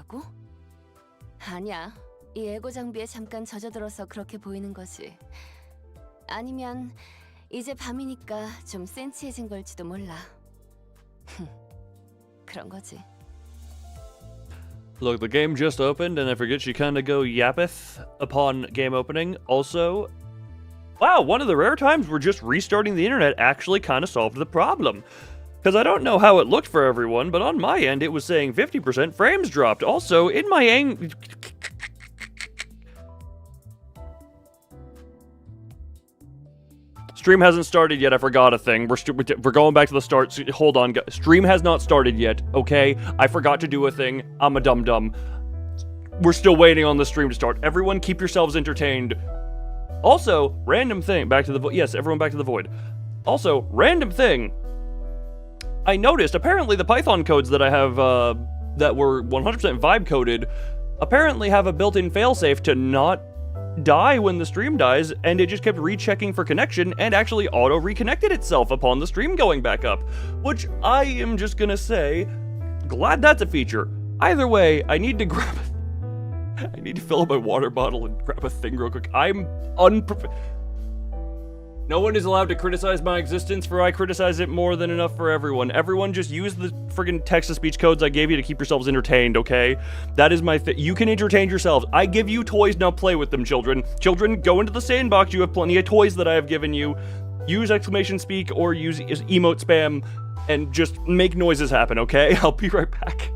보인다고? 아니야. 이 에고 장비에 잠깐 젖어들어서 그렇게 보이는 거지. 아니면 이제 밤이니까 좀 센치해진 걸지도 몰라. 그런 거지. Look, the game just opened, and I forget she kinda go yappeth upon game opening. Also, wow, one of the rare times where just restarting the internet actually kinda solved the problem. Because I don't know how it looked for everyone, but on my end it was saying 50% frames dropped. Also, in my Stream hasn't started yet, I forgot a thing. We're going back to the start. So hold on, guys. Stream has not started yet, okay? I forgot to do a thing. I'm a dum-dum. We're still waiting on the stream to start. Everyone keep yourselves entertained. Also, random thing. Back to the void. Yes, everyone back to the void. Also, random thing. I noticed, apparently the Python codes that I have, that were 100% vibe coded, apparently have a built-in failsafe to not die when the stream dies, and it just kept rechecking for connection and actually auto-reconnected itself upon the stream going back up. Which I am just gonna say, glad that's a feature. Either way, I need to fill up my water bottle and grab a thing real quick. I'm unprepared. No one is allowed to criticize my existence, for I criticize it more than enough for everyone. Everyone just use the friggin' text-to-speech codes I gave you to keep yourselves entertained, okay? That is my you can entertain yourselves. I give you toys, now play with them, children. Children, go into the sandbox, you have plenty of toys that I have given you. Use exclamation speak or use emote spam and just make noises happen, okay? I'll be right back.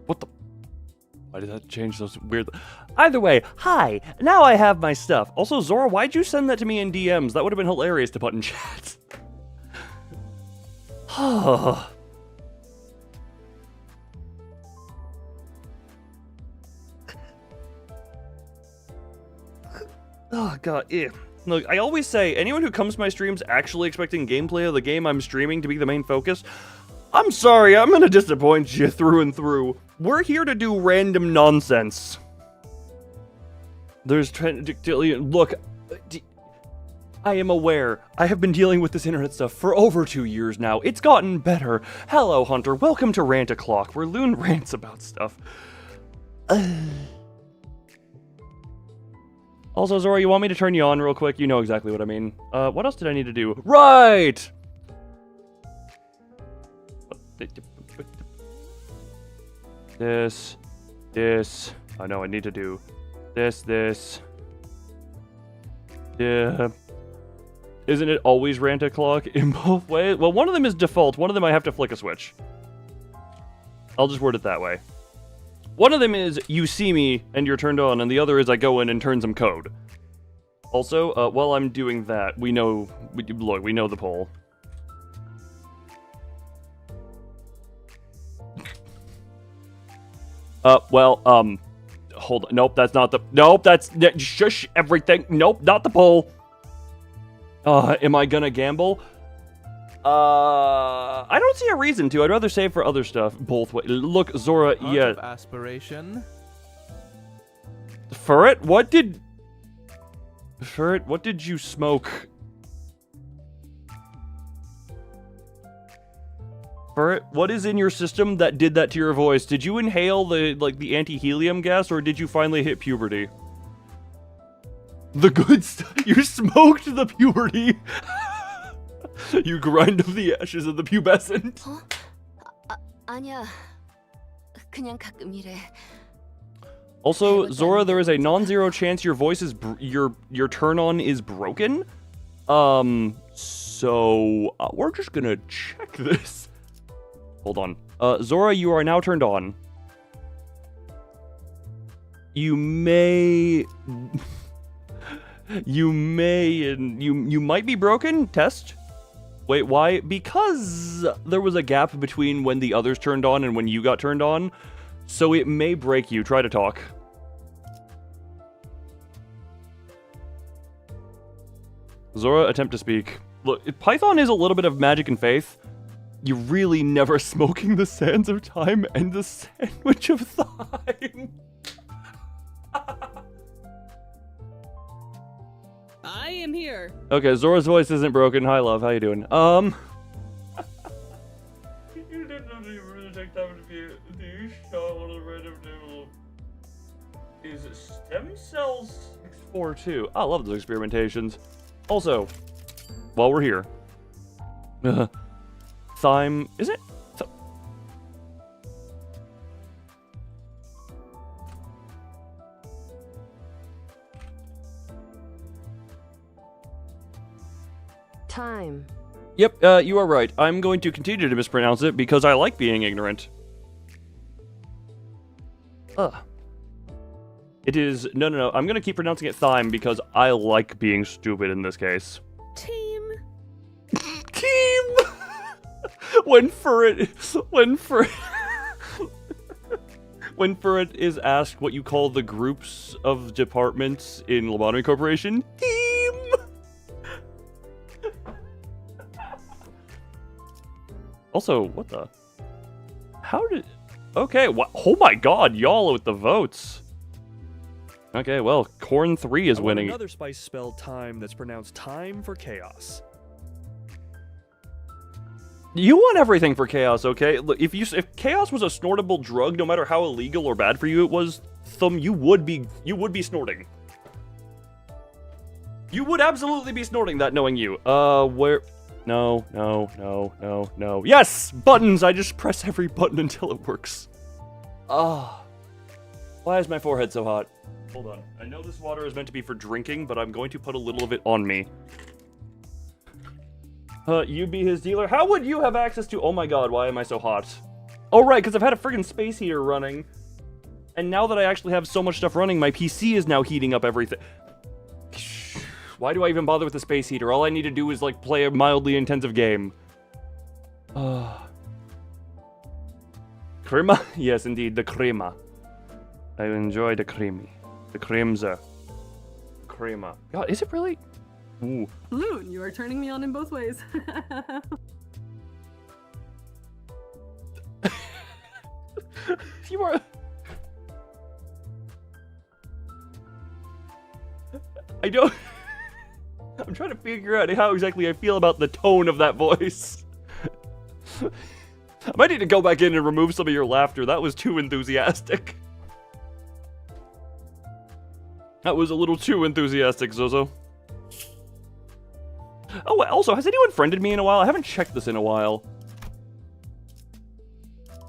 What the? Why did that change those weird? Either way, hi. Now I have my stuff. Also, Zora, why'd you send that to me in DMs? That would have been hilarious to put in chat. Oh god, ew. Look, I always say, anyone who comes to my streams actually expecting gameplay of the game I'm streaming to be the main focus, I'm sorry, I'm gonna disappoint you through and through. We're here to do random nonsense. Look, I am aware. I have been dealing with this internet stuff for over 2 years now. It's gotten better. Hello, Hunter. Welcome to Rant O'Clock, where Loon rants about stuff. Also, Zora, you want me to turn you on real quick? You know exactly what I mean. What else did I need to do? Right! This. I know I need to do this. Yeah. Isn't it always rant o'clock in both ways? Well, one of them is default. One of them I have to flick a switch. I'll just word it that way. One of them is you see me and you're turned on, and the other is I go in and turn some code. Also, while I'm doing that, we know the poll. Well, hold on. Nope, that's not the... Nope, that's... Shush, everything. Nope, not the poll. Am I gonna gamble? I don't see a reason to. I'd rather save for other stuff. Both ways. Look, Zora, Heart yeah. of aspiration. Furret, what did you smoke? Furret, what is in your system that did that to your voice? Did you inhale the anti-helium gas, or did you finally hit puberty? The good stuff. You smoked the puberty. You grind up the ashes of the pubescent. 아니야. 그냥 가끔 이래. Also, Zora, there is a non-zero chance your voice is your turn-on is broken. So we're just gonna check this. Hold on. Zora, you are now turned on. You may you might be broken. Test. Wait, why? Because there was a gap between when the others turned on and when you got turned on. So it may break you. Try to talk. Zora, attempt to speak. Look, Python is a little bit of magic and faith. You really never smoking the sands of time and the sandwich of thyme. I am here. Okay, Zora's voice isn't broken. Hi, love. How you doing? You didn't really take time to be shot on a random noodle. Is it stem cells 642? I love those experimentations. Also, while we're here, thyme, is it? Time. Yep, you are right. I'm going to continue to mispronounce it because I like being ignorant. It is... No. I'm going to keep pronouncing it thyme because I like being stupid in this case. Team. Team! When Furret is asked what you call the groups of departments in Lobotomy Corporation, team! Also, what the? How did... Okay, what? Oh my god, y'all with the votes. Okay, well, Corn 3 is winning. Another spice spelled time that's pronounced time for chaos. You want everything for chaos, okay? Look, if chaos was a snortable drug, no matter how illegal or bad for you it was, you would be snorting. You would absolutely be snorting that, knowing you. Where? No. Yes! Buttons! I just press every button until it works. Why is my forehead so hot? Hold on. I know this water is meant to be for drinking, but I'm going to put a little of it on me. You be his dealer? How would you have access to... Oh my god, why am I so hot? Oh right, because I've had a friggin' space heater running. And now that I actually have so much stuff running, my PC is now heating up everything. Why do I even bother with the space heater? All I need to do is, like, play a mildly intensive game. Crema? Yes, indeed, the crema. I enjoy the creamy. The cremza. Crema. God, is it really? Ooh. Loon, you are turning me on in both ways. You are... I don't... I'm trying to figure out how exactly I feel about the tone of that voice. I might need to go back in and remove some of your laughter. That was too enthusiastic. That was a little too enthusiastic, Zozo. Oh, also, has anyone friended me in a while? I haven't checked this in a while.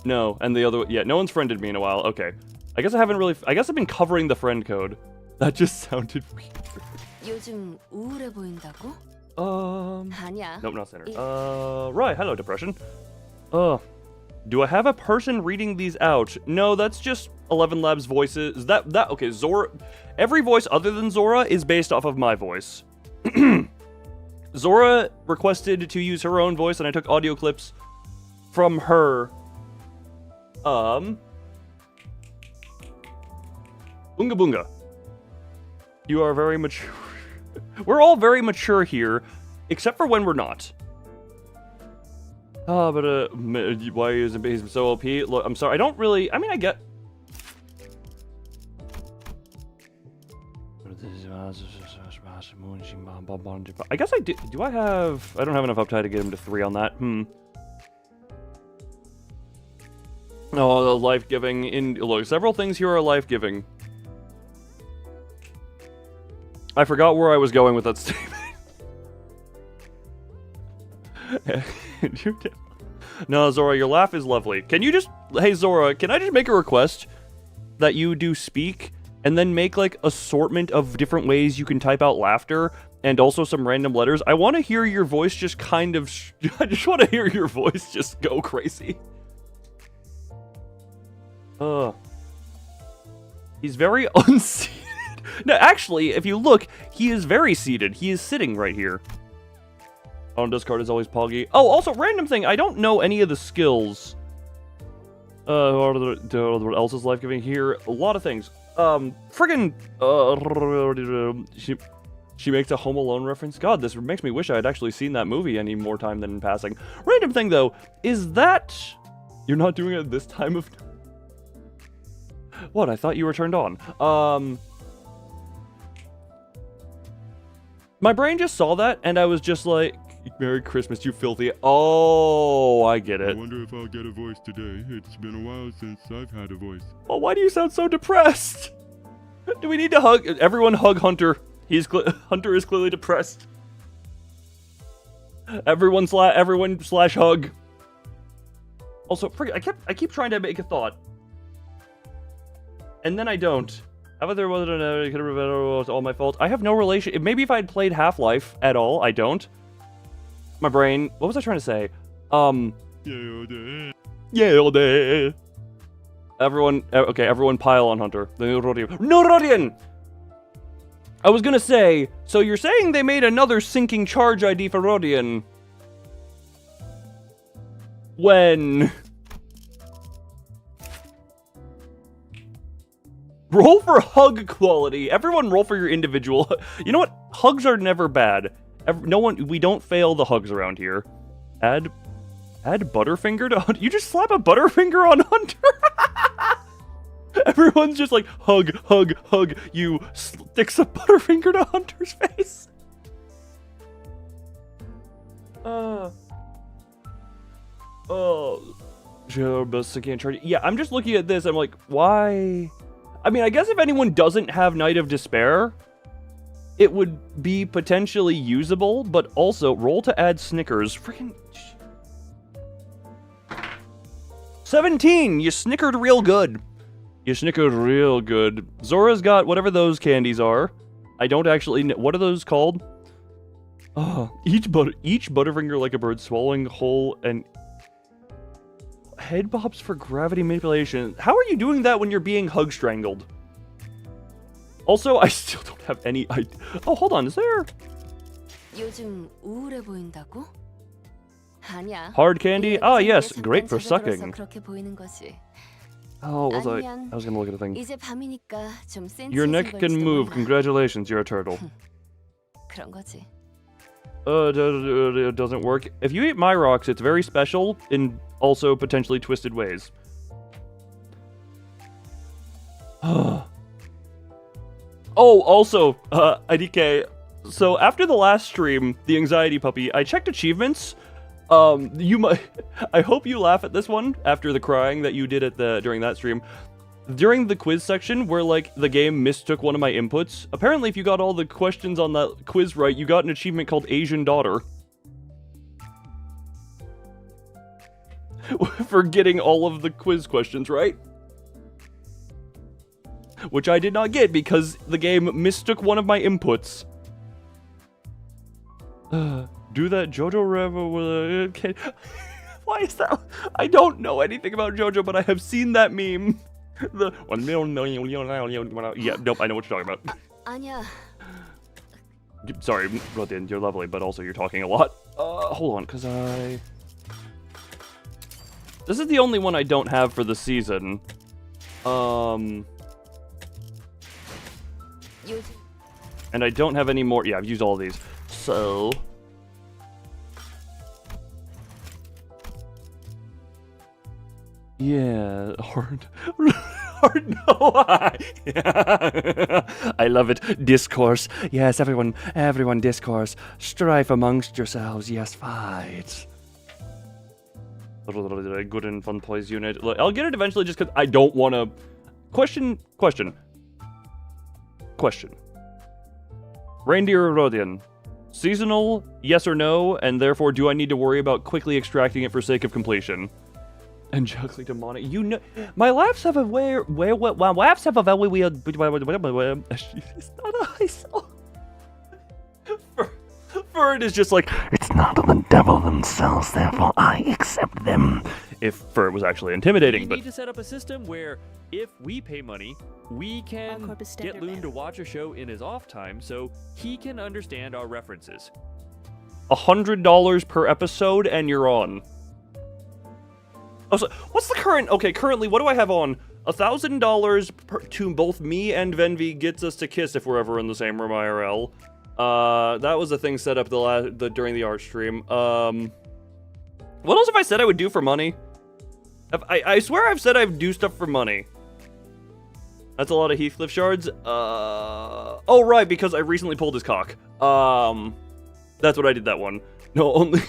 No, and the other... Yeah, no one's friended me in a while. Okay. I guess I haven't really... I guess I've been covering the friend code. That just sounded weird. 요즘 우울해 보인다고? 아니야. Nope, not center. Right. Hello, depression. Do I have a person reading these out? No, that's just 11 Labs voices. Okay, Zora... Every voice other than Zora is based off of my voice. Zora requested to use her own voice, and I took audio clips from her. Bunga bunga. You are very mature. We're all very mature here, except for when we're not. But why is it so OP? Look, I'm sorry, I don't really, I mean, I get... I guess I do I have... I don't have enough uptide to get him to 3 on that. Oh, life-giving. Look, several things here are life-giving. I forgot where I was going with that statement. No, Zora, your laugh is lovely. Can you just... Hey, Zora, can I just make a request that you do speak and then make, like, assortment of different ways you can type out laughter and also some random letters? I want to hear your voice just kind of... I just want to hear your voice just go crazy. He's very unseated. No, actually, if you look, he is very seated. He is sitting right here. On discard is always Poggy. Oh, also, random thing. I don't know any of the skills. What else is life-giving here? A lot of things. Friggin' she makes a Home Alone reference. God, this makes me wish I had actually seen that movie any more time than in passing. Random thing, though, is that... You're not doing it this time of... What? I thought you were turned on. My brain just saw that, and I was just like, Merry Christmas, you filthy... Oh, I get it. I wonder if I'll get a voice today. It's been a while since I've had a voice. Well, why do you sound so depressed? Do we need to hug? Everyone hug Hunter. Hunter is clearly depressed. Everyone slash hug. Also, I keep trying to make a thought. And then I don't. How about there wasn't it could have been all my fault? I have no relation. Maybe if I had played Half-Life at all, I don't. My brain. What was I trying to say? Yeah, all day. Everyone. Okay, everyone pile on Hunter. No, Rodian. I was gonna say. So you're saying they made another sinking charge ID for Rodian? When? Roll for hug quality. Everyone roll for your individual. You know what? Hugs are never bad. We don't fail the hugs around here. Add Butterfinger to Hunter. You just slap a Butterfinger on Hunter. Everyone's just like, hug, hug, hug. You sticks a Butterfinger to Hunter's face. Yeah, I'm just looking at this. I'm like, why? I mean, I guess if anyone doesn't have Night of Despair, it would be potentially usable, but also roll to add Snickers. Freaking 17! You snickered real good. You snickered real good. Zora's got whatever those candies are. I don't actually know. What are those called? Each Butterfinger like a bird swallowing whole and... Head bobs for gravity manipulation. How are you doing that when you're being hug strangled? Also, I still don't have any idea. Oh, hold on. Is there... 요즘 우울해 보인다고? 아니야. Hard candy? Ah, yes. Great for 잠깐 sucking. 그렇게 보이는 거지. Oh, was I was gonna look at a thing. 이제 밤이니까 좀 Your neck 센치해진 can 걸지도 move. 몰라. Congratulations, you're a turtle. 그런 거지. It doesn't work. If you eat my rocks, it's very special in also potentially twisted ways. Oh, also, IDK. So after the last stream, the anxiety puppy, I checked achievements. You might. I hope you laugh at this one after the crying that you did at during that stream. During the quiz section, where like the game mistook one of my inputs. Apparently, if you got all the questions on that quiz right, you got an achievement called Asian Daughter. For getting all of the quiz questions right. Which I did not get because the game mistook one of my inputs. Do that JoJo Revo with a kid. Why is that? I don't know anything about JoJo, but I have seen that meme. The 1 million. Yeah, nope, I know what you're talking about. 아니야. Sorry, Rodin, you're lovely, but also you're talking a lot. Hold on, because this is the only one I don't have for the season. 요즘 And I don't have any more. Yeah, I've used all of these. So. Yeah, hard. Hard, no. I love it. Discourse. Yes, everyone discourse. Strife amongst yourselves. Yes, fight. Good and fun plays unit. Look, I'll get it eventually just because I don't want to. Question. Reindeer Rodian. Seasonal, yes or no, and therefore do I need to worry about quickly extracting it for sake of completion? Angelically demonic. You know, my laughs have a weird. My laughs have a very weird. It's not a high song. Ferd is just like, it's not the devil themselves, therefore I accept them. If Ferd was actually intimidating, We need to set up a system where if we pay money, we can corpus get standard Loon to watch a show in his off time so he can understand our references. $100 per episode, and you're on. Oh, so what's the current? Okay, currently, what do I have on? $1,000 to both me and Venvi gets us to kiss if we're ever in the same room IRL. That was the thing set up during the art stream. What else have I said I would do for money? I swear I've said I'd do stuff for money. That's a lot of Heathcliff shards. Oh right, because I recently pulled his cock. That's what I did that one. No, only.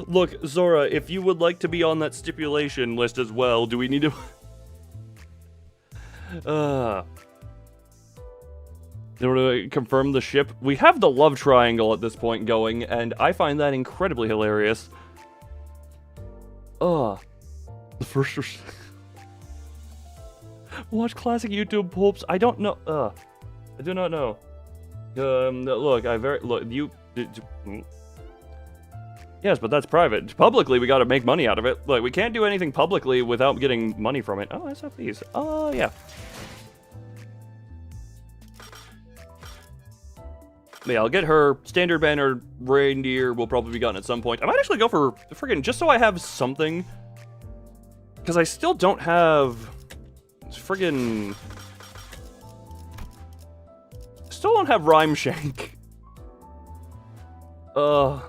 Look, Zora, if you would like to be on that stipulation list as well, do we need to? In order to confirm the ship, we have the love triangle at this point going, and I find that incredibly hilarious. The first. Watch classic YouTube pulps. I don't know. I do not know. Look, you. Yes, but that's private. Publicly, we gotta make money out of it. Like, we can't do anything publicly without getting money from it. Oh, SFPs. Oh, yeah. Yeah, I'll get her. Standard banner reindeer will probably be gotten at some point. I might actually go for friggin' just so I have something. Because I still don't have friggin'. Still don't have Rhyme Shank. Yeah,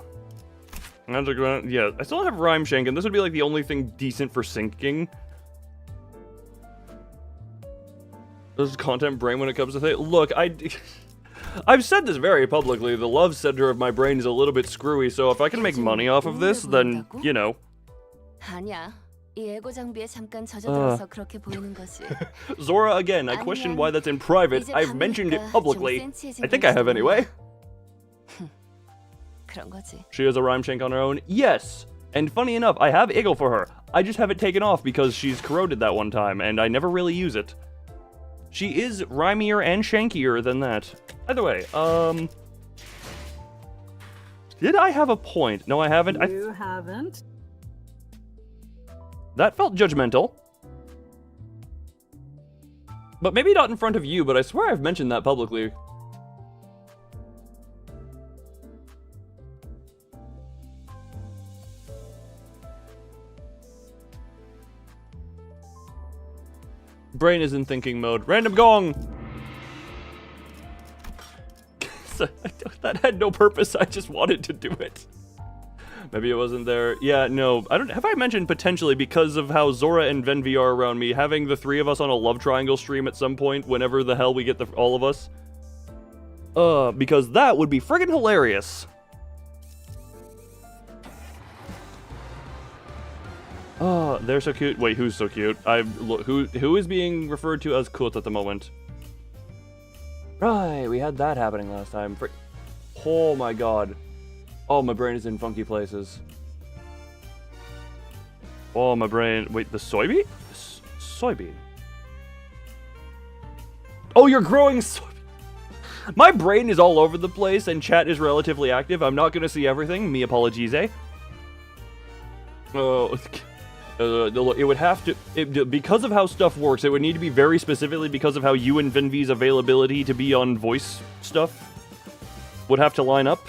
I still don't have Rhyme Shank, and this would be like the only thing decent for syncing. This is content brain when it comes to things. Look, I've said this very publicly. The love center of my brain is a little bit screwy, so if I can make money off of this, then, you know. 아니야. 이 에고 장비에 잠깐 젖어들어서 그렇게 보이는 거지. Zora, again, I question why that's in private. I've mentioned it publicly. I think I have anyway. 그런 거지. She has a Rhyme Shank on her own? Yes! And funny enough, I have Eagle for her. I just have it taken off because she's corroded that one time, and I never really use it. She is rhymier and shankier than that. Either way, did I have a point? No, I haven't. You haven't. That felt judgmental. But maybe not in front of you, but I swear I've mentioned that publicly. Brain is in thinking mode. Random gong! That had no purpose, I just wanted to do it. Maybe it wasn't there. Yeah, no, I don't. Have I mentioned potentially because of how Zora and Venvi are around me, having the three of us on a love triangle stream at some point, whenever the hell we get all of us? Because that would be friggin' hilarious. Oh, they're so cute. Wait, who's so cute? Who is being referred to as cute at the moment? Right, we had that happening last time. Oh my god. Oh, my brain is in funky places. Oh, my brain. Wait, the soybean? Soybean. Oh, you're growing soybean. My brain is all over the place and chat is relatively active. I'm not going to see everything. Me apologies, eh? Oh, it would have to, because of how stuff works, it would need to be very specifically because of how you and Venvi's availability to be on voice stuff would have to line up.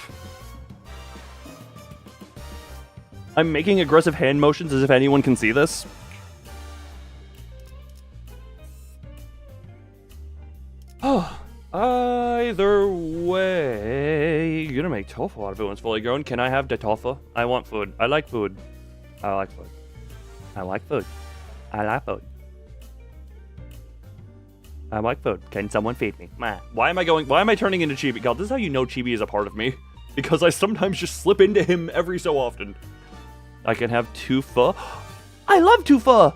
I'm making aggressive hand motions as if anyone can see this. tofu out of it when it's fully grown. Can I have the tofu? I want food. I like food. I like food. I like food. I like food. I like food. Can someone feed me? Why am I turning into Chibi? God, this is how you know Chibi is a part of me. Because I sometimes just slip into him every so often. I can have tufa. I love tufa!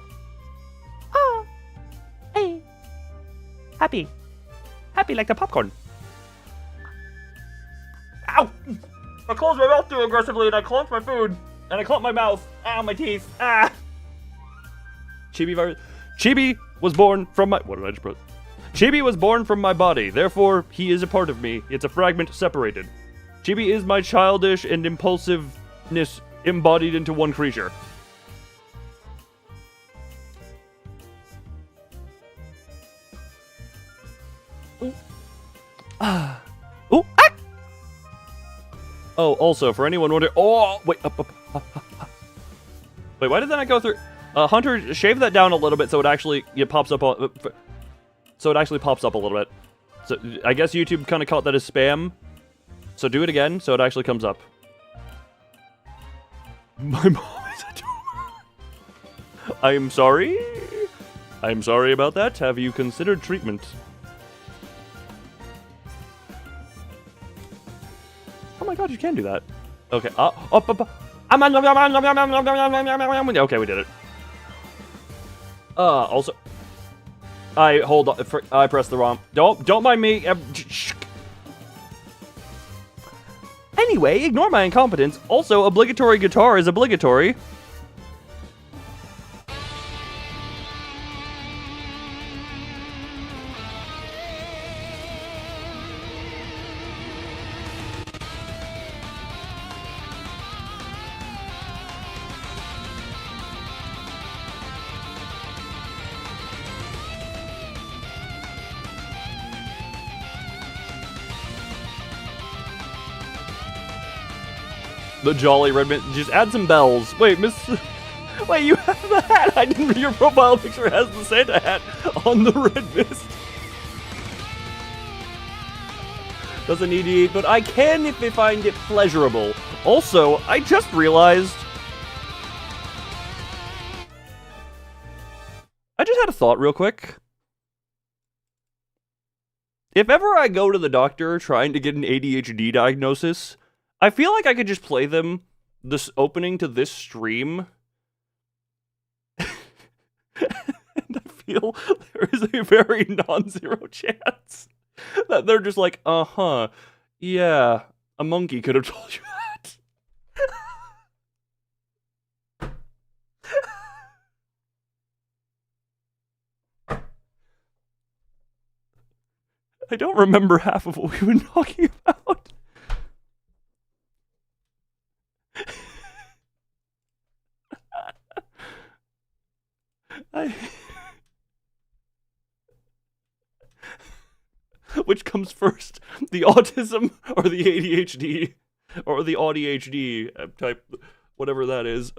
Ah! Hey! Happy. Happy like the popcorn. Ow! I closed my mouth too aggressively and I clunked my food. And I clumped my mouth. Ow, my teeth. Ah! Chibi virus. Chibi was born from my... What did I just put? Chibi was born from my body. Therefore, he is a part of me. It's a fragment separated. Chibi is my childish and impulsiveness embodied into one creature. Ooh. Ah. Ooh. Ah! Oh, also, for anyone wondering... Oh, wait. Wait, why did that not go through... Hunter, shave that down a little bit so it actually pops up... So it actually pops up a little bit. So I guess YouTube kind of caught that as spam. So do it again so it actually comes up. My mom is a tumor. I am sorry. I'm sorry about that. Have you considered treatment? Oh my god, you can do that. Okay. Okay, we did it. Also, hold on. I pressed the wrong. Don't mind me. Anyway, ignore my incompetence. Also, obligatory guitar is obligatory. The Jolly Red Mist. Just add some bells. Wait, Wait, you have the hat. I didn't. Your profile picture has the Santa hat on the Red Mist. Doesn't need to eat, but I can if I find it pleasurable. Also, I just realized... I just had a thought real quick. If ever I go to the doctor trying to get an ADHD diagnosis... I feel like I could just play them this opening to this stream. And I feel there is a very non-zero chance that they're just like, uh-huh, yeah, a monkey could have told you that. I don't remember half of what we've been talking about. Which comes first, the autism or the ADHD or the ADHD type, whatever that is.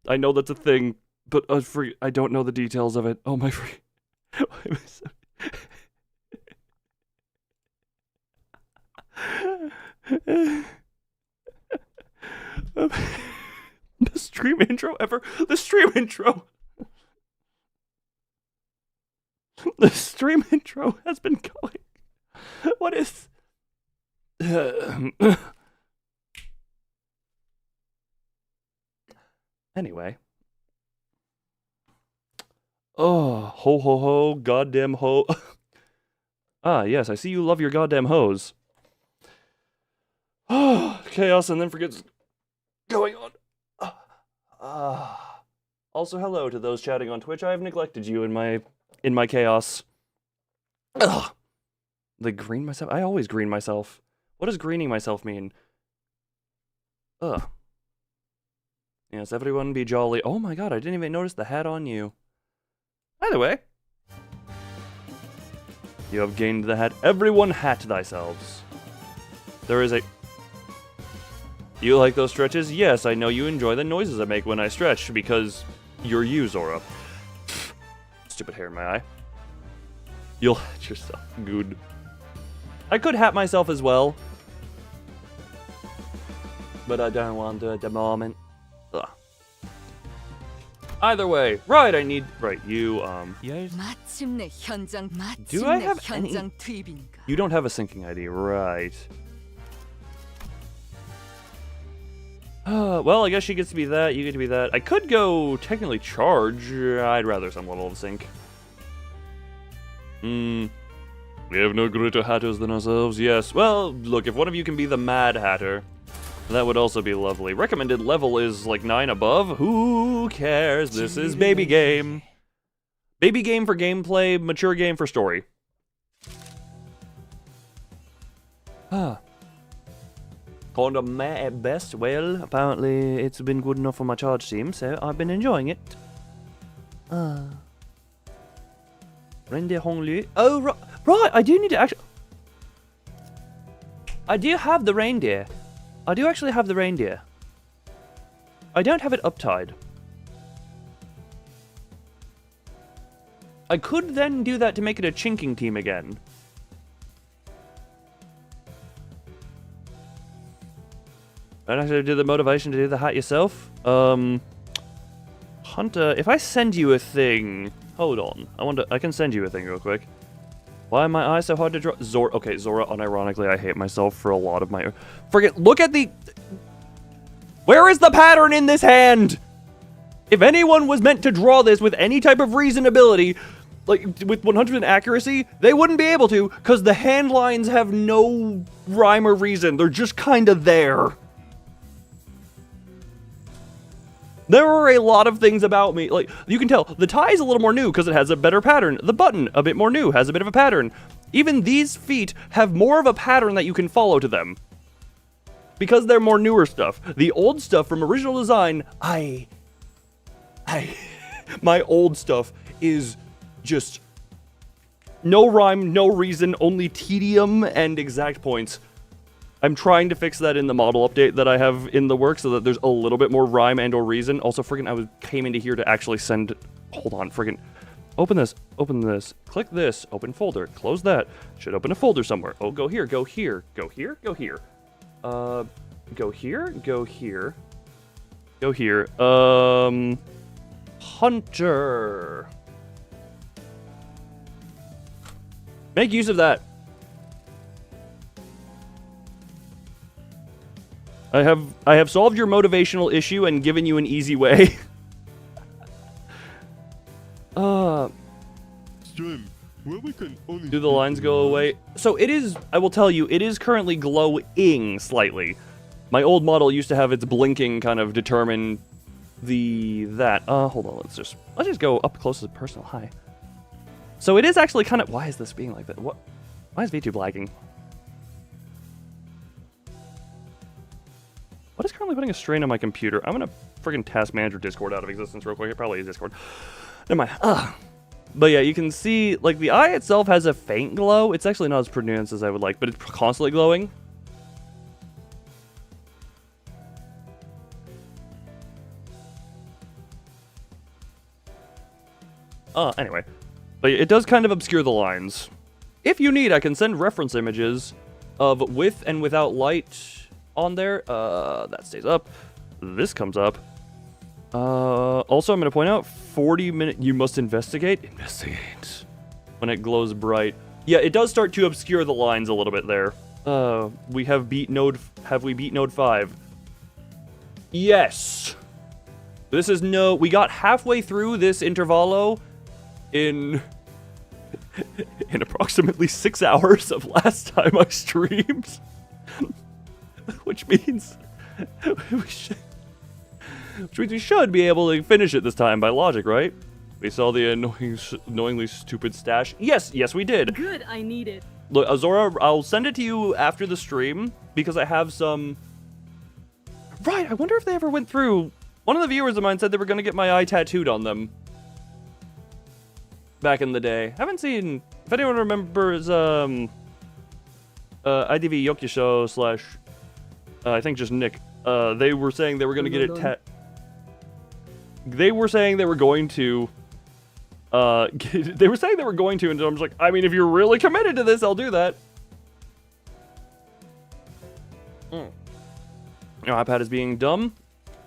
I know that's a thing, but I don't know the details of it. Oh my free. The stream intro ever. The stream intro. The stream intro has been going. What is... Anyway. Oh, ho ho ho, goddamn ho. Ah, yes, I see you love your goddamn hoes. Oh, chaos and then forgets going on. Also, hello to those chatting on Twitch. I have neglected you in my chaos. Ugh. The green myself? I always green myself. What does greening myself mean? Ugh. Yes, everyone be jolly. Oh my god, I didn't even notice the hat on you. Either way. You have gained the hat. Everyone hat thyself. There is a... You like those stretches? Yes, I know you enjoy the noises I make when I stretch, because you're you, Zora. Stupid hair in my eye. You'll hat yourself. Good. I could hat myself as well. but I don't want to at the moment. Ugh. Either way, right, I need, right, you, yes. 마침내 현장 Do I 마침내 have any- 현장 투입인가? You don't have a syncing ID, right. Well, I guess she gets to be that, you get to be that. I could go technically charge. I'd rather some level of sync. We have no greater hatters than ourselves, yes. Well, look, if one of you can be the Mad Hatter, that would also be lovely. Recommended level is like 9 above. Who cares? This is baby game. Baby game for gameplay, mature game for story. Kinda meh at best. Well, apparently it's been good enough for my charge team, so I've been enjoying it. Reindeer Honglu. Oh, right, I do need to actually... I do have the reindeer. I do actually have the reindeer. I don't have it uptied. I could then do that to make it a chinking team again. And actually do the motivation to do the hat yourself. Hunter, if I send you a thing... Hold on. I can send you a thing real quick. Why are my eyes so hard to draw? Zora, okay, Zora, unironically, I hate myself for a lot of my... Forget, look at the... Where is the pattern in this hand? If anyone was meant to draw this with any type of reasonability, like, with 100% accuracy, they wouldn't be able to, because the hand lines have no rhyme or reason. They're just kind of there. There are a lot of things about me, like, you can tell, the tie is a little more new because it has a better pattern. The button, a bit more new, has a bit of a pattern. Even these feet have more of a pattern that you can follow to them. Because they're more newer stuff. The old stuff from original design, my old stuff is just no rhyme, no reason, only tedium and exact points. I'm trying to fix that in the model update that I have in the works so that there's a little bit more rhyme and or reason. Also, friggin' came into here to actually send... Hold on, friggin'. Open this, click this, open folder, close that. Should open a folder somewhere. Oh, go here, go here, go here, go here. Go here, go here. Go here. Hunter. Make use of that. I have solved your motivational issue and given you an easy way. Stream, where we can only Do the lines go away? So it is, I will tell you, it is currently glowing slightly. My old model used to have its blinking kind of determine that. Hold on, let's just go up close to the personal. Hi. So it is actually kind of, why is this being like that? What? Why is Vtuber lagging? What is currently putting a strain on my computer? I'm gonna friggin' Task Manager Discord out of existence real quick. It probably is Discord. Never mind. But yeah, you can see, like, the eye itself has a faint glow. It's actually not as pronounced as I would like, but it's constantly glowing. Anyway. But it does kind of obscure the lines. If you need, I can send reference images of with and without light on there. That stays up. This comes up. Also, I'm going to point out, 40-minute, you must investigate. Investigate. When it glows bright. Yeah, it does start to obscure the lines a little bit there. We have beat node, have we beat node 5? Yes. This is we got halfway through this intervallo in approximately 6 hours of last time I streamed. Which means we should be able to finish it this time by logic, right? We saw the annoyingly stupid stash. Yes, we did. Good, I need it. Look, Azora, I'll send it to you after the stream because I have some... Right, I wonder if they ever went through... One of the viewers of mine said they were going to get my eye tattooed on them. Back in the day. Haven't seen... If anyone remembers, IDV Yokyosho / I think just Nick. They were saying they were going to get it They were saying they were going to... they were saying they were going to, and I'm just like, I mean, if you're really committed to this, I'll do that. Your iPad is being dumb.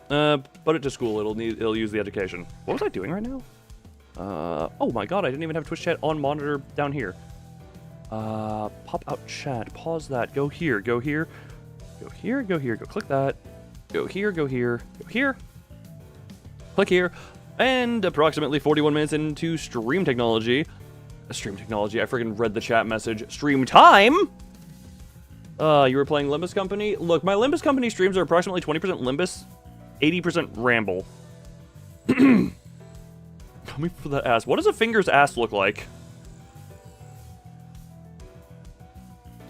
Put it to school. It'll use the education. What was I doing right now? Oh my god, I didn't even have Twitch chat on monitor down here. Pop out chat. Pause that. Go here. Go here. Go here. Go here. Go click that. Go here. Go here. Go here. Click here. And approximately 41 minutes into stream technology. Stream technology. I freaking read the chat message. Stream time? You were playing Limbus Company? Look, my Limbus Company streams are approximately 20% Limbus, 80% ramble. Coming for that ass. What does a finger's ass look like?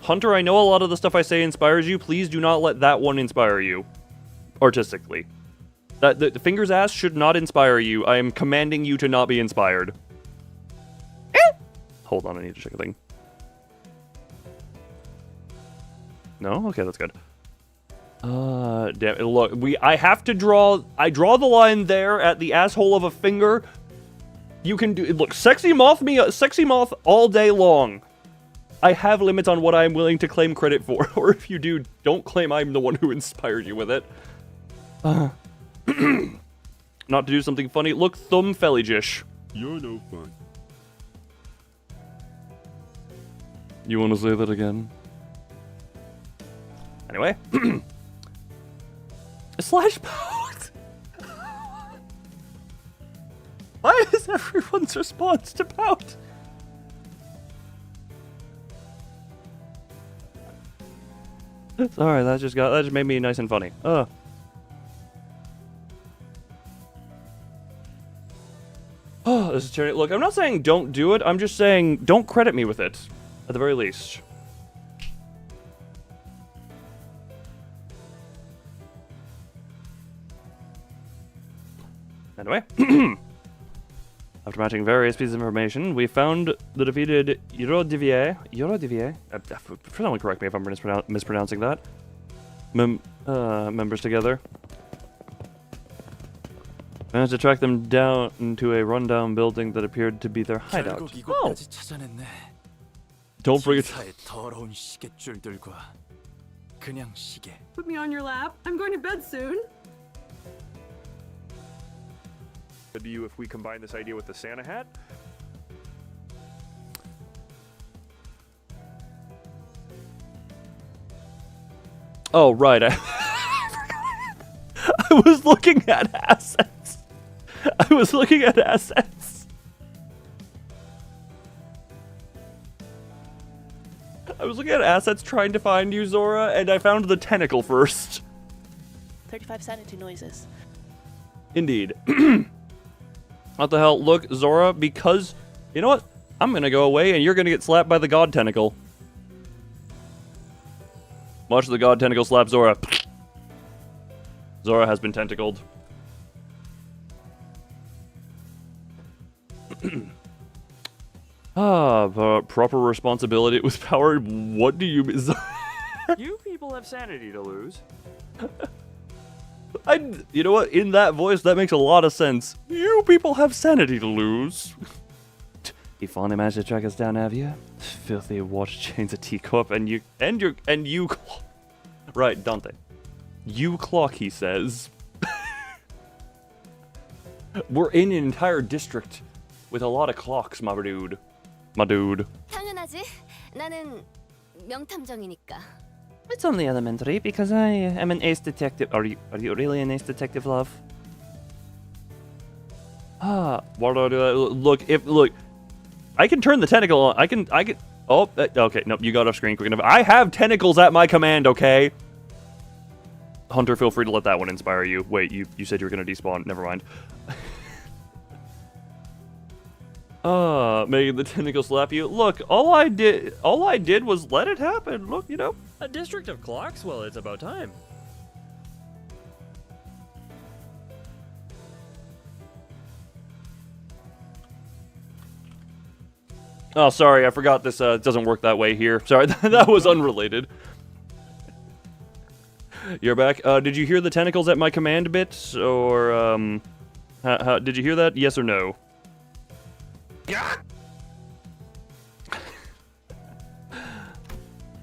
Hunter, I know a lot of the stuff I say inspires you. Please do not let that one inspire you. Artistically. The finger's ass should not inspire you. I am commanding you to not be inspired. Hold on, I need to check a thing. No? Okay, that's good. Damn it. Look, I have to draw... I draw the line there at the asshole of a finger. You can do... Look, sexy moth all day long. I have limits on what I'm willing to claim credit for. Or if you do, don't claim I'm the one who inspired you with it. Not to do something funny. Look, thumb felligish. You're no fun. You want to say that again? Anyway. Slash pout! Why is everyone's response to pout? Sorry, that just made me nice and funny. Oh, this is turning. Look, I'm not saying don't do it. I'm just saying don't credit me with it, at the very least. Anyway, after matching various pieces of information, we found the defeated Eurodivier. Someone correct me if I'm mispronouncing that. Members together. Managed to track them down into a rundown building that appeared to be their hideout. Oh! Don't forget. Put me on your lap. I'm going to bed soon. To you if we combine this idea with the Santa hat. Oh, right. I was looking at assets. I was looking at assets. I was looking at assets trying to find you, Zora, and I found the tentacle first. 35 sanity noises. Indeed. What the hell? Look, Zora, because... You know what? I'm gonna go away and you're gonna get slapped by the god tentacle. Watch the god tentacle slap Zora. Zora has been tentacled. Proper responsibility with power. What do you mean? You people have sanity to lose. You know what? In that voice, that makes a lot of sense. You people have sanity to lose. You finally managed to track us down, have you? Filthy watch chains, a teacup, and you right, Dante. You clock, he says. We're in an entire district with a lot of clocks, my dude. My dude. 당연하지. 나는 명탐정이니까. It's only elementary because I am an ace detective. Are you really an ace detective, love? What do I do? Look, I can turn the tentacle on. I can. Oh, okay. Nope, you got off screen quick enough. I have tentacles at my command. Okay. Hunter, feel free to let that one inspire you. Wait, you said you were gonna despawn. Never mind. Making the tentacle slap you. Look, all I did was let it happen. Look, you know. A district of clocks? Well, it's about time. Oh, sorry, I forgot this doesn't work that way here. Sorry, that was unrelated. You're back. Did you hear the tentacles at my command bit? Or, did you hear that? Yes or no?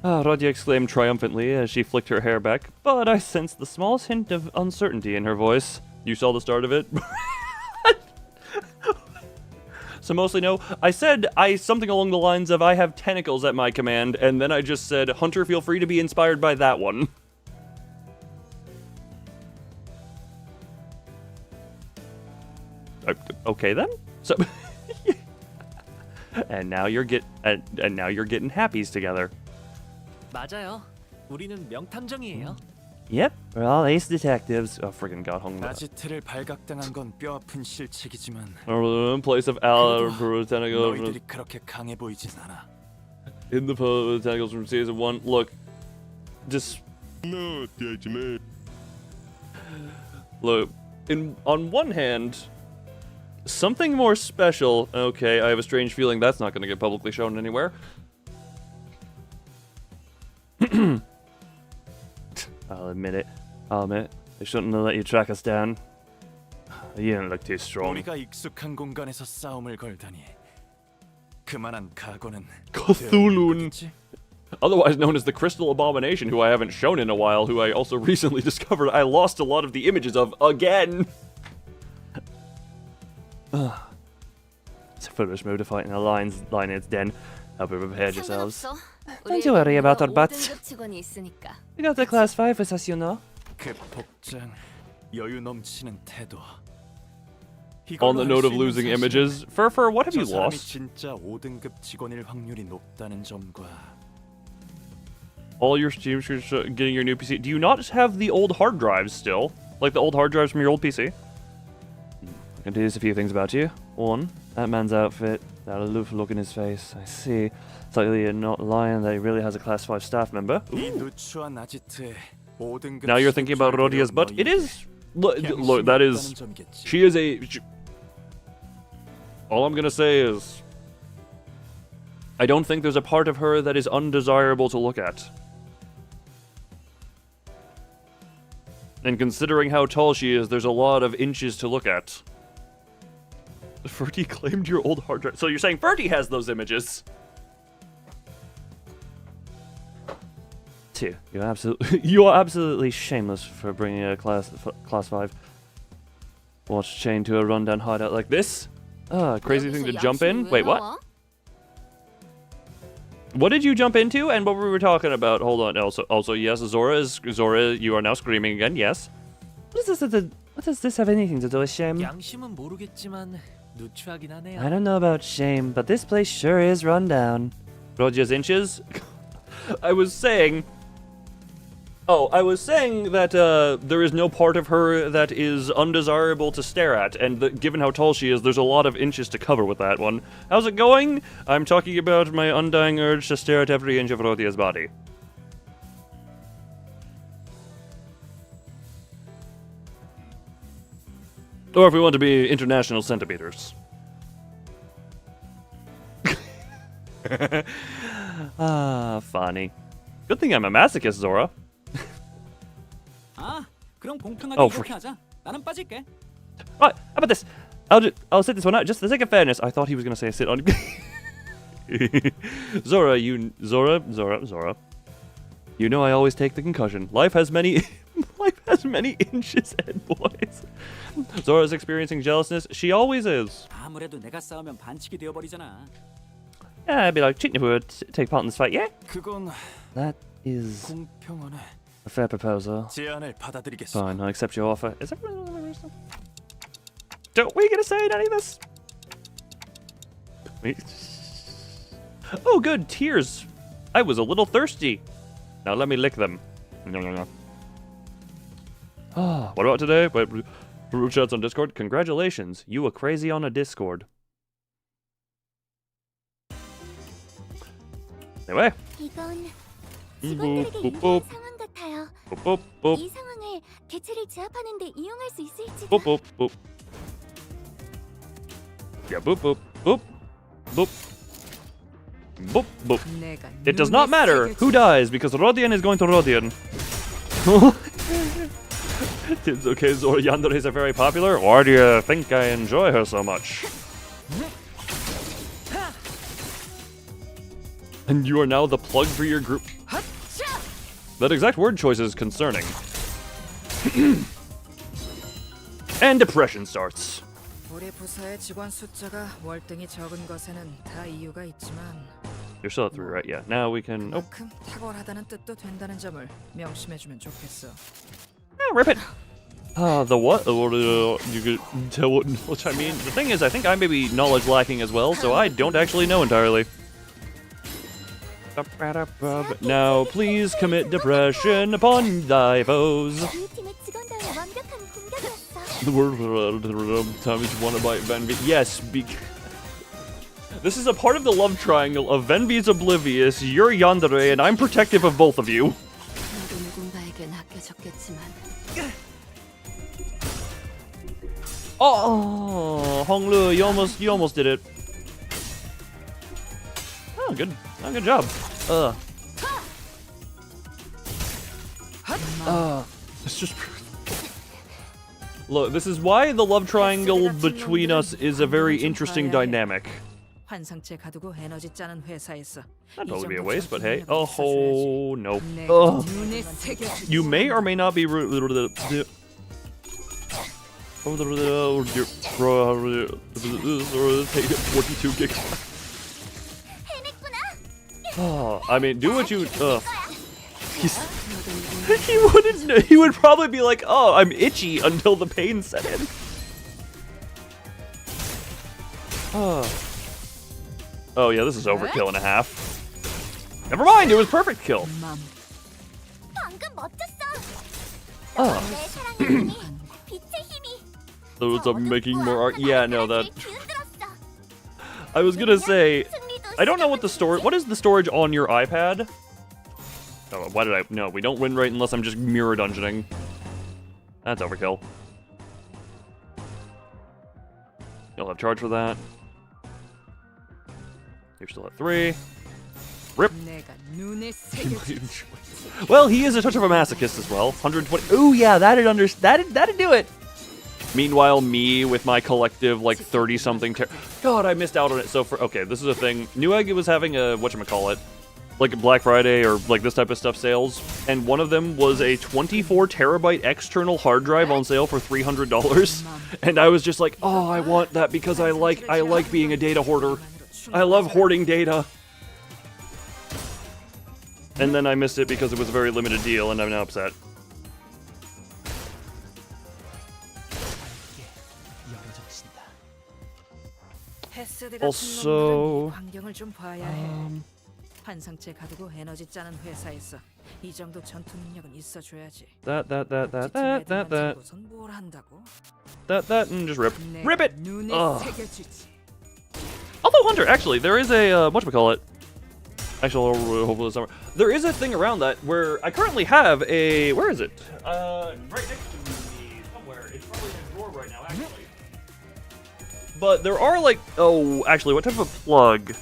Rodya exclaimed triumphantly as she flicked her hair back, but I sensed the smallest hint of uncertainty in her voice. You saw the start of it? So mostly no. I said something along the lines of I have tentacles at my command, and then I just said, Hunter, feel free to be inspired by that one. Okay then. So and now you're getting happies together. 맞아요. 우리는 명탐정이에요. Yep, we're all ace detectives. Oh, freaking got hung. 아지트를 발각당한 건 뼈아픈 실책이지만 In place of Al tentacles 너희들이 그렇게 강해 보이진 않아. in the tentacles from season 1. Look, just No, judgment. look. On one hand, something more special. Okay, I have a strange feeling that's not going to get publicly shown anywhere. I'll admit it. They shouldn't have let you track us down. You didn't look too strong. 우리가 익숙한 공간에서 싸움을 걸다니. 그만한 각오는 Cthulhu'n, 되었겠지? otherwise known as the Crystal Abomination, who I haven't shown in a while, who I also recently discovered I lost a lot of the images of again. It's a foolish move to fight in a lion's den. Hope you prepared yourselves. Don't you worry about our butts. 직원이 있으니까. We got the class 5 with us, you know. 그 복장, 여유 넘치는 태도. On the note of losing images, Fur, what have 저 you 사람이 lost? 진짜 5등급 직원일 확률이 높다는 점과 All your Steam screens getting your new PC. Do you not have the old hard drives still? Like the old hard drives from your old PC? I can deduce a few things about you. One, that man's outfit, that aloof look in his face. I see. It's likely you're not lying that he really has a class 5 staff member. 이 누추한 아지트에 5등급 Now you're thinking about Rodya's butt. It is... Look, that is... She is a... all I'm gonna say is... I don't think there's a part of her that is undesirable to look at. And considering how tall she is, there's a lot of inches to look at. Ferdy claimed your old hard drive. So you're saying Ferdy has those images? Two, you are absolutely shameless for bringing a class 5 watch chain to a rundown hideout like this. Crazy thing to jump in. Wait, what? What did you jump into, and what were we talking about? Hold on. Also, yes, Zora. You are now screaming again. Yes. What does this have anything to do with shame? 양심은 모르겠지만 누추하긴 하네요. I don't know about shame, but this place sure is run down. Rodya's inches. I was saying that there is no part of her that is undesirable to stare at, and given how tall she is, there's a lot of inches to cover with that one. How's it going? I'm talking about my undying urge to stare at every inch of Rodya's body. Or if we want to be international centimeters. Funny. Good thing I'm a masochist, Zora. 아, 그럼 공평하게 Oh, 이렇게 하자. 나는 빠질게. Right, how about this? I'll sit this one out just for the sake of fairness. I thought he was gonna say sit on. Zora. You know I always take the concussion. Life has many inches and boys. Zora's experiencing jealousness. She always is. 아무래도 내가 싸우면 반칙이 되어버리잖아. Yeah, I'd be like cheating if we would take part in this fight. Yeah. 그건 That is 공평하네. a fair proposal. 제안을 받아들이겠어. Fine, I'll accept your offer. Is everyone? Don't we gonna say any of this? Oh, good tears. I was a little thirsty. Now let me lick them. What about today? Wait, Superchats on Discord. Congratulations, you were crazy on a Discord. Anyway. 이건 Boop, 직원들에게 boop, 유리한 boop. 상황 같아요. Boop, boop, boop. 이 상황을 개체를 제압하는 데 이용할 수 있을지가. Boop, boop, boop. Yeah, boop, boop, boop, boop. Boop, boop. 내가 It does not matter who dies because Rodian is going to Rodian. It's okay, Zora Yanderes are very popular. Why do you think I enjoy her so much? And you are now the plug for your group. That exact word choice is concerning. And depression starts. 우리 부서의 직원 숫자가 월등히 적은 것에는 다 이유가 있지만 You're still at 3, right? Yeah. Now we can. Oh, 그만큼 탁월하다는 뜻도 된다는 점을 명심해주면 좋겠어. rip it. The what? You could tell what I mean. The thing is, I think I may be knowledge lacking as well, so I don't actually know entirely. Now, please commit depression upon thy foes. 우리 팀의 직원들의 완벽한 공격이었어. The word time is wanted by Venvi. Yes, this is a part of the love triangle of Venvi's oblivious, you're yandere, and I'm protective of both of you. 나도 누군가에겐 아껴줬겠지만 Oh, Honglu, you almost did it. Oh, good job. It's just. Look, this is why the love triangle between us is a very interesting dynamic. 환상체 가두고 에너지 짜는 회사에서 That'd 이 probably be a 정도 waste, but hey. 전투력은 Oh, 있었어야지. no. 내가 Oh. 눈에 새겨주지. You may or may not be. Take it 42 gigabytes. Oh, I mean, do what you. He would probably be like, oh, I'm itchy until the pain set in. Oh yeah, this is overkill and a half. Never mind, it was perfect kill. 방금 멋졌어. Oh. 내 사랑의 힘이, 빛의 힘이. So it's making more art. Yeah, no, that. 기울들었어. I was gonna say, 승리도 I don't know what the storage. What is the storage on your iPad? Oh, why did I? No, we don't win right unless I'm just mirror dungeoning. That's overkill. You'll have charge for that. You're still at 3. Rip. 내가 눈에 새겨주지. Well, he is a touch of a masochist as well. 120. Ooh, yeah, that'd do it. Meanwhile, me with my collective like 30-something. God, I missed out on it. So okay, this is a thing. Newegg was having a whatchamacallit, like a Black Friday or like this type of stuff sales, and one of them was a 24 terabyte external hard drive on sale for $300, and I was just like, oh, I want that because I like being a data hoarder. I love hoarding data. And then I missed it because it was a very limited deal, and I'm now upset. Also, 환경을 좀 봐야 해. 환상체 가두고 에너지 짜는 회사에서 이 정도 전투 능력은 있어줘야지. that, 지금 뭘 한다고? and just rip it. 눈에 Ugh. 새겨주지. Although Hunter, actually, there is a whatchamacallit. Actually, hopefully this summer. There is a thing around that where I currently have a. Where is it? Right next to me somewhere. It's probably in a drawer right now, actually. But there are like, oh, actually, what type of plug?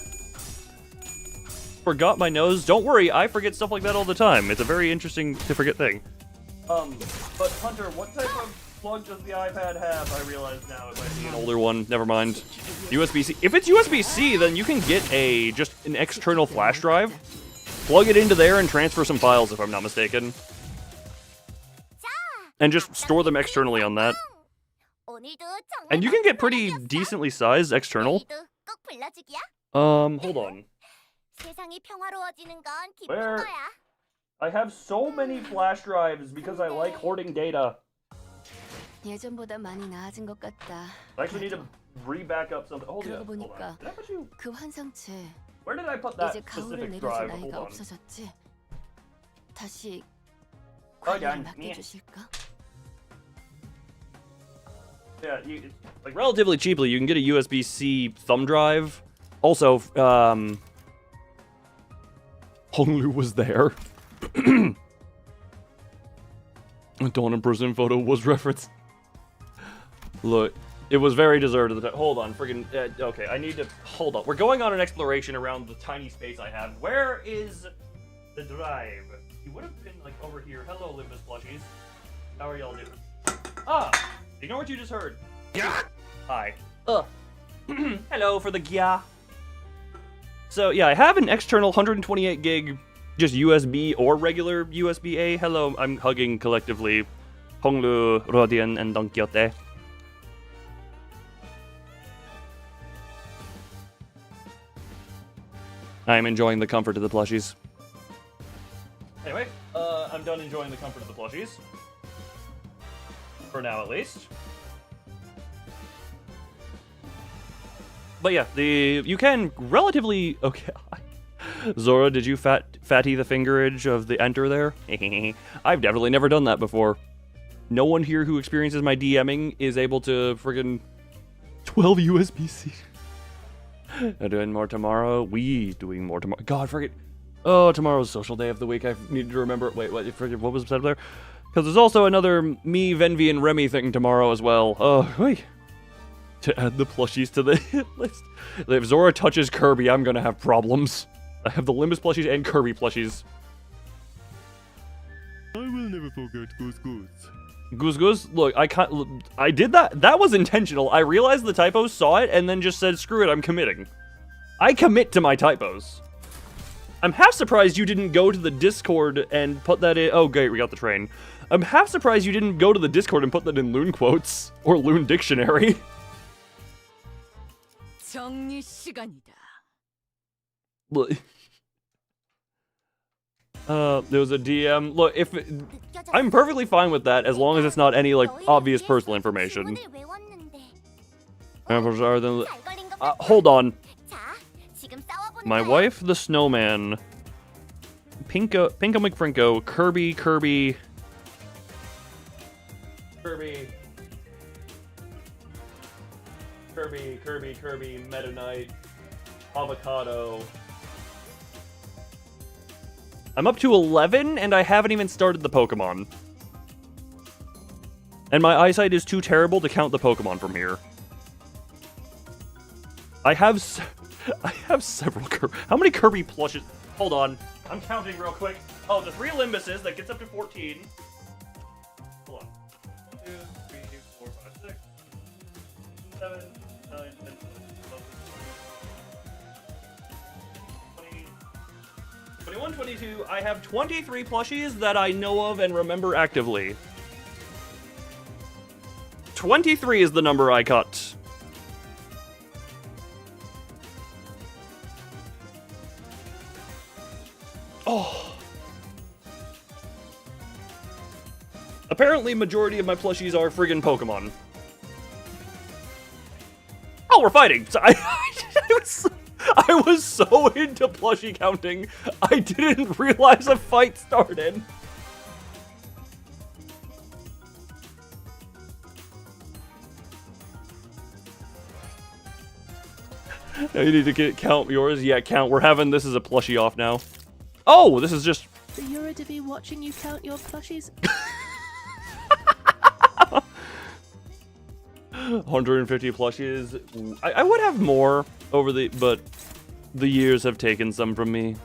Forgot my nose. Don't worry, I forget stuff like that all the time. It's a very interesting to forget thing. But Hunter, what type of plug does the iPad have? I realize now it might be an older one. Never mind. USB-C. If it's USB-C, then you can get just an external flash drive, plug it into there, and transfer some files, if I'm not mistaken, and just store them externally on that. 오늘도 정말 And you can get pretty decently sized external. 내일도 꼭 불러주기야. Hold on. 세상이 평화로워지는 건 기쁜 Where- 거야. I have so many flash drives because I like hoarding data. 예전보다 많이 나아진 것 같다. I actually need to re-back up something. Hold 그러고 on. Hold 보니까 on. Did I put you? 그 환상체 Where did I put that 이제 가오를 specific 내려줄 drive? 나이가 Hold on. 없어졌지. 다시 Oh, 관리를 yeah. 맡겨주실까? Yeah, like relatively cheaply, you can get a USB-C thumb drive. Also, Honglu was there. Dawn in prison photo was referenced. Look, it was very deserved at the time. Hold on, friggin'. Okay, I need to hold on. We're going on an exploration around the tiny space I have. Where is the drive? He would have been like over here. Hello, Limbus plushies. How are y'all doing? Ah, ignore what you just heard. Yeah. Hi. Hello for the gya. So yeah, I have an external 128 gig just USB or regular USB-A. Hello, I'm hugging collectively Honglu, Rodian, and Don Quixote. I'm enjoying the comfort of the plushies. Anyway, I'm done enjoying the comfort of the plushies. For now, at least. But yeah, you can relatively... Okay. Zora, did you fatty the fingerage of the enter there? I've definitely never done that before. No one here who experiences my DMing is able to friggin' 12 USB-C. I'm doing more tomorrow. We doing more tomorrow. God, forget. Oh, tomorrow's social day of the week. I need to remember. Wait, what was said there? Because there's also another me, Venvi, and Remy thing tomorrow as well. Oh, wait. To add the plushies to the hit list. If Zora touches Kirby, I'm gonna have problems. I have the Limbus plushies and Kirby plushies. I will never forget Goose Goose. Goose Goose? Look, I did that. That was intentional. I realized the typo, saw it, and then just said, screw it, I'm committing. I commit to my typos. I'm half surprised you didn't go to the Discord and put that in. Oh, great, we got the train. I'm half surprised you didn't go to the Discord and put that in Loon quotes or Loon dictionary. 정리 시간이다. Look. There was a DM. Look, if I'm perfectly fine with that as long as it's not any like obvious personal information. Hold on. My wife, the snowman, Pinko McFrinko, Kirby, Meta Knight, Avocado. I'm up to 11, and I haven't even started the Pokemon. And my eyesight is too terrible to count the Pokemon from here. I have several Kirby. How many Kirby plushes? Hold on. I'm counting real quick. Oh, the 3 Limbuses, that gets up to 14. Hold on. 1, 2, 3, 4, 5, 6, 7, 9, 10, 11, 20, 21, 22. I have 23 plushies that I know of and remember actively. 23 is the number I cut. Oh. Apparently, majority of my plushies are friggin' Pokemon. Oh, we're fighting! So I was so into plushie counting, I didn't realize a fight started. Now you need to count yours. Yeah, count. We're having this as a plushie off now. Oh, this is just... So you're to be watching you count your plushies? 150 plushies. I would have more over the... But the years have taken some from me.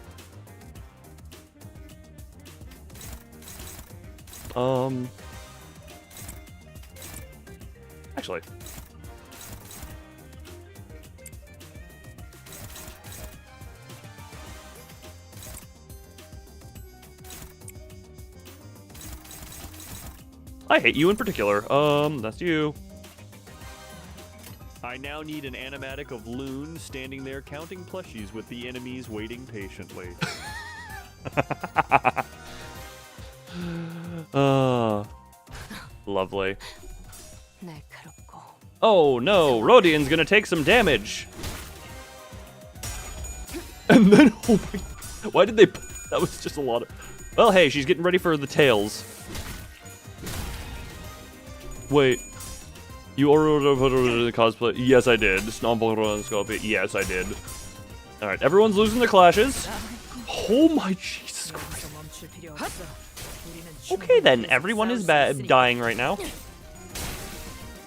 Actually... I hate you in particular. That's you. I now need an animatic of Loon standing there counting plushies with the enemies waiting patiently. Lovely. Oh no, Rodian's gonna take some damage. And then, oh my, why did they, that was just a lot of, well hey, she's getting ready for the tails. Wait, you ordered the cosplay? Yes, I did. Yes, I did. Alright, everyone's losing their clashes. Oh my Jesus Christ. Okay then, everyone is dying right now.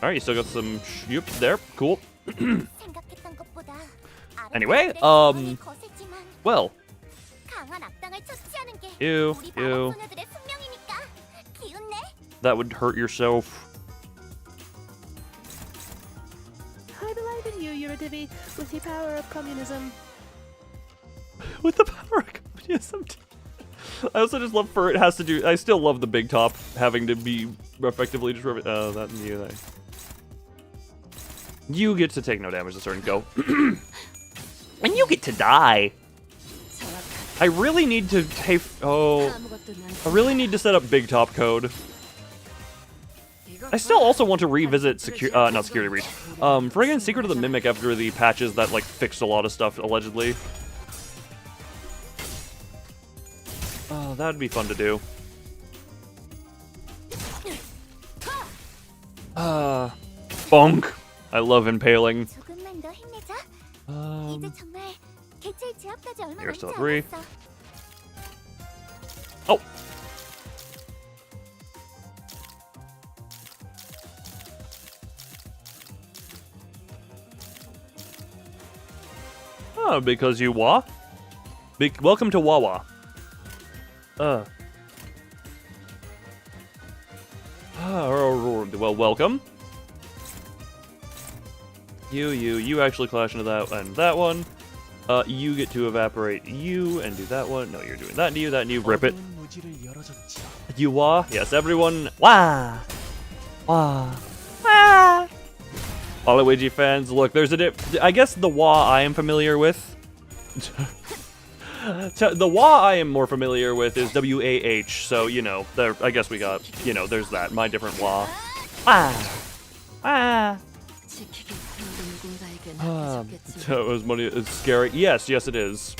Alright, you still got some shoops there. Cool. Anyway, well. Ew. That would hurt yourself. I believe in you, Eurodivi, with your power of communism. With the power of communism. I also just love for it has to do. I still love the big top having to be effectively just that and you. You get to take no damage this turn. Go. And you get to die. I really need to pay. I really need to set up big top code. I still also want to revisit not security breach. Friggin' Secret of the Mimic after the patches that like fixed a lot of stuff allegedly. Oh, that'd be fun to do. Bonk. I love impaling. 조금만 더 힘내자. Um, 이제 정말 개체의 제압까지 얼마 Here's 남지 still 3. 않았어. Oh, because you wa? Welcome to Wawa. Well, welcome. You actually clash into that and that one. You get to evaporate you and do that one. No, you're doing that and you. Rip it. You wa? Yes, everyone. Wah! Wah! Wah! Waluigi fans, look, there's a I guess the wah I am familiar with. The wah I am more familiar with is W-A-H, so, you know, there. I guess we got, you know, there's that, my different wah. Ah! Ah! That was money, it's scary. Yes, it is.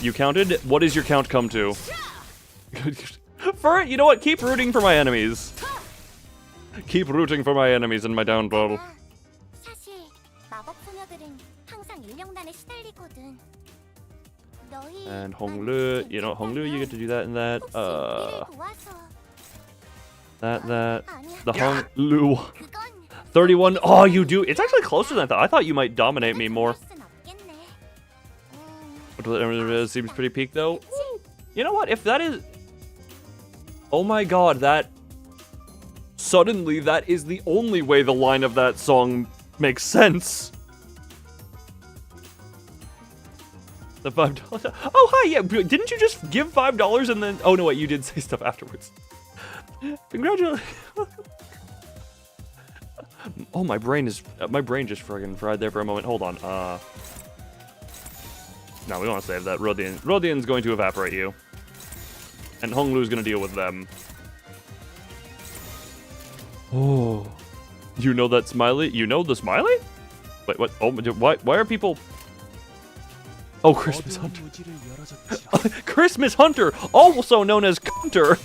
You counted? What does your count come to? You know what, keep rooting for my enemies. Keep rooting for my enemies in my downfall. 사실 마법 소녀들은 항상 일령단에 시달리거든. 너희 And Honglu, you know, Honglu, you get to do that and that. The Honglu. 31. Oh, you do. It's actually closer than I thought. I thought you might dominate me more. It seems pretty peak though. You know what? If that is. Oh my god, that. Suddenly, that is the only way the line of that song makes sense. The $5. Oh, hi, yeah. Didn't you just give $5 and then... Oh, no, wait, you did say stuff afterwards. Congratulations. Oh, my brain just friggin' fried there for a moment. Hold on. No, we don't want to save that. Rodian's going to evaporate you. And Honglu's going to deal with them. Oh, you know that smiley? You know the smiley? Wait, what? Oh, why are people? Oh, Christmas Hunter. Christmas Hunter, also known as Hunter.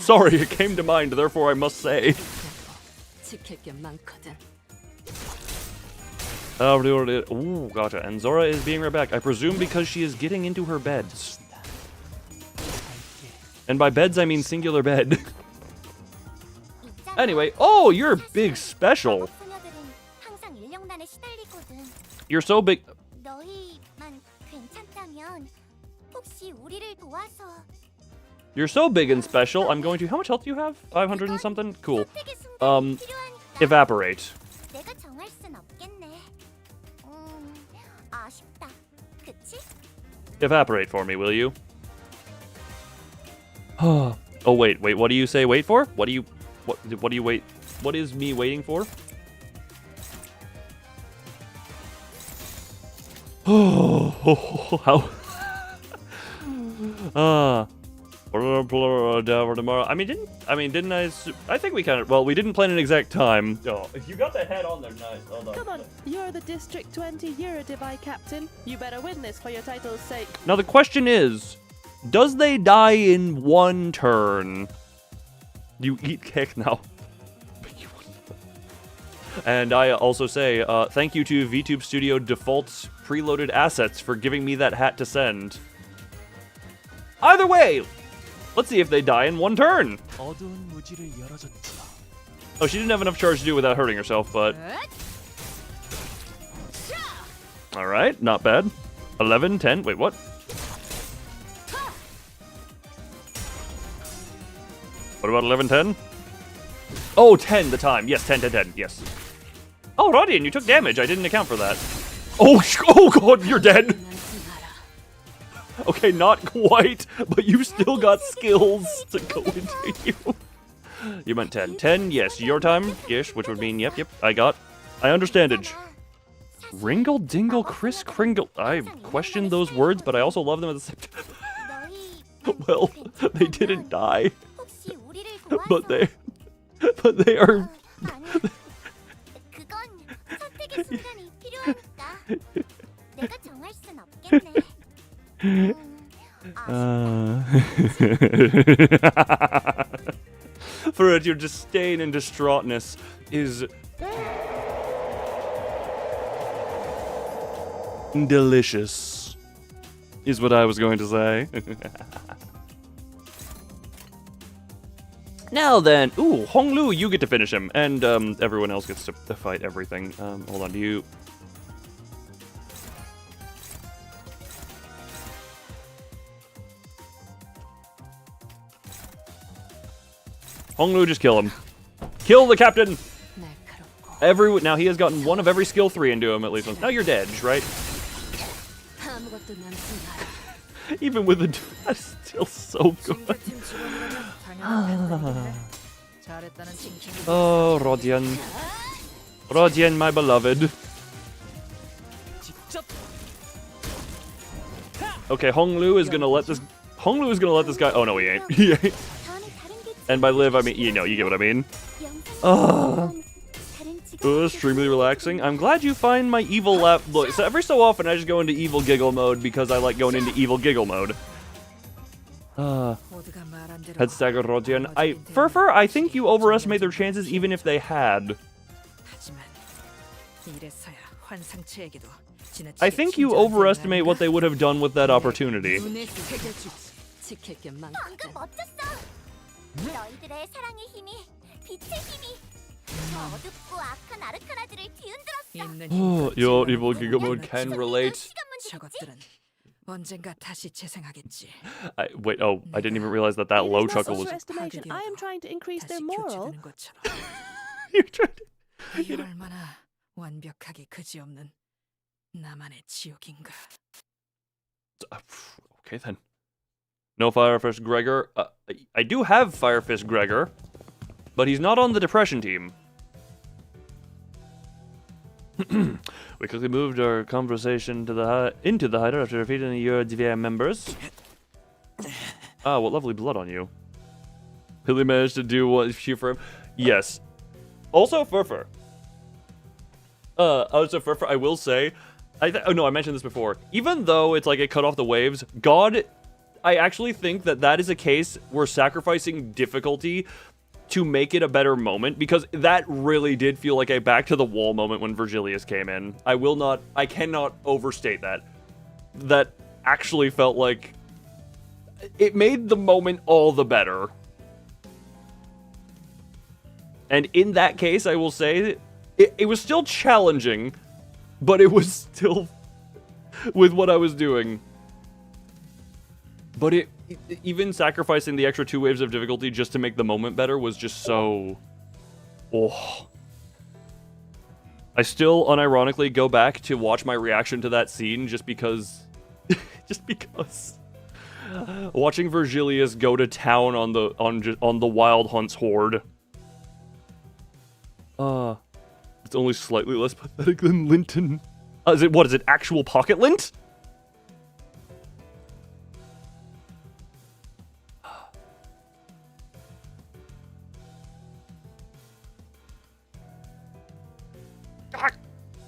Sorry, it came to mind, therefore I must say. Oh, gotcha. And Zora is being right back. I presume because she is getting into her beds. And by beds, I mean singular bed. Anyway, oh, you're big special. You're so big. You're so big and special. I'm going to. How much health do you have? 500 and something? Cool. Evaporate. Evaporate for me, will you? Oh wait, what do you say wait for? What do you wait? What is me waiting for? Oh, how? Tomorrow. I didn't I? I think we kind of. Well, we didn't plan an exact time. Oh, if you got the head on there, nice. Hold on. Come on, you're the District 20 Eurodivi captain. You better win this for your title's sake. Now the question is, does they die in one turn? You eat cake now. And I also say, thank you to VTube Studio default preloaded assets for giving me that hat to send. Either way, let's see if they die in one turn. Oh, she didn't have enough charge to do without hurting herself, but... Alright, not bad. 11, 10, wait, what? What about 11, 10? Oh, 10 the time. Yes, 10, 10, 10, yes. Oh, Rodian, you took damage. I didn't account for that. Oh god, you're dead. Okay, not quite, but you still got skills to go into you. You meant 10. 10, yes, your time-ish, which would mean, yep, I understandage. Ringle Dingle Chris Kringle. I questioned those words, but I also love them at the same time. Well, they didn't die. But they are... 그건 선택의 순간이 필요하니까. 내가 정할 순 없겠네. For it, your disdain and distraughtness is delicious, is what I was going to say. Now then, ooh, Honglu, you get to finish him, and everyone else gets to fight everything. Hold on, do you... Honglu, just kill him. Kill the captain! Now he has gotten one of every skill 3 into him at least once. Now you're dead, right? Even with the... That's still so good. Oh, Rodian. Rodian, my beloved. Okay, Honglu is gonna let this... Honglu is gonna let this guy... Oh, no, he ain't. He ain't. And by live, I mean, you know, you get what I mean. Extremely relaxing. I'm glad you find my evil laugh. Look, so every so often I just go into evil giggle mode because I like going into evil giggle mode. Head stagger Rodian. Furfur, I think you overestimate their chances even if they had. I think you overestimate what they would have done with that opportunity. 방금 멋졌어. 너희들의 사랑의 힘이, 빛의 힘이 저 어둡고 악한 아르카나들을 뒤흔들었어. Your evil giggle mode can relate. 저것들은 언젠가 다시 재생하겠지. Wait, oh, I didn't even realize that low chuckle was... I am trying to increase their moral. You're trying to... 이게 얼마나 완벽하게 그지없는 나만의 지옥인가. Okay then. No Firefist Gregor. I do have Firefist Gregor, but he's not on the depression team. We quickly moved our conversation into the hideout after defeating your DVI members. Ah, what lovely blood on you. Billy managed to do what she for him. Yes. Also Furfur. Furfur, I will say, oh no, I mentioned this before. Even though it's like it cut off the waves, God, I actually think that is a case where sacrificing difficulty to make it a better moment, because that really did feel like a back to the wall moment when Virgilius came in. I cannot overstate that. That actually felt like it made the moment all the better. And in that case, I will say it was still challenging, but it was still with what I was doing. But even sacrificing the extra 2 waves of difficulty just to make the moment better was just so... Oh. I still unironically go back to watch my reaction to that scene just because... just because... Watching Virgilius go to town on the Wild Hunt's horde. It's only slightly less pathetic than Linton. Is it actual pocket lint?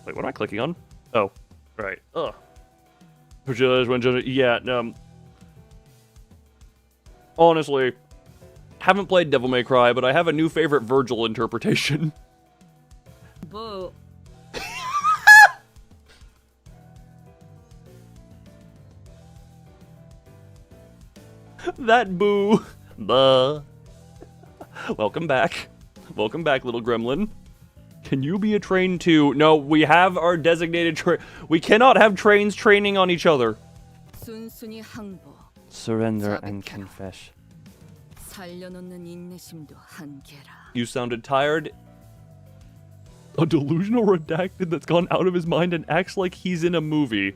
Wait, what am I clicking on? Oh, right. Ugh. Yeah, honestly, haven't played Devil May Cry, but I have a new favorite Virgil interpretation. Boo. That boo. Buh. Welcome back. Welcome back, little gremlin. Can you be a train too? No, we have our designated we cannot have trains training on each other. Surrender and confess. You sounded tired. A delusional redacted that's gone out of his mind and acts like he's in a movie.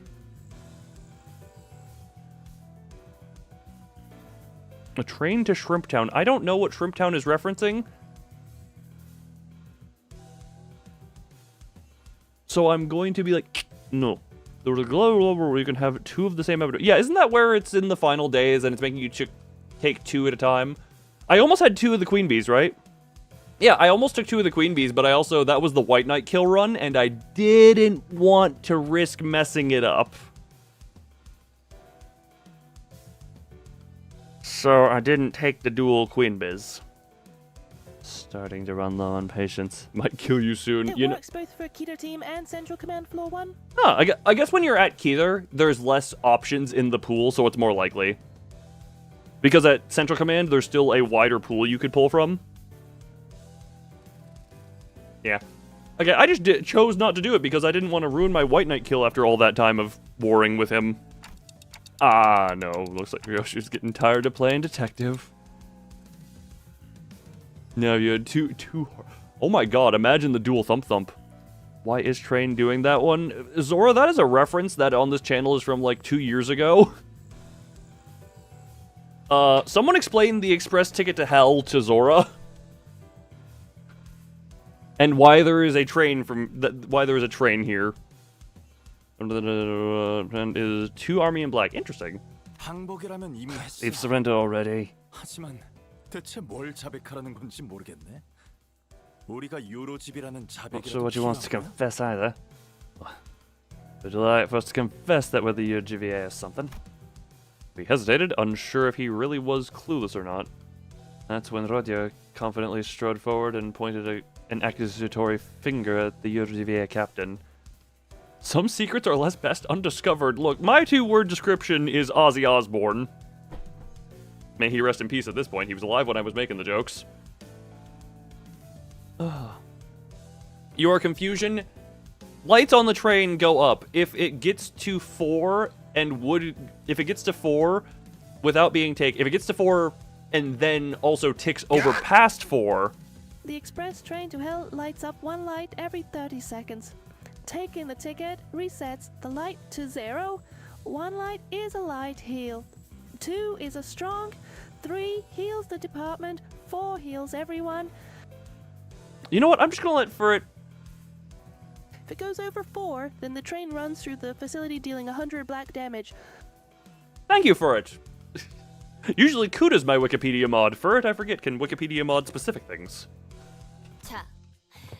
A train to Shrimptown. I don't know what Shrimptown is referencing. So I'm going to be like, no. There was a glow where you can have 2 of the same evidence. Yeah, isn't that where it's in the final days and it's making you take 2 at a time? I almost had 2 of the queen bees, right? Yeah, I almost took 2 of the queen bees, but I also, that was the white knight kill run, and I didn't want to risk messing it up. So I didn't take the dual queen biz. Starting to run low on patience. Might kill you soon. It works both for Keter Team and Central Command Floor 1. Huh, I guess when you're at Keter, there's less options in the pool, so it's more likely. Because at Central Command, there's still a wider pool you could pull from. Yeah. Okay, I just chose not to do it because I didn't want to ruin my White Knight kill after all that time of warring with him. Ah, no. Looks like Ryoshi's getting tired of playing detective. Now you had two... Oh my god, imagine the dual thump thump. Why is Train doing that one? Zora, that is a reference that on this channel is from like 2 years ago. Someone explained the express ticket to hell to Zora. And why there is a train why there is a train here. And is 2 army in black. Interesting. 항복이라면 이미 했어. They've surrendered already. 하지만 대체 뭘 자백하라는 건지 모르겠네. 우리가 요로집이라는 Not 자백이라도 sure what he wants to 필요하구나. confess either. Would you like for us to confess that whether you're GVA or something? We hesitated, unsure if he really was clueless or not. That's when Rodya confidently strode forward and pointed an accusatory finger at the UGVA captain. Some secrets are less best undiscovered. Look, my 2-word description is Ozzy Osbourne. May he rest in peace at this point. He was alive when I was making the jokes. Your confusion? Lights on the train go up. If it gets to 4 and if it gets to 4 without being taken, if it gets to 4 and then also ticks over past 4. The express train to hell lights up 1 light every 30 seconds. Taking the ticket resets the light to 0. 1 light is a light heal. 2 is a strong. 3 heals the department. 4 heals everyone. You know what? I'm just gonna let for it. If it goes over 4, then the train runs through the facility dealing 100 black damage. Thank you for it. Usually Kuda's my Wikipedia mod. For it, I forget, can Wikipedia mod specific things. 자,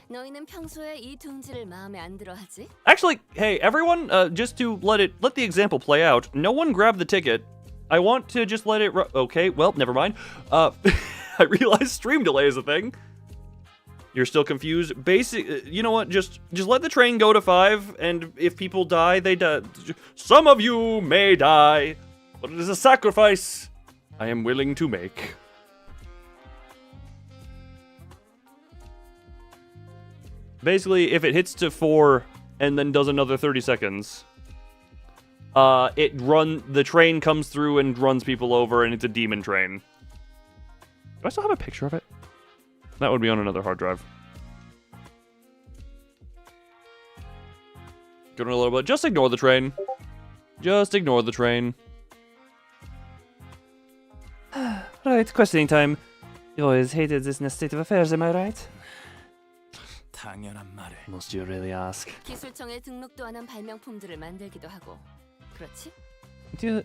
너희는 평소에 이 둥지를 마음에 안 들어하지? Actually, hey, everyone, just to let the example play out, no one grab the ticket. I want to just let it okay, well, never mind. I realize stream delay is a thing. You're still confused? You know what, just let the train go to 5, and if people die, they die. Some of you may die, but it is a sacrifice I am willing to make. Basically, if it hits to 4 and then does another 30 seconds, the train comes through and runs people over, and it's a demon train. Do I still have a picture of it? That would be on another hard drive. Going a little bit. Just ignore the train. Just ignore the train. Right, questioning time. You always hated this state of affairs, am I right? 당연한 말을. Must you really ask? 기술청에 등록도 안 한 발명품들을 만들기도 하고. 그렇지? You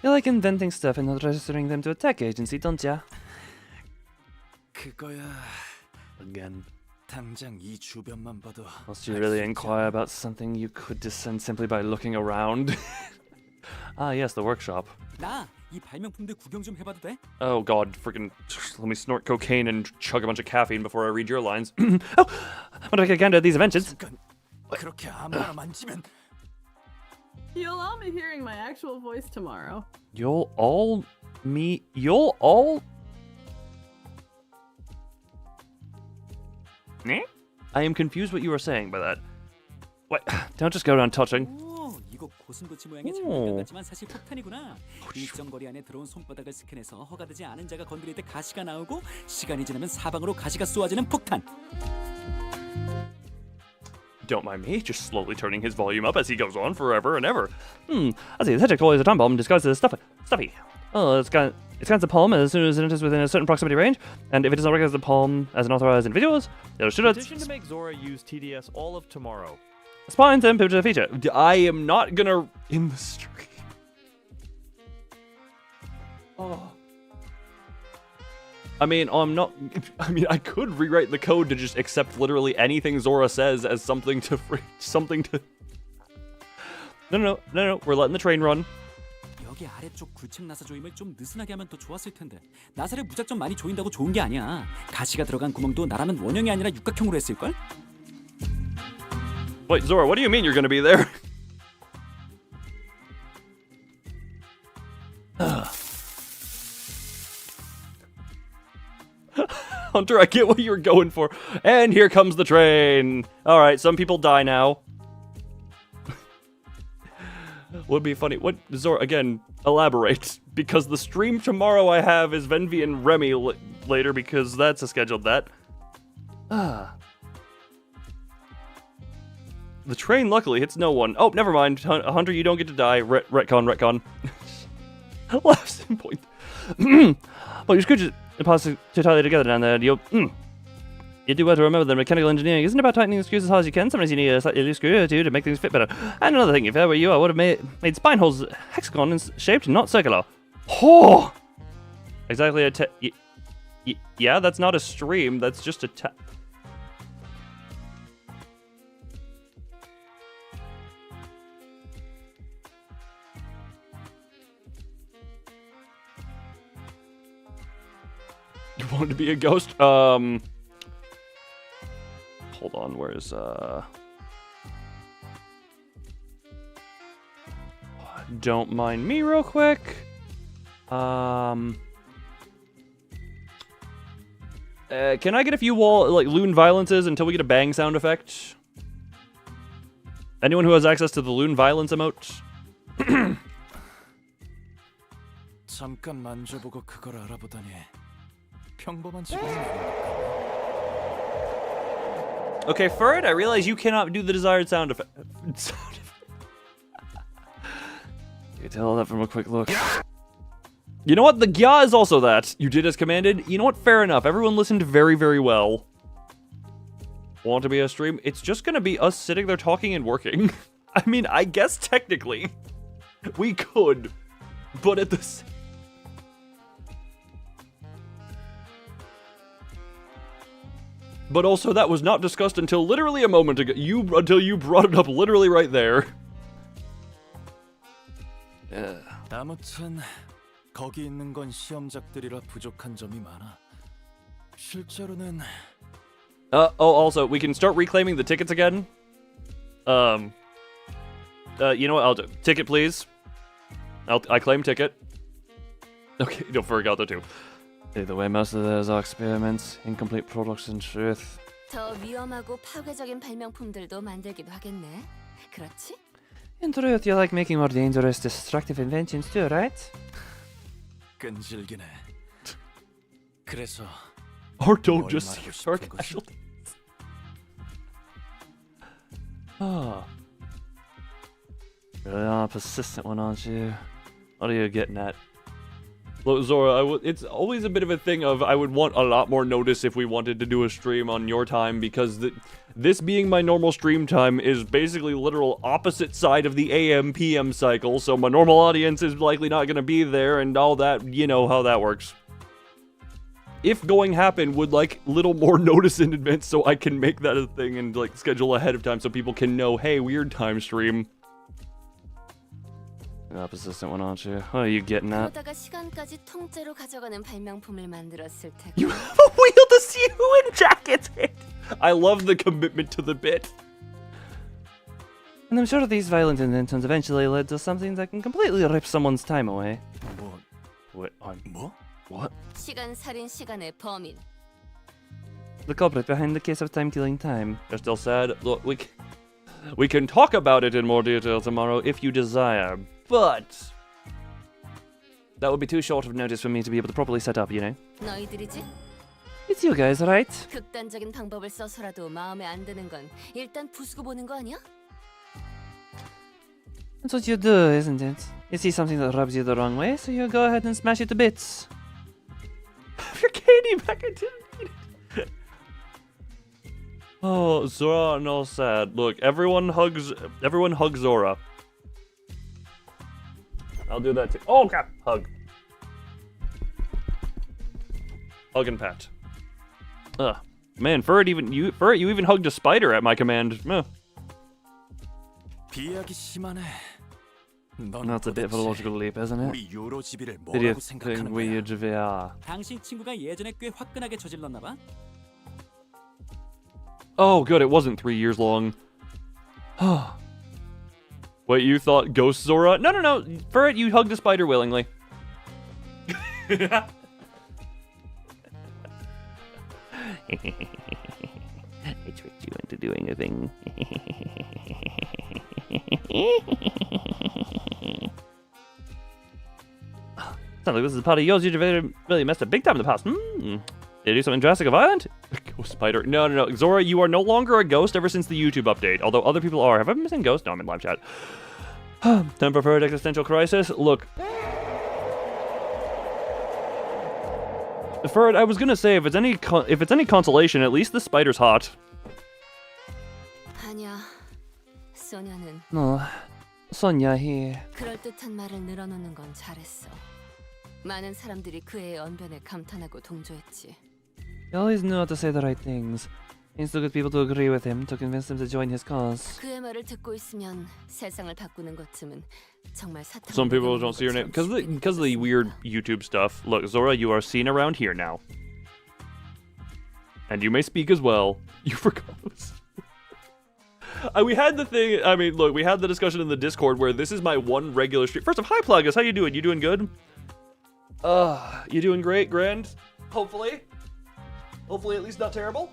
like inventing stuff and not registering them to a tech agency, don't ya? 그거야. Again. 당장 이 주변만 봐도. Must you really inquire about something you could discern simply by looking around? Ah, yes, the workshop. 나 이 발명품들 구경 좀 해봐도 돼? Oh god, freaking let me snort cocaine and chug a bunch of caffeine before I read your lines. Oh, what do I get at these inventions? 잠깐. 그렇게 아무나 만지면. You'll all be hearing my actual voice tomorrow. You'll all... I am confused what you are saying by that. What? Don't just go around touching. 오, 이거 고슴도치 모양의 장난감 같지만 사실 폭탄이구나. 일정 거리 안에 들어온 손바닥을 스캔해서 허가되지 않은 자가 건드릴 때 가시가 나오고 시간이 지나면 사방으로 가시가 쏘아지는 폭탄. Don't mind me, just slowly turning his volume up as he goes on forever and ever. I see, the head toy is a time bomb disguised as stuffy. Oh, it's got a palm as soon as it enters within a certain proximity range, and if it does not recognize the palm as an authorized individuals, it'll shoot at Petition to make Zora use TTS all of tomorrow. spines and pivot to the feature. I am not gonna in the stream. Oh. I mean, I could rewrite the code to just accept literally anything Zora says as something to. No, we're letting the train run. 여기 아래쪽 굴책 나사 조임을 좀 느슨하게 하면 더 좋았을 텐데. 나사를 무작정 많이 조인다고 좋은 게 아니야. 가시가 들어간 구멍도 나라면 원형이 아니라 육각형으로 했을 걸? Wait, Zora, what do you mean you're gonna be there? Hunter, I get what you're going for. And here comes the train. Alright, some people die now. Would be funny. What, Zora, again, elaborate. Because the stream tomorrow I have is Venvi and Remy later, because that's a scheduled that. The train, luckily, hits no one. Oh, never mind. Hunter, you don't get to die. Retcon. Laughs in point. Well, you screwed your parts too tightly together down there. You do well to remember that mechanical engineering isn't about tightening the screws as hard as you can. Sometimes you need a slightly loose screw or two to make things fit better. And another thing, if I were you, I would have made spine holes hexagon shaped, not circular. Oh! Exactly yeah, that's not a stream. That's just a You wanted to be a ghost? Hold on, where's, Don't mind me real quick. Can I get a few loon violences until we get a bang sound effect? Anyone who has access to the loon violence emote? 잠깐 만져보고 그걸 알아보다니. 평범한 직원이 Okay, for it, I realize you cannot do the desired sound effect. You can tell that from a quick look. You know what? The gya is also that. You did as commanded. You know what? Fair enough. Everyone listened very, very well. Want to be a stream? It's just gonna be us sitting there talking and working. I mean, I guess technically we could, but at the same. But also, that was not discussed until literally a moment ago. Until you brought it up literally right there. 아무튼 거기 있는 건 시험작들이라 부족한 점이 많아. 실제로는 also, we can start reclaiming the tickets again. You know what? I'll do ticket, please. I claim ticket. Okay, don't forget that too. Either way, most of those are experiments, incomplete products in truth. 더 위험하고 파괴적인 발명품들도 만들기도 하겠네. 그렇지? In truth, you like making more dangerous, destructive inventions too, right? 끈질기네. 그래서 Or don't just see our casualties. Really are a persistent one, aren't you? What are you getting at? Look, Zora, it's always a bit of a thing of I would want a lot more notice if we wanted to do a stream on your time, because this being my normal stream time is basically literal opposite side of the AM-PM cycle, so my normal audience is likely not going to be there, and all that, you know how that works. If going happen, would like little more notice in advance so I can make that a thing and like schedule ahead of time so people can know, hey, weird time stream. Persistent one, aren't you? What are you getting at? 그러다가 시간까지 통째로 가져가는 발명품을 만들었을 테고. You have a wheel to see who in chat gets hit. I love the commitment to the bit. And I'm sure these violent inventions eventually led to something that can completely rip someone's time away. What? What? 시간 살인 시간의 범인. The culprit behind the case of Timekilling Time. You're still sad? Look, we can talk about it in more detail tomorrow if you desire, but that would be too short of notice for me to be able to properly set up, you know? 너희들이지? It's you guys, right? 극단적인 방법을 써서라도 마음에 안 드는 건 일단 부수고 보는 거 아니야? That's what you do, isn't it? You see something that rubs you the wrong way, so you go ahead and smash it to bits. Your candy back, I didn't need it. Oh, Zora and all sad. Look, everyone hug Zora. I'll do that too. Oh crap! Hug. Hug and pat. Ugh. Man, Furret, you even hugged a spider at my command. 비약이 심하네. 넌 That's a bit of a logical leap, isn't it? 우리 요로지비를 Idiot 뭐라고 thing 생각하는 we 거야? are. 당신 친구가 예전에 꽤 화끈하게 저질렀나 봐. Oh, good, it wasn't 3 years long. Wait, you thought Ghost Zora? No. Furret, you hugged a spider willingly. I tricked you into doing a thing. Sounds like this is a part of yours. You really messed up big time in the past. Did you do something drastic or violent? Ghost spider. No. Zora, you are no longer a ghost ever since the YouTube update. Although other people are. Have I been missing ghosts? No, I'm in live chat. Time for Furret existential crisis. Look. Furret, I was gonna say, if it's any consolation, at least the spider's hot. 아니야. 소녀는 No, Sonia here. 그럴듯한 말을 늘어놓는 건 잘했어. 많은 사람들이 그의 언변에 감탄하고 동조했지. He always knew how to say the right things. He needs to get people to agree with him to convince them to join his cause. 그의 말을 듣고 있으면 세상을 바꾸는 것쯤은 정말 사탕. Some people don't see your name because of the weird YouTube stuff. Look, Zora, you are seen around here now, and you may speak as well. You forgot. We had the thing. I mean, look, we had the discussion in the Discord where this is my one regular stream. First off, hi Plagas, how you doing? You doing good? You doing great, grand? Hopefully at least not terrible.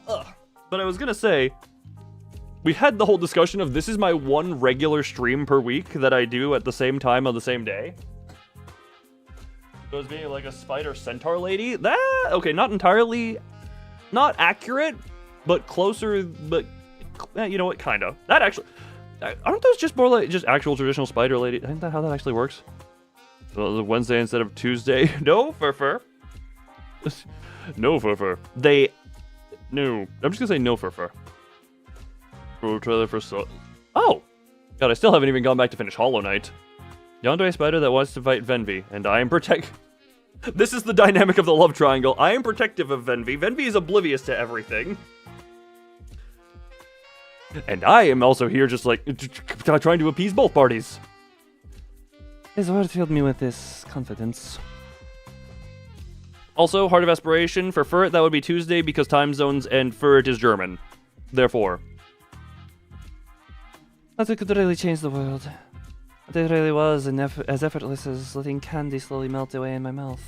But I was gonna say, we had the whole discussion of this is my one regular stream per week that I do at the same time on the same day. So as being like a spider centaur lady, that okay, not entirely, not accurate, but closer. But you know what, kinda. That actually, aren't those just more like just actual traditional spider lady? Isn't that how that actually works? Well, Wednesday instead of Tuesday. No, Furfur. No, Furfur. No. I'm just gonna say no, Furfur. Pro trailer for Oh! God, I still haven't even gone back to finish Hollow Knight. Yandere spider that wants to fight Venvi, and I am This is the dynamic of the love triangle. I am protective of Venvi. Venvi is oblivious to everything. And I am also here just like trying to appease both parties. His word filled me with this confidence. Also, Heart of Aspiration for Furret, that would be Tuesday because time zones and Furret is German. Therefore. That it could really change the world. But it really was as effortless as letting candy slowly melt away in my mouth.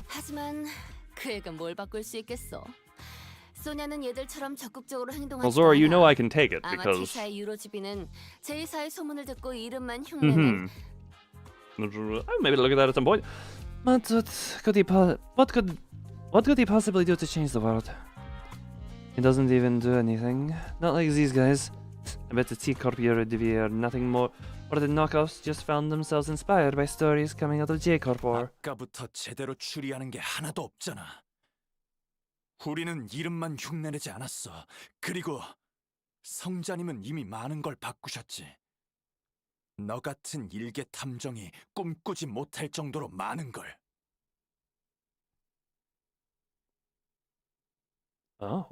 하지만 그 애가 뭘 바꿀 수 있겠어. 소냐는 얘들처럼 적극적으로 행동하지 Well, Zora, you know I can take it 아마 because. T사의 유로지비는 제2사의 소문을 듣고 이름만 흉내는. Maybe look at that at some point. But what could he possibly do to change the world? He doesn't even do anything. Not like these guys. I bet the T-Corp Eurodivi are nothing more than knockoffs just found themselves inspired by stories coming out of J-Corp or... 아까부터 제대로 추리하는 게 하나도 없잖아. 우리는 이름만 흉내내지 않았어. 그리고 성자님은 이미 많은 걸 바꾸셨지. 너 같은 일개 탐정이 꿈꾸지 못할 정도로 많은 걸. Oh.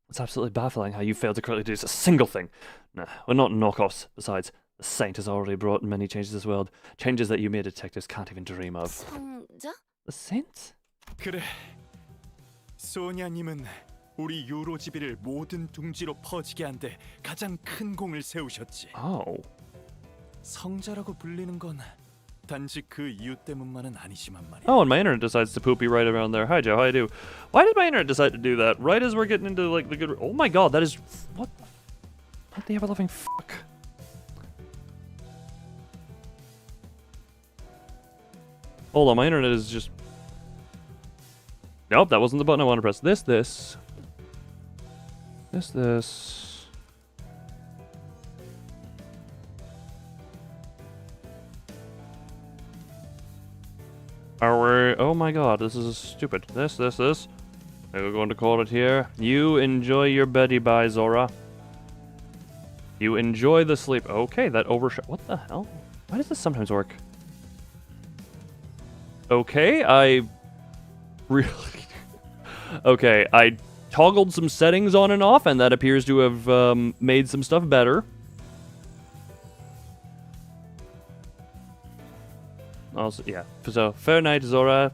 It's absolutely baffling how you failed to correctly do a single thing. Nah, we're not knockoffs. Besides, the Saint has already brought many changes to this world. Changes that you mere detectives can't even dream of. 성자? The Saint? 그래. 소냐님은 우리 요로지비를 모든 둥지로 퍼지게 한 데 가장 큰 공을 세우셨지. Oh. 성자라고 불리는 건 단지 그 이유 때문만은 아니지만 말이야. Oh, and my internet decides to poopy right around there. Hi, Joe. How you do? Why did my internet decide to do that? Right as we're getting into like the good. Oh my God, that is what the ever-loving fuck. Hold on, my internet is just... Nope, that wasn't the button I wanted to press. This. Are we... Oh my god, this is stupid. This. We're going to call it here. You enjoy your beddy bye, Zora. You enjoy the sleep. Okay, that overshot... What the hell? Why does this sometimes work? Okay, I... Really... Okay, I toggled some settings on and off, and that appears to have made some stuff better. Also, yeah. So, fair night, Zora.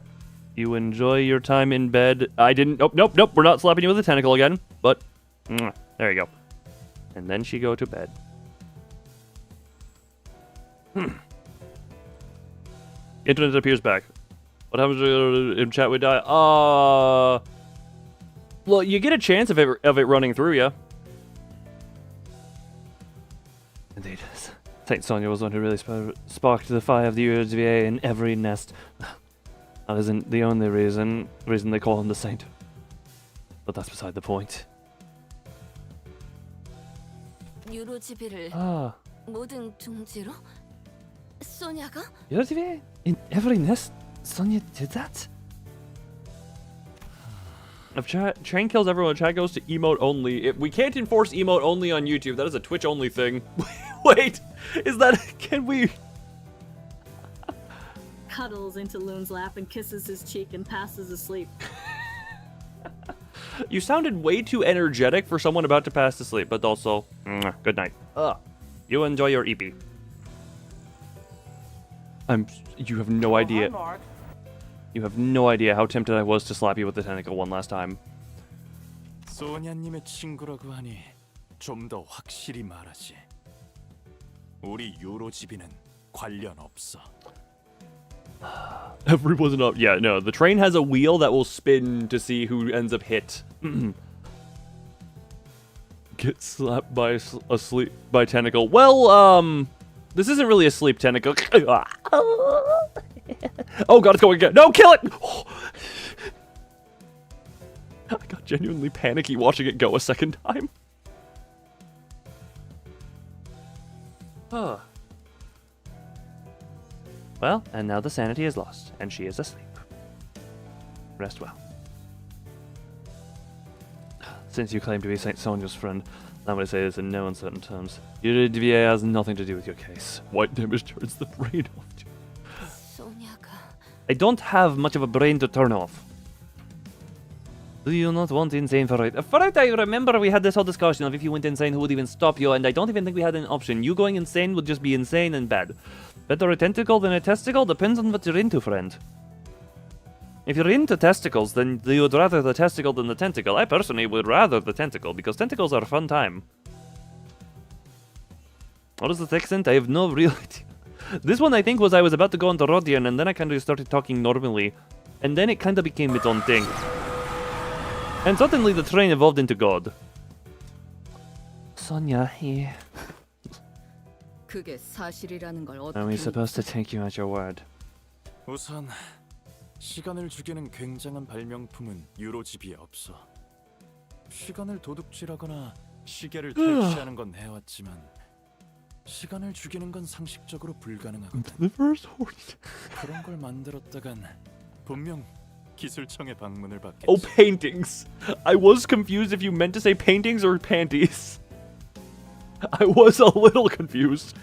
You enjoy your time in bed. I didn't... Nope. We're not slapping you with a tentacle again. But, there you go. And then she go to bed. Internet appears back. What happens in chat? We die. Well, you get a chance of it running through you. Indeed. Saint Sonia was one who really sparked the fire of the USVA in every nest. That isn't the only reason they call him the saint. But that's beside the point. 유로지비를 모든 둥지로? 소냐가? USVA in every nest? Sonia did that? If Train kills everyone, chat goes to emote only. We can't enforce emote only on YouTube. That is a Twitch only thing. Wait, is that... Can we... Cuddles into Loon's lap and kisses his cheek and passes asleep. You sounded way too energetic for someone about to pass to sleep, but also, good night. You enjoy your EP. You have no idea. You have no idea how tempted I was to slap you with the tentacle one last time. 소냐님의 친구라고 하니 좀 더 확실히 말하지. 우리 유로지비는 관련 없어. Everyone's up. Yeah, no. The train has a wheel that will spin to see who ends up hit. Get slapped by by tentacle. Well, this isn't really a sleep tentacle. Oh god, it's going again. No, kill it! I got genuinely panicky watching it go a second time. Well, and now the sanity is lost, and she is asleep. Rest well. Since you claim to be Saint Sonia's friend, I'm going to say this in no uncertain terms. Your DVA has nothing to do with your case. White damage turns the brain off. I don't have much of a brain to turn off. Do you not want insane for it? For it, I remember we had this whole discussion of if you went insane, who would even stop you, and I don't even think we had an option. You going insane would just be insane and bad. Better a tentacle than a testicle? Depends on what you're into, friend. If you're into testicles, then you would rather the testicle than the tentacle. I personally would rather the tentacle, because tentacles are a fun time. What is the accent? I have no real idea. This one, I think, was I was about to go into Rodian, and then I kind of started talking normally. And then it kind of became its own thing. And suddenly the train evolved into God. Sonia here. 그게 사실이라는 걸 Are we supposed to take you at your word? 우선 시간을 죽이는 굉장한 발명품은 유로지비에 없어. 시간을 도둑질하거나 시계를 탈취하는 건 해왔지만 시간을 죽이는 건 상식적으로 불가능하거든. The first horse. 그런 걸 만들었다간 분명 기술청의 방문을 받겠지. Oh, paintings. I was confused if you meant to say paintings or panties. I was a little confused.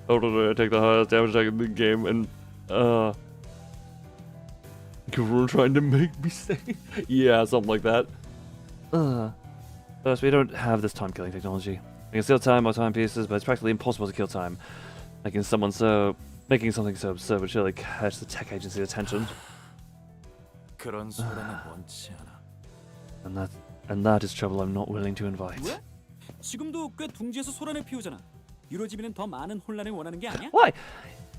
Oh, no, I take the highest damage attack in the game, and you're trying to make me say, yeah, something like that. First, we don't have this time-killing technology. We can steal time or timepieces, but it's practically impossible to kill time. Making something so absurd would surely catch the tech agency's attention. 그런 소란은 원치 않아. And that is trouble I'm not willing to invite. 왜? 지금도 꽤 둥지에서 소란을 피우잖아. 유로지비는 더 많은 혼란을 원하는 게 아니야? Why?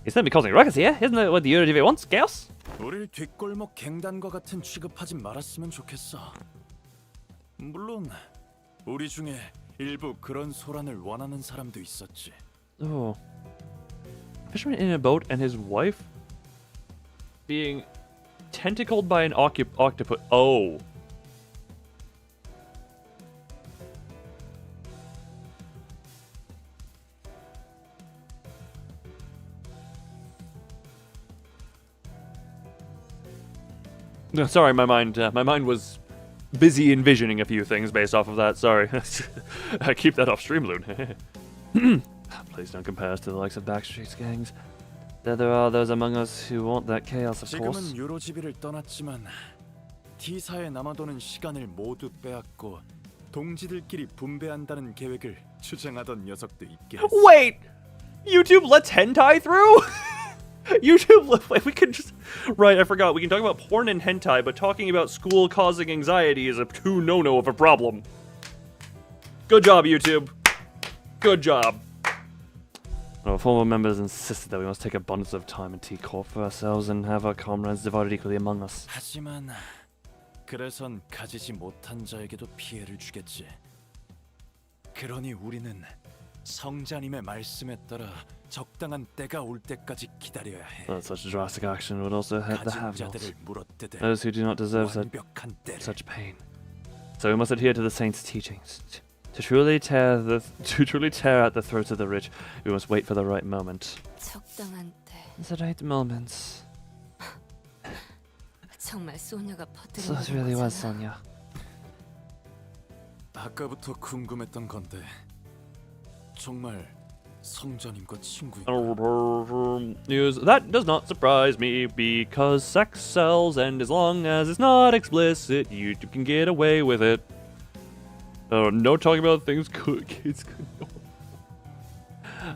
It's not me causing ruckus here. Isn't that what the ENVtuber wants, Gauss? 우릴 뒷골목 갱단과 같은 취급하지 말았으면 좋겠어. 물론 우리 중에 일부 그런 소란을 원하는 사람도 있었지. Oh. Fisherman in a boat and his wife? being tentacled by an octopus. Oh. No, sorry, my mind was busy envisioning a few things based off of that. Sorry. I keep that off stream, Loon. Please don't compare us to the likes of Backstreet's gangs. There are those among us who want that chaos, of course. 지금은 유로지비를 떠났지만 T사에 남아도는 시간을 모두 빼앗고 동지들끼리 분배한다는 계획을 주장하던 녀석도 있긴 했어. Wait! YouTube lets hentai through? YouTube, we can just... Right, I forgot. We can talk about porn and hentai, but talking about school causing anxiety is a too no-no of a problem. Good job, YouTube. Good job. Our former members insisted that we must take abundance of time in T-Corp for ourselves and have our comrades divided equally among us. 하지만 그래선 가지지 못한 자에게도 피해를 주겠지. 그러니 우리는 성자님의 말씀에 따라 적당한 때가 올 때까지 기다려야 해. Such drastic action would also hurt the 가진 have-nots, 자들을 물어뜯을 those who do not deserve 완벽한 때를. such pain. So we must adhere to the saints' teachings. To truly tear out the throats of the rich, we must wait for the right moment. 적당한 때. The right moments. 정말 소녀가 퍼뜨린 So it really was 거잖아. Sonia. 아까부터 궁금했던 건데 정말 성자님과 친구인가? News. That does not surprise me because sex sells, and as long as it's not explicit, YouTube can get away with it. No talking about things kids could know.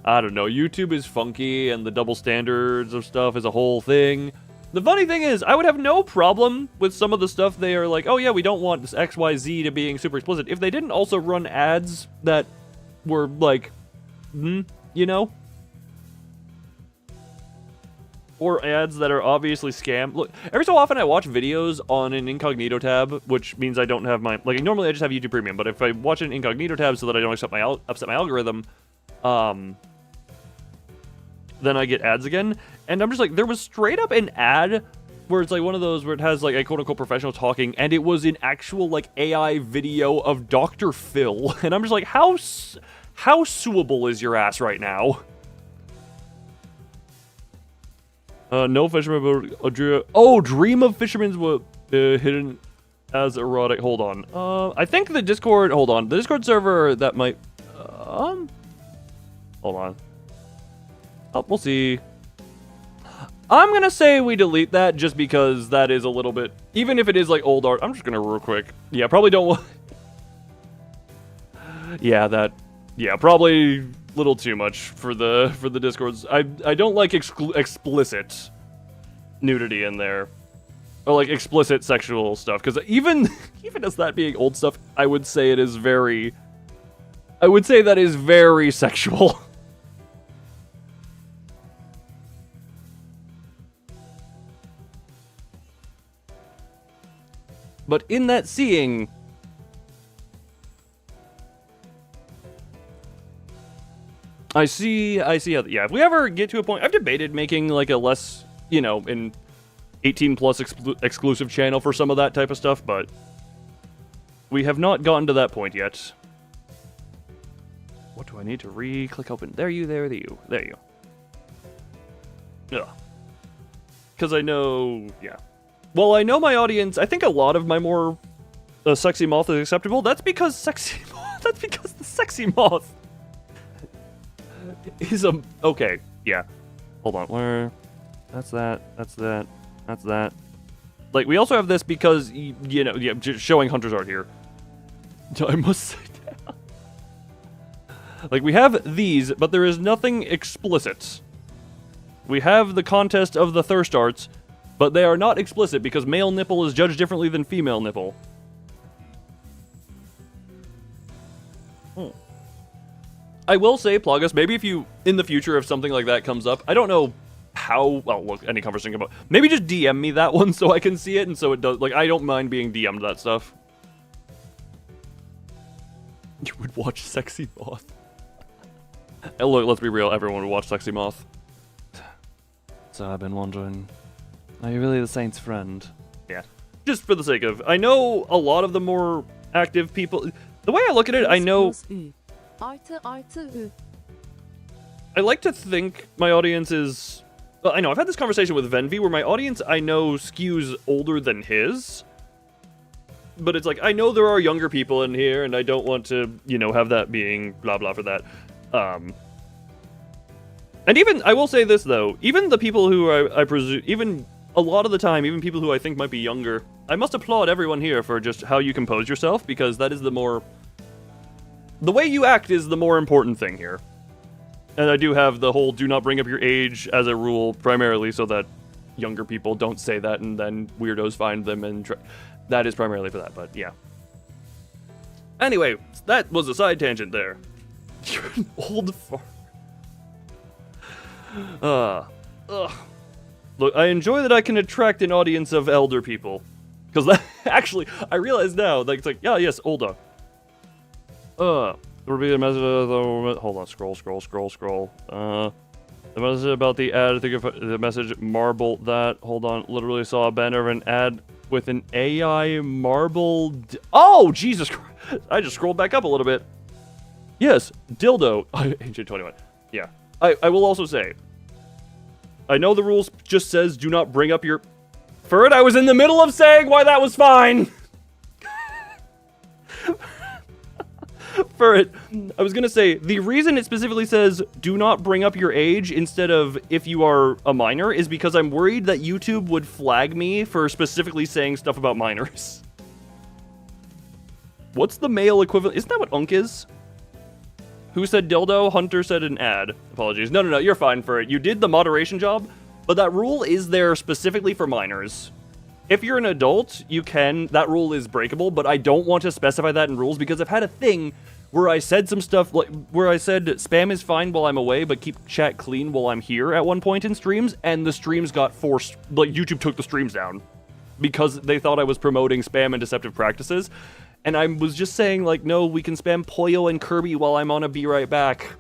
I don't know. YouTube is funky, and the double standards of stuff is a whole thing. The funny thing is, I would have no problem with some of the stuff they are like, oh yeah, we don't want this XYZ to being super explicit, if they didn't also run ads that were like, you know? Or ads that are obviously scam. Look, every so often I watch videos on an incognito tab, which means I don't have my, like, normally I just have YouTube Premium, but if I watch an incognito tab so that I don't upset my algorithm, then I get ads again. And I'm just like, there was straight up an ad where it's like one of those where it has like a quote-unquote professional talking, and it was an actual like AI video of Dr. Phil. And I'm just like, how suable is your ass right now? No fisherman, but Dream of Fishermen's were hidden as erotic. Hold on. I think the Discord, the Discord server that might, hold on. Oh, we'll see. I'm gonna say we delete that just because that is a little bit, even if it is like old art. I'm just gonna real quick. Yeah, probably don't want. Yeah, probably a little too much for the Discords. I don't like explicit nudity in there, or like explicit sexual stuff, because even as that being old stuff, I would say that is very sexual. But in that seeing, I see how, yeah, if we ever get to a point, I've debated making like a less, an 18 plus exclusive channel for some of that type of stuff, but we have not gotten to that point yet. What do I need to click open? There you. Yeah. Because I know, yeah. Well, I know my audience, I think a lot of my more sexy moth is acceptable. That's because the sexy moth is okay, yeah. Hold on, where? That's that. Like, we also have this because, just showing Hunter's art here. I must say that. Like, we have these, but there is nothing explicit. We have the contest of the thirst arts, but they are not explicit because male nipple is judged differently than female nipple. I will say, Plagas, maybe if you, in the future, if something like that comes up, I don't know how, well, look, any conversation about, maybe just DM me that one so I can see it, and so it does, like, I don't mind being DM'd that stuff. You would watch Sexy Moth. Look, let's be real, everyone would watch Sexy Moth. So I've been wondering, Are you really the saint's friend? Yeah. Just for the sake of, I know a lot of the more active people. The way I look at it, I know. I like to think my audience is. Well, I know I've had this conversation with Venvi where my audience I know skews older than his. But it's like, I know there are younger people in here, and I don't want to, you know, have that being blah blah for that. And even, I will say this though, even the people who I presume, even a lot of the time, even people who I think might be younger, I must applaud everyone here for just how you compose yourself, because that is the way you act is the more important thing here. And I do have the whole do not bring up your age as a rule, primarily so that younger people don't say that and then weirdos find them and that is primarily for that, but yeah. Anyway, that was a side tangent there. You're an old fart. Look, I enjoy that I can attract an audience of elder people. Because that, actually, I realize now, like, it's like, yeah, yes, older. There will be a message, hold on, scroll. The message about the ad, I think the message marble that, hold on, literally saw a banner of an ad with an AI marble, oh, Jesus Christ, I just scrolled back up a little bit. Yes, dildo, Ancient 21, yeah. I will also say, I know the rules just says do not bring up your... Ferd, I was in the middle of saying why that was fine! Ferd, I was gonna say, the reason it specifically says do not bring up your age instead of if you are a minor is because I'm worried that YouTube would flag me for specifically saying stuff about minors. What's the male equivalent? Isn't that what unk is? Who said dildo? Hunter said an ad. Apologies. No, you're fine for it. You did the moderation job, but that rule is there specifically for minors. If you're an adult, you can. That rule is breakable, but I don't want to specify that in rules because I've had a thing where I said some stuff, like where I said spam is fine while I'm away, but keep chat clean while I'm here at one point in streams, and the streams got forced, like YouTube took the streams down because they thought I was promoting spam and deceptive practices. And I was just saying, like, no, we can spam Poyo and Kirby while I'm on a be right back.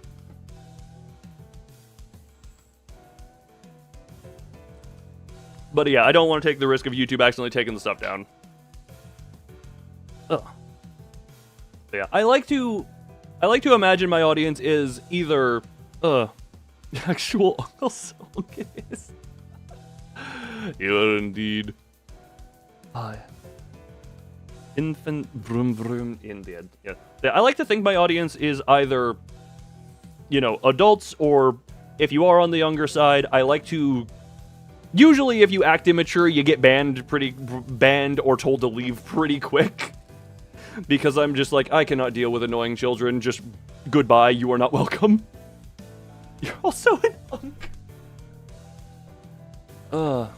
But yeah, I don't want to take the risk of YouTube accidentally taking the stuff down. Ugh. But yeah, I like to imagine my audience is either, actual Uncle Solkis. You are indeed. Hi. Infant vroom vroom Indian. Yeah. I like to think my audience is either, you know, adults, or if you are on the younger side, I like to. Usually, if you act immature, you get banned or told to leave pretty quick. Because I'm just like, I cannot deal with annoying children. Just goodbye. You are not welcome. You're also an unk.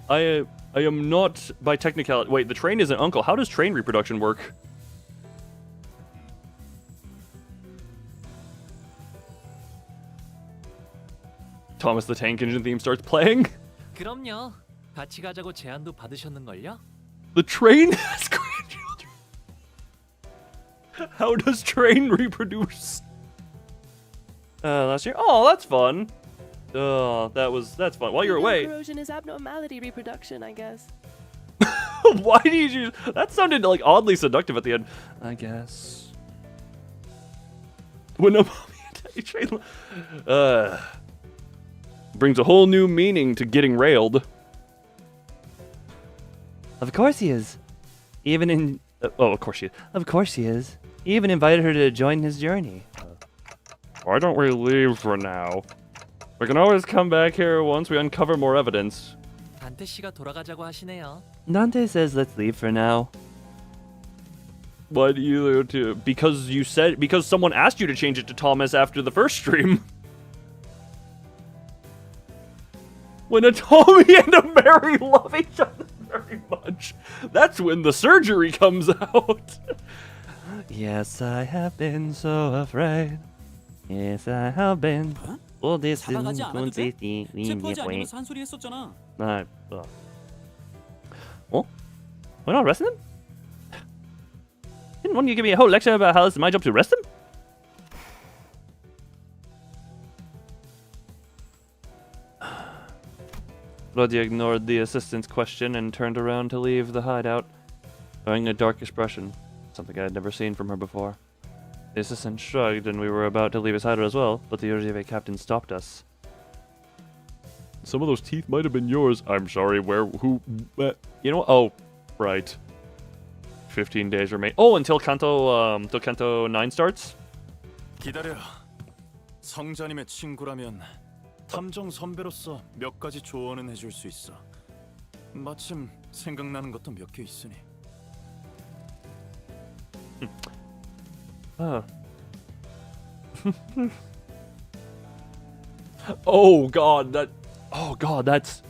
I am not by technicality. Wait, the train is an uncle. How does train reproduction work? Thomas the Tank Engine theme starts playing. 그럼요. 같이 가자고 제안도 받으셨는걸요? The train has grandchildren. How does train reproduce? Last year. Oh, that's fun. Oh, that's fun. While you're away. Corrosion is abnormality reproduction, I guess. Why do you choose? That sounded like oddly seductive at the end. I guess. When a mommy train brings a whole new meaning to getting railed. Of course he is. Even in... of course she is. Of course he is. He even invited her to join his journey. Why don't we leave for now? We can always come back here once we uncover more evidence. 단테 씨가 돌아가자고 하시네요. Dante says let's leave for now. Why do you to? Because someone asked you to change it to Thomas after the first stream. When a Tommy and a Mary love each other very much, that's when the surgery comes out. Yes, I have been so afraid. Yes, I have been. All this 잡아가지 않아도 돼? 체포하지 않으면서 한 소리 했었잖아. We're not arresting him? Didn't one of you give me a whole lecture about how it's my job to arrest him? Rodya ignored the assistant's question and turned around to leave the hideout, wearing a dark expression, something I had never seen from her before. The assistant shrugged, and we were about to leave his hideout as well, but the URGV captain stopped us. Some of those teeth might have been yours. I'm sorry, who... you know what? Oh, right. 15 days remain. Oh, until Kanto 9 starts? 기다려. 성자님의 친구라면 탐정 선배로서 몇 가지 조언은 해줄 수 있어. 마침 생각나는 것도 몇 개 있으니. Oh god, that's...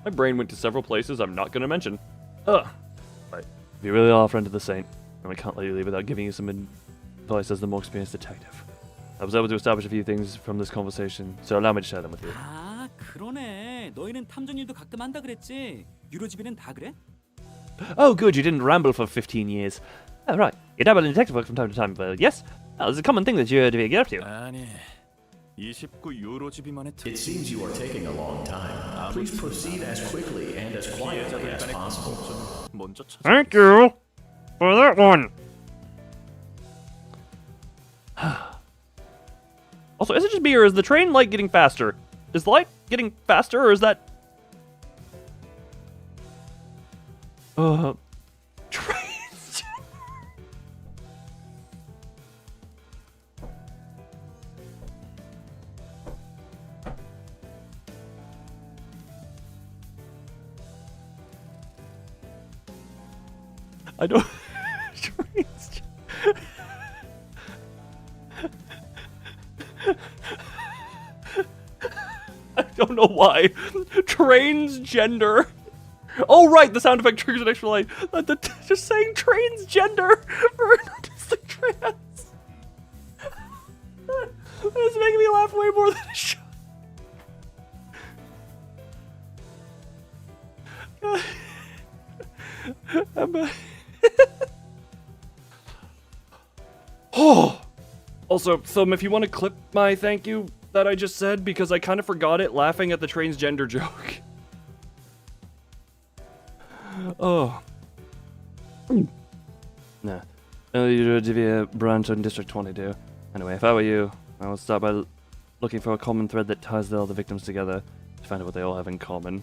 My brain went to several places I'm not gonna mention. Right. You really are a friend of the saint, and I can't let you leave without giving you some advice as the more experienced detective. I was able to establish a few things from this conversation, so allow me to share them with you. 아, 그러네. 너희는 탐정 일도 가끔 한다 그랬지? 유로집이는 다 그래? Oh, good, you didn't ramble for 15 years. Oh, right. You dabble in detective work from time to time, but yes? Oh, it's a common thing that you get up to. 아니, 29 유로집이만의 It seems you are taking a long time. Please proceed as quickly and as quietly as possible. 먼저 찾아. Thank you for that one. Also, is it just me, or is the train light getting faster? Is the light getting faster, or is that... trains... I don't... trains... I don't know why. Transgender. Oh, right, the sound effect triggers an extra light. Just saying transgender for an autistic trans. That's making me laugh way more than it should. Oh. Also, Thumb, if you want to clip my thank you that I just said, because I kind of forgot it laughing at the transgender joke. Oh. Nah. You'd give you a branch on District 22. Anyway, if I were you, I would start by looking for a common thread that ties all the victims together to find out what they all have in common.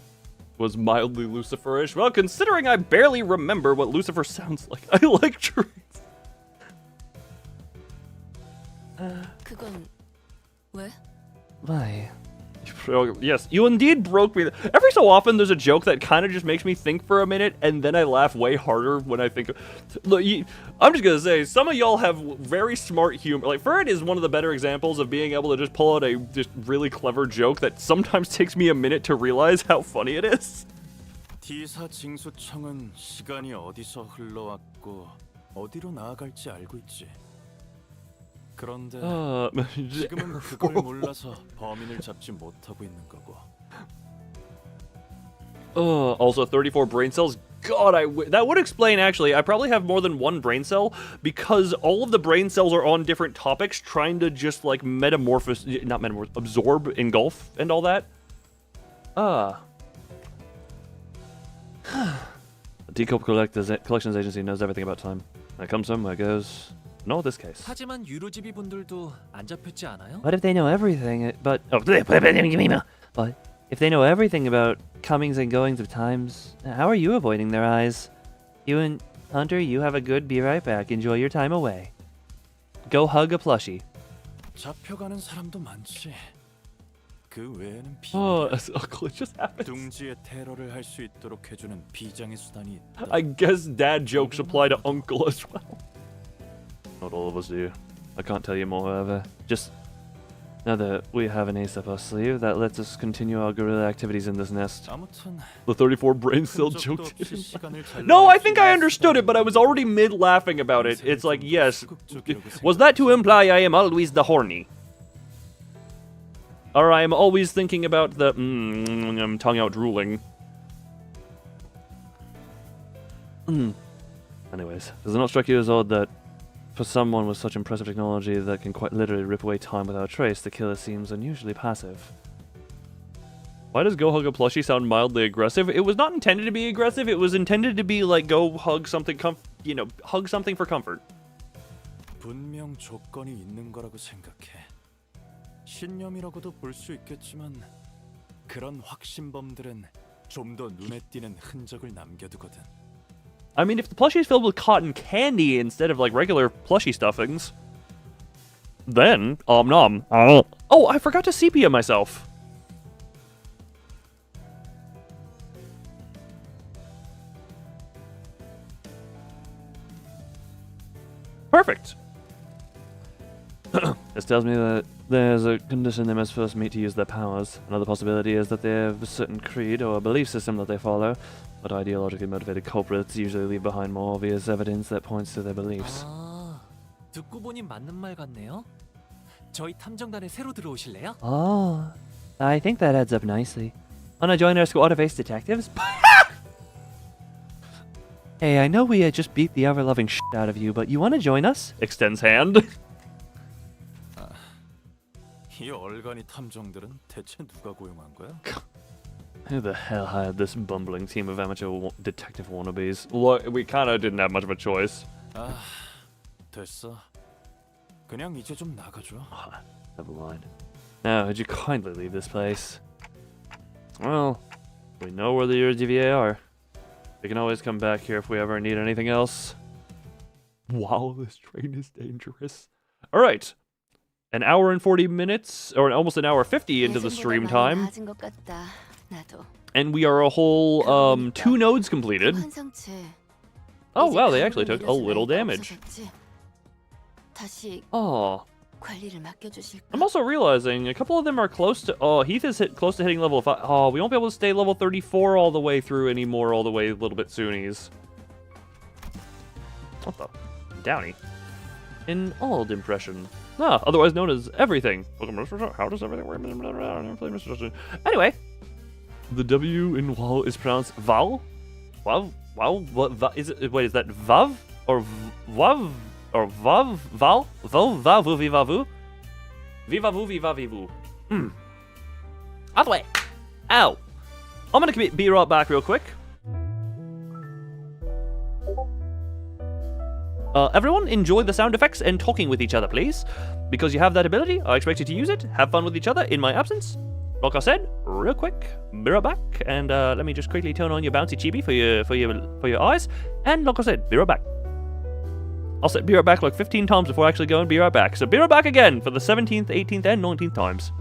Was mildly Luciferish? Well, considering I barely remember what Lucifer sounds like, I like trains. 그건 왜? Why? Yes, you indeed broke me. Every so often, there's a joke that kind of just makes me think for a minute, and then I laugh way harder when I think. Look, I'm just gonna say, some of y'all have very smart humor. Like, Ferd is one of the better examples of being able to just pull out a just really clever joke that sometimes takes me a minute to realize how funny it is. T사 징수청은 시간이 어디서 흘러왔고 어디로 나아갈지 알고 있지. 그런데 지금은 그걸 몰라서 범인을 잡지 못하고 있는 거고. Also 34 brain cells. God, that would explain, actually. I probably have more than one brain cell because all of the brain cells are on different topics, trying to just like absorb, engulf, and all that. The Decope Collections Agency knows everything about time. When it comes somewhere, it goes. No, this case. 하지만 유로집이 분들도 안 잡혔지 않아요? What if they know everything? But if they know everything about comings and goings of times, how are you avoiding their eyes? You and Hunter, you have a good be right back. Enjoy your time away. Go hug a plushie. 잡혀가는 사람도 많지. 그 외에는 it just happens. 둥지의 테러를 할 수 있도록 해주는 비장의 수단이 있다. I guess dad jokes apply to uncle as well. Not all of us do. I can't tell you more, however. Just now that we have an ace up our sleeve, that lets us continue our guerrilla activities in this nest. The 34 brain cell joke. No, I think I understood it, but I was already mid-laughing about it. It's like, yes. Was that to imply I am always the horny? Or I am always thinking about the... I'm tongue out drooling. Anyways, does it not strike you as odd that For someone with such impressive technology that can quite literally rip away time without a trace, the killer seems unusually passive. Why does go hug a plushie sound mildly aggressive? It was not intended to be aggressive. It was intended to be like go hug something, hug something for comfort. 분명 조건이 있는 거라고 생각해. 신념이라고도 볼 수 있겠지만 그런 확신범들은 좀 더 눈에 띄는 흔적을 남겨두거든. I mean, if the plushie is filled with cotton candy instead of like regular plushie stuffings, then nom. Oh, I forgot to sepia myself. Perfect. This tells me that there's a condition they must first meet to use their powers. Another possibility is that they have a certain creed or a belief system that they follow, but ideologically motivated culprits usually leave behind more obvious evidence that points to their beliefs. 아, 듣고 보니 맞는 말 같네요. 저희 탐정단에 새로 들어오실래요? Oh, I think that adds up nicely. Wanna join our squad of ace detectives? Hey, I know we just beat the ever-loving shit out of you, but you wanna join us? Extends hand. 이 얼간이 탐정들은 대체 누가 고용한 거야? Who the hell hired this bumbling team of amateur detective wannabes? Look, we kinda didn't have much of a choice. 아, 됐어. 그냥 이제 좀 나가줘. Never mind. Now, would you kindly leave this place? Well, we know where the URGVA are. We can always come back here if we ever need anything else. Wow, this train is dangerous. Alright. An hour and 40 minutes, or almost an hour 50 into the stream time. And we are a whole 2 nodes completed. Oh wow, they actually took a little damage. Oh. I'm also realizing a couple of them are close to... Oh, Heath is close to hitting level 5. Oh, we won't be able to stay level 34 all the way through anymore, all the way a little bit soonies. What the? Downy. In old impression. Ah, otherwise known as everything. How does everything work? Anyway. The W in Wow is pronounced Val? Wow? Wow? What? Is it? Wait, is that Vav? Or Vav? Or Vav? Val? Vo? Vavu? Vivavu? Vivavu? Vivavivu. Out the way! Ow! I'm gonna be right back real quick. Everyone, enjoy the sound effects and talking with each other, please. Because you have that ability, I expect you to use it. Have fun with each other in my absence. Like I said, real quick, be right back. And let me just quickly turn on your bouncy chibi for your eyes. And like I said, be right back. I'll say be right back like 15 times before I actually go and be right back. So be right back again for the 17th, 18th, and 19th times.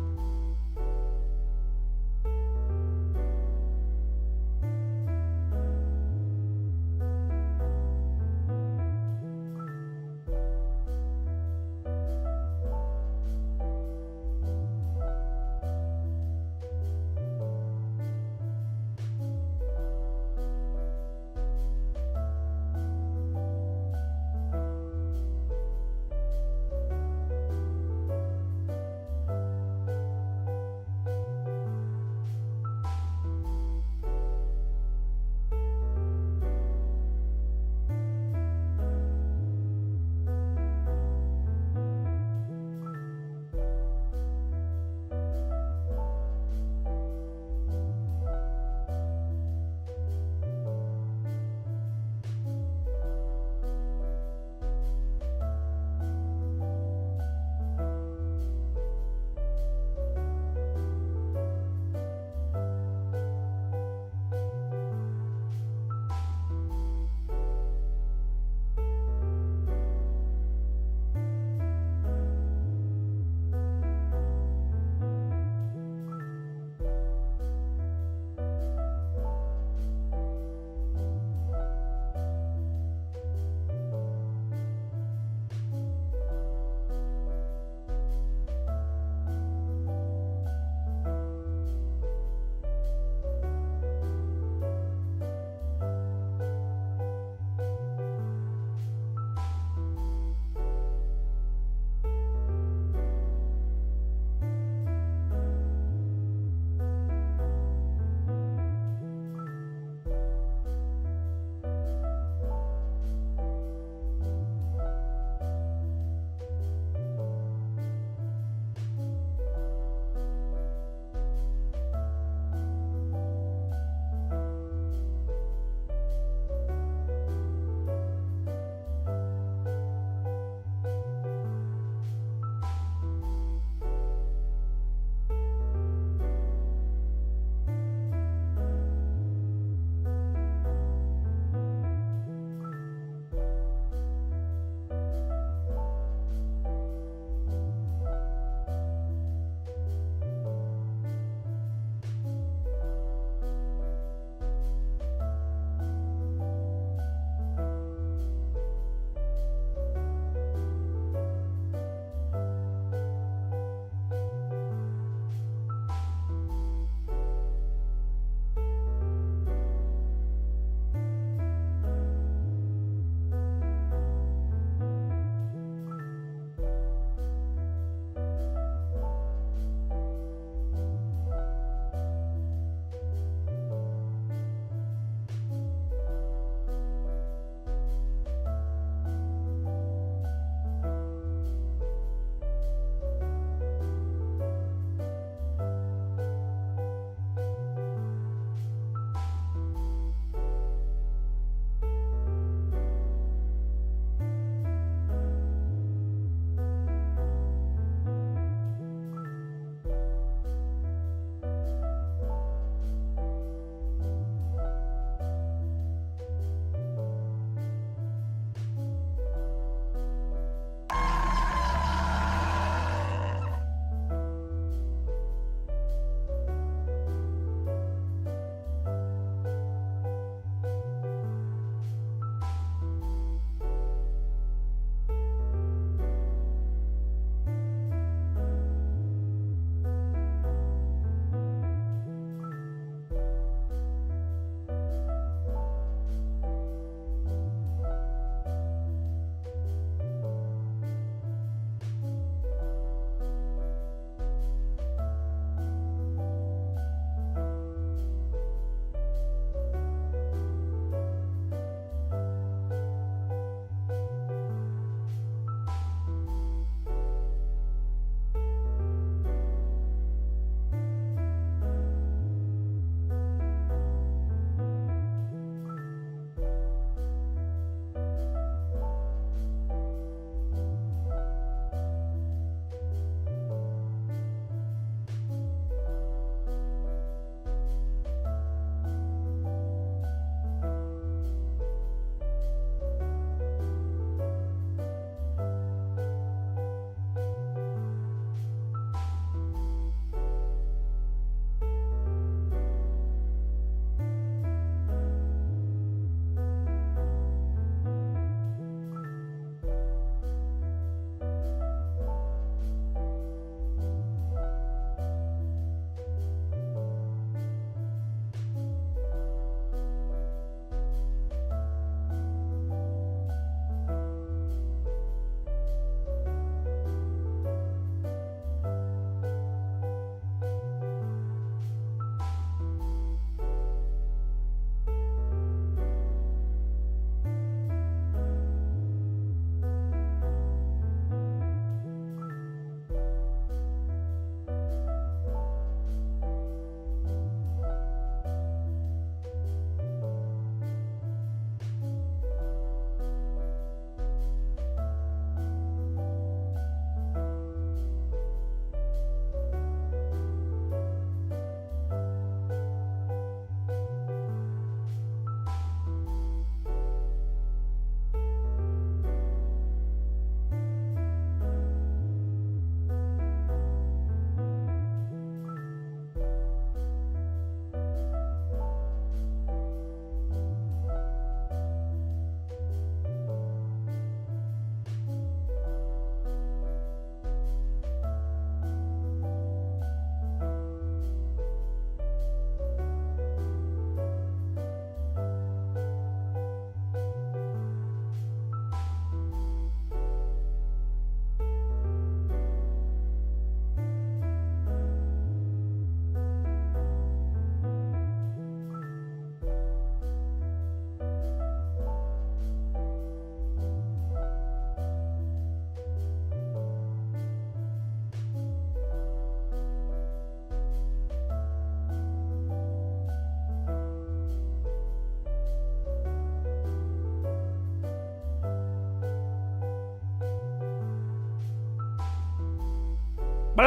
I'm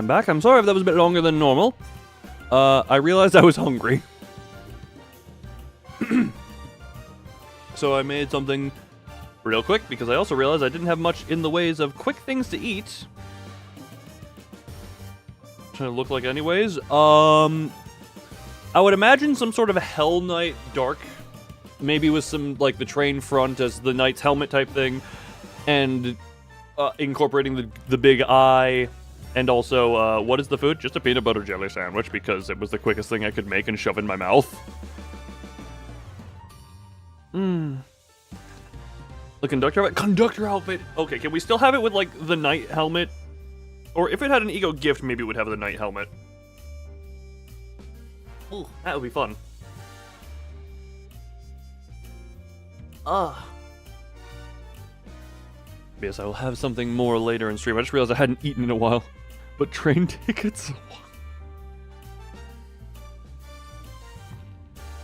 back. I'm sorry if that was a bit longer than normal. I realized I was hungry. So I made something real quick because I also realized I didn't have much in the ways of quick things to eat. Trying to look like anyways. I would imagine some sort of a Hell Knight dark. Maybe with some, like, the train front as the knight's helmet type thing. And incorporating the big eye. And also, what is the food? Just a peanut butter jelly sandwich because it was the quickest thing I could make and shove in my mouth. The conductor outfit. Okay, can we still have it with, like, the knight helmet? Or if it had an ego gift, maybe it would have the knight helmet. Ooh, that would be fun. Yes, I will have something more later in stream. I just realized I hadn't eaten in a while. But train tickets?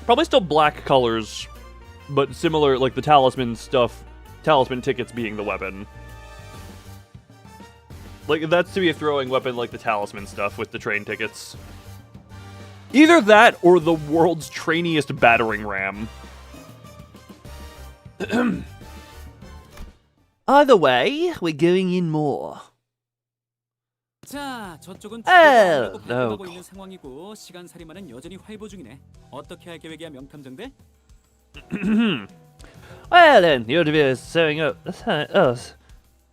Probably still black colors, but similar, like the talisman stuff. Talisman tickets being the weapon. Like, that's to be a throwing weapon like the talisman stuff with the train tickets. Either that or the world's trainiest battering ram. Either way, we're going in more. 자, 저쪽은 축구를 하고 있는 상황이고 시간살이만은 여전히 활보 중이네. 어떻게 할 계획이야, 명탐정대? Well then, the Vtuber is sewing up.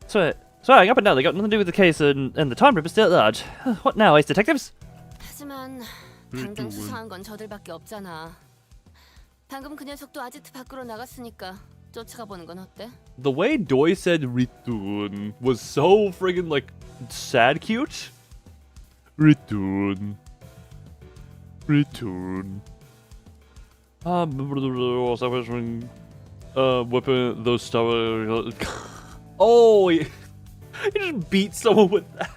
Swearing up and down. They got nothing to do with the case, and the time rip is still at large. What now, ace detectives? 하지만 당장 수상한 건 저들밖에 없잖아. 방금 그 녀석도 아지트 밖으로 나갔으니까 쫓아가 보는 건 어때? The way Doi said return was so friggin' like sad cute. Return. Weapon those stuff. Oh, he just beat someone with that.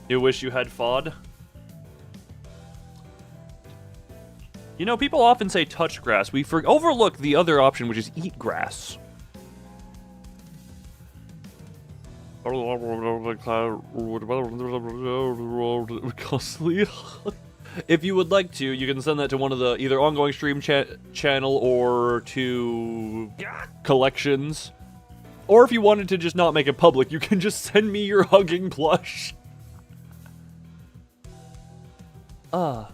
You wish you had FOD? You know, people often say touch grass. We overlook the other option, which is eat grass. Costly. If you would like to, you can send that to one of the either ongoing stream channel or to collections. Or if you wanted to just not make it public, you can just send me your hugging plush. But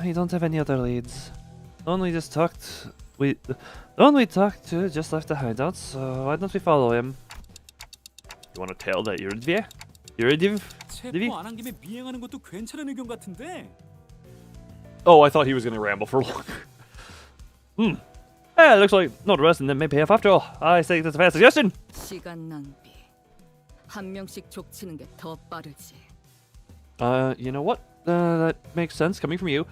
we don't have any other leads. The one we talked to just left the hideout, so why don't we follow him? You want to tell that you're Div? 체포 안 한 김에 미행하는 것도 괜찮은 의견 같은데. Oh, I thought he was going to ramble for longer. It looks like not arresting them may pay off after all. I say that's a fair suggestion. 시간 낭비. 한 명씩 족치는 게 더 빠르지. You know what? That makes sense coming from you.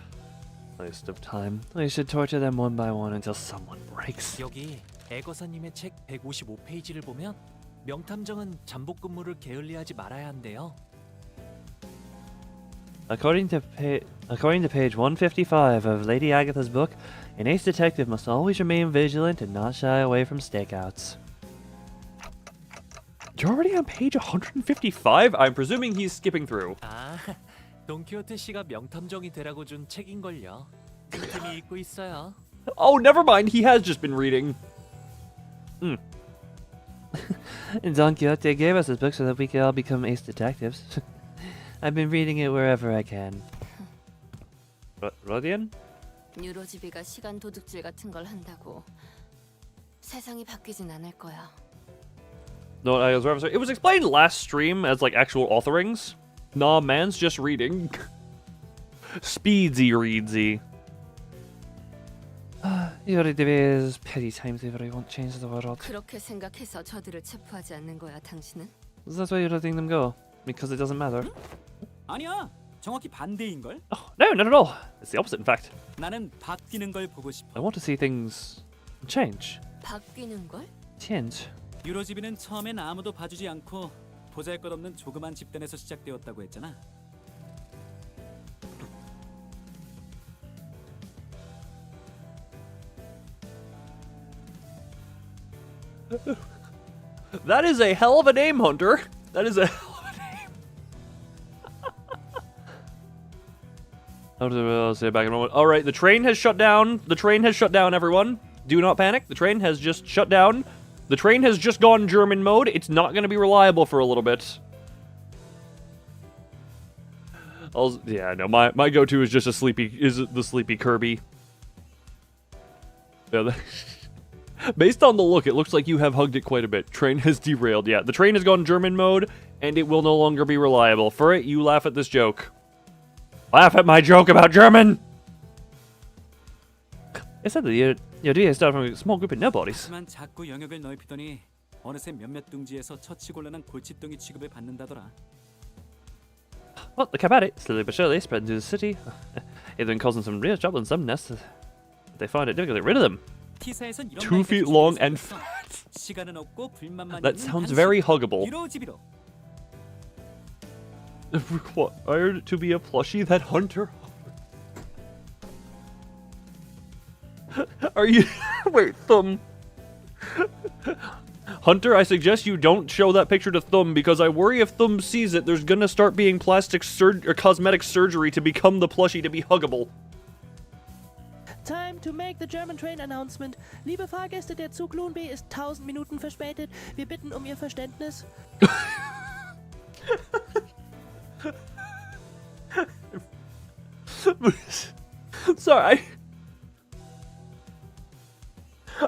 Waste of time. We should torture them one by one until someone breaks. 여기 애거사님의 책 155페이지를 보면 명탐정은 잠복 근무를 게을리하지 말아야 한대요. According to page 155 of Lady Agatha's book, an ace detective must always remain vigilant and not shy away from stakeouts. You're already on page 155? I'm presuming he's skipping through. 아, 돈키호테 씨가 명탐정이 되라고 준 책인걸요. 틈틈이 읽고 있어요. Oh, never mind. He has just been reading. Don Quixote gave us his book so that we could all become ace detectives. I've been reading it wherever I can. Rodian? 뉴로지비가 시간 도둑질 같은 걸 한다고 세상이 바뀌진 않을 거야. No, I was referencing. It was explained last stream as like actual authorings. Nah, man's just reading. Speedsy readsy. Your is petty times if I won't change the world. 그렇게 생각해서 저들을 체포하지 않는 거야, 당신은? That's why you're letting them go. Because it doesn't matter. 아니야. 정확히 반대인 걸. Oh, no, not at all. It's the opposite, in fact. 나는 바뀌는 걸 보고 싶어. I want to see things change. 바뀌는 걸? Change. 유로지비는 처음엔 아무도 봐주지 않고 보잘것없는 조그만 집단에서 시작되었다고 했잖아. That is a hell of a name, Hunter. That is a hell of a name. I'll say it back in a moment. All right, the train has shut down. The train has shut down, everyone. Do not panic. The train has just shut down. The train has just gone German mode. It's not going to be reliable for a little bit. Yeah, no, my go-to is just the sleepy Kirby. Yeah, based on the look, it looks like you have hugged it quite a bit. Train has derailed. Yeah, the train has gone German mode, and it will no longer be reliable. For it, you laugh at this joke. Laugh at my joke about German! I said that the idea started from a small group of nobodies. 하지만 자꾸 영역을 넓히더니 어느새 몇몇 둥지에서 처치곤란한 골칫덩이 취급을 받는다더라. Well, they kept at it, slowly but surely, spread into the city, even causing some real trouble in some nests. They find it difficult to get rid of them. 2 feet long and fat. That sounds very huggable. Required to be a plushie that Hunter. Are you? Wait, Thumb. Hunter, I suggest you don't show that picture to Thumb because I worry if Thumb sees it, there's gonna start being plastic or cosmetic surgery to become the plushie to be huggable. Time to make the German train announcement. Liebe Fahrgäste, der Zug Lohn B ist 1000 Minuten verspätet. Wir bitten um Ihr Verständnis. Sorry,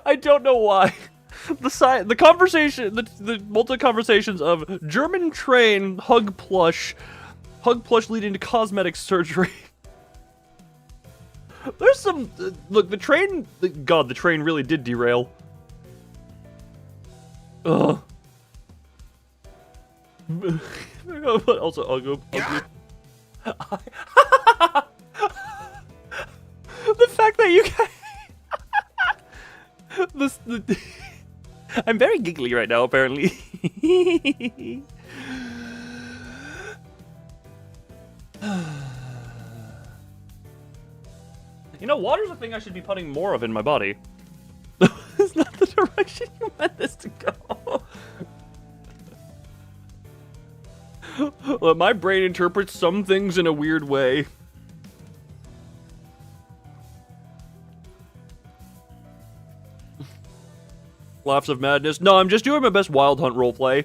I don't know why. The conversation, the multiple conversations of German train hug plush leading to cosmetic surgery. There's some look. The train, God, the train really did derail. Ugh. But also ugly. The fact that you can. I'm very giggly right now, apparently. You know, water's a thing I should be putting more of in my body. It's not the direction you meant this to go. Well, my brain interprets some things in a weird way. Laughs of madness. No, I'm just doing my best Wild Hunt roleplay.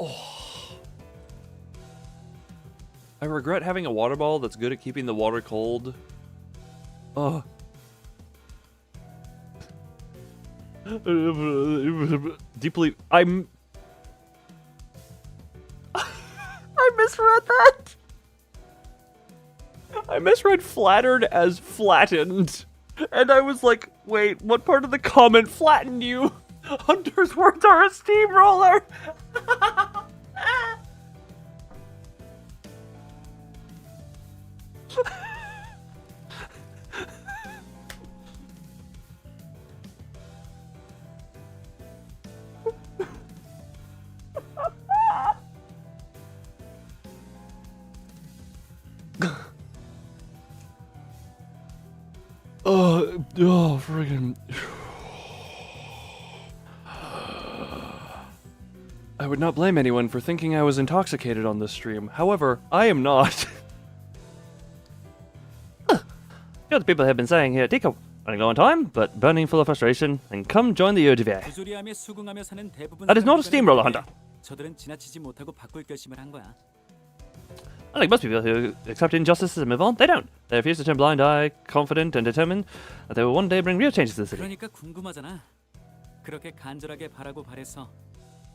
Oh. I regret having a water bottle that's good at keeping the water cold. Oh. Deeply, I misread that. I misread flattered as flattened. And I was like, wait, what part of the comment flattened you? Hunter's words are a steamroller. Oh, friggin'. I would not blame anyone for thinking I was intoxicated on this stream. However, I am not. You know what the people have been saying here, Tico, running low on time, but burning full of frustration, and come join the ENVtuber. That is not a steamroller, Hunter. 저들은 지나치지 못하고 바꿀 결심을 한 거야. Unlike most people who accept injustices and move on, they don't. They refuse to turn a blind eye, confident and determined that they will one day bring real changes to the city. 그러니까 궁금하잖아. 그렇게 간절하게 바라고 바래서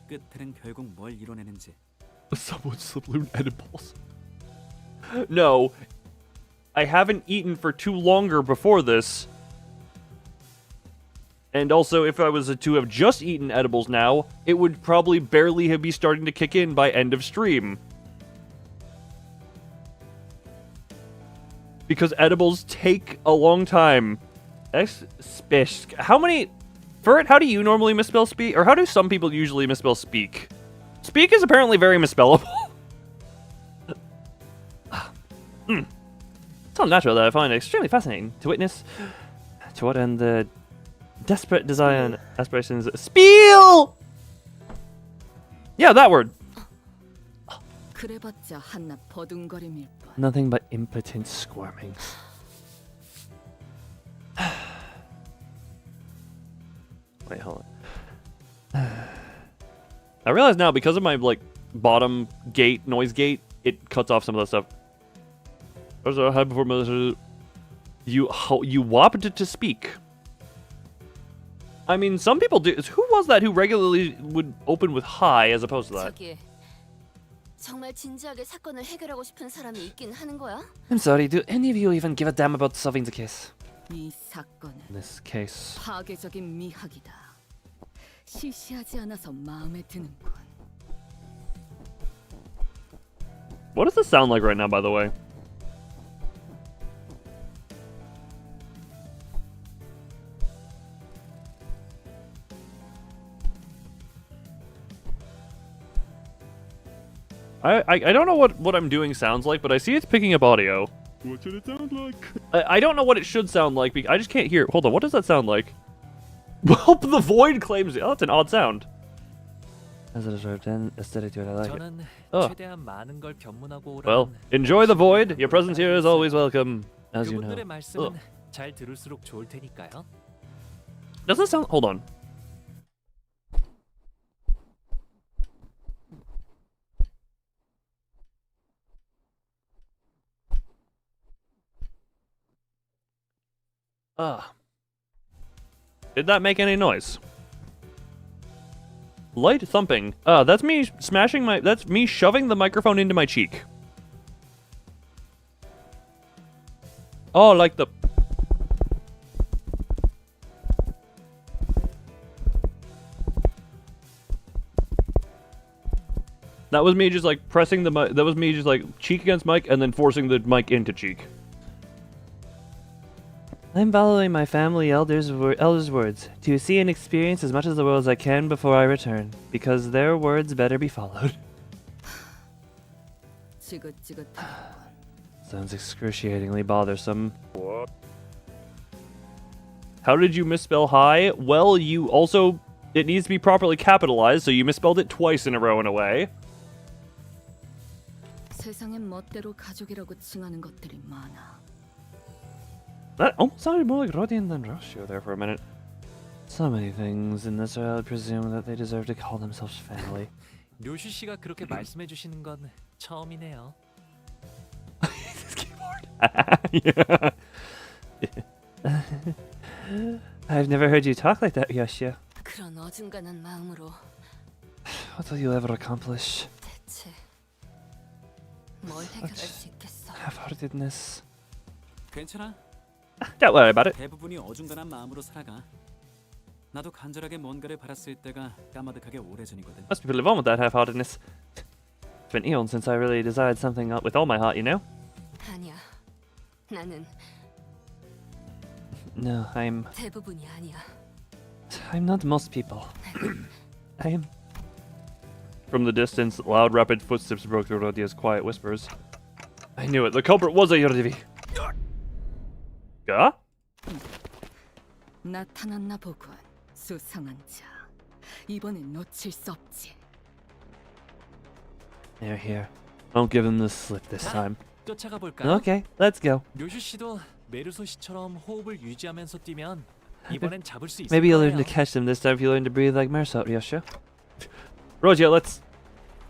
끝에는 결국 뭘 이뤄내는지. Someone slipped loot edibles. No, I haven't eaten for too longer before this. And also, if I was to have just eaten edibles now, it would probably barely be starting to kick in by end of stream. Because edibles take a long time. How many... Ferret, how do you normally misspell speak? Or how do some people usually misspell speak? Speak is apparently very misspellable. It's all natural that I find it extremely fascinating to witness to what end the desperate desire and aspirations. Spiel! Yeah, that word. 그래봤자 한낱 버둥거림일 뿐. Nothing but impotent squirming. Wait, hold on. I realize now, because of my, like, bottom gate, noise gate, it cuts off some of that stuff. There's a high performance. You whopped to speak. I mean, some people do. Who was that who regularly would open with hi as opposed to that? 저기 정말 진지하게 사건을 해결하고 싶은 사람이 있긴 하는 거야? I'm sorry, do any of you even give a damn about solving the case? 이 사건은 In this case. 파괴적인 미학이다. 시시하지 않아서 마음에 드는군. What does this sound like right now, by the way? I don't know what I'm doing sounds like, but I see it's picking up audio. What should it sound like? I don't know what it should sound like. I just can't hear it. Hold on, what does that sound like? Well, the void claims it. Oh, that's an odd sound. As a deserved end, aesthetic to it, I like it. 저는 Oh. 최대한 많은 걸 견문하고 Well, 오라는 enjoy the void. Your presence here is always welcome, as you know. 그분들의 말씀은 잘 들을수록 좋을 테니까요. Does that sound... Hold on. Did that make any noise? Light thumping. That's me smashing my... That's me shoving the microphone into my cheek. Oh, like the... That was me just like pressing the mic. That was me just like cheek against mic and then forcing the mic into cheek. I'm following my family elders' words to see and experience as much of the world as I can before I return, because their words better be followed. 지긋지긋하군. Sounds excruciatingly bothersome. What? How did you misspell hi? Well, you also... It needs to be properly capitalized, so you misspelled it twice in a row in a way. 세상엔 멋대로 가족이라고 칭하는 것들이 많아. That almost sounded more like Rodian than Roshio there for a minute. So many things in this world presume that they deserve to call themselves family. 료슈 씨가 그렇게 말씀해 주시는 건 처음이네요. This keyboard. Yeah. I've never heard you talk like that, Yoshio. 그런 어중간한 마음으로 What will you ever accomplish? 대체 뭘 해결할 수 있겠어? Half-heartedness. 괜찮아. Don't worry about it. 대부분이 어중간한 마음으로 살아가. 나도 간절하게 뭔가를 바랐을 때가 까마득하게 오래전이거든. Most people live on with that half-heartedness. It's been eons since I really desired something with all my heart, you know? 아니야. 나는 No, I'm 대부분이 아니야. not most people. I am... From the distance, loud, rapid footsteps broke through Rodia's quiet whispers. I knew it. The culprit was a Yordivi. Yeah? 나타났나 보군. 수상한 자. 이번엔 놓칠 수 없지. They're here. Don't give them the slip this time. 쫓아가 볼까요? Okay, let's go. 료슈 씨도 메르소 씨처럼 호흡을 유지하면서 뛰면 이번엔 잡을 수 있을 Maybe you'll learn 거예요. to catch them this time if you learn to breathe like Mersot, Yoshio. Rogia, let's...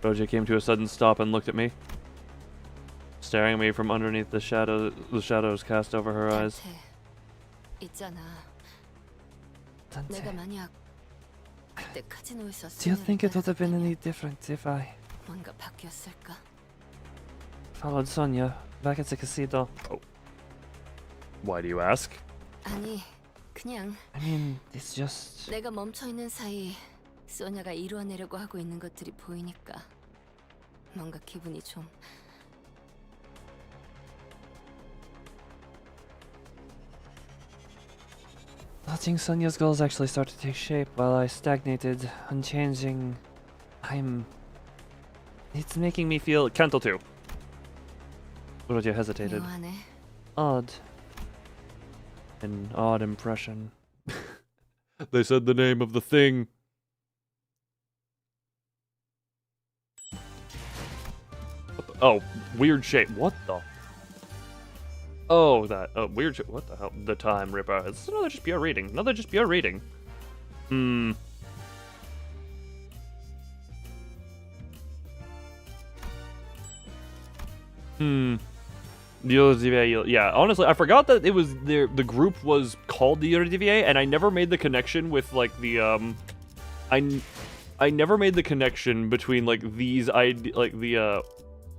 Rogia came to a sudden stop and looked at me, staring at me from underneath the shadows cast over her eyes. 있잖아. 내가 만약 그때 카지노에 있었으면 Do you think it would have been any different if I 뭔가 바뀌었을까? followed Sonia back at the casino? Why do you ask? 아니, 그냥 I mean, it's just... 내가 멈춰 있는 사이 소냐가 이루어내려고 하고 있는 것들이 보이니까 뭔가 기분이 좀 Letting Sonya's goals actually start to take shape while I stagnated, unchanging. It's making me feel... Canto 2. What you hesitated? 묘하네. Odd. An odd impression. They said the name of the thing. What the, oh, weird shape. What the? Oh, that. Oh, weird shape. What the hell? The time ripper. It's another just pure reading. Another just pure reading. The ENVtuber, yeah. Honestly, I forgot that it was the group was called the ENVtuber, and I never made the connection with like the I never made the connection between like these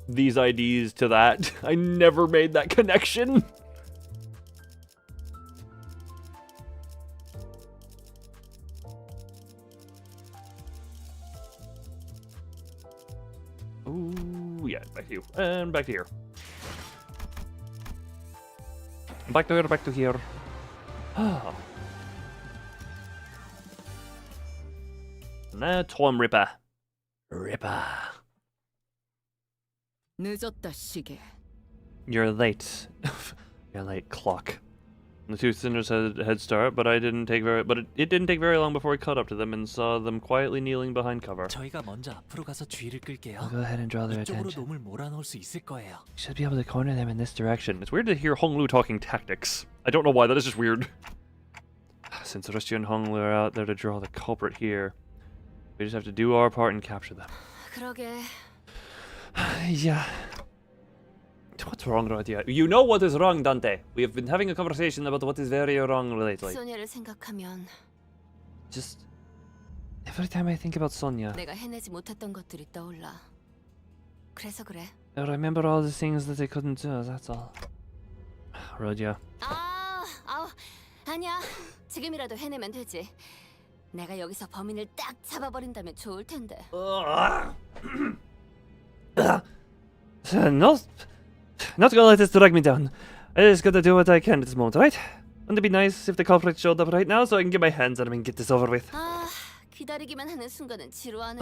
these IDs to that. I never made that connection. Ooh, yeah, back to you and back to here. Back to here, back to here. Now, time ripper. Ripper. 늦었다 시계. You're late. You're late, clock. The two sinners had a head start, but it didn't take very long before we caught up to them and saw them quietly kneeling behind cover. 저희가 먼저 앞으로 가서 주의를 끌게요. I'll go ahead and draw their 이쪽으로 attention. 놈을 몰아넣을 수 있을 거예요. We should be able to corner them in this direction. It's weird to hear Honglu talking tactics. I don't know why, that is just weird. Since Rusty and Honglu are out there to draw the culprit here, we just have to do our part and capture them. 그러게. Yeah. What's wrong, Dante? You know what is wrong, Dante. We have been having a conversation about what is very wrong lately. 소냐를 생각하면 Just every time I think about Sonya, 내가 해내지 못했던 것들이 떠올라. 그래서 그래. I remember all the things that I couldn't do, that's all. Rodya. 아니야. 지금이라도 해내면 되지. 내가 여기서 범인을 딱 잡아버린다면 좋을 텐데. Not gonna let this drag me down. I just gotta do what I can at this moment, right? Wouldn't it be nice if the culprit showed up right now so I can get my hands on him and get this over with? 기다리기만 하는 순간은 지루하네.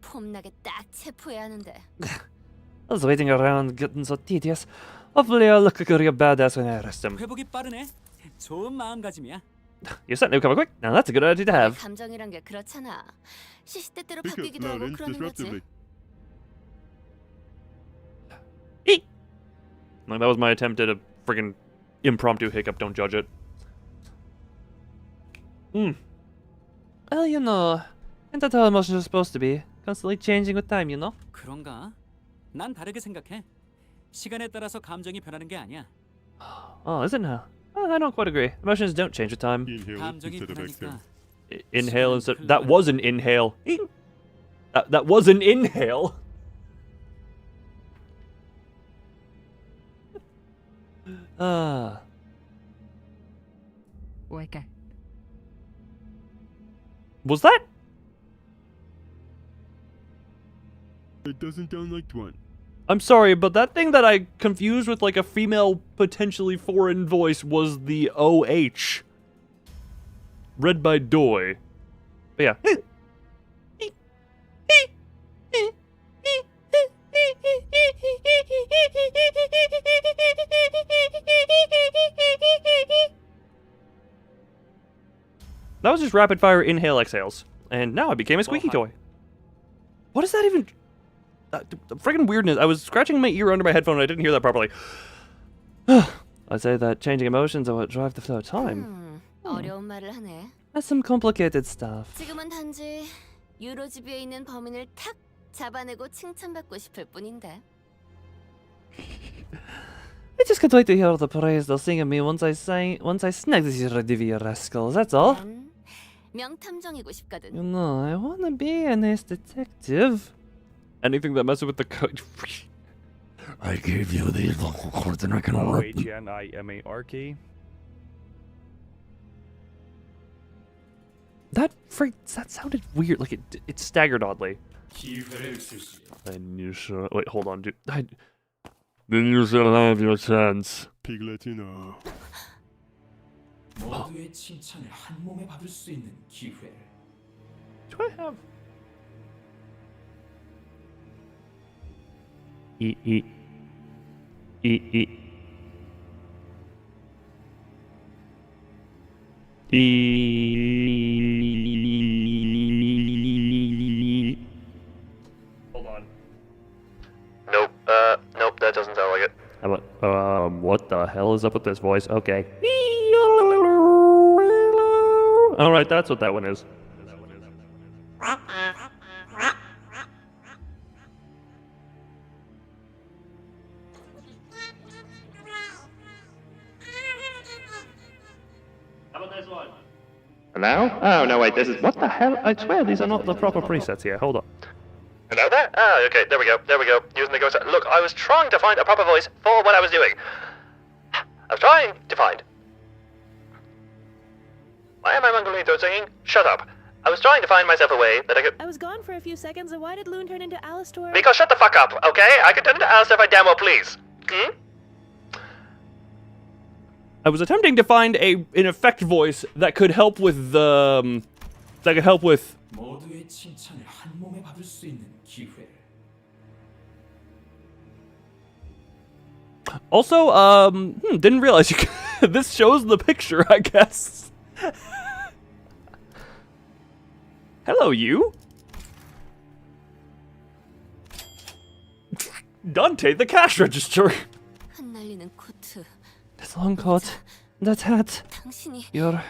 폼나게 딱 체포해야 하는데. I was waiting around getting so tedious. Hopefully I'll look like a real badass when I arrest him. 회복이 빠르네. 좋은 마음가짐이야. You're starting to recover quick. Now that's a good attitude to have. 감정이란 게 그렇잖아. 시시때때로 Pick up 바뀌기도 하고 Malin 그러는 거지. disruptively. Like, that was my attempt at a friggin' impromptu hiccup. Don't judge it. Well, you know, ain't that how emotions are supposed to be? Constantly changing with time, you know? 그런가? 난 다르게 생각해. 시간에 따라서 감정이 변하는 게 아니야. Oh, is it now? Oh, I don't quite agree. Emotions don't change with time. Inhale 감정이 instead of 변하니까 exhale. Inhale instead. That was an inhale. That was an inhale. Was that? It doesn't sound like one. I'm sorry, but that thing that I confused with like a female, potentially foreign voice was the OH. Read by Doi. But yeah. That was just rapid fire inhale exhales. And now I became a squeaky toy. What is that even? Friggin' weirdness. I was scratching my ear under my headphone and I didn't hear that properly. I'd say that changing emotions are what drive the flow of time. 어려운 말을 하네. That's some complicated stuff. 지금은 단지 유로지비에 있는 범인을 탁 잡아내고 칭찬받고 싶을 뿐인데. I just can't wait to hear the praise they'll sing of me once I snag these ENVtuber rascals, that's all. 난 명탐정이고 싶거든. You know, I wanna be a nice detective. Anything that messes with the code. I gave you these vocal cords and I can OHNIMARK. That sounded weird. Like it staggered oddly. Then you should wait. Hold on, dude. Then you shall have your chance. Pigletino. 모두의 칭찬을 한 몸에 받을 수 있는 기회를. Do I have? E. Hold on. Nope. Nope. That doesn't sound like it. How about what the hell is up with this voice? Okay. All right, that's what that one is. How about this one? Now? Oh, no, wait, this is... What the hell? I swear these are not the proper presets here. Hold on. Hello there? Ah, okay, there we go. Using the ghost... Look, I was trying to find a proper voice for what I was doing. I was trying to find... Why am I Mongolito singing? Shut up. I was trying to find myself a way that I could... I was gone for a few seconds, and why did Loon turn into Alistor? Because shut the fuck up, okay? I could turn into Alistair if I damn well please. Hmm? I was attempting to find an effect voice that could help with the... that could help with... 모두의 칭찬을 한 몸에 받을 수 있는 기회를. Also, didn't realize you could... this shows the picture, I guess. Hello, you. Dante, the cash register. 흩날리는 코트. This long coat, that hat, 당신이 your...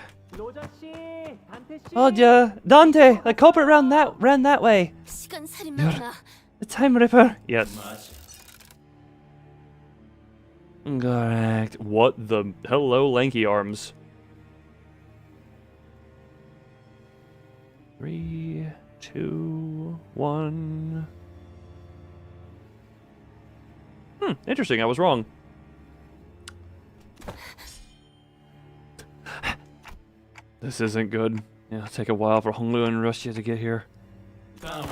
Oh, yeah, Dante, the culprit ran that way. 시간 살인마구나. The time ripper. Yes. Correct. What the... Hello, lanky arms. 3, 2, 1. Interesting, I was wrong. This isn't good. It'll take a while for Honglu and Russia to get here. 다만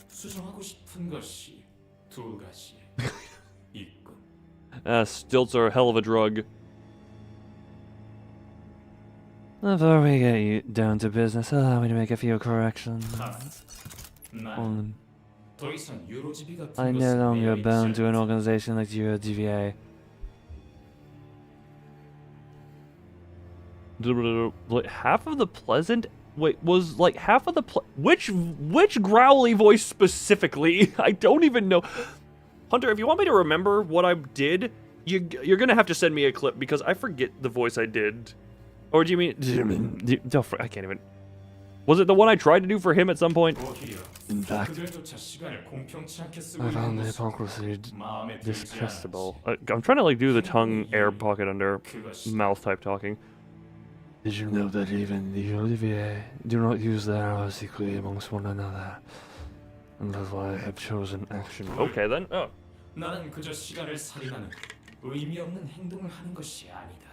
수정하고 싶은 것이 두 가지 있군. Stilts are a hell of a drug. Before we get you down to business, allow me to make a few corrections. 난 더 이상 유로지비 같은 I'm no 것은 longer 매여 bound 있지 to an 않다. organization like GVA. Like half of the pleasant... Wait, was like half of the... Which growly voice specifically? I don't even know. Hunter, if you want me to remember what I did, you're gonna have to send me a clip because I forget the voice I did. Or do you mean... I can't even... Was it the one I tried to do for him at some point? In fact, 그들조차 시간을 공평치 않게 쓰고 I 있는 found the 것은 hypocrisy 마음에 들지 despicable. I'm trying to like do the tongue air pocket under mouth type talking. Did you know that even the Olivier do not use their hours equally amongst one another? And that's why I have chosen action. Okay then. Oh. 나는 그저 시간을 살인하는 의미 없는 행동을 하는 것이 아니다.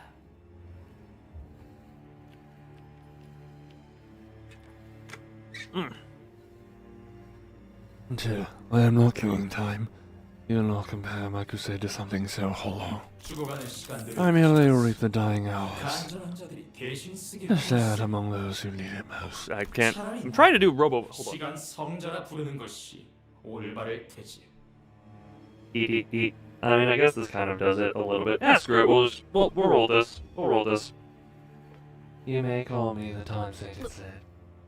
Until I am not killing time. You will not compare my crusade to something so hollow. 죽어가는 시간들을 I merely reap the dying hours. 간절한 자들이 대신 쓰게 Shared among those who need it most. I can't. I'm trying to do Robo. Hold on. 시간 성자라 부르는 것이 올바를 테지. I mean, I guess this kind of does it a little bit. Yeah, screw it. We'll roll this. We'll roll this. You may call me the time saint said.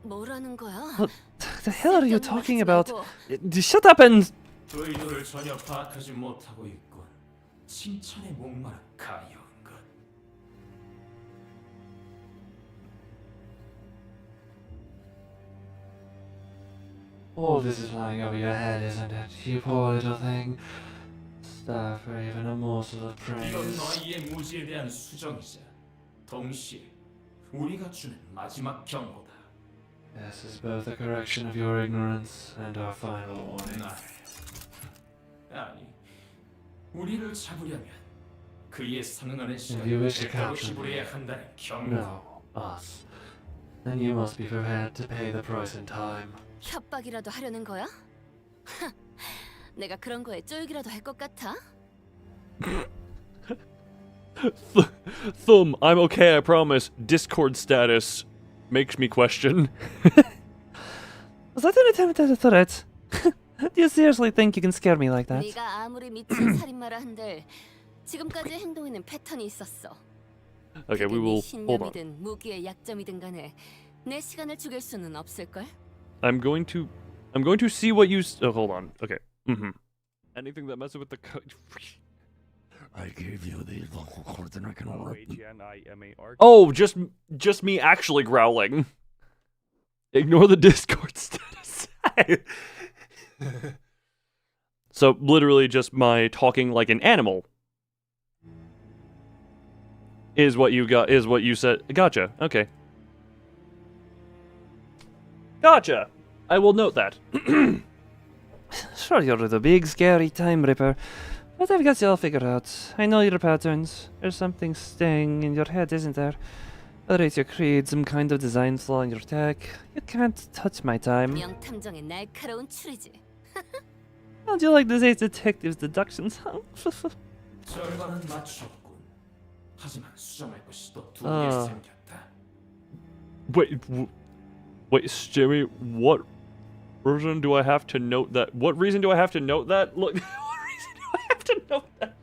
뭐라는 거야? What the hell are you talking about? Shut up and... 의도를 전혀 파악하지 못하고 있군. 칭찬에 목마른 가여운 것. All this is lying over your head, isn't it? You poor little thing. Starve for even a morsel of 이건 praise. 너희의 무지에 대한 수정이자 동시에 우리가 주는 마지막 경고다. This is both a correction of your ignorance and our final warning. 아니, 우리를 잡으려면 그에 상응하는 If you wish to 시간을 capture 지불해야 me, 한다는 경고. no, us. Then you must be prepared to pay the price in time. 협박이라도 하려는 거야? 내가 그런 거에 쫄기라도 할 것 같아? Thumb, I'm okay, I promise. Discord status makes me question. Was that an attempt at a threat? Do you seriously think you can scare me like that? 네가 아무리 미친 살인마라 한들 지금까지 행동에는 패턴이 있었어. Okay, we will hold on. 신념이든 무기의 약점이든 간에 내 시간을 죽일 수는 없을 걸. I'm going to see what you. Oh, hold on. Okay. Anything that messes with the. I gave you these vocal cords and I can Oh, just me actually growling. Ignore the Discord status. So literally just my talking like an animal. Is what you got? Is what you said? Gotcha. Okay. Gotcha. I will note that. Sure, you're the big scary time ripper, but I've got you all figured out. I know your patterns. There's something staying in your head, isn't there? Whether it's your creed, some kind of design flaw in your tech, you can't touch my time. 명탐정의 날카로운 추리지. Don't you like this Ace Detective's deductions, huh? 절반은 맞췄군. 하지만 수정할 것이 또 두 개 아. 생겼다. Wait, Jimmy, what reason do I have to note that? What reason do I have to note that? Look, what reason do I have to note that?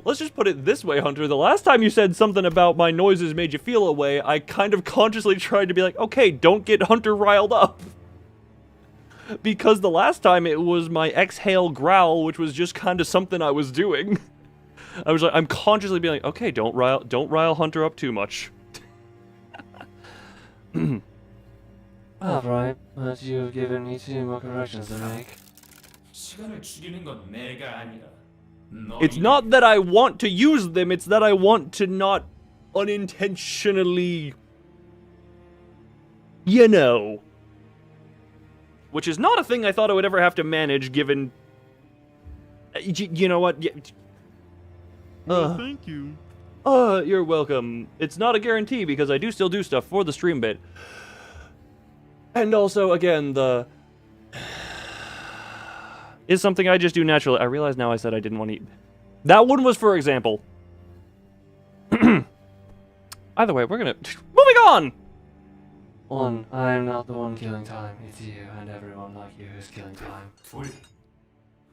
Let's just put it this way, Hunter. The last time you said something about my noises made you feel a way, I kind of consciously tried to be like, okay, don't get Hunter riled up. Because the last time it was my exhale growl, which was just kind of something I was doing. I was like, I'm consciously being like, okay, don't rile Hunter up too much. Alright, but you've given me 2 more corrections to make. 시간을 줄이는 건 내가 아니라 It's not that I want to use them, it's that I want to not unintentionally, you know. Which is not a thing I thought I would ever have to manage, given... You know what? Well, thank you. You're welcome. It's not a guarantee, because I do still do stuff for the stream bit. And also, again, the... is something I just do naturally. I realize now I said I didn't want to eat. That one was for example. Either way, we're gonna... Moving on! One, I'm not the one killing time. It's you and everyone like you who's killing time.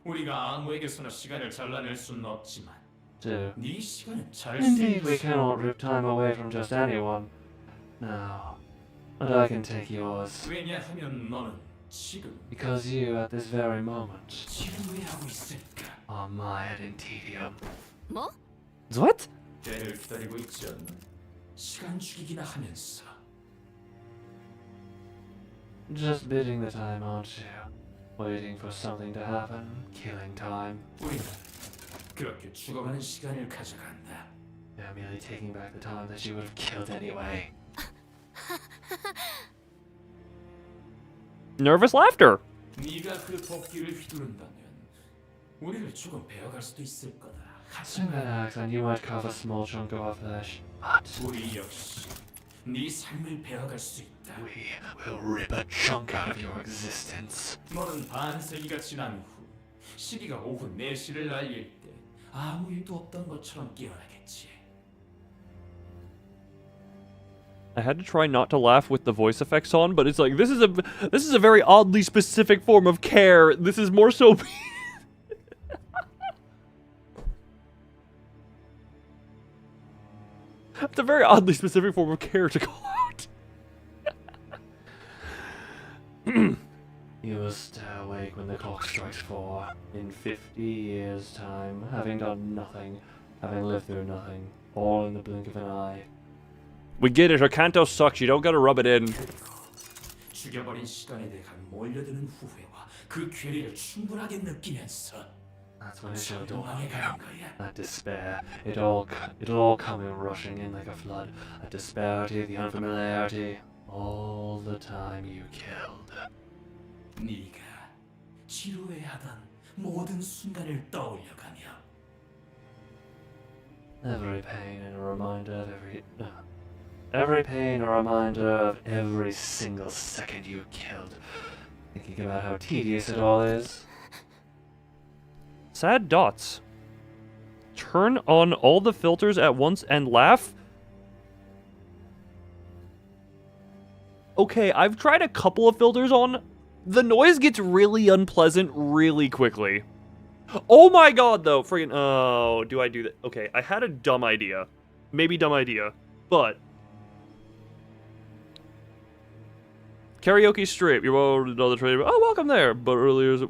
우리가 아무에게서나 시간을 잘라낼 수는 없지만 2, 네 시간은 잘 indeed we 쓰일 cannot rip time away from just anyone. No, but I can take yours. 왜냐하면 너는 지금 Because you, at this very moment, 지금 왜 하고 있을까? are mired in tedium. 뭐? What? 때를 기다리고 있지 않는 시간 죽이기나 하면서 Just bidding the time, aren't you? Waiting for something to happen, killing time. 우리는 그렇게 죽어가는 시간을 가져간다. You're merely taking back the time that you would have killed anyway. Nervous laughter. 네가 그 도끼를 휘두른다면 우리를 조금 베어갈 수도 있을 거다. Swing that 하지만 axe and you might carve a small chunk of our flesh. But 우리 역시 네 삶을 베어갈 수 있다. we will rip a chunk out of your existence. 너는 반세기가 지난 후 시기가 오후 4시를 알릴 때 아무 일도 없던 것처럼 깨어나겠지. I had to try not to laugh with the voice effects on, but it's like this is a very oddly specific form of care. This is more so it's a very oddly specific form of care to call out. You will stay awake when the clock strikes 4. In 50 years' time, having done nothing, having lived through nothing, all in the blink of an eye. We get it, her canto sucks, you don't gotta rub it in. 죽여버린 시간에 대한 몰려드는 후회와 그 괴리를 충분하게 느끼면서 That's when it showed up. 도망해 가는 거야. That despair, it'll all come in rushing in like a flood. That disparity, the unfamiliarity, all the time you killed. 네가 지루해하던 모든 순간을 떠올려가며 Every pain and a reminder of every pain a reminder of every single second you killed. Thinking about how tedious it all is. Sad dots. Turn on all the filters at once and laugh? Okay, I've tried a couple of filters on. The noise gets really unpleasant really quickly. Oh my god, though. Friggin', oh, do I do that? Okay, I had a dumb idea. Maybe dumb idea. But karaoke strip. You're another trader. Oh, welcome there. But earlier,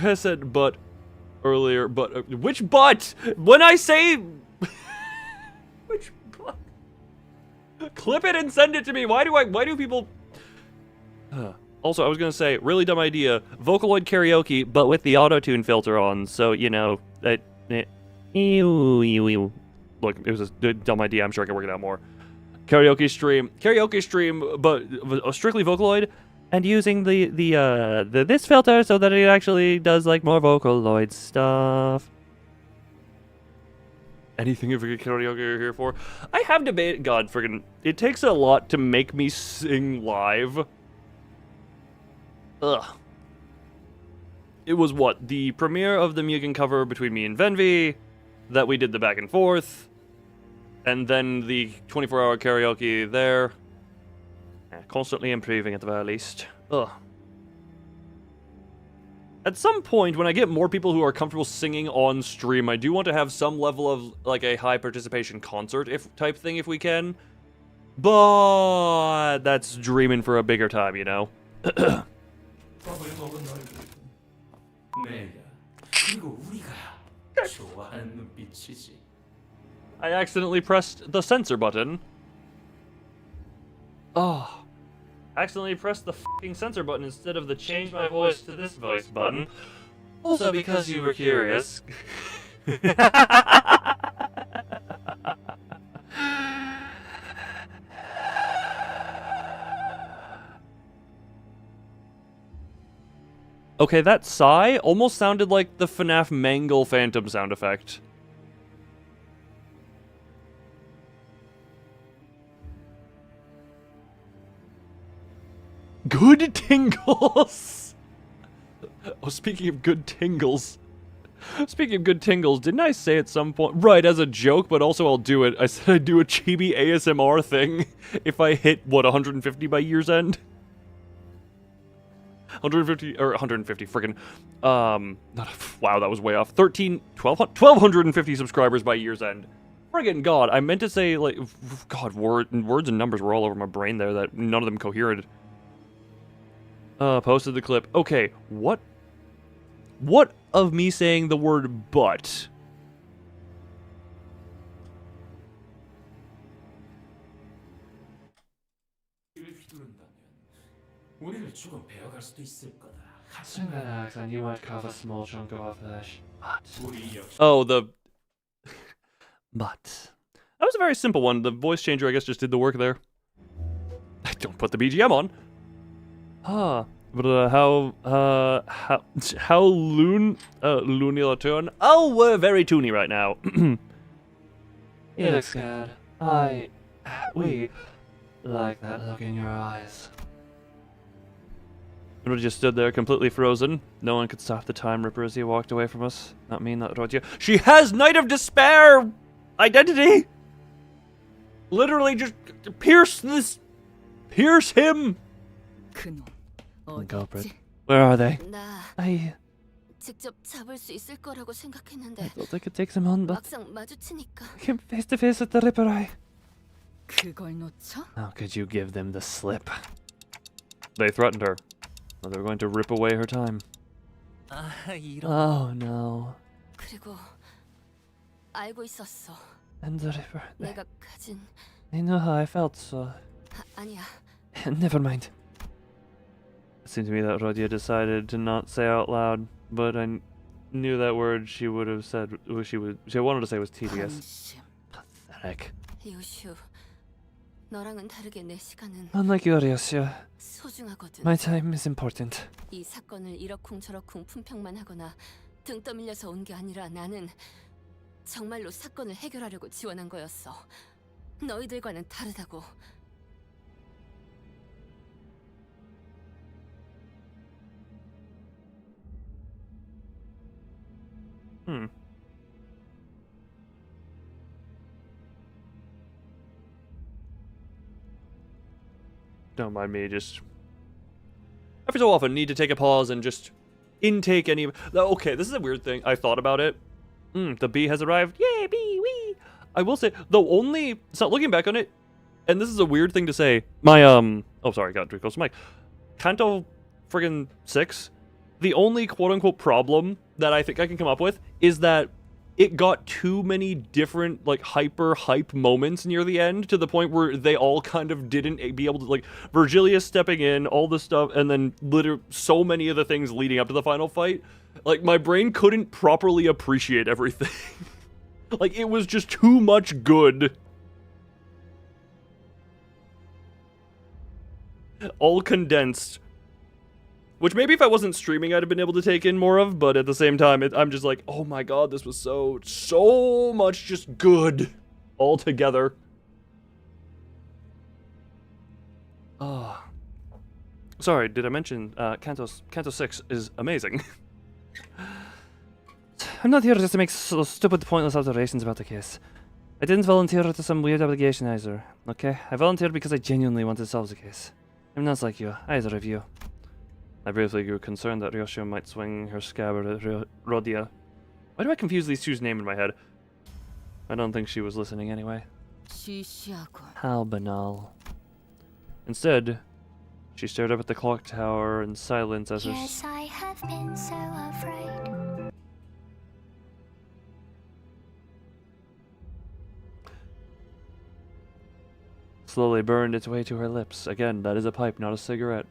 I said but earlier. But which but? When I say which but? Clip it and send it to me. Why do people? Also, I was gonna say, really dumb idea. Vocaloid karaoke, but with the auto-tune filter on. So you know that. Look, it was a dumb idea. I'm sure I can work it out more. Karaoke stream, but strictly Vocaloid, and using the this filter so that it actually does like more Vocaloid stuff. Anything of karaoke you're here for? I have debated. God, friggin', it takes a lot to make me sing live. Ugh. It was what, the premiere of the Mugen cover between me and Venvi, that we did the back and forth. And then the 24-hour karaoke there. Constantly improving at the very least. Ugh. At some point, when I get more people who are comfortable singing on stream, I do want to have some level of, like, a high participation concert type thing if we can. But that's dreaming for a bigger time, you know? I accidentally pressed the censor button. Oh. Accidentally pressed the fucking censor button instead of the change my voice to this voice button. Also because you were curious. Okay, that sigh almost sounded like the FNAF Mangle Phantom sound effect. Good tingles! Oh, speaking of good tingles. Speaking of good tingles, didn't I say at some point... Right, as a joke, but also I'll do it. I said I'd do a chibi ASMR thing if I hit, what, 150 by year's end? 150, or 150, freaking, wow, that was way off. 1,250 subscribers by year's end. Friggin' God, I meant to say, like, God, words and numbers were all over my brain there, that none of them coherent. Posted the clip. Okay, what of me saying the word but? And you might carve a small chunk of our flesh. Oh, the... But... That was a very simple one. The voice changer, I guess, just did the work there. Don't put the BGM on. But how loony la turn? Oh, we're very toony right now. You look scared. We like that look in your eyes. Everybody just stood there completely frozen. No one could stop the time ripper as he walked away from us. Not me, not Rodya. She has Night of Despair identity! Literally just pierce him! Culprit. Where are they? I 직접 잡을 수 있을 거라고 생각했는데 thought I could take them on, but 막상 마주치니까 I came face to face with the Ripper. 그걸 놓쳐? How could you give them the slip? They threatened her. Well, they were going to rip away her time. Oh no. 그리고 알고 있었어. And the Ripper. 내가 가진 They know how I felt, so... 아니야. Never mind. It seemed to me that Rodya decided to not say out loud, but I knew that word she would have said, she wanted to say was tedious. Pathetic. 요슈, 너랑은 다르게 내 시간은 Unlike you, Ryosha, 소중하거든. my time is important. 이 사건을 이러쿵저러쿵 품평만 하거나 등 떠밀려서 온 게 아니라 나는 정말로 사건을 해결하려고 지원한 거였어. 너희들과는 다르다고. Don't mind me, just every so often need to take a pause and just intake any. Okay, this is a weird thing. I thought about it. The bee has arrived. Yay, bee, wee. I will say, though, only so looking back on it, and this is a weird thing to say. My oh, sorry, got too close to the mic. Canto friggin' 6. The only quote unquote problem that I think I can come up with is that it got too many different, like, hype moments near the end, to the point where they all kind of didn't be able to, like, Virgilius stepping in, all this stuff, and then literally so many of the things leading up to the final fight. Like, my brain couldn't properly appreciate everything. Like, it was just too much good. All condensed. Which maybe if I wasn't streaming, I'd have been able to take in more of, but at the same time, I'm just like, oh my god, this was so much just good all together. Oh. Sorry, did I mention Canto 6 is amazing? I'm not here just to make stupid, pointless observations about the case. I didn't volunteer to some weird obligation either, okay? I volunteered because I genuinely wanted to solve the case. I'm not like you, either of you. I briefly grew concerned that Ryoshio might swing her scabbard at Rodia. Why do I confuse these two's name in my head? I don't think she was listening anyway. How banal. Instead, she stared up at the clock tower in silence as her... Yes, I have been so afraid. slowly burned its way to her lips. Again, that is a pipe, not a cigarette.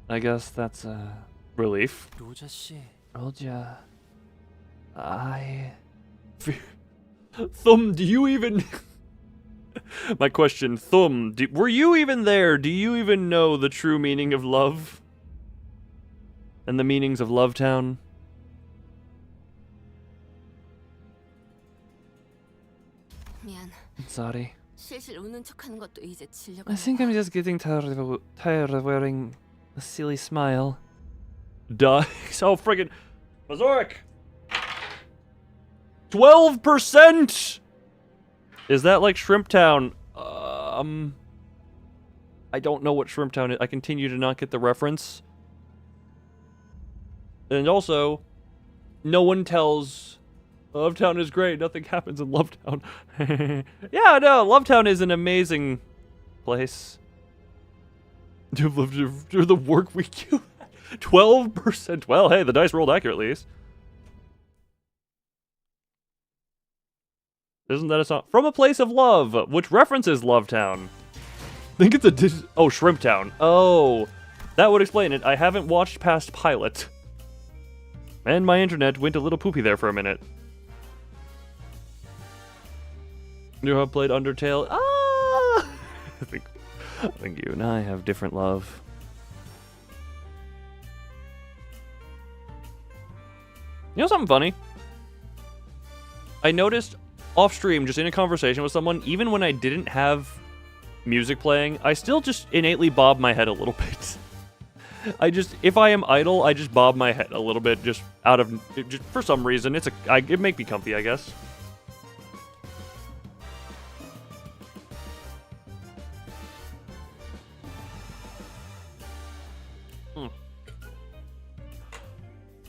I guess that's a relief. Roja, Thumb, do you even... My question, Thumb, were you even there? Do you even know the true meaning of love? And the meanings of Love Town? 미안. Sorry. 실실 웃는 척하는 것도 이제 질려가. I think I'm just getting tired of wearing a silly smile. Duh. So friggin' Mazoric! 12%! Is that like Shrimp Town? I don't know what Shrimp Town is. I continue to not get the reference. And also, no one tells Love Town is great. Nothing happens in Love Town. Yeah, no, Love Town is an amazing place. Do the work week you 12%. Well, hey, the dice rolled accurately. Isn't that a song? From a Place of Love, which references Love Town. I think it's a oh, Shrimp Town. Oh, that would explain it. I haven't watched past pilot. And my internet went a little poopy there for a minute. You have played Undertale? Ah! I think you and I have different love. You know something funny? I noticed off stream, just in a conversation with someone, even when I didn't have music playing, I still just innately bob my head a little bit. If I am idle, I just bob my head a little bit, just for some reason. It make me comfy, I guess.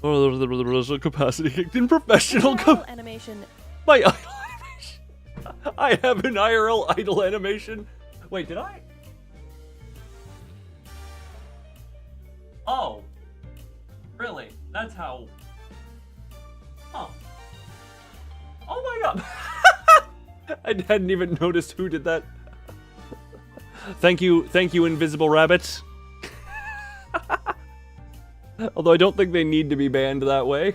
Oh, there's a capacity kicked in professional animation. My idle animation. I have an IRL idle animation. Wait, did I? Oh. Really? That's how... Huh. Oh my god. I hadn't even noticed who did that. Thank you, Invisible Rabbit. Although I don't think they need to be banned that way.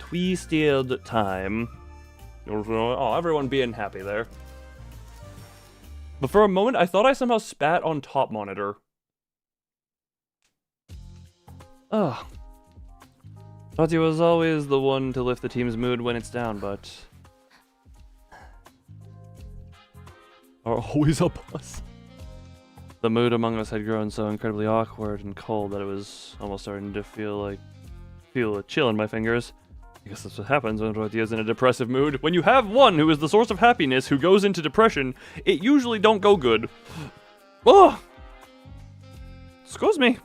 Twisted time. Oh, everyone being happy there. But for a moment, I thought I somehow spat on top monitor. Oh. Roddy was always the one to lift the team's mood when it's down, but... Are always up us. The mood among us had grown so incredibly awkward and cold that it was almost starting to feel a chill in my fingers. I guess that's what happens when Roddy is in a depressive mood. When you have one who is the source of happiness who goes into depression, it usually don't go good. Oh! Excuse me.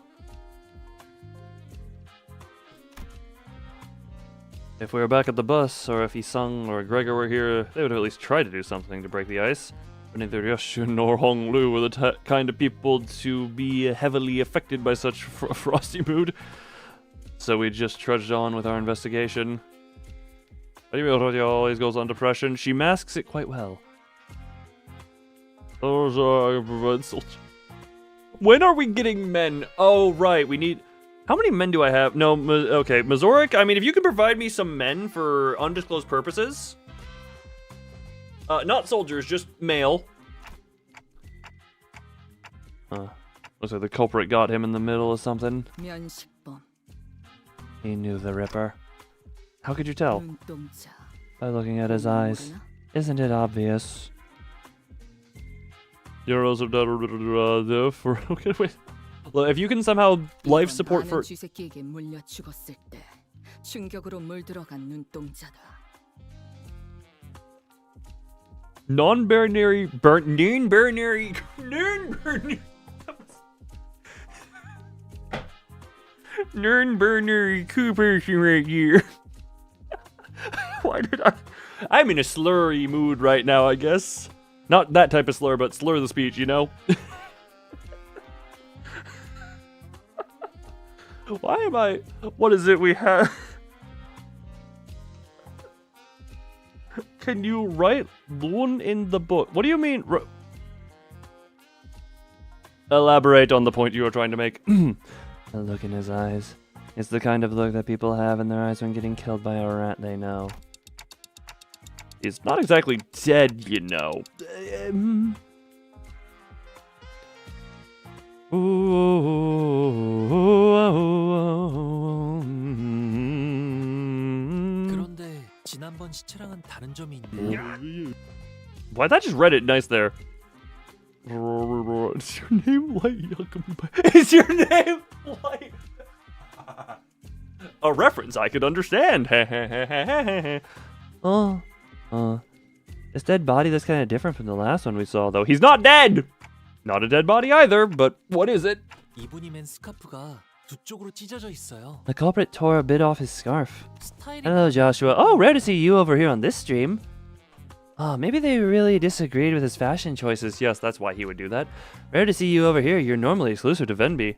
If we were back at the bus, or if he sung, or Gregor were here, they would have at least tried to do something to break the ice. But neither Yoshun nor Honglu were the kind of people to be heavily affected by such frosty mood. So we just trudged on with our investigation. Anyway, Roddy always goes on depression. She masks it quite well. When are we getting men? Oh, right, we need... How many men do I have? No, okay, Mazorik, I mean, if you can provide me some men for undisclosed purposes. Not soldiers, just male. Looks like the culprit got him in the middle of something. 면식범. He knew the Ripper. How could you tell? 눈동자. By looking at his eyes. Isn't it obvious? Euros of okay, wait. Look, if you can somehow life support for... 쥐새끼에게 물려 죽었을 때 충격으로 물들어간 눈동자다. Non-binary... Non-binary... Non-binary Cooperson right here. Why did I... I'm in a slurry mood right now, I guess. Not that type of slur, but slur the speech, you know? Why am I... What is it we have? Can you write Loon in the book? What do you mean? Elaborate on the point you are trying to make. The look in his eyes. It's the kind of look that people have in their eyes when getting killed by a rat they know. He's not exactly dead, you know. 그런데 지난번 시체랑은 다른 점이 있네. Why that just read it nice there. Is your name Light? Is your name Light? A reference I could understand. This dead body looks kind of different from the last one we saw, though. He's not dead! Not a dead body either, but what is it? 이분이 맨 스카프가 두 쪽으로 찢어져 있어요. The culprit tore a bit off his scarf. Hello, Joshua. Oh, rare to see you over here on this stream. Oh, maybe they really disagreed with his fashion choices. Yes, that's why he would do that. Rare to see you over here. You're normally exclusive to Venby.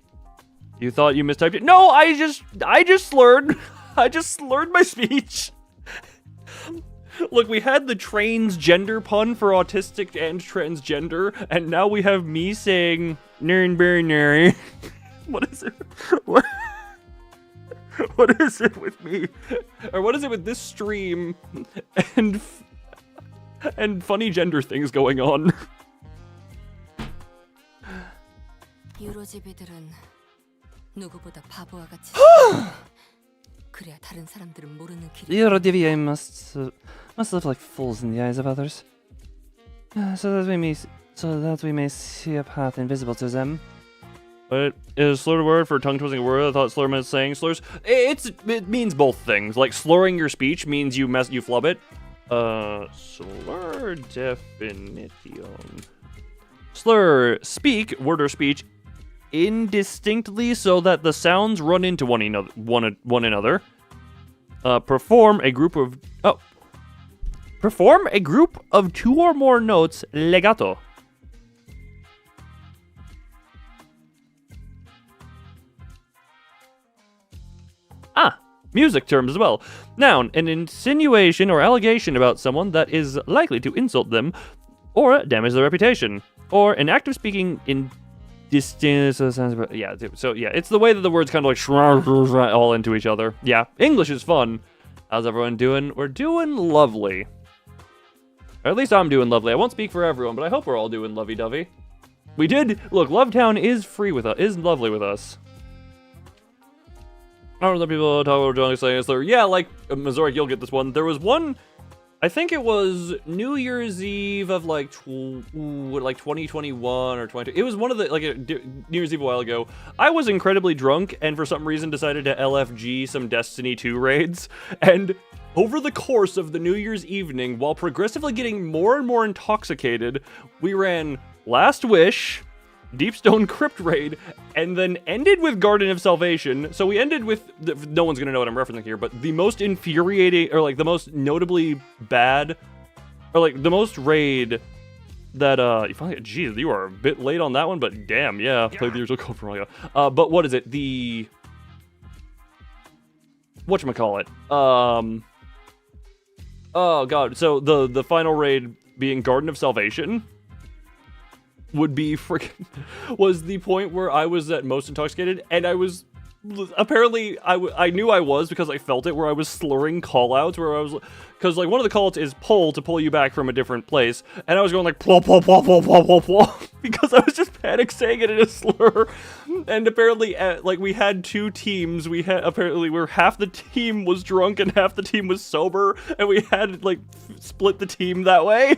You thought you mistyped it? No, I just slurred. I just slurred my speech. Look, we had the transgender pun for autistic and transgender, and now we have me saying non-binary. What is it? What is it with me? Or what is it with this stream and funny gender things going on? 유로집이들은 누구보다 바보와 같이 그래야 다른 사람들은 모르는 길이. The Eurodiviae must live like fools in the eyes of others, so that we may see a path invisible to them. What is slurred a word for tongue twisting a word? I thought slur meant saying slurs. It means both things. Like slurring your speech means you flub it. Slur definition. Slur, speak, word or speech, indistinctly so that the sounds run into one another. Perform a group of two or more notes legato. Music terms as well. Noun, an insinuation or allegation about someone that is likely to insult them or damage their reputation. Or an act of speaking in distance. So it's the way that the words kind of like all into each other. Yeah, English is fun. How's everyone doing? We're doing lovely. Or at least I'm doing lovely. I won't speak for everyone, but I hope we're all doing lovey-dovey. We did, look, Lovetown is free with us, is lovely with us. I don't know that people talk about drunk saying it's yeah, like Missouri, you'll get this one. There was one, I think it was New Year's Eve of like 2021 or 22. It was one of the New Year's Eve a while ago. I was incredibly drunk and for some reason decided to LFG some Destiny 2 raids. And over the course of the New Year's evening, while progressively getting more and more intoxicated, we ran Last Wish, Deepstone Crypt Raid, and then ended with Garden of Salvation. So we ended with, no one's gonna know what I'm referencing here, but the most infuriating, or like the most notably bad, or like the most raid that, you finally, geez, you are a bit late on that one, but damn, yeah, played the original code for a while ago. But what is it? The, whatchamacallit? Oh god, so the final raid being Garden of Salvation would be freaking was the point where I was at most intoxicated, and I was apparently I knew I was because I felt it, where I was slurring callouts, where I was, because like one of the callouts is pull to pull you back from a different place, and I was going like plop plop plop plop plop plop plop because I was just panic saying it in a slur. And apparently like we had two teams, apparently where half the team was drunk and half the team was sober, and we had like split the team that way.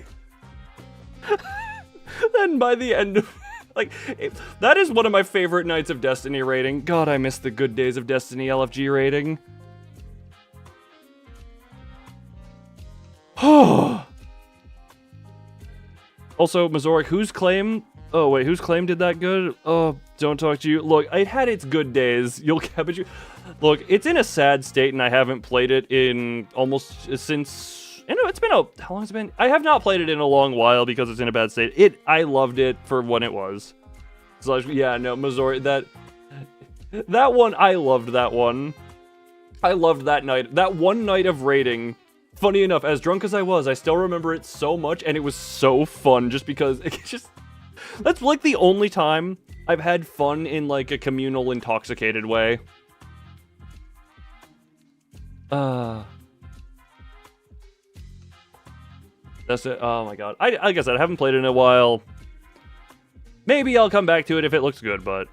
Then by the end of, like, that is one of my favorite nights of Destiny raiding. God, I miss the good days of Destiny LFG raiding. Also, Mazoric, whose claim did that good? Oh, don't talk to you. Look, it had its good days. Look, it's in a sad state, and I haven't played it in almost since. You know, it's been how long has it been? I have not played it in a long while because it's in a bad state. I loved it for when it was. So yeah, no, Missouri, that one, I loved that one. I loved that night. That one night of raiding. Funny enough, as drunk as I was, I still remember it so much, and it was so fun just because that's like the only time I've had fun in like a communal intoxicated way. That's it. Oh my god. Like I said, I haven't played it in a while. Maybe I'll come back to it if it looks good, but...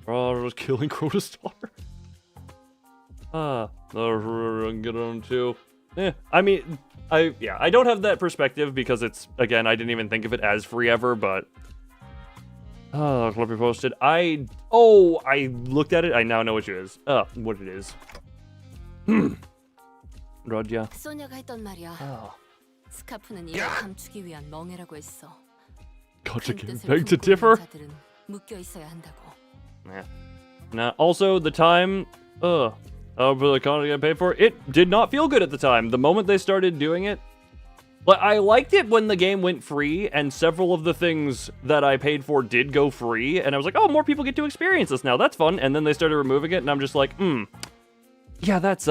Oh, I was killing Crotostar. Get on to... I mean, I don't have that perspective because it's, again, I didn't even think of it as free ever, but... Oh, clip you posted. I looked at it. I now know what it is. What it is. 로디야. 소녀가 했던 말이야. 스카프는 이를 감추기 위한 멍해라고 했어. Beg to differ. 묶여 있어야 한다고. Now, also the time, for the content I paid for, it did not feel good at the time. The moment they started doing it, but I liked it when the game went free, and several of the things that I paid for did go free, and I was like, oh, more people get to experience this now. That's fun. And then they started removing it, and I'm just like, yeah, that's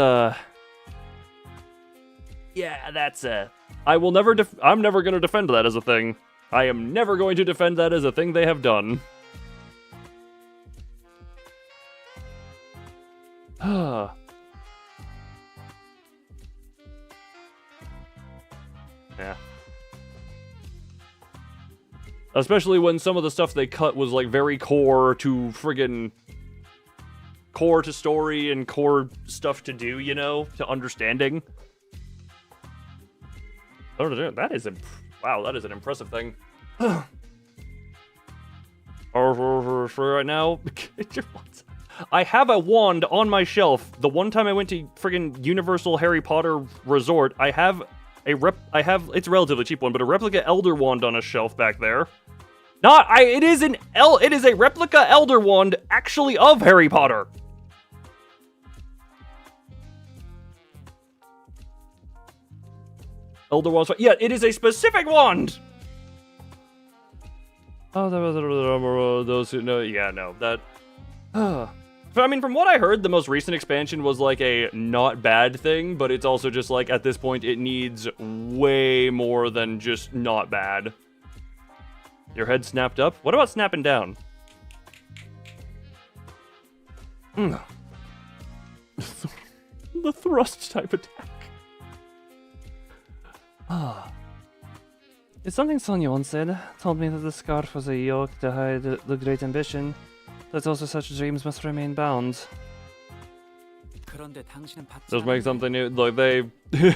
I will never I'm never going to defend that as a thing. I am never going to defend that as a thing they have done. Yeah. Especially when some of the stuff they cut was like very core to friggin' core to story and core stuff to do, you know, to understanding. That is wow, that is an impressive thing. For right now, I have a wand on my shelf. The one time I went to friggin' Universal Harry Potter Resort, it's a relatively cheap one, but a replica Elder Wand on a shelf back there. It is a replica Elder Wand actually of Harry Potter. Elder Wand, yeah, it is a specific wand! Oh, those who know, yeah, no, that... I mean, from what I heard, the most recent expansion was like a not bad thing, but it's also just like, at this point, it needs way more than just not bad. Your head snapped up? What about snapping down? The thrust type attack. It's something Sonia once said. Told me that the scarf was a yoke to hide the great ambition. that also such dreams must remain bound. 그런데 당신은 받지 Just make 않았네. something new. Like they,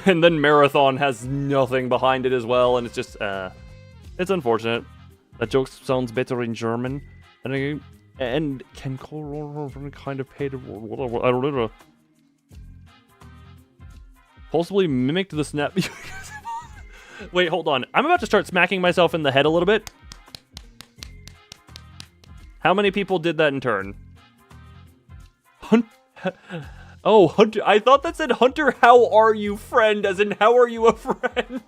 and then Marathon has nothing behind it as well, and it's just, it's unfortunate. That joke sounds better in German, and can kind of paid. I don't know. Possibly mimicked the snap. Wait, hold on. I'm about to start smacking myself in the head a little bit. How many people did that in turn? Oh, Hunter. I thought that said, Hunter, how are you, friend? As in, how are you a friend?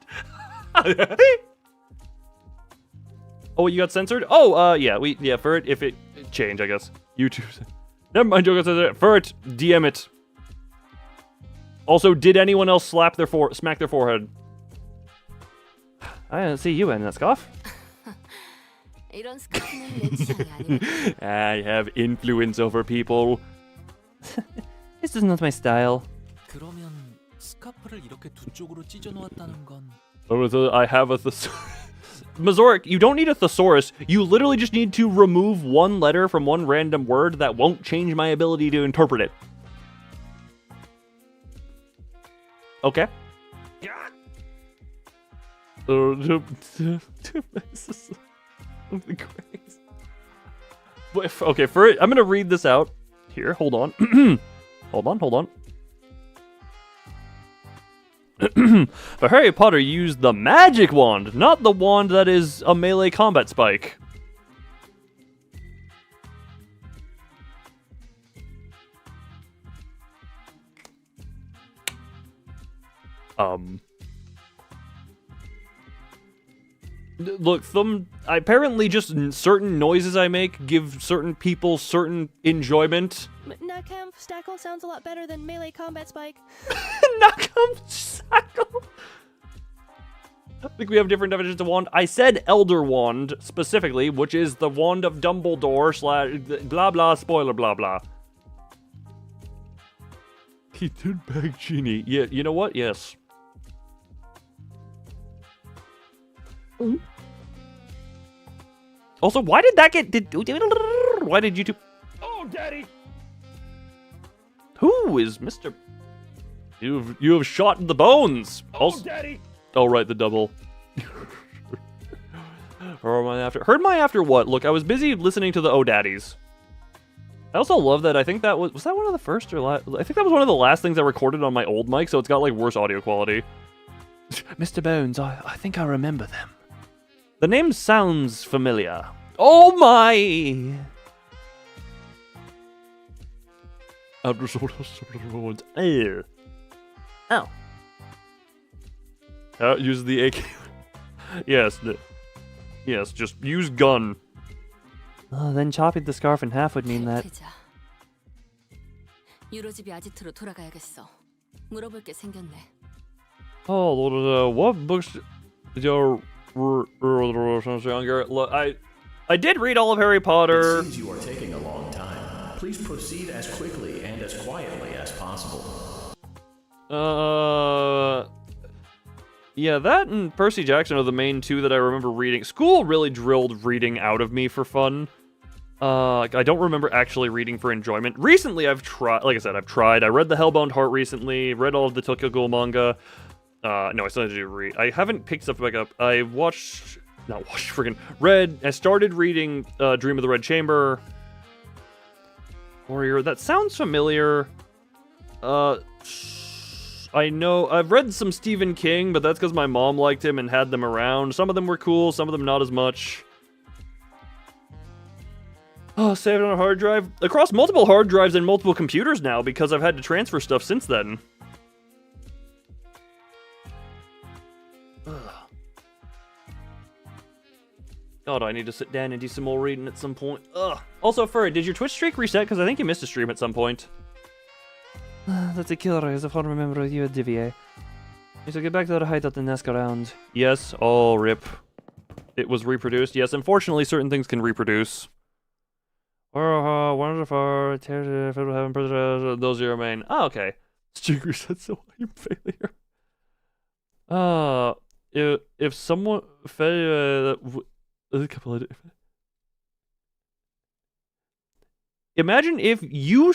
Oh, you got censored? Oh, yeah, for it, if it change, I guess. YouTube. Never mind, Joker says it. For it, DM it. Also, did anyone else smack their forehead? I don't see you in that scarf. 이런 스카프는 내 취향이 아니거든. I have influence over people. This is not my style. 그러면 스카프를 이렇게 두 쪽으로 찢어 놓았다는 건 I have a thesaurus. Mazoric, you don't need a thesaurus. You literally just need to remove one letter from one random word that won't change my ability to interpret it. Okay. Okay, for it, I'm gonna read this out. Here, hold on. hold on. But Harry Potter used the magic wand, not the wand that is a melee combat spike. Look, apparently just certain noises I make give certain people certain enjoyment. Nakam Stackle sounds a lot better than melee combat spike. Nakam Stackle. I think we have different definitions of wand. I said Elder Wand specifically, which is the wand of Dumbledore / blah blah spoiler blah blah. He did bag Genie. Yeah, you know what? Yes. Also, why did that get... Why did YouTube... Oh, Daddy! Who is Mr... You have shot in the bones! Oh, Daddy! Oh, right, the double. Heard my after what? Look, I was busy listening to the Oh Daddies. I also love that. I think that was that one of the first or last? I think that was one of the last things I recorded on my old mic, so it's got like worse audio quality. Mr. Bones, I think I remember them. The name sounds familiar. Oh my! Oh. Use the AK. Yes. Yes, just use gun. Oh, then chopping the scarf in half would mean that. 유로 집이 아지트로 돌아가야겠어. 물어볼 게 생겼네. Oh, Lord, what books did you younger? Look, I did read all of Harry Potter. It seems you are taking a long time. Please proceed as quickly and as quietly as possible. Yeah, that and Percy Jackson are the main two that I remember reading. School really drilled reading out of me for fun. I don't remember actually reading for enjoyment. Recently, I've tried. Like I said, I've tried. I read The Hellbound Heart recently. Read all of the Tokyo Ghoul manga. No, I still need to read. I haven't picked stuff back up. I read. I started reading Dream of the Red Chamber. Warrior. That sounds familiar. I know. I've read some Stephen King, but that's because my mom liked him and had them around. Some of them were cool. Some of them not as much. Oh, save it on a hard drive. Across multiple hard drives and multiple computers now because I've had to transfer stuff since then. God, I need to sit down and do some more reading at some point. Ugh. Also, Furry, did your Twitch streak reset? Because I think you missed a stream at some point. That's a killer, as a former member of you at DVA. You should get back to that hideout and ask around. Yes. Oh, rip. It was reproduced. Yes, unfortunately, certain things can reproduce. Wonderful. Those are your main. Oh, okay. Streak reset, so I'm failure. If someone failure, a couple of. Imagine if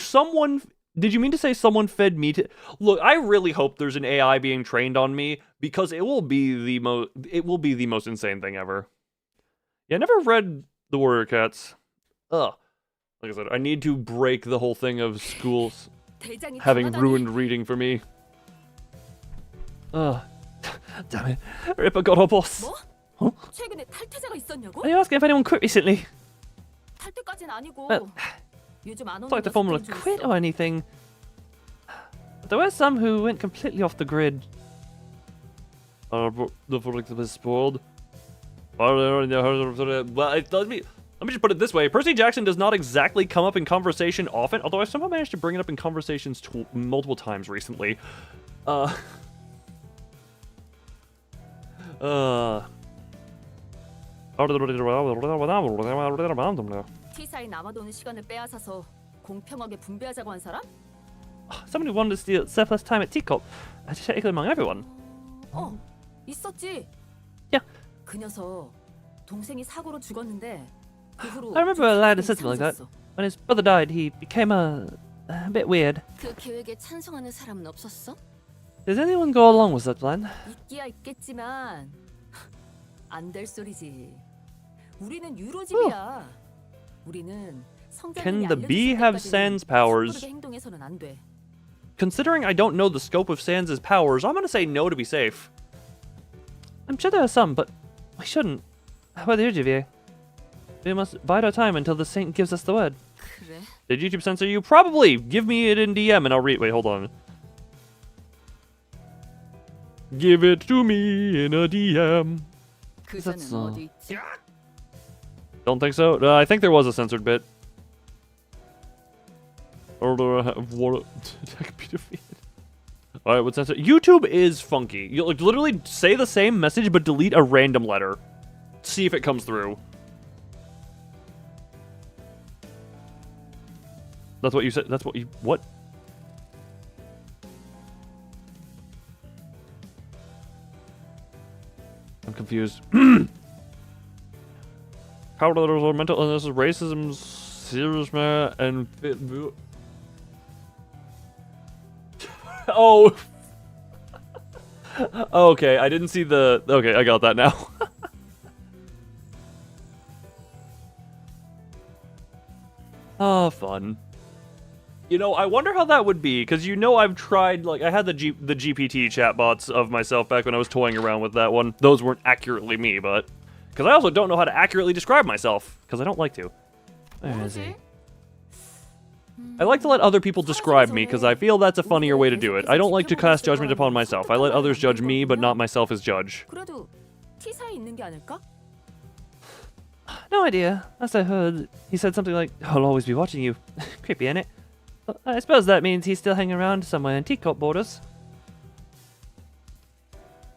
someone... Did you mean to say someone fed me to... Look, I really hope there's an AI being trained on me, because it will be the most insane thing ever. Yeah, I never read The Warrior Cats. Ugh. Like I said, I need to break the whole thing of schools having ruined reading for me. Ugh. Damn it. Ripper got our boss. Huh? Are you asking if anyone quit recently? Well, it's not like the formula quit or anything. But there were some who went completely off the grid. The product was spoiled. Well, let me just put it this way. Percy Jackson does not exactly come up in conversation often, although I somehow managed to bring it up in conversations multiple times recently. T사에 남아도는 시간을 빼앗아서 공평하게 분배하자고 한 사람? Someone who wanted to steal surplus time at Teacup, technically among everyone. 있었지. Yeah. 그 녀석 동생이 사고로 죽었는데 그 후로 I remember a lad who said something like that. When his brother died, he became a bit weird. 그 계획에 찬성하는 사람은 없었어? Does anyone go along with that plan? 있기야 있겠지만 안 될 소리지. 우리는 유로집이야. 우리는 Can the bee have Sans powers? 행동해서는 안 돼. Considering I don't know the scope of Sans' powers, I'm gonna say no to be safe. I'm sure there are some, but we shouldn't. How about you, Javier? We must bide our time until the saint gives us the word. 그래? Did YouTube censor you? Probably! Give me it in DM and I'll read. Wait, hold on. Give it to me in a DM. 그자는 어디 있지? Don't think so. I think there was a censored bit. Or do I have what? Alright, what's censored? YouTube is funky. You like literally say the same message but delete a random letter. See if it comes through. That's what you said. That's what you. What? I'm confused. How are mental illness, racism, serious man, and oh. Okay, I didn't see the. Okay, I got that now. Oh, fun. You know, I wonder how that would be, because you know I've tried, like, I had the GPT chatbots of myself back when I was toying around with that one. Those weren't accurately me, but... Because I also don't know how to accurately describe myself, because I don't like to. Where is he? I like to let other people describe me, because I feel that's a funnier way to do it. I don't like to cast judgment upon myself. I let others judge me, but not myself as judge. 그래도 T사에 있는 게 아닐까? No idea. As I heard, he said something like, "I'll always be watching you." Creepy, ain't it? But I suppose that means he's still hanging around somewhere in Teacup borders.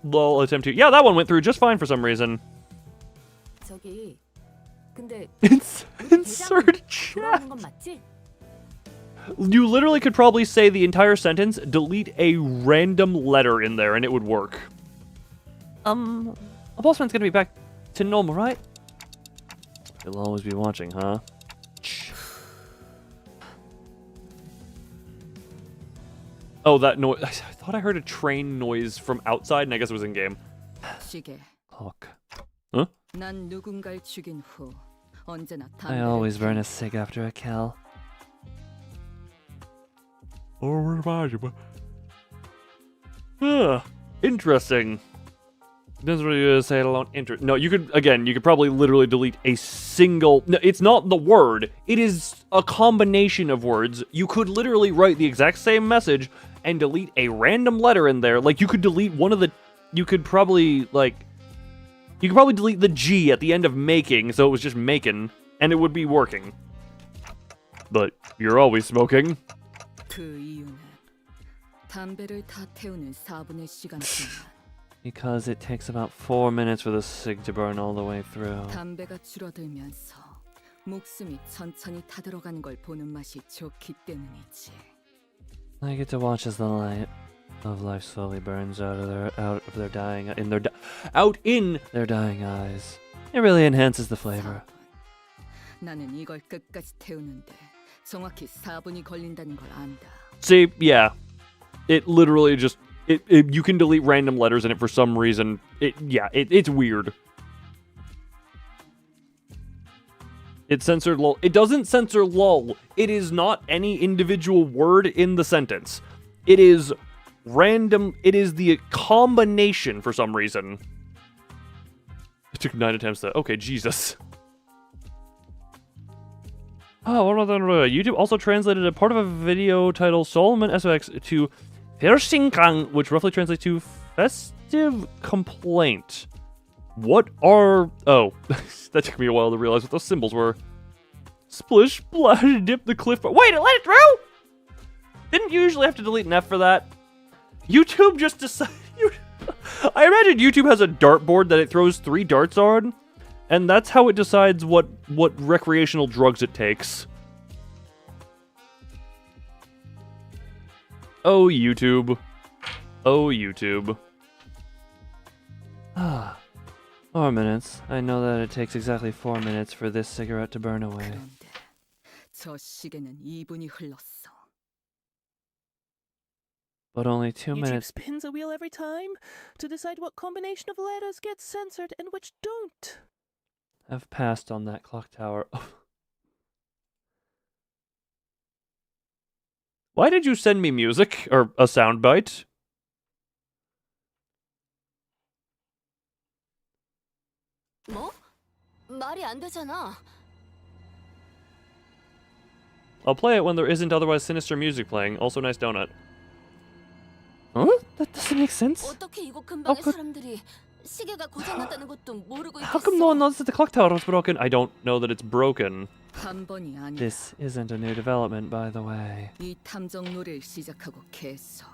Lol, attempt to... Yeah, that one went through just fine for some reason. 저기 근데 Insert chat. You literally could probably say the entire sentence, delete a random letter in there, and it would work. A bossman's gonna be back to normal, right? He'll always be watching, huh? Oh, that noise. I thought I heard a train noise from outside, and I guess it was in game. 시계. Clock. Huh? 난 누군가를 죽인 후 언제나 I always burn a cig after a kill. Interesting. Doesn't really say it alone. No, you could probably literally delete a single... No, it's not the word. It is a combination of words. You could literally write the exact same message and delete a random letter in there. Like, you could delete one of the... You could probably, like... You could probably delete the G at the end of making, so it was just making, and it would be working. But you're always smoking. 그 이유는 담배를 다 태우는 4분의 시간 동안 Because it takes about 4 minutes for the cig to burn all the way through. 담배가 줄어들면서 목숨이 천천히 타들어가는 걸 보는 맛이 좋기 때문이지. I get to watch as the light of life slowly burns out of their dying eyes. It really enhances the flavor. 나는 이걸 끝까지 태우는데 정확히 4분이 걸린다는 걸 안다. See, yeah. It literally just... you can delete random letters in it for some reason. It's weird. It censored lol. It doesn't censor lol. It is not any individual word in the sentence. It is random. It is the combination for some reason. It took 9 attempts to... Okay, Jesus. Oh, what about that? YouTube also translated a part of a video titled Solomon SOX to Versingang, which roughly translates to festive complaint. What are... Oh, that took me a while to realize what those symbols were. Splish, splash, dip the cliff... Wait, it let it through? Didn't you usually have to delete an F for that? YouTube just decided... I imagine YouTube has a dartboard that it throws 3 darts on, and that's how it decides what recreational drugs it takes. Oh, YouTube. Oh, YouTube. 4 minutes. I know that it takes exactly 4 minutes for this cigarette to burn away. 그런데 저 시계는 2분이 흘렀어. But only 2 YouTube minutes. spins a wheel every time to decide what combination of letters gets censored and which don't. Have passed on that clock tower. Why did you send me music? Or a soundbite? 뭐? 말이 안 되잖아. I'll play it when there isn't otherwise sinister music playing. Also, nice donut. Huh? That doesn't make sense. 어떻게 이곳 근방의 사람들이 시계가 고장났다는 것도 모르고 How come no one 있겠어? knows that the clock tower was broken? I don't know that it's broken. 한 번이 아니다. This isn't a new development, by the way. 이 탐정 놀이를 시작하고 계속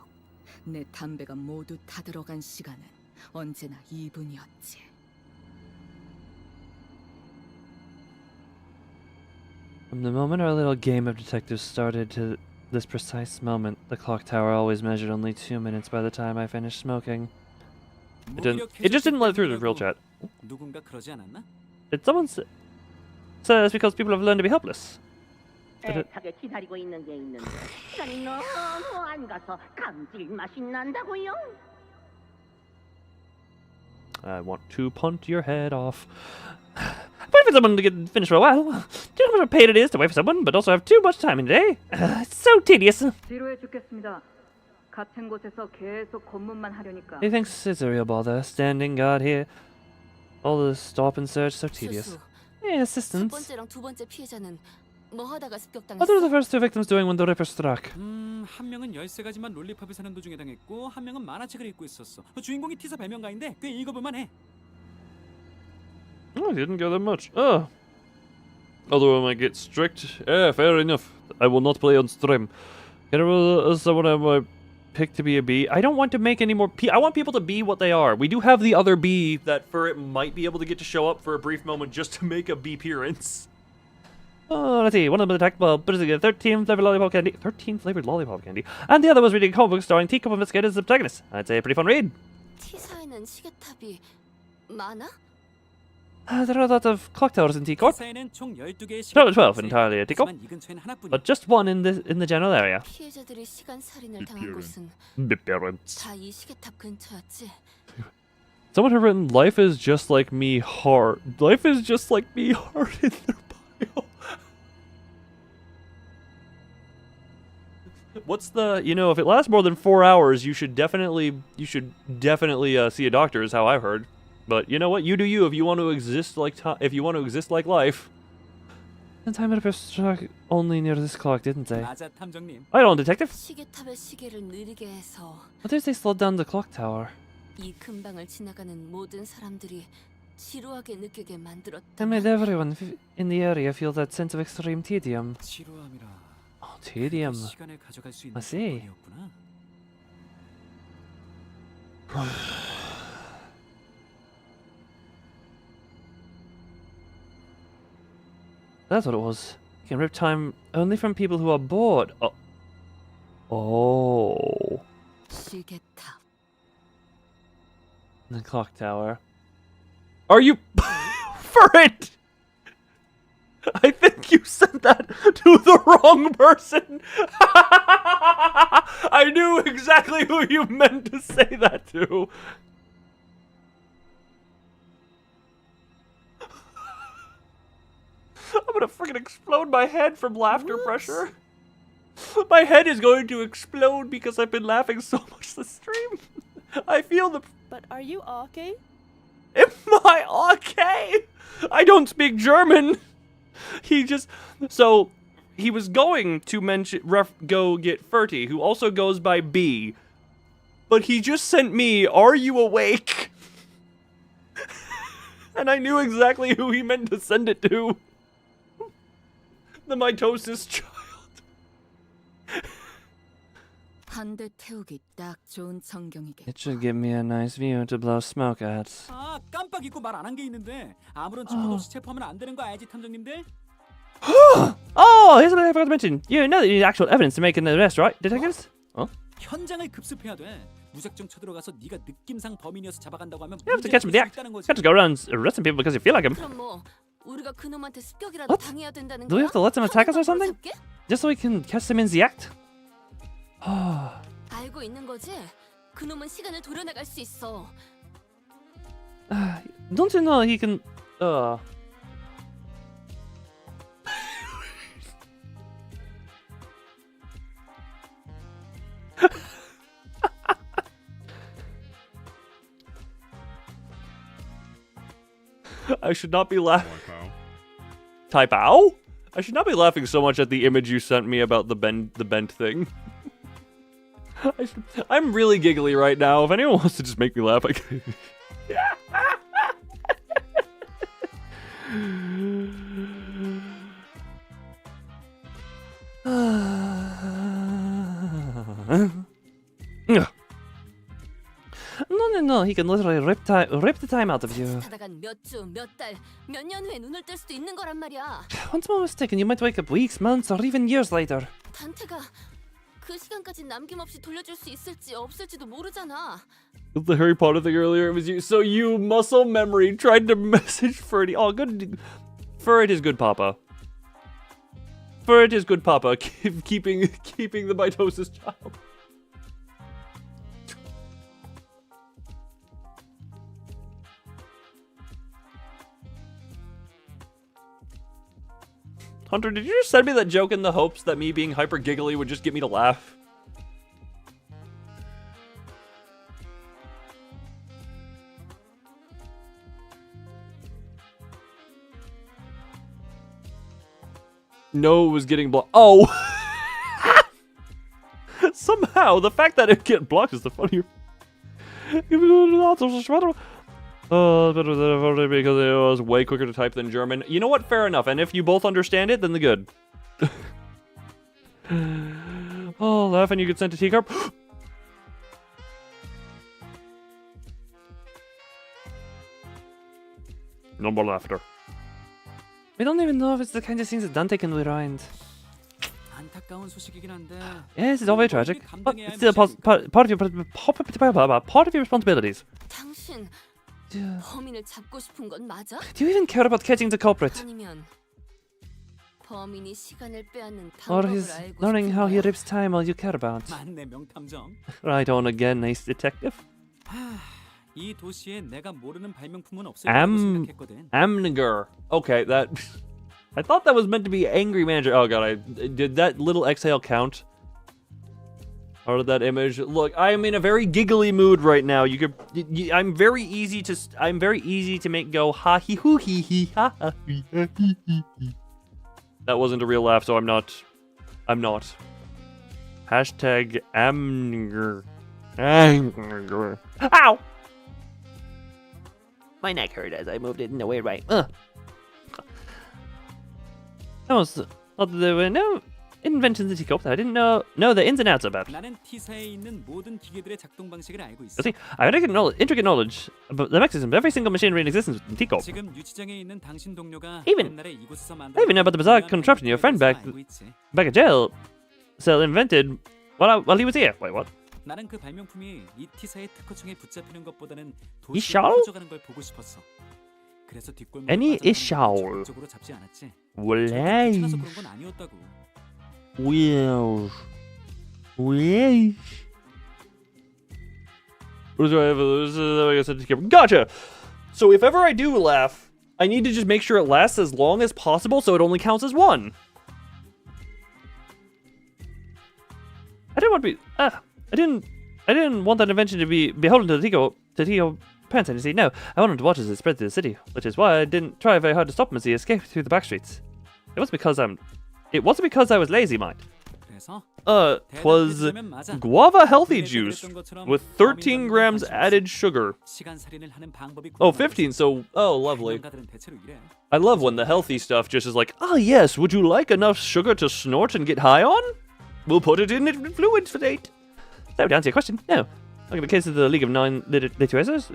내 담배가 모두 다 들어간 시간은 언제나 2분이었지. From the moment our little game of detectives started to this precise moment, the clock tower always measured only 2 minutes by the time I finished smoking. It just didn't let it through the real chat. 누군가 그러지 않았나? Did someone say it's because people have learned to be helpless? 애타게 기다리고 있는 게 있는데 시간이 너무 안 가서 감질맛이 난다고요. I want to punt your head off. Wait for someone to get finished for a while. Do you know how much pain it is to wait for someone, but also have too much time in the day? It's so tedious. 지루해 죽겠습니다. 같은 곳에서 계속 검문만 하려니까. He thinks it's a real bother, standing guard here. All the stop and search, so tedious. 수수. Hey, 첫 assistance. 번째랑 두 번째 피해자는 뭐 하다가 습격당했어? What were the first 2 victims doing when the Ripper struck? 한 명은 13가지만 롤리팝을 사는 도중에 당했고 한 명은 만화책을 읽고 있었어. 주인공이 티사 발명가인데 꽤 읽어볼만 해. Oh, I didn't get that much. Oh. Although I might get strict. Yeah, fair enough. I will not play on stream. Can someone have my pick to be a bee? I don't want to make any more I want people to be what they are. We do have the other bee that for it might be able to get to show up for a brief moment just to make a bee appearance. Oh, let's see. One of them attacked while bursting a 13 flavored lollipop candy. 13 flavored lollipop candy. And the other was reading a comic book starring teacup investigators as the protagonist. I'd say a pretty fun read. T사에는 시계탑이 많아? There are a lot of clock towers in T-Corp. 티사에는 총 12개의 No, 12 entirely at T-Corp. 이 근처에는 하나뿐이야. But just one in the general area. 피해자들이 시간 살인을 당한 곳은 Appearance. 다 이 시계탑 근처였지. Someone had written, life is just like me hard. Life is just like me hard in their bio. What's the, if it lasts more than 4 hours, you should definitely see a doctor is how I've heard. But you know what? You do you if you want to exist like life. The time of the struck only near this clock, didn't they? 맞아, 탐정님. Right on, detective. 시계탑의 시계를 느리게 해서 What if they slowed down the clock tower? 이 근방을 지나가는 모든 사람들이 지루하게 느끼게 만들었다. That made everyone in the area feel that sense of extreme tedium. 지루함이라. Oh, tedium. 시간을 가져갈 수 있는 I see. 방법이었구나. That's what it was. You can rip time only from people who are bored. Oh. 시계탑. The clock tower. Are you for it? I think You sent that to the wrong person. I knew exactly who you meant to say that to. I'm gonna freaking explode my head from laughter pressure. My head is going to explode because I've been laughing so much this stream. I feel the... But are you okay? Am I okay? I don't speak German. He just... So, he was going to go get Fertie, who also goes by B. But he just sent me, "Are you awake?" And I knew exactly who he meant to send it to. The mitosis child. 한 대 태우기 딱 좋은 전경이겠다. It should give me a nice view to blow smoke at. 아, 깜빡 잊고 말 안 한 게 있는데 아무런 증거도 없이 체포하면 안 되는 거 알지, 탐정님들? Oh, here's what I forgot to mention. You know that you need actual evidence to make an arrest, right, detectives? Oh? 현장을 급습해야 돼. 무작정 쳐들어가서 네가 느낌상 범인이어서 잡아간다고 하면 You have to catch him in the act. You can't just go around arresting people because you feel like him. 그럼 뭐 우리가 그놈한테 습격이라도 What? 당해야 된다는 Do we 거야? have to let them attack us or something? 잡게? Just so we can catch them in the act? 알고 있는 거지? 그놈은 시간을 돌려나갈 수 있어. Don't you know he can... I should not be laughing. Typao? I should not be laughing so much at the image you sent me about the bent thing. I'm really giggly right now. If anyone wants to just make me laugh, I can. No, he can literally rip the time out of you. 하다간 몇 주, 몇 달, 몇 년 후에 눈을 뜰 수도 있는 거란 말이야. One small mistake and you might wake up weeks, months, or even years later. 단테가 그 시간까지 남김없이 돌려줄 수 있을지 없을지도 모르잖아. The Harry Potter thing earlier, it was you. So you, muscle memory, tried to message Ferdy. Oh, good. Ferret is good, Papa. Ferret is good, Papa. Keeping the mitosis child. Hunter, did you just send me that joke in the hopes that me being hyper giggly would just get me to laugh? No, it was getting blocked. Oh! Somehow, the fact that it get blocked is the funnier. Oh, better than I've already because it was way quicker to type than German. You know what? Fair enough. And if you both understand it, then the good. Oh, laughing you get sent to T-Carp. No more laughter. We don't even know if it's the kind of scenes that Dante can rewind. 안타까운 소식이긴 한데. Yes, it's all very tragic, but it's still part of your responsibilities. 당신 범인을 잡고 싶은 건 맞아? Do you even care about catching the culprit? 아니면 범인이 시간을 빼앗는 Or 방법을 his 알고 learning 싶은 how he 거야? rips time all you care about? 맞네, 명탐정. Right on again, ace detective. 이 도시에 내가 모르는 발명품은 없을 거라고 생각했거든. Amninger. Okay, that... I thought that was meant to be angry manager. Oh god, did that little exhale count? Out of that image. Look, I am in a very giggly mood right now. You could... I'm very easy to make go ha he hoo he he ha ha he he he. That wasn't a real laugh, so I'm not. Hashtag Amninger. Amninger. Ow! My neck hurt as I moved it in a weird way. That was not there were no inventions that he coped. I didn't know the ins and outs about. 나는 T사에 있는 모든 기계들의 작동 방식을 알고 있어. See, I have intricate knowledge about the mechanism of every single machinery in existence in T-Corp. 지금 유치장에 있는 당신 동료가 Even- 옛날에 이곳에서 만든 I even know about the bizarre contraption your friend back at jail cell invented while he was here. Wait, what? 나는 그 발명품이 이 T사의 특허청에 붙잡히는 것보다는 이 도시가 샤워? 커져가는 걸 보고 싶었어. Any issue? 원래 well. Gotcha. So if ever I do laugh, I need to just make sure it lasts as long as possible, so it only counts as one. I didn't want to be. I didn't want that invention to be beholden to the Tico parents. And you see, no, I wanted to watch as it spread through the city, which is why I didn't try very hard to stop him as he escaped through the back streets. It wasn't because I was lazy, mind. 'Twas guava healthy juice with 13 grams added sugar. Oh, 15, so, oh, lovely. I love when the healthy stuff just is like, ah, yes, would you like enough sugar to snort and get high on? We'll put it in fluids for date. That would answer your question. No. Look at the case of the League of Nine Literators.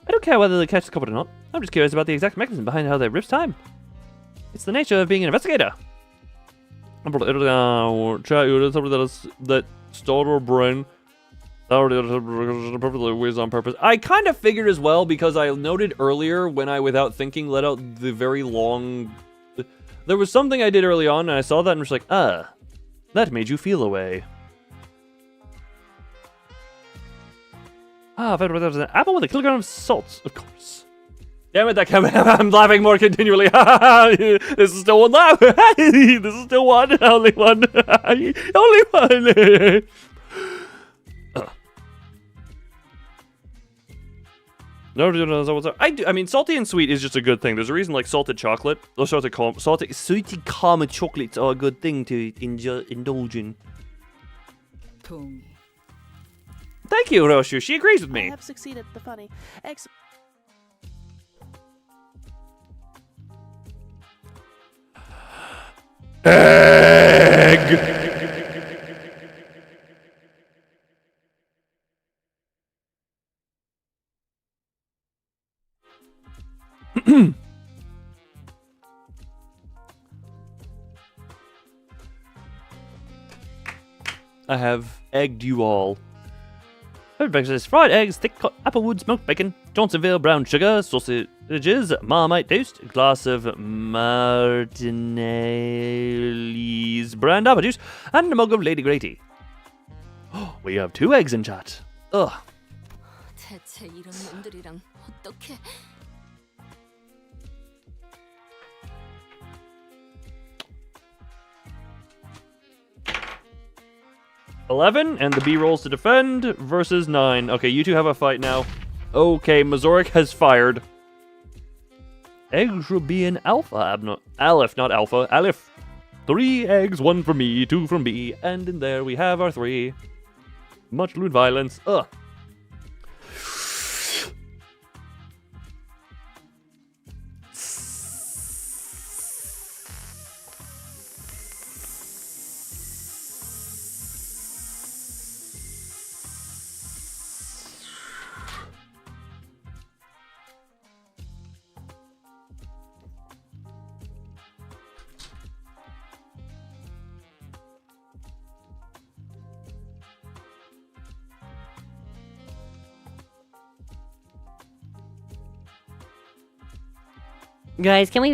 I don't care whether they catch the culprit or not. I'm just curious about the exact mechanism behind how they rips time. It's the nature of being an investigator. That starter brain. Perfectly ways on purpose. I kind of figured as well because I noted earlier when I, without thinking, let out the very long. There was something I did early on, and I saw that and was like, that made you feel away. There was an apple with a kilogram of salt, of course. Damn it, I'm laughing more continually. This is still one laugh. This is still one. Only one. Only one. I mean, salty and sweet is just a good thing. There's a reason, like salted chocolate, those salty caramel chocolates are a good thing to indulge in. Thank you, Roshu. She agrees with me. I have succeeded. The funny. Egg. I have egged you all. Breakfast: fried eggs, thick cut applewood, smoked bacon, Johnsonville brown sugar, sausages, Marmite toast, a glass of Martinelli's brand apple juice, and a mug of Lady Grady. We have 2 eggs in chat. Ugh. 대체 이런 놈들이랑 어떻게? 11, and the B rolls to defend versus 9. Okay, you two have a fight now. Okay, Mazoric has fired. Eggs should be an alpha, Aleph, not alpha. Aleph. 3 eggs, 1 for me, 2 from B, and in there we have our 3. Much lewd violence. Ugh. Guys, can we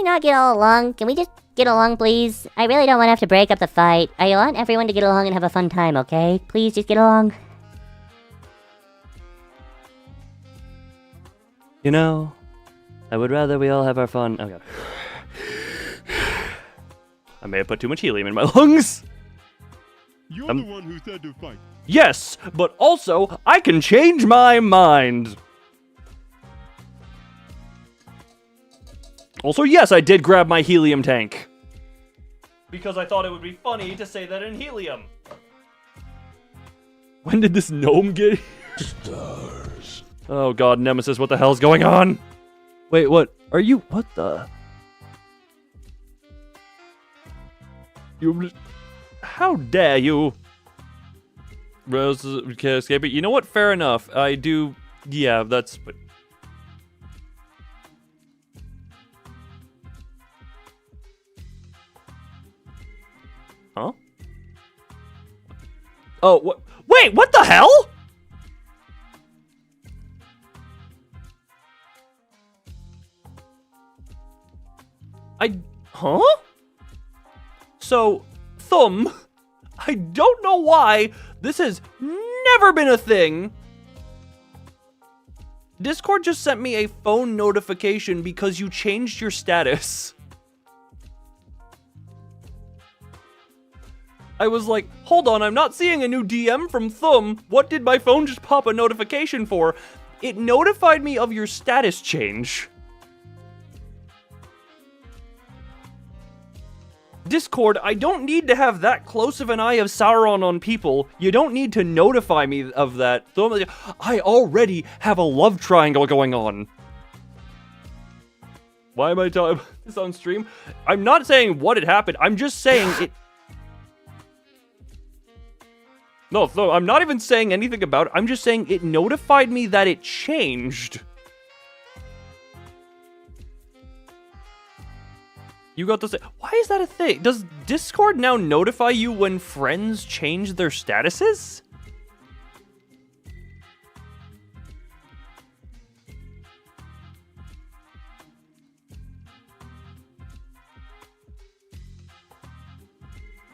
not get all along? Can we just get along, please? I really don't want to have to break up the fight. I want everyone to get along and have a fun time, okay? Please just get along. You know, I would rather we all have our fun. Oh god. I may have put too much helium in my lungs. You're the one who said to fight. Yes, but also, I can change my mind. Also, yes, I did grab my helium tank. Because I thought it would be funny to say that in helium. When did this gnome get here? Stars. Oh god, Nemesis, what the hell's going on? Wait, what? Are you... What the... You... How dare you? Rose can't escape it. You know what? Fair enough. I do... Yeah, that's... Huh? Oh, what? Wait, what the hell? Huh? So, Thumb, I don't know why this has never been a thing. Discord just sent me a phone notification because you changed your status. I was like, hold on, I'm not seeing a new DM from Thumb. What did my phone just pop a notification for? It notified me of your status change. Discord, I don't need to have that close of an eye of Sauron on people. You don't need to notify me of that. I already have a love triangle going on. Why am I talking about this on stream? I'm not saying what had happened. I'm just saying it... No, I'm not even saying anything about it. I'm just saying it notified me that it changed. You got to say, why is that a thing? Does Discord now notify you when friends change their statuses?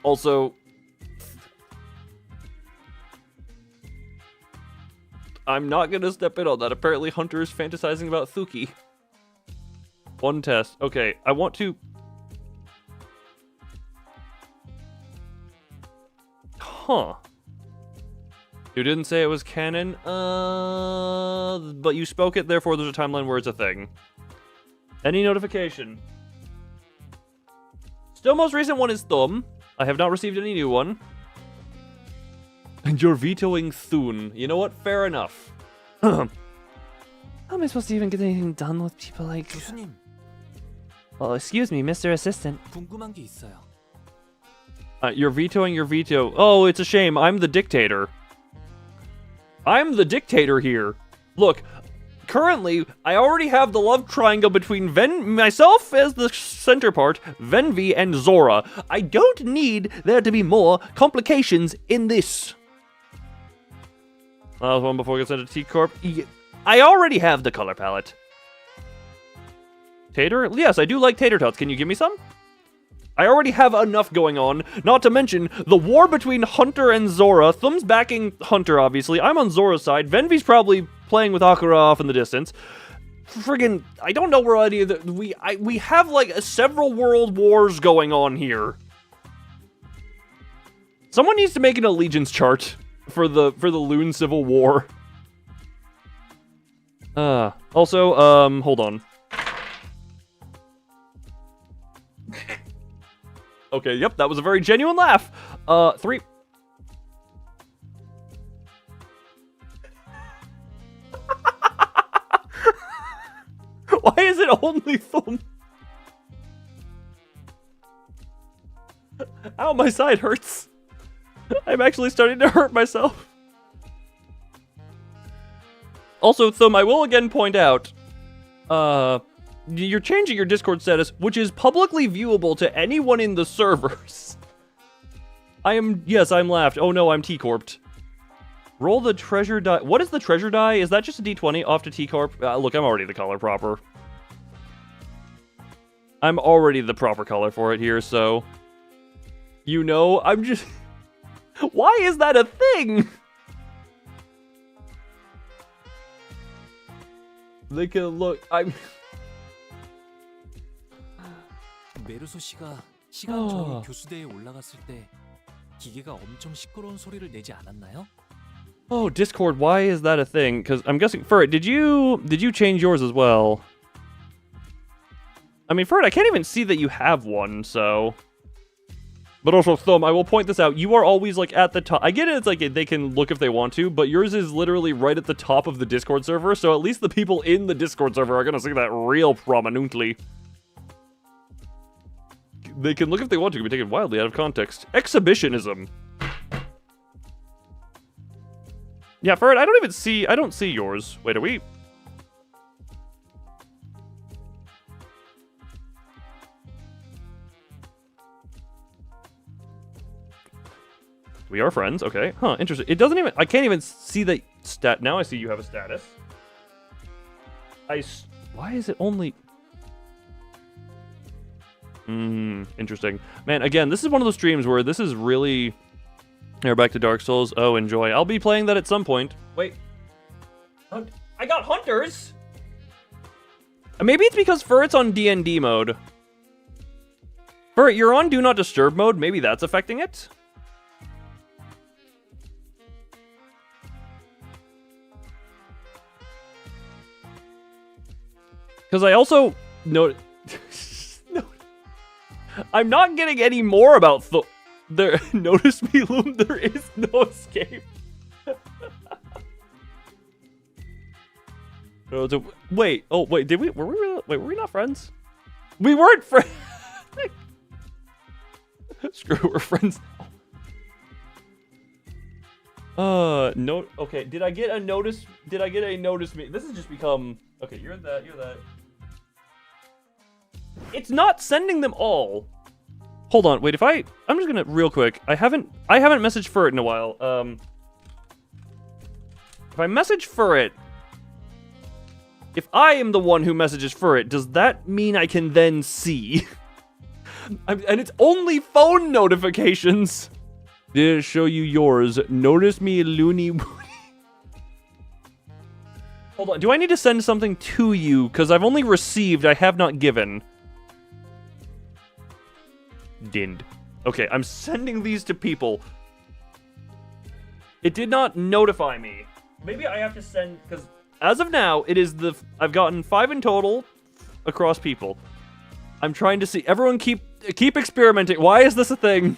Also, I'm not gonna step in on that. Apparently Hunter is fantasizing about Thuki. One test. Okay, I want to... Huh. You didn't say it was canon? But you spoke it, therefore there's a timeline where it's a thing. Any notification? Still most recent one is Thumb. I have not received any new one. And you're vetoing Thun. You know what? Fair enough. How am I supposed to even get anything done with people like... 교수님, Well, excuse me, Mr. Assistant. 궁금한 게 있어요. You're vetoing your veto. Oh, it's a shame. I'm the dictator. I'm the dictator here. Look, currently, I already have the love triangle between myself as the center part, Venvi, and Zora. I don't need there to be more complications in this. One before we get sent to T-Corp. I already have the color palette. Tater? Yes, I do like tater tots. Can you give me some? I already have enough going on, not to mention the war between Hunter and Zora. Thumb's backing Hunter, obviously. I'm on Zora's side. Venvi's probably playing with Akira off in the distance. Friggin', I don't know where any of the... We have, like, several world wars going on here. Someone needs to make an allegiance chart for the Loon Civil War. Also, hold on. Okay, yep, that was a very genuine laugh. 3. Why is it only Thumb? Ow, my side hurts. I'm actually starting to hurt myself. Also, Thumb, I will again point out, you're changing your Discord status, which is publicly viewable to anyone in the servers. Yes, I'm laughed. Oh no, I'm T-Corped. Roll the treasure die. What is the treasure die? Is that just a D20 off to T-Corp? Look, I'm already the color proper. I'm already the proper color for it here, so... You know, I'm just... Why is that a thing? They can look... 메르소 씨가 시간 전에 교수대에 올라갔을 때 기계가 엄청 시끄러운 소리를 내지 않았나요? Oh, Discord, why is that a thing? Because I'm guessing, Furret, did you change yours as well? I mean, Furret, I can't even see that you have one, so... But also, Thumb, I will point this out. You are always, like, at the top. I get it, it's like they can look if they want to, but yours is literally right at the top of the Discord server, so at least the people in the Discord server are going to see that real prominently. They can look if they want to, can be taken wildly out of context. Exhibitionism. Yeah, Furret, I don't see yours. Wait, are we... We are friends, okay. Huh, interesting. It doesn't even... I can't even see the stat... Now I see you have a status. Why is it only... Interesting. Man, again, this is one of those streams where this is really... Here, back to Dark Souls. Oh, enjoy. I'll be playing that at some point. Wait. I got Hunters! Maybe it's because Furret's on D&D mode. Furret, you're on Do Not Disturb mode. Maybe that's affecting it? Because I also... No, I'm not getting any more about there. Notice me, Loom. There is no escape. Wait. Oh, wait. Did we? Were we? Wait. Were we not friends? We weren't friends. Screw. We're friends now. No. Okay. Did I get a notice? Did I get a notice me? This has just become. Okay. You're that. You're that. It's not sending them all. Hold on, wait, I'm just gonna, real quick, I haven't messaged Furret in a while. If I message Furret, if I am the one who messages Furret, does that mean I can then see? And it's only phone notifications. Did it show you yours? Notice me, loony. Hold on, do I need to send something to you? Because I've only received, I have not given. Dinned. Okay, I'm sending these to people. It did not notify me. Maybe I have to send, because as of now, it is I've gotten 5 in total across people. I'm trying to see, everyone keep experimenting. Why is this a thing?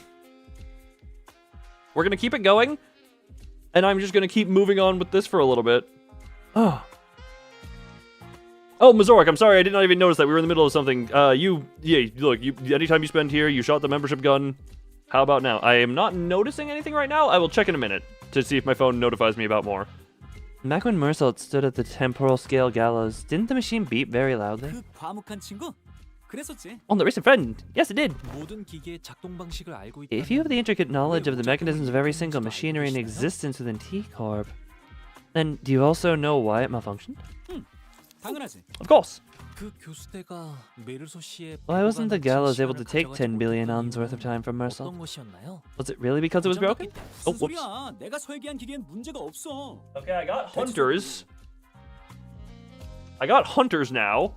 We're gonna keep it going, and I'm just gonna keep moving on with this for a little bit. Oh, Mazoric, I'm sorry, I did not even notice that we were in the middle of something. Look, anytime you spend here, you shot the membership gun. How about now? I am not noticing anything right now. I will check in a minute to see if my phone notifies me about more. Back when Mersault stood at the temporal scale gallows, didn't the machine beep very loudly? 그 과묵한 친구? 그랬었지. On the recent friend, yes it did. 모든 기계의 작동 방식을 알고 있다. If you have the intricate knowledge of the mechanisms of every single machinery in existence within T-Corp, then do you also know why it malfunctioned? 당연하지. Of course. 그 교수대가 메르소 씨의 Why wasn't the gallows able to take 10 billion ons worth of time from Mersault? Was it really because it was broken? Oh, whoops. 내가 설계한 기계엔 문제가 없어. Okay, I got Hunters. I got Hunters now.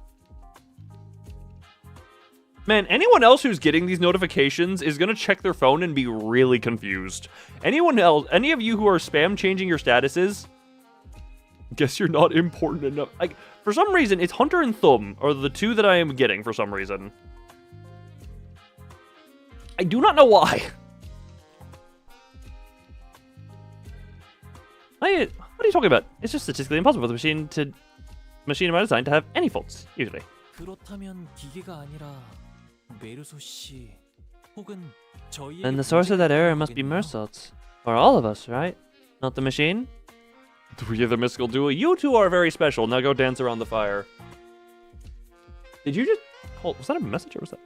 Man, anyone else who's getting these notifications is gonna check their phone and be really confused. Anyone else, any of you who are spam changing your statuses, guess you're not important enough. Like, for some reason, it's Hunter and Thumb are the two that I am getting for some reason. I do not know why. What are you talking about? It's just statistically impossible for the machine of my design to have any faults, usually. 그렇다면 기계가 아니라 메르소 씨 혹은 저희. Then the source of that error must be Mersault's. Or all of us, right? Not the machine? We are the mystical duo. You two are very special. Now go dance around the fire. Did you just... Hold, was that a message or was that...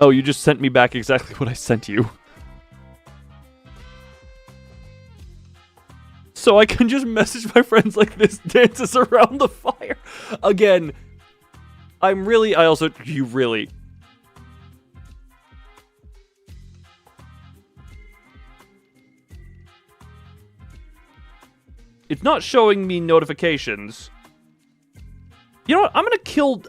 Oh, you just sent me back exactly what I sent you. So I can just message my friends like this dances around the fire. Again, you really... It's not showing me notifications. You know what? I'm gonna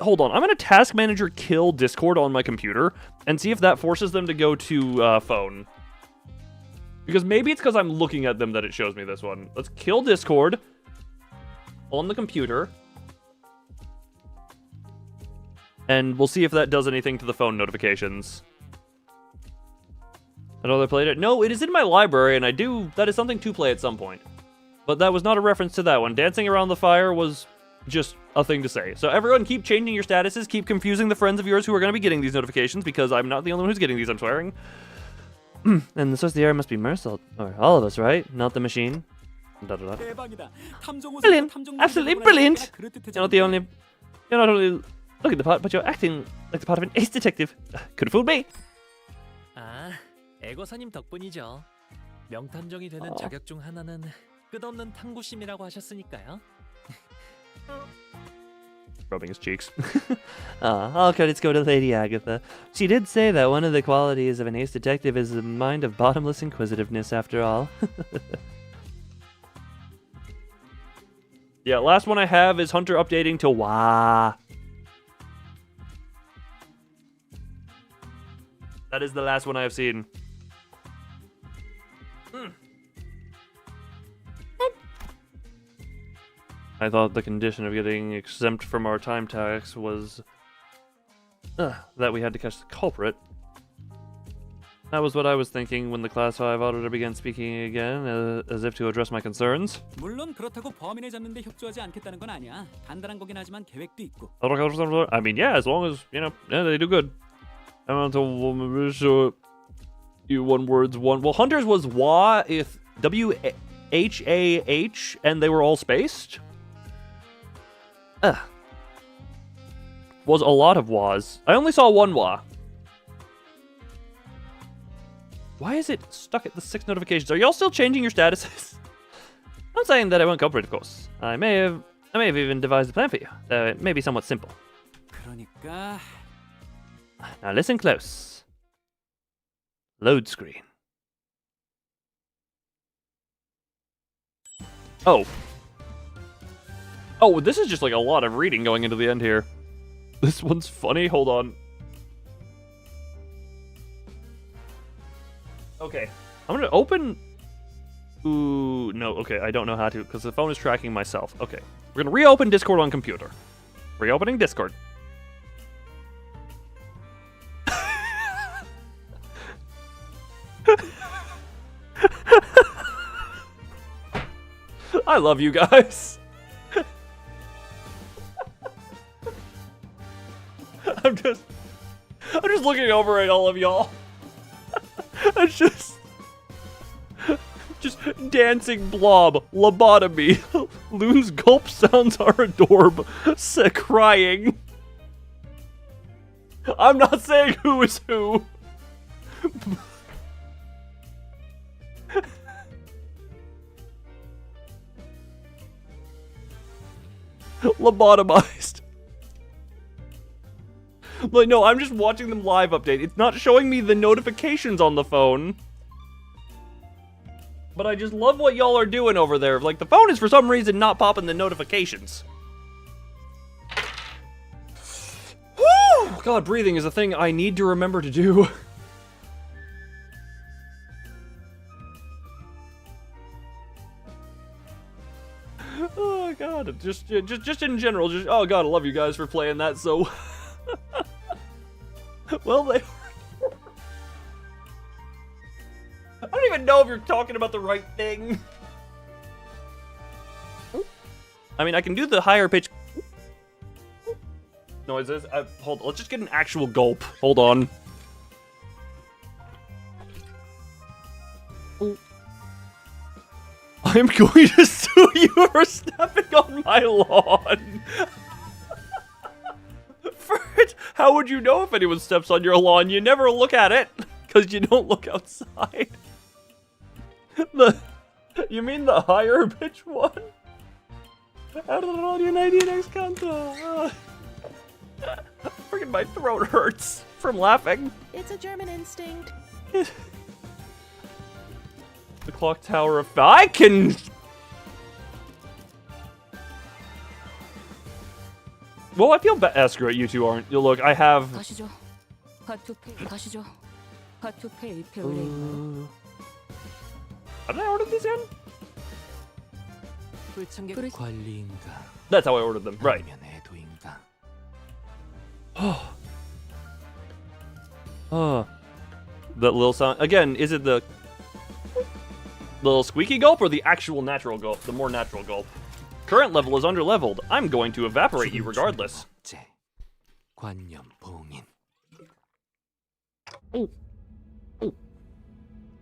hold on. I'm gonna task manager kill Discord on my computer and see if that forces them to go to phone. Because maybe it's because I'm looking at them that it shows me this one. Let's kill Discord on the computer. And we'll see if that does anything to the phone notifications. I know they played it. No, it is in my library, and that is something to play at some point. But that was not a reference to that one. Dancing around the fire was just a thing to say. So everyone keep changing your statuses, keep confusing the friends of yours who are going to be getting these notifications, because I'm not the only one who's getting these, I'm swearing. And the source of the error must be Mersault. Or all of us, right? Not the machine. Brilliant! Absolutely brilliant! You're not only looking the part, but you're acting like the part of an ace detective. Could have fooled me. 아, 애거사님 덕분이죠. 명탐정이 되는 자격 중 하나는 끝없는 탐구심이라고 하셨으니까요. rubbing his cheeks. All credits go to Lady Agatha. She did say that one of the qualities of an ace detective is a mind of bottomless inquisitiveness, after all. Yeah, last one I have is Hunter updating to Wah. That is the last one I have seen. I thought the condition of getting exempt from our time tax was that we had to catch the culprit. That was what I was thinking when the Class 5 auditor began speaking again, as if to address my concerns. 물론 그렇다고 범인을 잡는 데 협조하지 않겠다는 건 아니야. 간단한 거긴 하지만 계획도 있고. I mean, yeah, as long as, you know, yeah, they do good. I want to show you one words, one. Well, Hunter's was WA, if WHAH, and they were all spaced. Was a lot of WAs. I only saw one WA. Why is it stuck at the 6 notifications? Are y'all still changing your statuses? I'm saying that I won't cooperate, of course. I may have even devised a plan for you. It may be somewhat simple. 그러니까 Now listen close. Load screen. Oh. Oh, this is just like a lot of reading going into the end here. This one's funny. Hold on. Okay. I'm gonna open... Ooh, no. Okay, I don't know how to, because the phone is tracking myself. Okay. We're gonna reopen Discord on computer. Reopening Discord. I love you guys. I'm just looking over at all of y'all. I'm just dancing blob, lobotomy. Loon's gulp sounds are adorable. Crying. I'm not saying who is who. Lobotomized. Like, no, I'm just watching them live update. It's not showing me the notifications on the phone. But I just love what y'all are doing over there. Like, the phone is for some reason not popping the notifications. Woo! God, breathing is a thing I need to remember to do. Oh God, just in general, oh God, I love you guys for playing that so well. They I don't even know if you're talking about the right thing. I mean, I can do the higher pitch noises. Hold on, let's just get an actual gulp. Hold on. I'm going to sue you for stepping on my lawn. Fred, how would you know if anyone steps on your lawn? You never look at it, because you don't look outside. You mean the higher pitch one? Out of the audio 90X canto. Freaking my throat hurts from laughing. It's a German instinct. The clock tower of... I can... Well, I feel bad. Screw it, you two aren't. You look, I have... 가시죠. 핫투페이 가시죠. 핫투페이 How did I order these in? That's how I ordered them. Right. Oh. That little sound... Again, is it the... little squeaky gulp or the actual natural gulp? The more natural gulp. Current level is underleveled. I'm going to evaporate you regardless.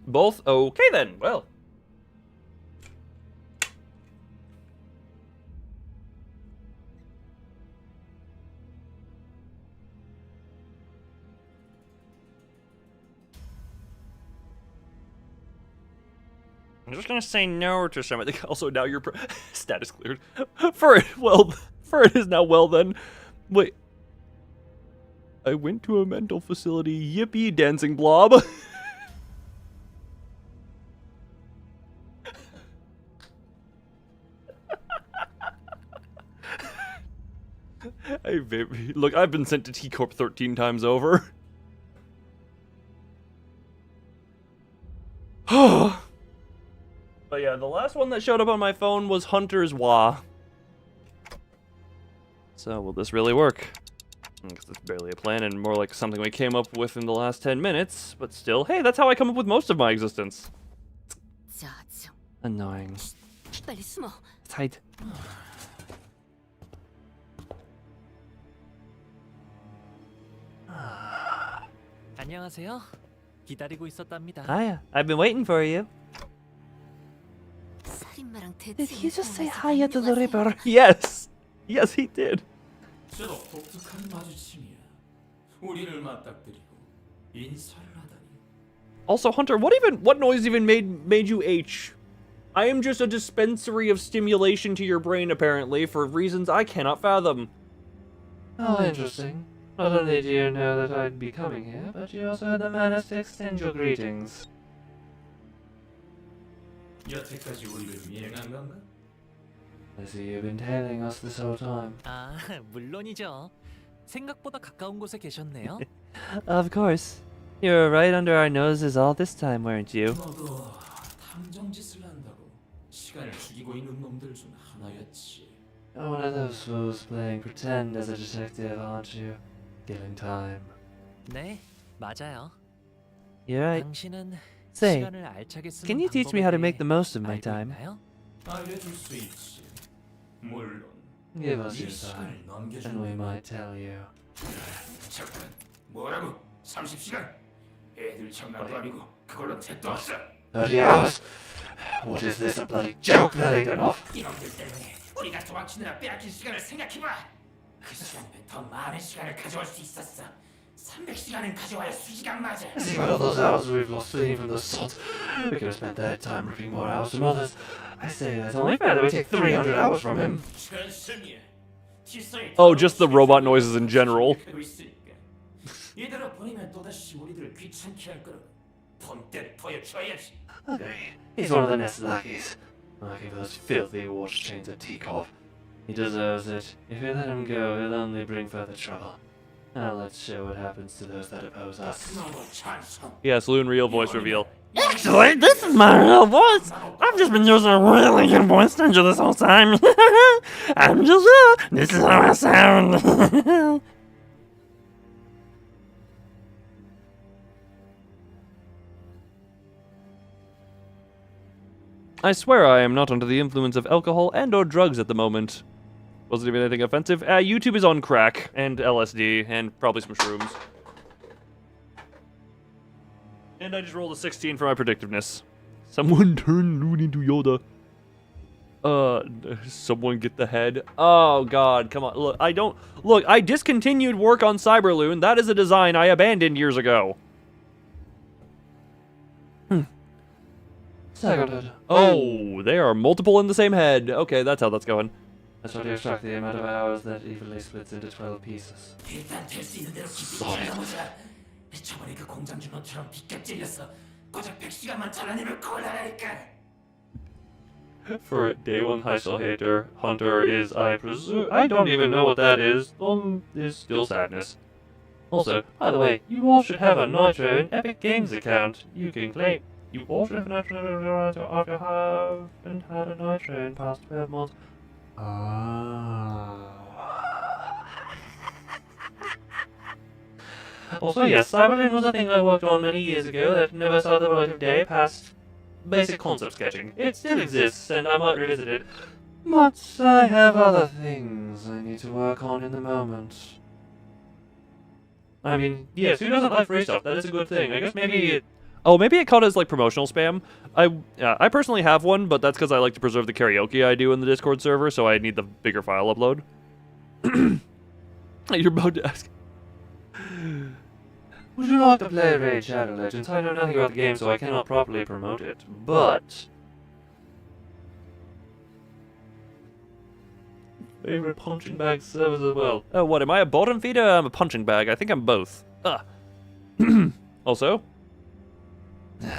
Both? Okay then. Well. I'm just gonna say no to some of the. Also, now your status cleared. For whatever it is now. Well then, wait. I went to a mental facility. Yippee, dancing blob. Hey, baby. Look, I've been sent to T Corp 13 times over. But yeah, the last one that showed up on my phone was Hunter's Wa. So, will this really work? I guess it's barely a plan and more like something we came up with in the last 10 minutes. But still, hey, that's how I come up with most of my existence. Annoying. 빨리 숨어. Tight. 안녕하세요. 기다리고 있었답니다. Hiya, I've been waiting for you. 살인마랑 Did 대체 he just say hiya to the Ripper? Yes! Yes, he did. 저도 독특한 마주침이야. 우리를 맞닥뜨리고 인사를 하다니. Also, Hunter, what noise even made you H? I am just a dispensary of stimulation to your brain, apparently, for reasons I cannot fathom. Oh, interesting. Not only do you know that I'd be coming here, but you also had the manners to extend your greetings. 여태까지 우리를 미행한 건가? I see you've been tailing us this whole time. 아, 물론이죠. 생각보다 가까운 곳에 계셨네요. Of course. You were right under our noses all this time, weren't you? 너도 탐정짓을 한다고 시간을 죽이고 있는 놈들 중 하나였지. One of those fools playing pretend as a detective, aren't you? Killing time. 네, 맞아요. You're right. 당신은 Say, 시간을 알차게 쓰는 can you teach me how to make the most of my time? 알려줄 수 있지. 물론. Give us 네 your 시간을 time, 넘겨주는 and we might tell you. 잠깐, 뭐라고? 30시간? 애들 장난도 아니고 그걸로 택도 없어. 30 hours? What is this, a bloody joke that ain't enough? 이놈들 때문에 우리가 도망치느라 빼앗긴 시간을 생각해봐. 그 시간이면 더 많은 시간을 가져올 수 있었어. 300시간은 가져와야 수시간 맞아. See all those hours we've lost fleeing from the salt. We could have spent that time ripping more hours from others. I say that's only fair that we take 300 hours from him. Oh, just the robot noises in general. 이대로 보내면 또다시 우리들을 귀찮게 할 거라고. 본때를 보여줘야지. Okay, he's one of the nest lackeys. Looking for those filthy water chains at Teacock. He deserves it. If we let him go, he'll only bring further trouble. Now let's show what happens to those that oppose us. Yes, Loon real voice reveal. Actually, this is my real voice! I've just been using a really good voice changer this whole time. I'm just, this is how I sound. I swear I am not under the influence of alcohol and or drugs at the moment. Wasn't even anything offensive. YouTube is on crack, and LSD, and probably some shrooms. And I just rolled a 16 for my predictiveness. Someone turn Loon into Yoda. Someone get the head. Oh god, come on. Look, I discontinued work on Cyberloon. That is a design I abandoned years ago. Seconded. Oh, they are multiple in the same head. Okay, that's how that's going. That's what you extract the amount of hours that evenly splits into 12 pieces. 일단 될 수 있는 대로 깊이 들어가보자. 저번에 그 공장 주노처럼 빗겨 찔려서 고작 100시간만 잘라내면 곤란하니까. For a day one Heisel hater, Hunter is, I presume, I don't even know what that is still sadness. Also, by the way, you all should have a Nitro in Epic Games account. You can claim. You all should have a Nitro if you haven't had a Nitro in past 12 months. Also, yes, Cyberloon was a thing I worked on many years ago that never saw the light of day past basic concept sketching. It still exists, and I might revisit it. But I have other things I need to work on in the moment. I mean, yes, who doesn't like free stuff? That is a good thing. I guess maybe it... Oh, maybe it caught as like promotional spam. I personally have one, but that's because I like to preserve the karaoke I do in the Discord server, so I need the bigger file upload. You're about to ask. Would you like to play Raid Shadow Legends? I know nothing about the game, so I cannot properly promote it. But favorite punching bag servers as well. Oh, what, am I a bottom feeder or I'm a punching bag? I think I'm both. Also?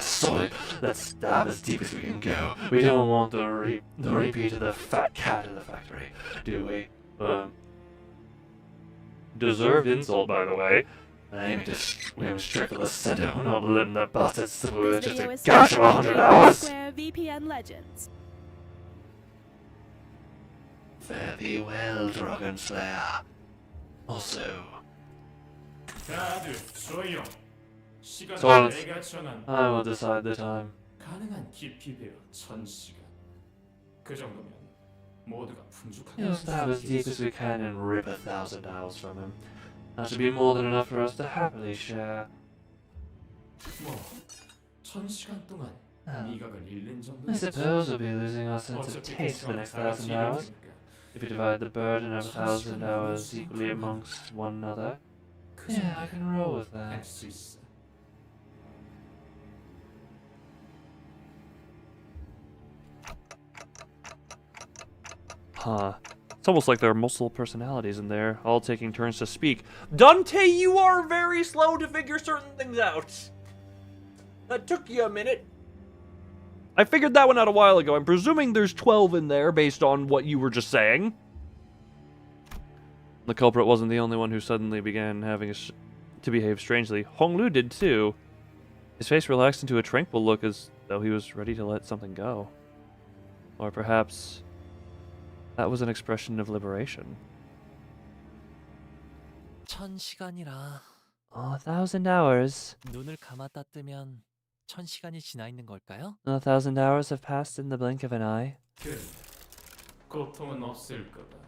Solid. Let's stab as deep as we can go. We don't want the repeat of the fat cat in the factory, do we? Deserved insult, by the way. I'm aiming to swim straight for the center. We're not letting that bastard through just a gash of 100 hours. VPN Legends. Fare thee well, Dragon Slayer. Also... 다들 조용. 시간은 Silence. 내가 정한 I will decide the time. 가능한 깊이 배어 1000시간. 그 정도면 모두가 풍족하게 We'll stab as deep as we can and rip 1,000 hours from him. That should be more than enough for us to happily share. 뭐 1000시간 동안 미각을 잃는 정도. I suppose we'll be losing our sense of taste for the next 1,000 hours. If we divide the burden of 1,000 hours equally amongst one another. Yeah, I can roll with that. 할수 있어. Huh. It's almost like there are multiple personalities in there, all taking turns to speak. Dante, you are very slow to figure certain things out. That took you a minute. I figured that one out a while ago. I'm presuming there's 12 in there based on what you were just saying. The culprit wasn't the only one who suddenly began having to behave strangely. Honglu did too. His face relaxed into a tranquil look as though he was ready to let something go. Or perhaps that was an expression of liberation. 1000시간이라. 1,000 hours. 눈을 감았다 뜨면 1000시간이 지나 있는 걸까요? 1,000 hours have passed in the blink of an eye. 그 고통은 없을 거다.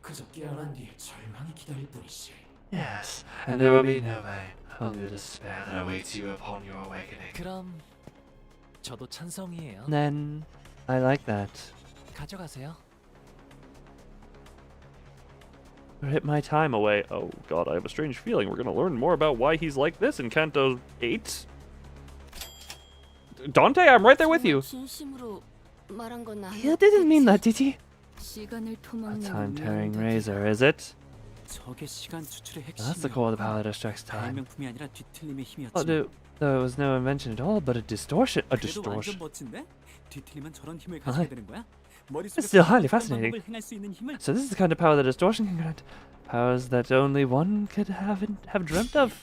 그저 깨어난 뒤에 절망이 기다릴 뿐이지. Yes, and there will be no pain, only the despair that awaits you upon your awakening. 그럼 저도 찬성이에요. Then, I like that. 가져가세요. Hit my time away. Oh god, I have a strange feeling we're gonna learn more about why he's like this in Canto 8. Dante, I'm right there with you. 진심으로 말한 건 아니야. You didn't mean that, did you? 시간을 A 토막는 time-tearing razor, is it? 저게 시간 추출의 That's the core of the power that extracts time. 발명품이 아니라 뒤틀림의 힘이었지. Though it was no invention at all, but a distortion. A 그래도 distortion. 완전 멋진데? 뒤틀리면 저런 힘을 가지게 되는 거야? It's still highly fascinating. 방법을 행할 수 있는 힘을. So this is the kind of power that distortion can grant. Powers that only one could have dreamt of.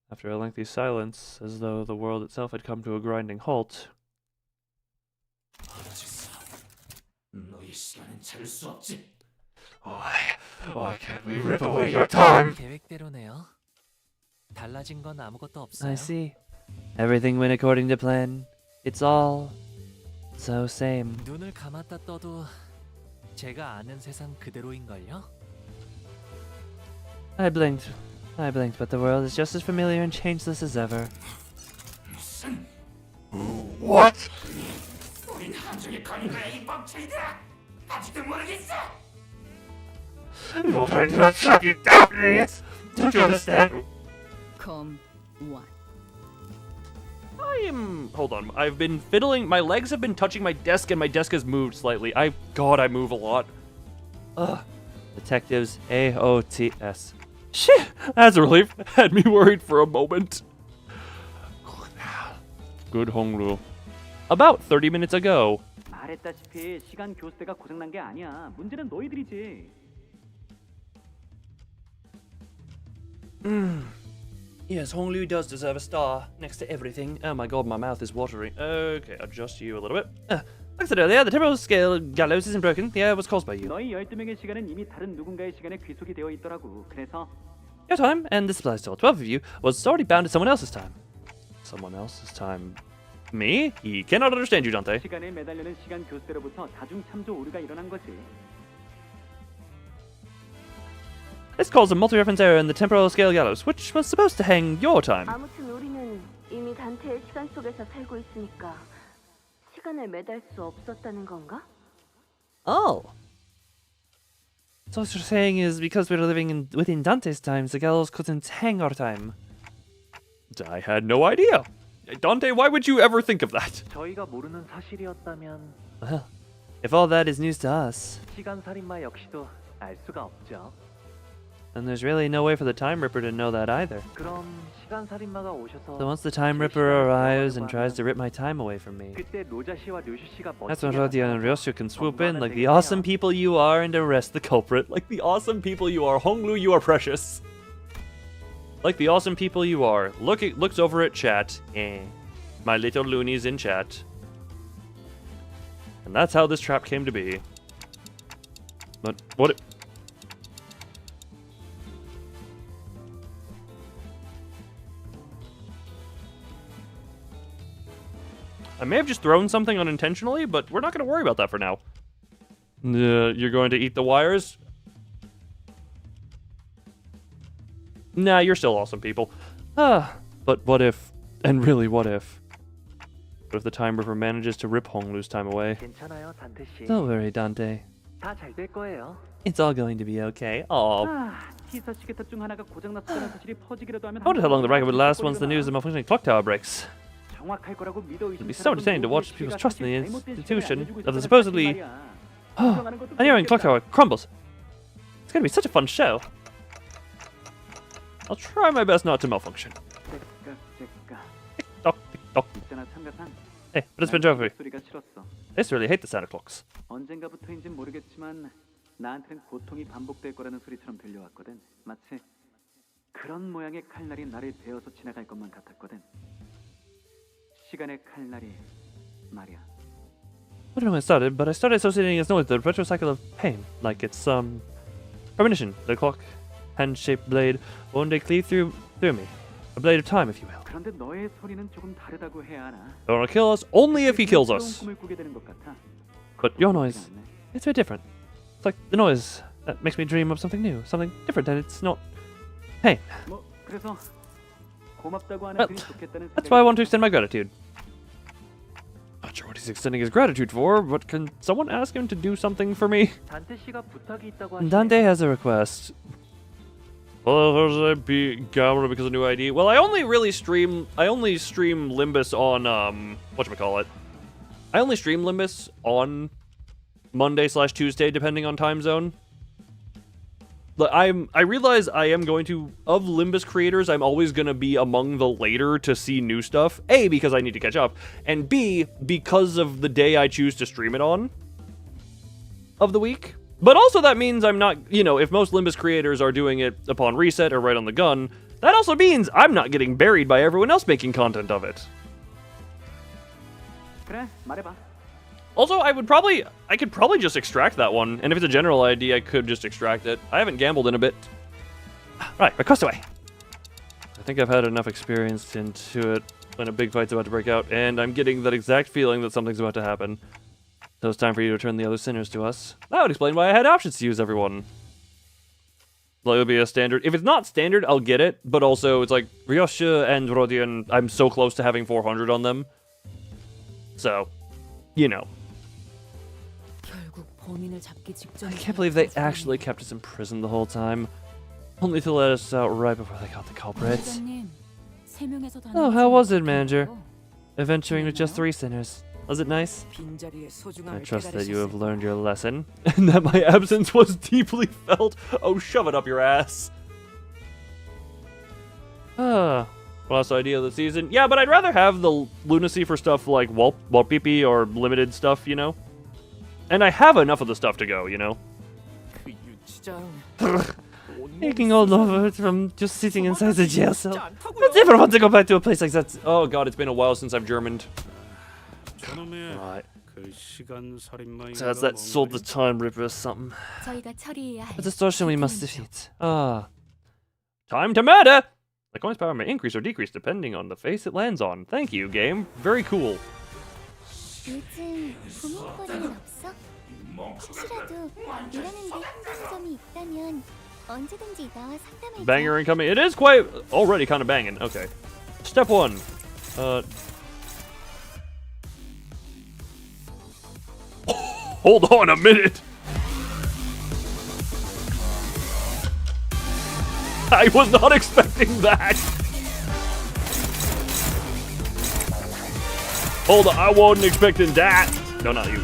After a lengthy silence, as though the world itself had come to a grinding halt. 너희 시간은 찾을 수 없지. Why can't we rip away your time? 계획대로네요. 달라진 건 아무것도 없어요. I see. Everything went according to plan. It's all so same. 눈을 감았다 떠도 제가 아는 세상 그대로인걸요? I blinked, but the world is just as familiar and changeless as ever. What? 우린 함정에 걸린 거야 이 멍청이들아. 아직도 모르겠어. Your friends are shut you down, idiots! Don't you understand? Come one. Hold on. I've been fiddling. My legs have been touching my desk, and my desk has moved slightly. God, I move a lot. Ugh. Detectives AOTS. Shit! That's a relief. Had me worried for a moment. Good Hongru. About 30 minutes ago. 말했다시피 시간 교수대가 고장난 게 아니야. 문제는 너희들이지. Yes, Honglu does deserve a star next to everything. Oh my god, my mouth is watering. Okay, adjust you a little bit. Like I said earlier, the temporal scale gallows isn't broken. The error was caused by you. 너희 12명의 시간은 이미 다른 누군가의 시간에 귀속이 되어 있더라고. 그래서 Your time, and this applies to all 12 of you, was already bound to someone else's time. Someone else's time. Me? He cannot understand you, Dante. 시간에 매달리는 시간 교수대로부터 다중 참조 오류가 일어난 거지. This caused a multi-reference error in the temporal scale gallows, which was supposed to hang your time. 아무튼 우리는 이미 단테의 시간 속에서 살고 있으니까 시간을 매달 수 없었다는 건가? Oh. So what you're saying is because we're living within Dante's times, the gallows couldn't hang our time. I had no idea. Dante, why would you ever think of that? 저희가 모르는 사실이었다면 Well, if all that is news to us, 시간 살인마 역시도 알 수가 없죠. then there's really no way for the Time Ripper to know that either. 그럼 시간 살인마가 오셔서 So once the Time Ripper arrives and tries to rip my time away from me, 그때 로자 씨와 류슈 씨가 that's when 멋지게 Rodion and Ryoshu can swoop in like the awesome people you are and arrest the culprit. Like the awesome people you are. Honglu, you are precious. Like the awesome people you are. Looks over at chat. My little loonies in chat. And that's how this trap came to be. But what? I may have just thrown something unintentionally, but we're not going to worry about that for now. You're going to eat the wires? Nah, you're still awesome people. But what if, and really what if? What if the Time Ripper manages to rip Honglu's time away? 괜찮아요, 단테 씨. Don't worry, Dante. 다 잘 될 거예요. It's all going to be okay. Aw. Tisa 시계탑 중 하나가 고장났다는 사실이 퍼지기라도 하면 I wonder how long the racket would last once the news of the malfunctioning clock tower breaks. 정확할 거라고 믿어 It'd be so entertaining to watch people's trust in the institution of the supposedly unerring clock tower crumbles. It's gonna be such a fun show. I'll try my best not to malfunction. Tick-tock, tick-tock. Hey, but it's been trophy. I used to really hate the Santa clocks. 언젠가부터인진 모르겠지만 나한테는 고통이 반복될 거라는 소리처럼 들려왔거든. 마치 그런 모양의 칼날이 나를 베어서 지나갈 것만 같았거든. 시간의 칼날이 말이야. I don't know when it started, but I started associating its noise with the retro cycle of pain, like it's premonition. The clock, hand-shaped blade, one day cleave through me, a blade of time, if you will. 그런데 너의 소리는 조금 다르다고 해야 하나? Don't want to kill us, only if he kills us. 꿈을 꾸게 되는 것 같아. But your noise, it's very different. It's like the noise that makes me dream of something new, something different, and it's not pain. 뭐 그래서 고맙다고 하는 Well, 그리 좋겠다는 that's why I want to extend my gratitude. Not sure what he's extending his gratitude for, but can someone ask him to do something for me? 단테 씨가 부탁이 있다고 하시네. Dante has a request. Well, how should I be Gamma because of new ID? Well, I only stream Limbus on whatchamacallit. I only stream Limbus on Monday/Tuesday, depending on time zone. But I realize I am going to, of Limbus creators, I'm always gonna be among the later to see new stuff. A, because I need to catch up, and B, because of the day I choose to stream it on of the week. But also that means I'm not, if most Limbus creators are doing it upon reset or right on the gun, that also means I'm not getting buried by everyone else making content of it. 그래, 말해봐. Also, I could probably just extract that one, and if it's a general ID, I could just extract it. I haven't gambled in a bit. Right, request away. I think I've had enough experience into it when a big fight's about to break out, and I'm getting that exact feeling that something's about to happen. So it's time for you to return the other sinners to us. That would explain why I had options to use everyone. Like, it would be a standard. If it's not standard, I'll get it, but also it's like Ryosha and Rodion, I'm so close to having 400 on them. So, I can't believe they actually kept us in prison the whole time, only to let us out right before they caught the culprits. Oh, how was it, manager? Adventuring with just 3 sinners. Was it nice? I trust that you have learned your lesson, and that my absence was deeply felt. Oh, shove it up your ass. Last idea of the season. Yeah, but I'd rather have the lunacy for stuff like Walpipi or limited stuff, And I have enough of the stuff to go, Aching all over from just sitting inside the jail cell. I never want to go back to a place like that. Oh god, it's been a while since I've Germaned. Right. So that's that sold the Time Ripper or something. A distortion we must defeat. Time to murder! The coin's power may increase or decrease depending on the face it lands on. Thank you, game. Very cool. 요즘 부목거리는 없어? 혹시라도 일하는데 힘든 점이 있다면 언제든지 나와 상담해. Banger incoming. It is quite already kind of banging. Okay. Step 1. Hold on a minute. I was not expecting that. Hold on, I wasn't expecting that. No, not you.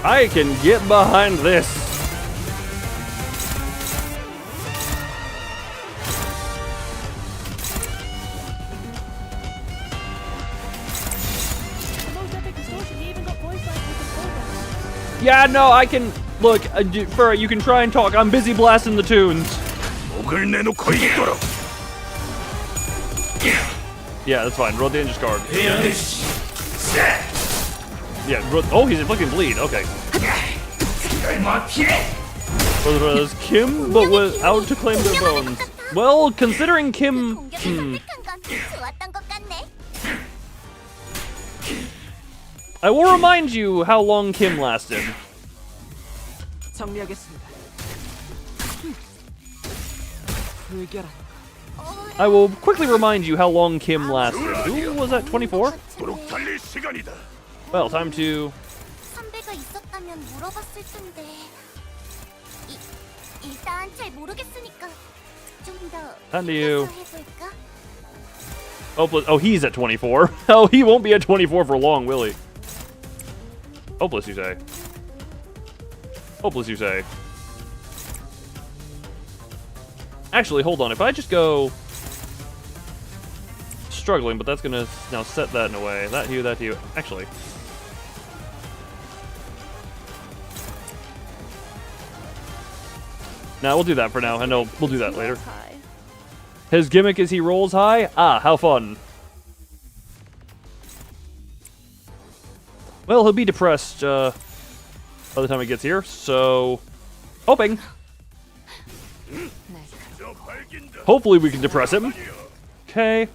I can get behind this. Yeah, no, I can. Look, Furry, you can try and talk. I'm busy blasting the tunes. Yeah, that's fine. Roll the dangerous card. Yeah, oh, he's inflicting bleed. Okay. Was Kim, but was out to claim their bones. Well, considering Kim. I will remind you how long Kim lasted. 정리하겠습니다. 불결한. I will quickly remind you how long Kim lasted. Who was that? 24? Well, time to. 선배가 있었다면 물어봤을 텐데. 일단 잘 모르겠으니까 좀 더 Time to you. 해볼까? Oh, he's at 24. Oh, he won't be at 24 for long, will he? Hopeless, you say. Hopeless, you say. Actually, hold on. If I just go struggling, but that's gonna now set that in a way. That to you, that to you. Actually. Now we'll do that for now. I know we'll do that later. His gimmick is he rolls high? Ah, how fun. Well, he'll be depressed by the time he gets here, so hoping. Hopefully we can depress him. Okay.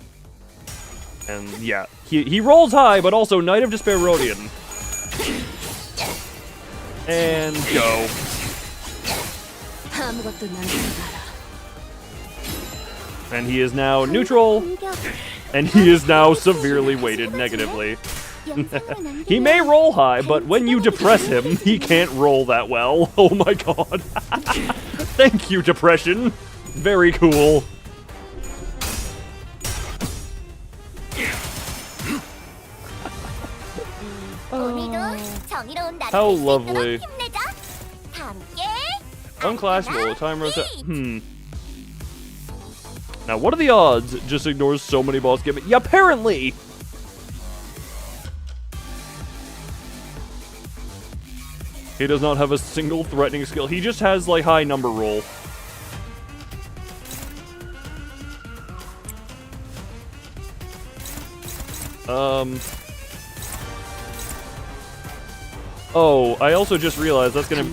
And yeah, he rolls high, but also Knight of Despair Rodian. And go. And he is now neutral, and he is now severely weighted negatively. He may roll high, but when you depress him, he can't roll that well. Oh my god. Thank you, depression. Very cool. How lovely. Unclassable, time reset. Now, what are the odds it just ignores so many boss gimmicks? Yeah, apparently! He does not have a single threatening skill. He just has, like, high number roll. Oh, I also just realized that's gonna...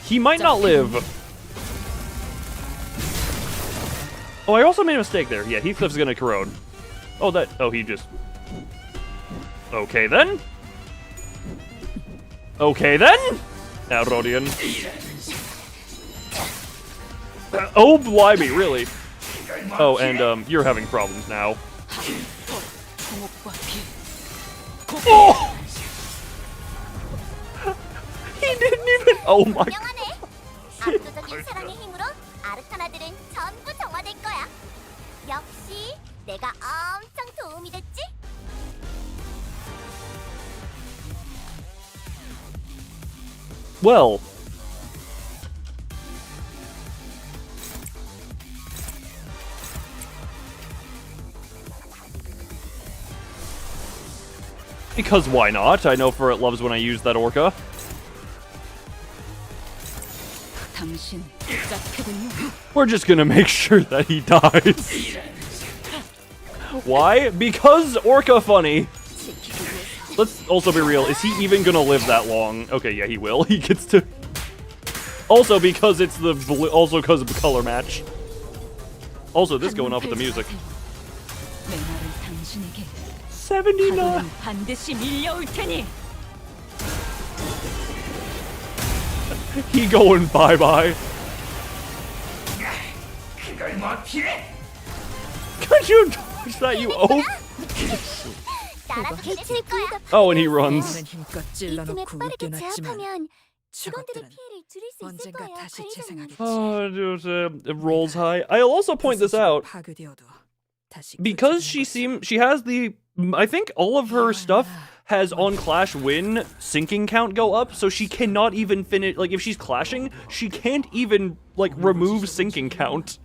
he might not live. Oh, I also made a mistake there. Yeah, Heathcliff's gonna corrode. Oh, that... Oh, he just... Okay, then. Okay, then. Now, Rodian. Oh, blimey, really? Oh, and, you're having problems now. Oh! He didn't even... Oh my... 압도적인 사랑의 힘으로 아르카나들은 전부 정화될 거야. 역시 내가 엄청 도움이 됐지? Well... Because why not? I know for it loves when I use that orca. We're just gonna make sure that he dies. Why? Because orca funny. Let's also be real. Is he even gonna live that long? Okay, yeah, he will. He gets to... Also because it's the... Also because of the color match. Also, this going off with the music. 79. He going bye-bye. Could you dodge that, you oaf? 대체할 거야. Oh, and he runs. 이쯤에 빠르게 제압하면 직원들의 피해를 줄일 수 있을 언젠가 거예요. 다시 관리자님. 재생하겠지. It rolls high. I'll also point this out. 파괴되어도 다시 Because she has the, I think all of her stuff has on Clash win sinking count go up, so she cannot even finish, like if she's clashing, she can't even like remove sinking count.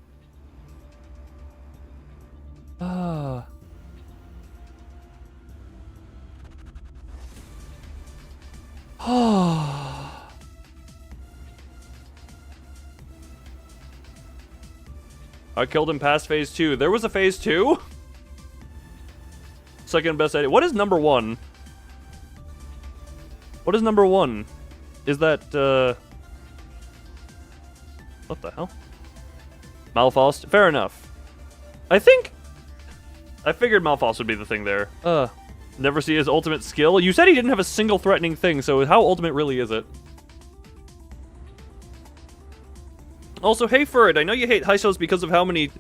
I killed him past phase 2. There was a phase 2? Second best idea. What is number 1? What is number 1? Is that, what the hell? Malphos? Fair enough. I figured Malphos would be the thing there. Never see his ultimate skill? You said he didn't have a single threatening thing, so how ultimate really is it? Also, hey Furred, I know you hate high shows because of how many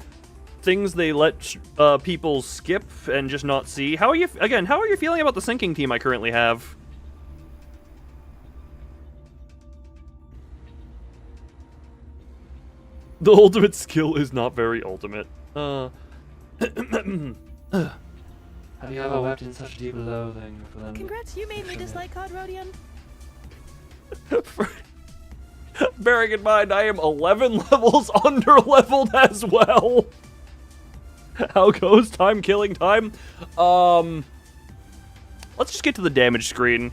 things they let people skip and just not see. How are you, again, how are you feeling about the sinking team I currently have? The ultimate skill is not very ultimate. Have you ever wept in such deep loathing for them? Congrats, you made me dislike COD Rodion. Bearing in mind, I am 11 levels under-leveled as well. How goes Timekilling Time? Let's just get to the damage screen.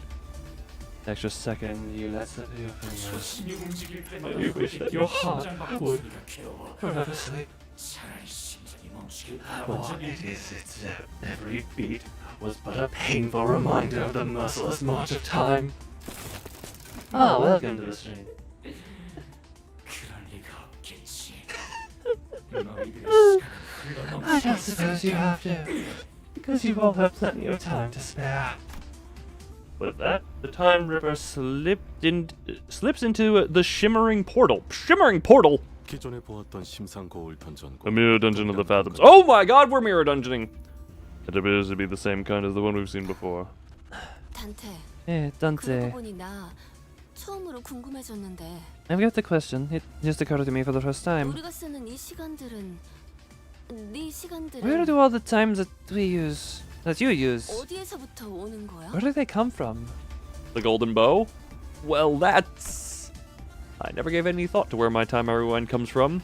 Extra second, you let slip your fingers. You wish that your heart would forever sleep. What it is, every beat was but a painful reminder of the merciless march of time. Ah, welcome to the stream. I don't suppose you have to, because you all have plenty of time to spare. With that, the Time Ripper slips into the Shimmering Portal. Shimmering Portal? A mirror dungeon of the Fathoms. Oh my god, we're mirror dungeoning! It appears to be the same kind as the one we've seen before. Hey, Dante. 처음으로 궁금해졌는데. I've got the question. It just occurred to me for the first time. 우리가 쓰는 이 시간들은 네 시간들은 Where do all the times that you use? 어디에서부터 오는 거야? Where do they come from? The Golden Bow? Well, that's... I never gave any thought to where my time rewind comes from.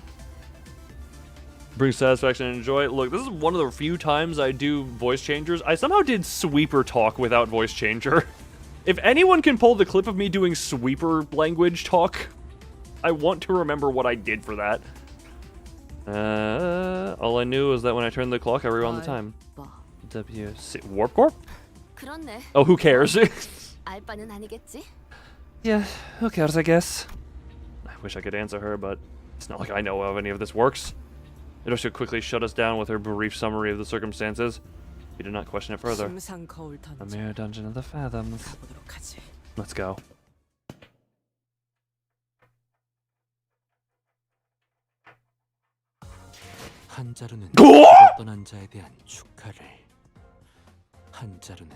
Brings satisfaction and joy. Look, this is one of the few times I do voice changers. I somehow did sweeper talk without voice changer. If anyone can pull the clip of me doing sweeper language talk, I want to remember what I did for that. All I knew was that when I turned the clock, I rewound the time. Warp Corp? 그렇네. Oh, who cares? 알 바는 아니겠지? Yeah, who cares, I guess. I wish I could answer her, but it's not like I know of any of this works. It should quickly shut us down with her brief summary of the circumstances. We did not question it further. A mirror dungeon of the Fathoms. Let's go. 한 자루는 떠난 자에 대한 축하를, 한 자루는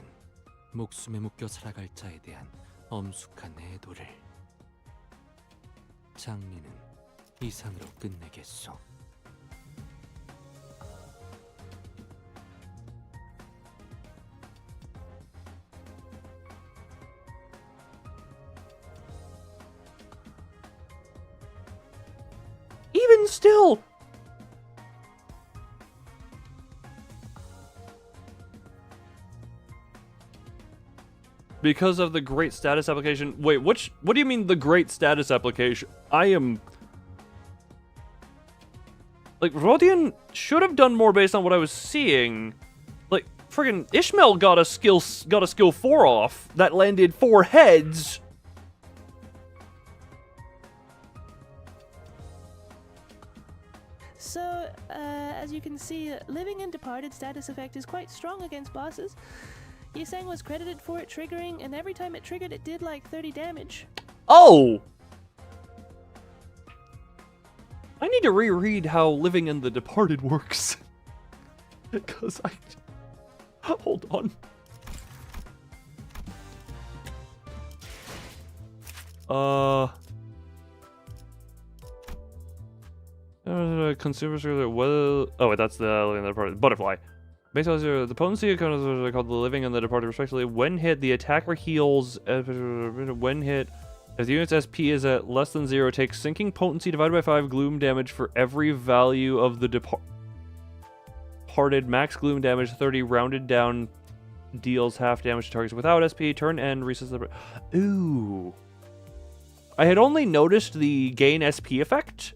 목숨에 묶여 살아갈 자에 대한 엄숙한 애도를. 장례는 이상으로 끝내겠소. Even still! Because of the great status application. Wait, what do you mean the great status application? I am... Like, Rodion should have done more based on what I was seeing. Like, friggin' Ishmael got a skill 4 off that landed 4 heads. So, as you can see, Living and Departed status effect is quite strong against bosses. Yisang was credited for it triggering, and every time it triggered, it did like 30 damage. Oh! I need to reread how Living in the Departed works. Because I... Hold on. Consumers are well. Oh, wait, that's the living and the departed. Butterfly. Based on the potency of called the living and the departed respectively. When hit, the attacker heals. When hit, if the unit's SP is at less than 0, take sinking potency divided by 5 gloom damage for every value of the departed. Max gloom damage 30, rounded down, deals half damage to targets without SP. Turn end, resets the. Ooh. I had only noticed the gain SP effect.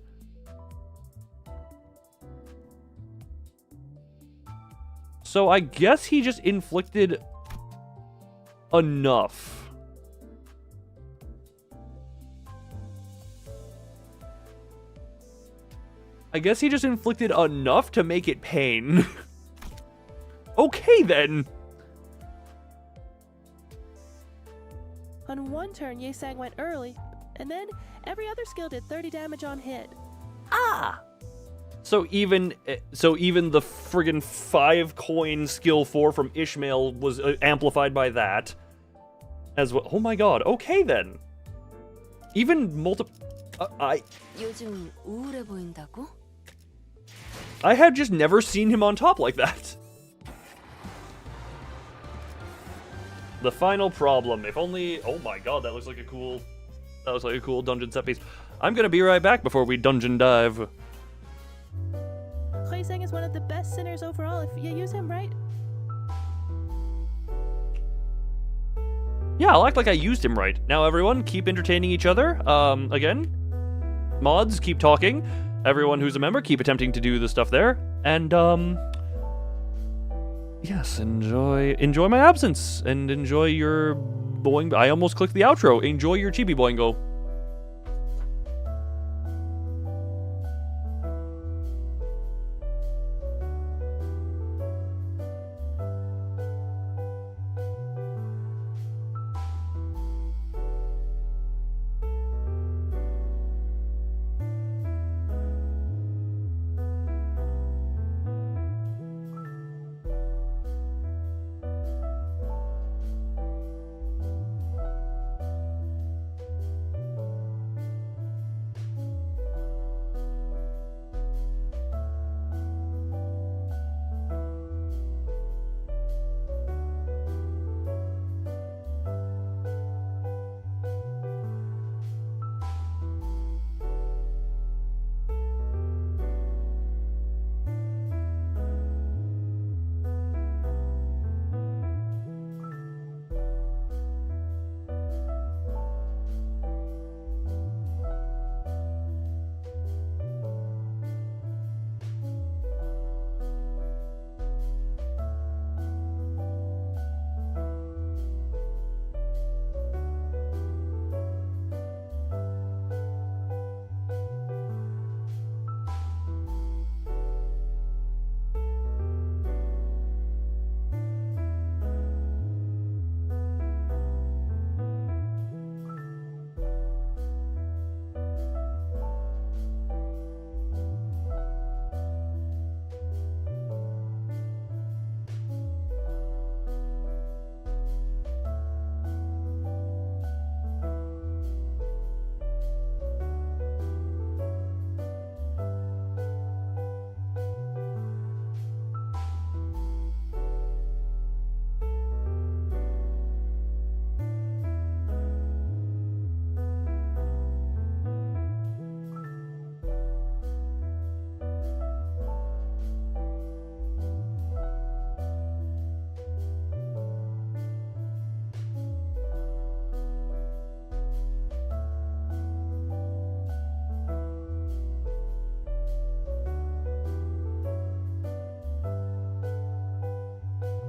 So I guess he just inflicted enough. I guess he just inflicted enough to make it pain. Okay, then. On one turn, Yesang went early, and then every other skill did 30 damage on hit. Ah! So even the friggin' 5-coin skill 4 from Ishmael was amplified by that. As well. Oh my god. Okay, then. Even 요즘 우울해 보인다고? I had just never seen him on top like that. The final problem. If only... Oh my god, that looks like a cool dungeon set piece. I'm gonna be right back before we dungeon dive. Yesang is one of the best sinners overall if you use him right. Yeah, I'll act like I used him right. Now, everyone, keep entertaining each other. Again, mods, keep talking. Everyone who's a member, keep attempting to do the stuff there. And, yes, enjoy my absence. And enjoy your boing... I almost clicked the outro. Enjoy your chibi boingo.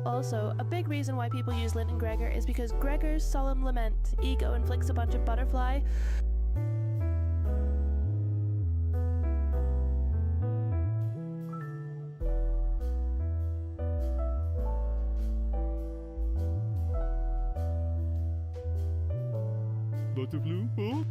Also, a big reason why people use Lint and Gregor is because Gregor's solemn lament, ego, inflicts a bunch of butterfly. Butterfly? Huh?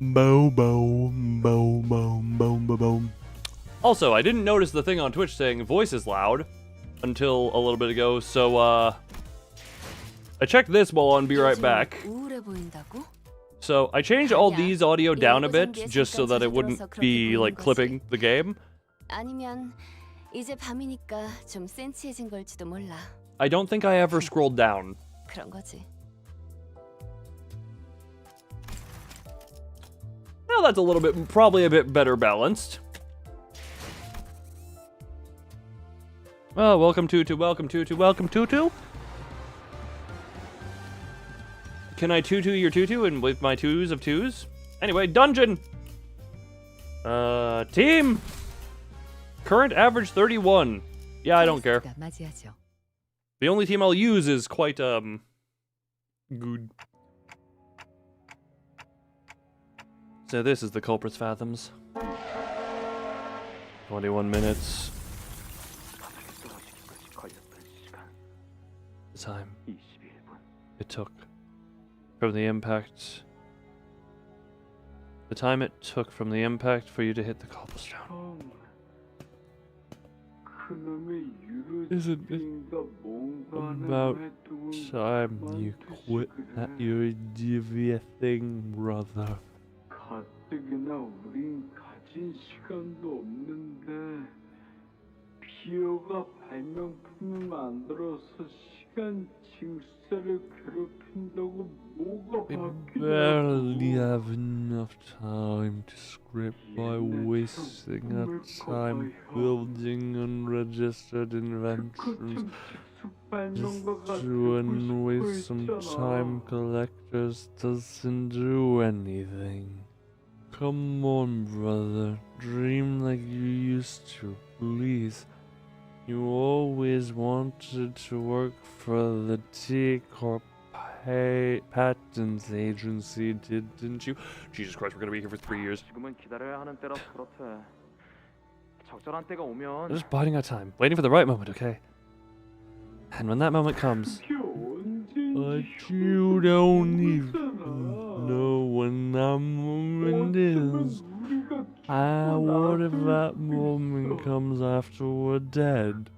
Boom, boom, boom, boom, boom, boom, boom. Also, I didn't notice the thing on Twitch saying voice is loud until a little bit ago, so I checked this while on Be Right Back. So I changed all these audio down a bit just so that it wouldn't be like clipping the game. 아니면 이제 밤이니까 좀 센치해진 걸지도 몰라. I don't think I ever scrolled down. 그런 거지. Now that's a little bit, probably a bit better balanced. Oh, welcome Tutu, welcome Tutu, welcome Tutu. Can I tutu your tutu and with my twos of twos? Anyway, dungeon. Team. Current average 31. Yeah, I don't care. The only team I'll use is quite good. So this is the culprit's fathoms. 21 minutes. The time it took from the impact. The time it took from the impact for you to hit the cobblestone. Isn't it about time you quit that your divya thing, brother? 가뜩이나 우린 가진 시간도 없는데 비어가 발명품을 만들어서 시간 징수를 괴롭힌다고 뭐가 We 바뀌냐고. barely have enough time to script by wasting our time building unregistered inventions just to annoy some time collectors doesn't do anything. Come on, brother, dream like you used to, please. You always wanted to work for the T Corp Patents Agency, didn't you? Jesus Christ, we're gonna be here for 3 years. 지금은 기다려야 하는 때라 그렇대. 적절한 때가 오면 We're just biding our time, waiting for the right moment, okay? And when that moment comes, but you don't even know when that moment is. What if that moment comes after we're dead?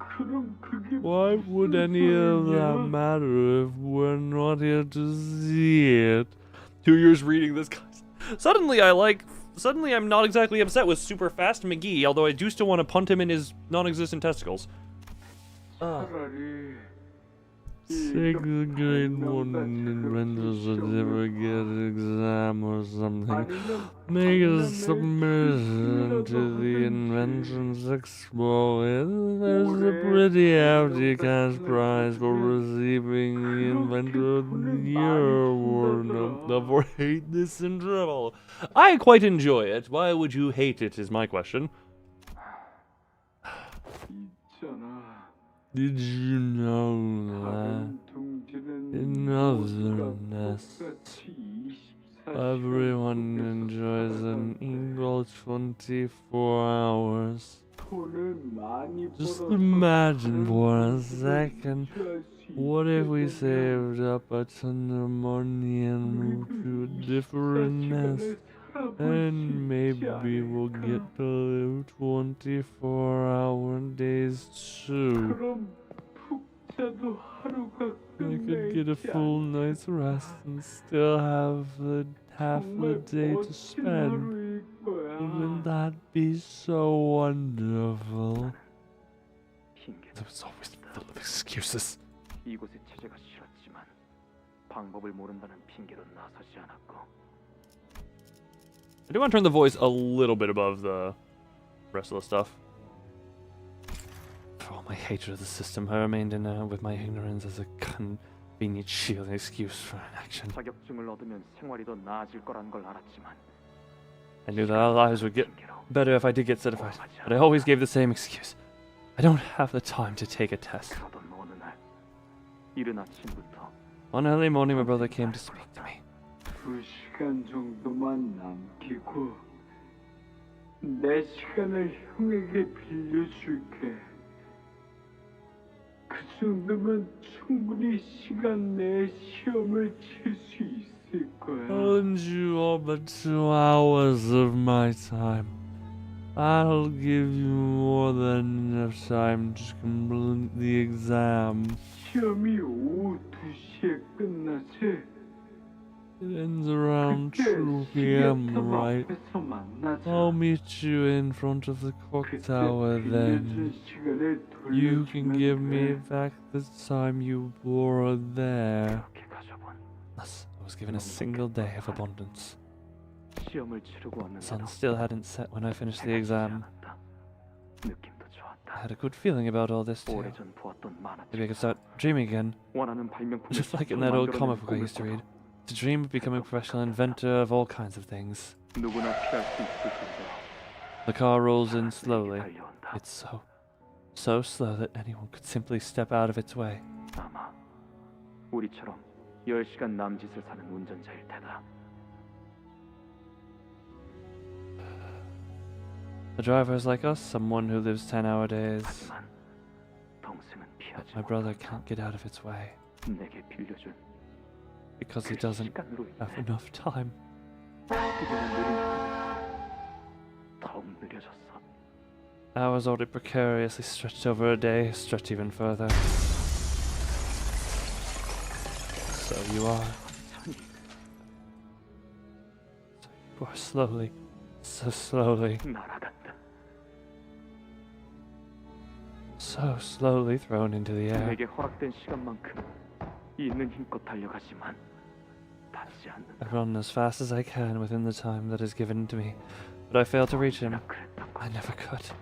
Why would any of that matter if we're not here to see it? 2 years reading this, guys. Suddenly I'm not exactly upset with Super Fast McGee, although I do still want to punt him in his non-existent testicles. Take the grade 1 inventor certificate exam or something. Make a submission to the Inventions Expo. There's a pretty hefty cash prize for receiving the Inventor of the Year award. Never hate this interval. I quite enjoy it. Why would you hate it is my question. Did you know that in other nests, everyone enjoys an equal 24 hours? Just imagine for a second, what if we saved up a ton of money and moved to a different nest? And maybe we'll get to live 24-hour days too. I could get a full night's rest and still have half a day to spend. Wouldn't that be so wonderful? There's always full of excuses. 이곳의 체제가 싫었지만 방법을 모른다는 핑계로 나서지 않았고. I do want to turn the voice a little bit above the rest of the stuff. For all my hatred of the system, I remained inert with my ignorance as a convenient shield and excuse for inaction. 자격증을 얻으면 생활이 더 나아질 거란 걸 알았지만 I knew that our lives would get better if I did get certified, but I always gave the same excuse. I don't have the time to take a test. 그러던 어느 날 이른 아침부터 One early morning, my brother came to speak to me. 2시간 정도만 남기고 내 시간을 형에게 빌려줄게. 그 정도면 충분히 시간 내에 시험을 칠 수 있을 있을 거야. I'll lend you all but 2 hours of my time. I'll give you more than enough time to complete the exam. 시험이 오후 2시에 끝나지? It ends around 2 p.m., right? 앞에서 만나자. I'll meet you in front of the clock tower then. 시간을 You can 돌려주면 give me 돼. back the time you borrowed there. Thus, I was given a single day of abundance. 시험을 치르고 The 왔는데도 sun still hadn't set when I finished the exam. 느낌도 좋았다. I had a good feeling about all this too. 오래전 보았던 만화책. Maybe I could start dreaming again. 원하는 발명품을 Just like in 스스로 that old 만들어내는 comic book I 꿈을 used to 꿔도 read. To dream of becoming a professional inventor of all kinds of things. 누구나 피할 수 있을 정도로 The car rolls in slowly. It's so slow that anyone could simply step out of its way. 아마 우리처럼 10시간 남짓을 사는 운전자일 테다. The driver is like us, someone who lives 10-hour days. 동생은 피하지 My brother can't get out of its way 내게 빌려준 because he doesn't have enough time. 시간은 느린 더욱 느려졌어. Hours already precariously stretched over a day, stretch even further. So you are. You are slowly, so slowly, 날아간다. so slowly thrown into the air. 내게 허락된 시간만큼 있는 힘껏 달려가지만 닿지 않는다. I run as fast as I can within the time that is given to me, but I fail to reach him. I never could.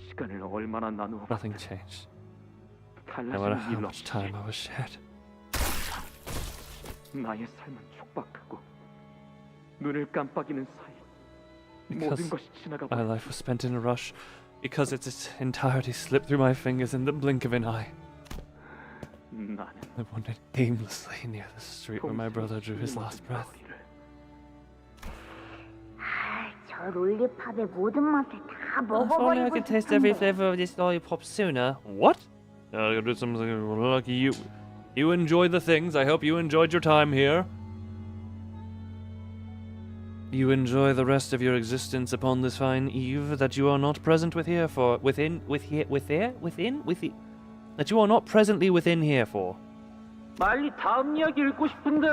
시간을 얼마나 나누어 Nothing changed. No matter 달라지는 how 일 much 없이 time I was shared. 나의 삶은 촉박하고 눈을 깜빡이는 사이 Because 모든 것이 지나가 my life was spent in a rush, because its entirety slipped through my fingers in the blink of an eye. 나는 I wandered aimlessly near the street where my brother drew his last breath. 저 롤리팝의 모든 맛을 다 If only I 먹어버리고 could taste every 싶은데. flavor of this lollipop sooner. What? I gotta do something lucky you. You enjoy the things. I hope you enjoyed your time here. You enjoy the rest of your existence upon this fine eve that you are not present that you are not presently within here for. 빨리 다음 이야기 읽고 싶은데.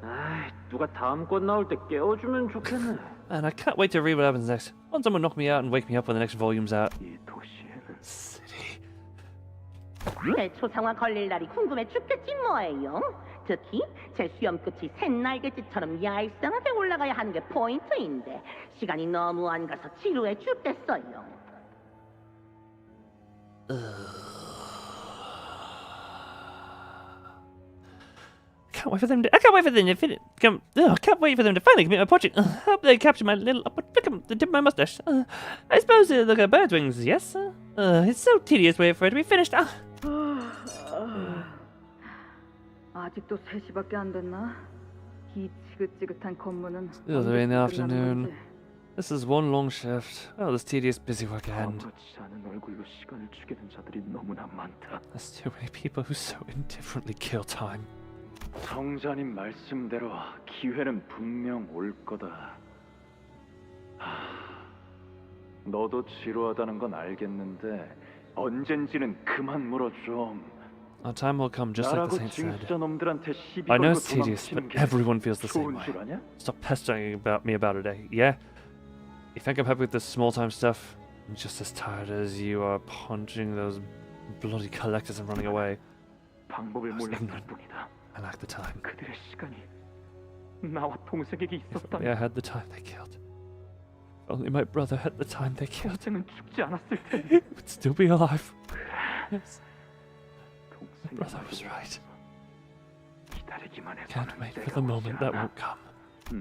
아이, 누가 다음 건 나올 때 깨워주면 좋겠네. And I can't wait to read what happens next. Want someone knock me out and wake me up when the next volume's out. 제 초상화 걸릴 날이 궁금해 죽겠지 뭐예요. 특히 제 수염 끝이 샛날개짓처럼 얄쌍하게 올라가야 하는 게 포인트인데 시간이 너무 안 가서 지루해 죽겠어요. Can't wait for them to. I can't wait for them to finish. Can't wait for them to finally commit my project. Hope they capture my little. Pick up the tip of my mustache. I suppose they look at birds' wings. Yes. It's so tedious waiting for it to be finished. 아직도 3시밖에 안 됐나? 이 지긋지긋한 건물은 Still 3 in the 언제쯤 끝나는 afternoon. 건지. This is one long shift. Oh, this tedious busy work end. 아무렇지 않은 얼굴로 시간을 죽이는 자들이 너무나 많다. There's too many people who so indifferently kill time. 성자님 말씀대로 기회는 분명 올 거다. 너도 지루하다는 건 알겠는데 언젠지는 그만 물어 좀. Our time will come just like the 나라고 saint said. 징수자 놈들한테 시비 I know 걸고 it's tedious, but 도망치는 게 everyone feels the same 좋은 way. 줄 아냐? Stop pestering me about it, eh? Yeah? You think I'm happy with this small time stuff? I'm just as tired as you are punching those bloody collectors and running away. 방법을 I was 몰랐을 ignorant. 뿐이다. I lacked the time. 그들의 시간이 나와 동생에게 If only I 있었다면 had the time they killed. If only my brother had the time they killed. 동생은 죽지 않았을 He 텐데. would still be alive. Yes. My brother was right. 기다리기만 Can't 해서는 wait for 때가 the 오지 moment that 않아. won't come.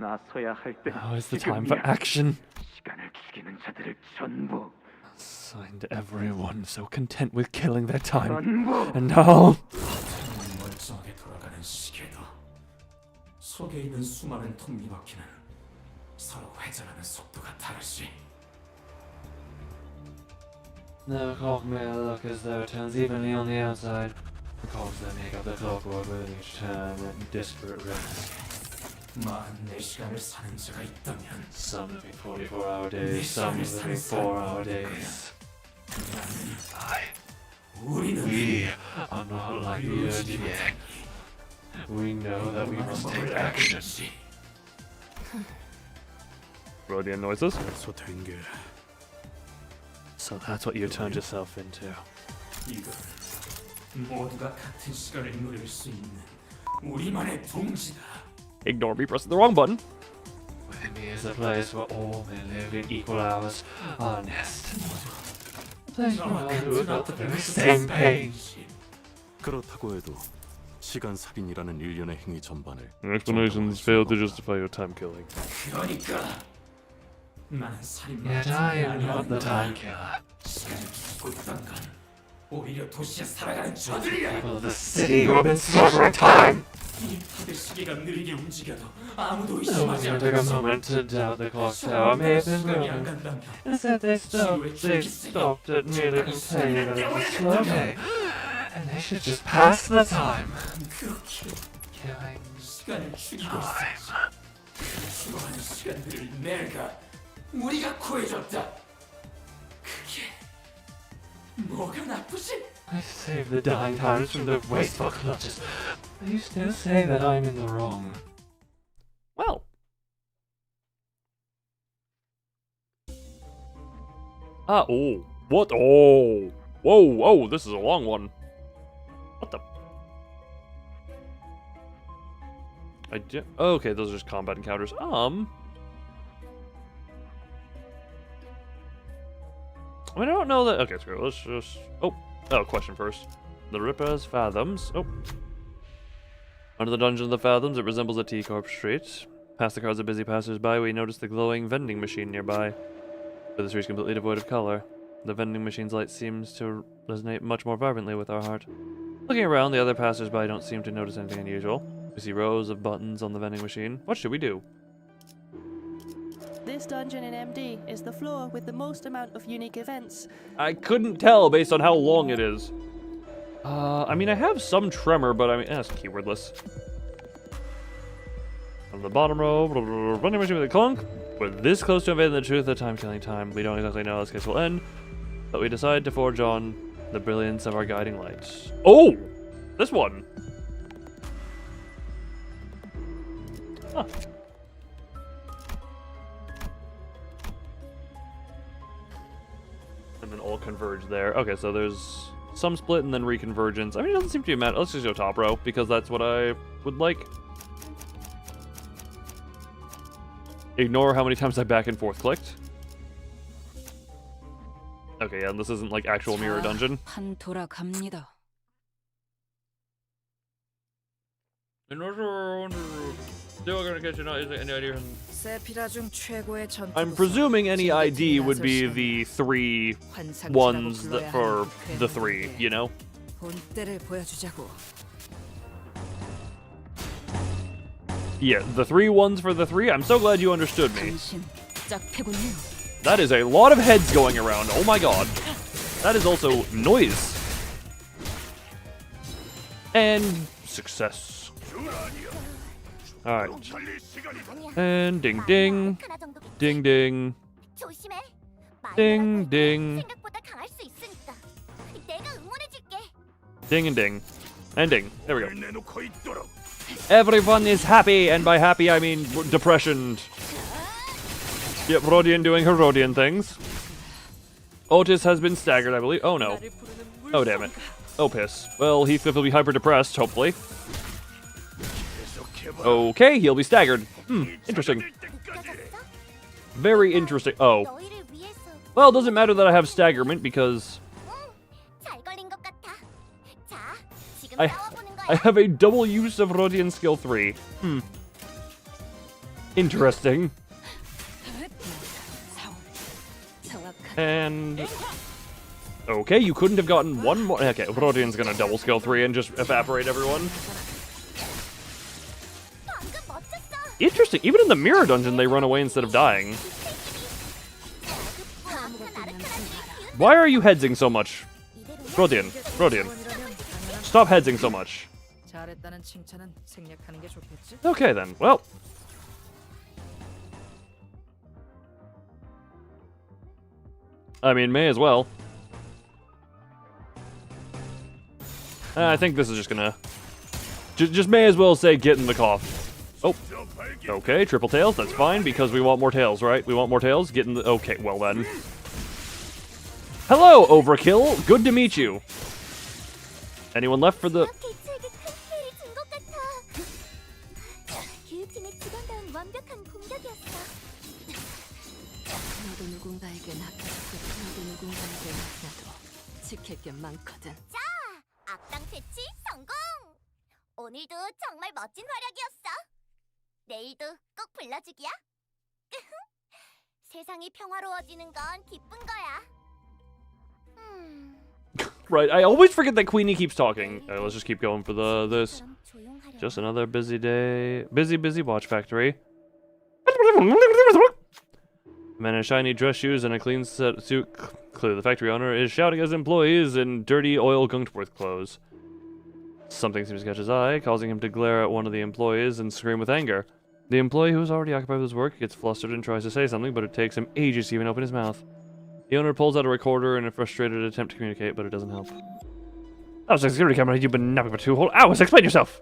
나서야 할 때 Now is the time for 지금이야. action. 시간을 죽이는 자들을 전부 Signed everyone so content with killing their time. 전부 And now. 멀쩡하게 돌아가는 시계도 속에 있는 수많은 톱니바퀴는 서로 회전하는 속도가 다르지. The clock may look as though it turns evenly on the outside, The cogs that make up the clockwork with each time and disparate rhythms. 44시간을 사는 자가 있다면 Some living 44-hour days, some living 4-hour days. We are not like the ENVtuber. We know that we must take action. Rodian noises. 벌써 된 게. So that's what you turned yourself into. 이건 모두가 같은 시간을 누릴 수 있는 우리만의 동지다. Ignore me pressing the wrong button. Within me is a place where all may live in equal hours, honest. A place where all who have got the very same pain. 그렇다고 해도 시간 살인이라는 일련의 행위 전반을 Explanations fail to justify your time killing. 그러니까 나는 살인마 Yet I am not the time killer. 시간을 죽고 있던 건 오히려 도시에 살아가는 저들이야. People of the city who have been slaughtering time. 다들 시계가 느리게 움직여도 아무도 No one 의심하지 even took a moment to doubt the clock tower may have been broken. Instead they stopped at merely complaining that it was slow day. And they should just pass the time. Killing 시간을 죽이고 있어. 수많은 시간들을 우리가 구해줬다. 그게 뭐가 나쁘지? I saved the dying times from the wasteful clutches. But you still say that I'm in the wrong. Well. Oh. What? Oh. Whoa, whoa, this is a long one. What the? Okay, those are just combat encounters. I mean, I don't know that. Okay, screw it. Let's just. Oh, question first. The Ripper's Fathoms. Oh. Under the dungeon of the Fathoms, it resembles a T-Corp street. Past the crowds of busy passers-by, we notice the glowing vending machine nearby. But the street's completely devoid of color. The vending machine's light seems to resonate much more vibrantly with our heart. Looking around, the other passers-by don't seem to notice anything unusual. We see rows of buttons on the vending machine. What should we do? This dungeon in MD is the floor with the most amount of unique events. I couldn't tell based on how long it is. I mean, I have some tremor, but I mean, that's keywordless. On the bottom row, vending machine with a clunk. We're this close to unveiling the truth of time-killing time. We don't exactly know how this case will end, but we decide to forge on the brilliance of our guiding lights. Oh! This one! Huh. And then all converge there. Okay, so there's some split and then reconvergence. I mean, it doesn't seem to be matter. Let's just go top row, because that's what I would like. Ignore how many times I back and forth clicked. Okay, yeah, and this isn't like actual mirror dungeon. 판 돌아갑니다. I'm presuming any ID would be the three ones that for the three, you know? 본때를 보여주자고. Yeah, the three ones for the three. I'm so glad you understood me. 짝패군요. That is a lot of heads going around. Oh my god. That is also noise. And success. Alright. And ding ding. Ding ding. Ding ding. Ding and ding. And ding. There we go. Everyone is happy, and by happy I mean depressioned. Yep, Rodian doing her Rodian things. Otis has been staggered, I believe. Oh no. Oh damn it. Oh piss. Well, Heathcliff will be hyper depressed, hopefully. Okay, he'll be staggered. Interesting. Very interesting. Oh. Well, it doesn't matter that I have staggerment because I have a double use of Rodian skill 3. Interesting. And okay, you couldn't have gotten one more. Okay, Rodian's gonna double skill 3 and just evaporate everyone. Interesting. Even in the mirror dungeon, they run away instead of dying. Why are you headsing so much? Rodian. Stop headsing so much. 잘했다는 칭찬은 생략하는 게 좋겠지? Okay then. Well. I mean, may as well. I think this is just gonna... Just may as well say get in the cough. Oh. Okay, triple tails. That's fine, because we want more tails, right? We want more tails. Get in the... Okay, well then. Hello, Overkill. Good to meet you. Anyone left for the... 너도 누군가에게 낚였고 너도 누군가에게 나도 지킬 게 많거든. 자, 악당 퇴치 성공! 오늘도 정말 멋진 활약이었어. 내일도 꼭 불러주기야. 세상이 평화로워지는 건 기쁜 거야. Right, I always forget that Queenie keeps talking. Alright, let's just keep going for this. Just another busy day. Busy watch factory. Man in shiny dress shoes and a clean suit. Clearly the factory owner is shouting at his employees in dirty oil Gunkworth clothes. Something seems to catch his eye, causing him to glare at one of the employees and scream with anger. The employee, who is already occupied with his work, gets flustered and tries to say something, but it takes him ages to even open his mouth. The owner pulls out a recorder in a frustrated attempt to communicate, but it doesn't help. That was a security camera. You've been napping for 2 whole hours. Explain yourself!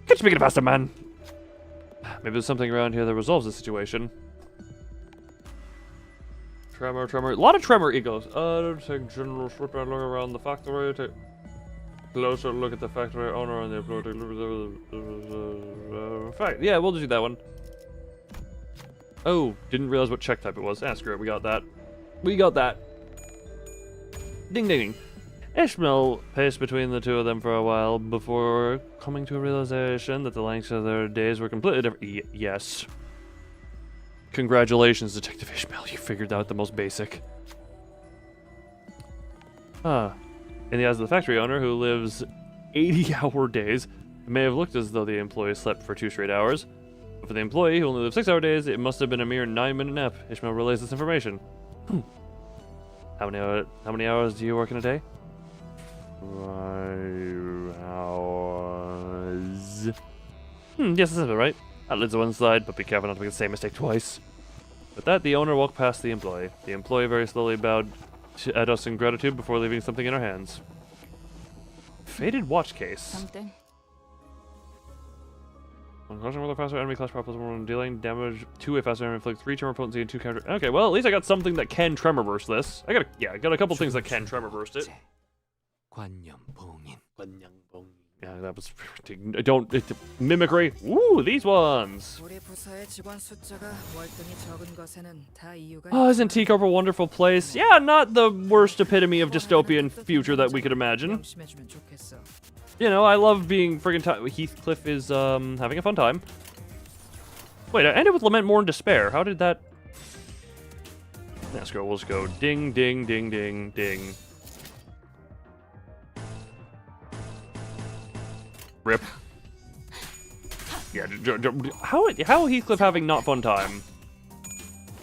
Can't you make it faster, man? Maybe there's something around here that resolves the situation. Tremor. A lot of tremor egos. Take general look around the factory. Take closer look at the factory owner and the employee. Fact. Yeah, we'll just do that one. Oh, didn't realize what check type it was. Screw it. We got that. Ding ding ding. Ishmael paced between the two of them for a while before coming to a realization that the lengths of their days were completely different. Yes. Congratulations, Detective Ishmael. You figured out the most basic. In the eyes of the factory owner, who lives 80-hour days, it may have looked as though the employee slept for 2 straight hours. But for the employee, who only lives 6-hour days, it must have been a mere 9-minute nap. Ishmael relays this information. How many hours do you work in a day? 5 hours. Yes, that's it, right? That leads to one side, but be careful not to make the same mistake twice. With that, the owner walked past the employee. The employee very slowly bowed at us in gratitude before leaving something in her hands. Faded watch case. Something. When crushing with a faster enemy clash power when dealing damage to a faster enemy inflict 3 tremor potency and 2 counter. Okay, well at least I got something that can tremor burst this. I got a couple things that can tremor burst it. Yeah, that was mimicry. Ooh, these ones. Oh, isn't Teacup a wonderful place? Yeah, not the worst epitome of dystopian future that we could imagine. You know, I love being friggin' Heathcliff is having a fun time. Wait, I ended with Lament, Mourn, Despair. How did that? Let's go. We'll just go ding, ding, ding, ding, ding. Rip. Yeah, how Heathcliff having not fun time?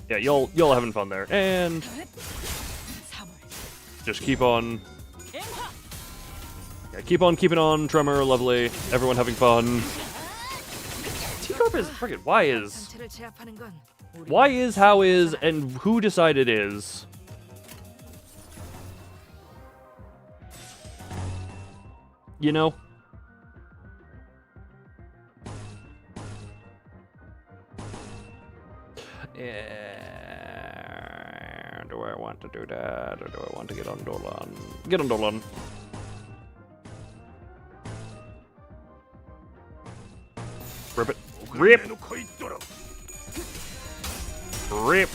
Yeah, y'all having fun there, and just keep on. Yeah, keep on keeping on. Tremor, lovely. Everyone having fun. T-Corp is friggin' why is, how is, and who decided is. You know. Yeah. Do I want to do that, or do I want to get on Dolan? Get on Dolan. Rip it. Rip! Rip!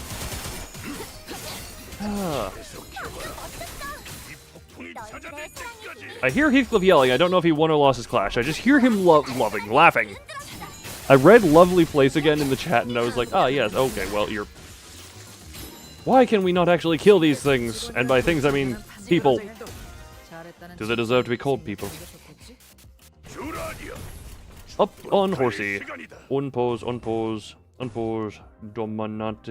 I hear Heathcliff yelling. I don't know if he won or lost his clash. I just hear him laughing. I read Lovely Place again in the chat, and I was like, ah, yes, okay, well, you're... Why can we not actually kill these things? And by things, I mean people. Do they deserve to be called people? Up on horsey. Unpose, unpose. Unforce. Dominate.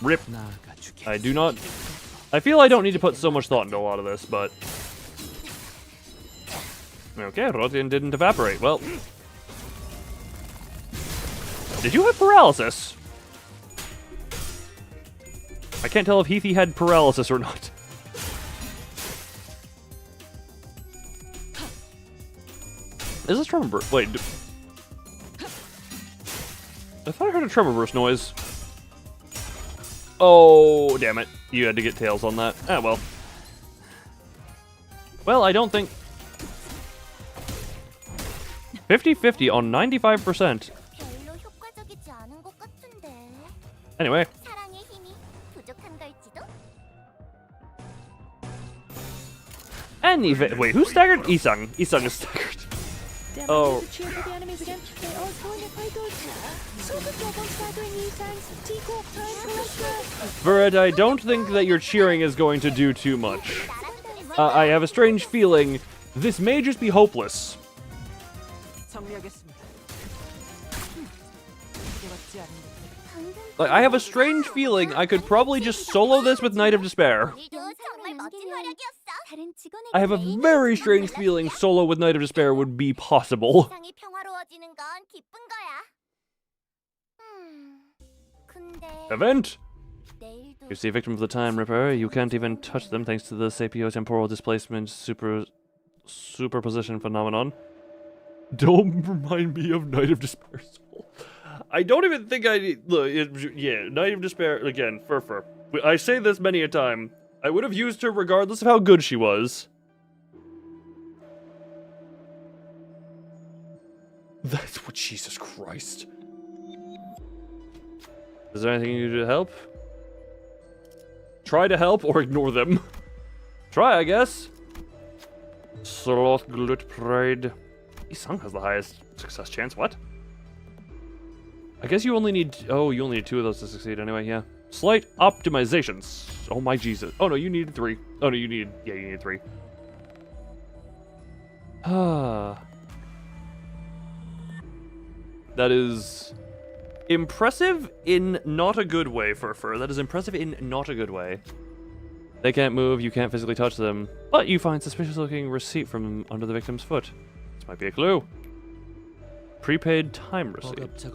Rip. I do not... I feel I don't need to put so much thought into a lot of this, but... Okay, Rodian didn't evaporate. Well... Did you have paralysis? I can't tell if Heathy had paralysis or not. Is this tremor burst? Wait. I thought I heard a tremor burst noise. Oh, damn it. You had to get tails on that. Ah, well. Well, I don't think... 50-50 on 95%. 별로 효과적이지 않은 것 같은데. Anyway. 사랑의 힘이 부족한 걸지도? Anyway, wait, who staggered? Isang. Isang is staggered. Oh. Cheer for the enemies again. They are going to play Super job on staggering Isang's T-Corp time collector. Verad, I don't think that your cheering is going to do too much. I have a strange feeling this may just be hopeless. Like, I have a strange feeling I could probably just solo this with Night of Despair. I have a very strange feeling solo with Night of Despair would be possible. Event! You see, victim of the Time Ripper, you can't even touch them thanks to the sapio-temporal displacement superposition phenomenon. Don't remind me of Night of Despair Soul. I don't even think I need... Look, yeah, Night of Despair, again, Furfur. I say this many a time. I would have used her regardless of how good she was. That's what... Jesus Christ. Is there anything you can do to help? Try to help or ignore them. Try, I guess. Sloth, Glut, Pride. Isang has the highest success chance. What? I guess you only need... Oh, you only need 2 of those to succeed anyway, yeah. Slight optimizations. Oh my Jesus. Oh no, you needed 3. Oh no, you need... Yeah, you need 3. Ah. That is... impressive in not a good way, Furfur. That is impressive in not a good way. They can't move, you can't physically touch them, but you find suspicious-looking receipt from under the victim's foot. This might be a clue. Prepaid time receipt.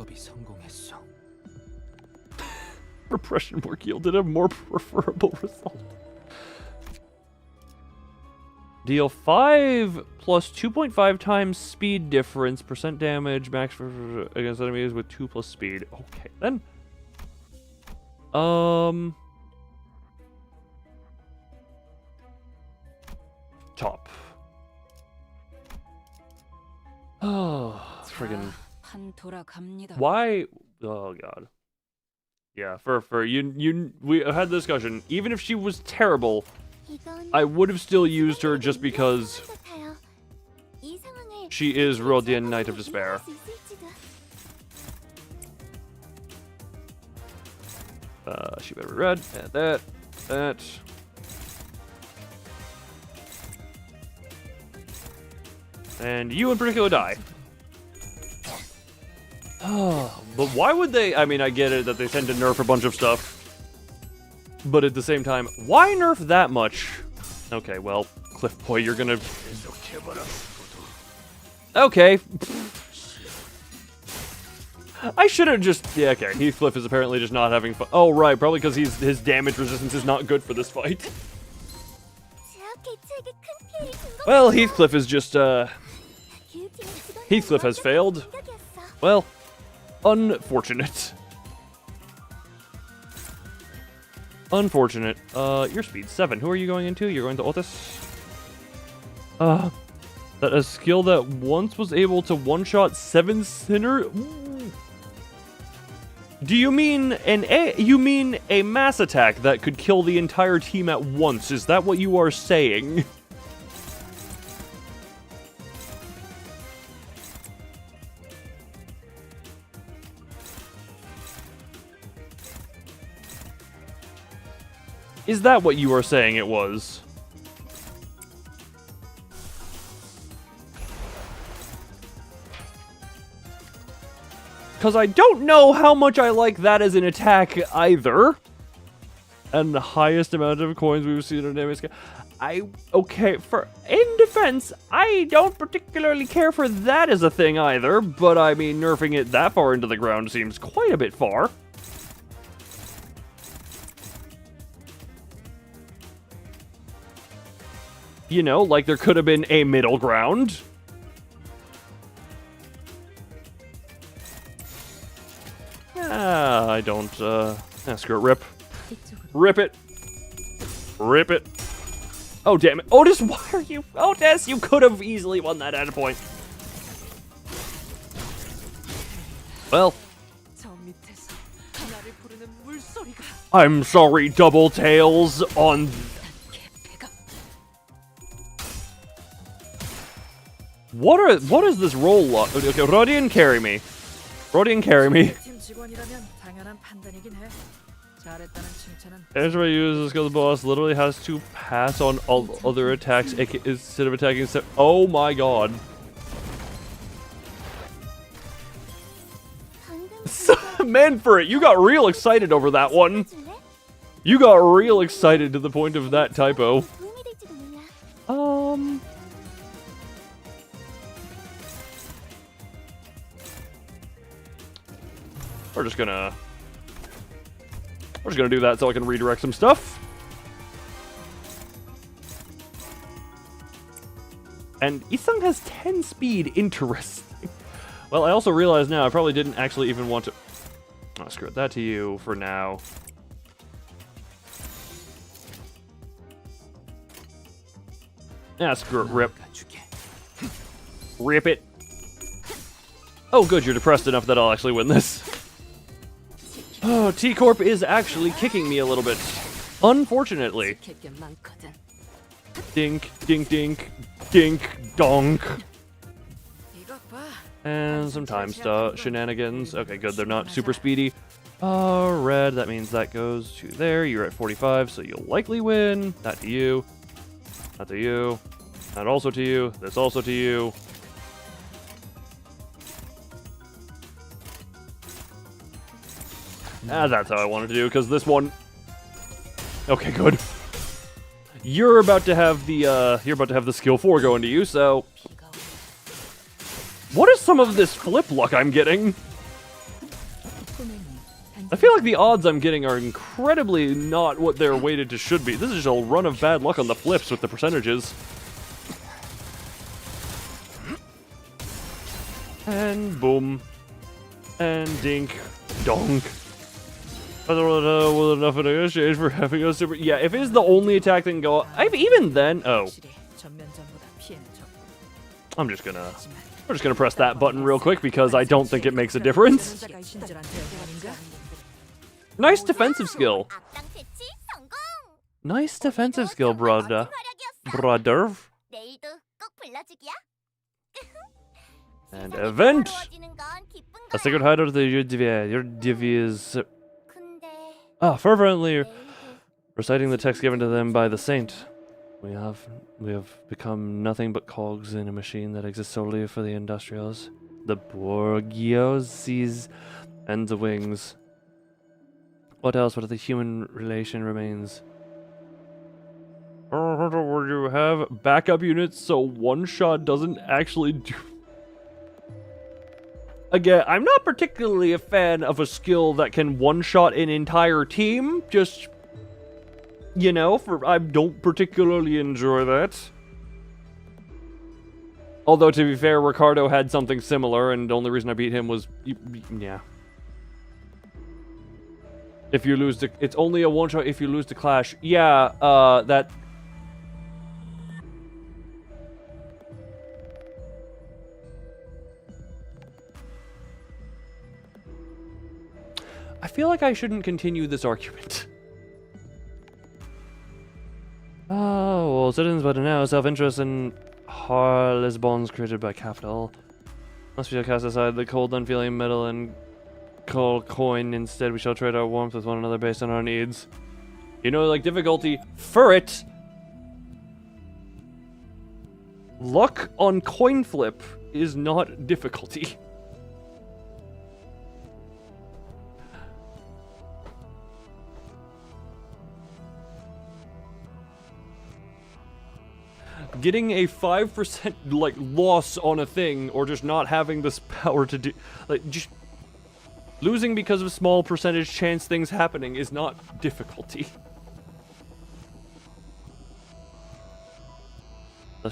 Repression work yielded a more preferable result. Deal 5 plus 2.5 times speed difference, percent damage, max for against enemies with 2 plus speed. Okay, then. Top. Oh, friggin'. Why? Oh god. Yeah, for you we had the discussion. Even if she was terrible, I would have still used her just because she is Rodian Knight of Despair. She better be red. And that. And you in particular die. Oh, but why would they? I mean, I get it that they tend to nerf a bunch of stuff. But at the same time, why nerf that much? Okay, well, Cliff Boy, you're gonna... Okay. I should have just... Yeah, okay, Heathcliff is apparently just not having fun. Oh, right, probably because his damage resistance is not good for this fight. Well, Heathcliff is just, Heathcliff has failed. Well, unfortunate. Unfortunate. Your speed 7. Who are you going into? You're going to Otis? That a skill that once was able to one-shot 7 sinner? Do you mean you mean a mass attack that could kill the entire team at once? Is that what you are saying? Is that what you are saying it was? Because I don't know how much I like that as an attack either. And the highest amount of coins we've seen on damage scale. In defense, I don't particularly care for that as a thing either, but I mean, nerfing it that far into the ground seems quite a bit far. You know, like there could have been a middle ground. I don't, screw it, rip. Rip it. Rip it. Oh, damn it. Otis, why are you... Otis, you could have easily won that at a point. Well. I'm sorry, Double Tails on... What is this roll lock? Okay, Rodian, carry me. Rodian, carry me. Ezra uses the skill the boss literally has to pass on all other attacks instead of attacking. Oh my god. Man for it, you got real excited over that one. You got real excited to the point of that typo. We're just gonna do that so I can redirect some stuff. And Isang has 10 speed. Interesting. Well, I also realize now I probably didn't actually even want to... Oh, screw it. That to you for now. Ah, screw it. Rip. Rip it. Oh, good. You're depressed enough that I'll actually win this. Oh, T-Corp is actually kicking me a little bit. Unfortunately. Dink, dink, dink, dink, donk. And some time shenanigans. Okay, good. They're not super speedy. Red. That means that goes to there. You're at 45, so you'll likely win. That to you. That to you. That also to you. This also to you. That's how I wanted to do, because this one... Okay, good. You're about to have the skill 4 go into you, so... What is some of this flip luck I'm getting? I feel like the odds I'm getting are incredibly not what they're weighted to should be. This is just a run of bad luck on the flips with the percentages. And boom. And dink. Donk. I don't know well enough in exchange for having a super... Yeah, if it is the only attack that can go... even then... Oh. I'm just gonna... We're just gonna press that button real quick because I don't think it makes a difference. Nice defensive skill. Nice defensive skill, brother. Brother. And event. A secret hideout of the your divi is fervently reciting the text given to them by the saint. We have become nothing but cogs in a machine that exists solely for the industrials, the bourgeoisies, and the wings. What else but the human relation remains? Where you have backup units so one shot doesn't actually do... Again, I'm not particularly a fan of a skill that can one-shot an entire team, just... You know, I don't particularly enjoy that. Although, to be fair, Ricardo had something similar, and the only reason I beat him was... Yeah. If you lose the... It's only a one-shot if you lose the clash. Yeah, that... I feel like I shouldn't continue this argument. Oh, well, citizens but now self-interest in harmless bonds created by capital. Must we shall cast aside the cold, unfeeling metal and cold coin. Instead, we shall trade our warmth with one another based on our needs. You know, like difficulty for it. Luck on coin flip is not difficulty. getting a 5% like loss on a thing, or just not having this power to do, like, just losing because of small percentage chance things happening is not difficulty. To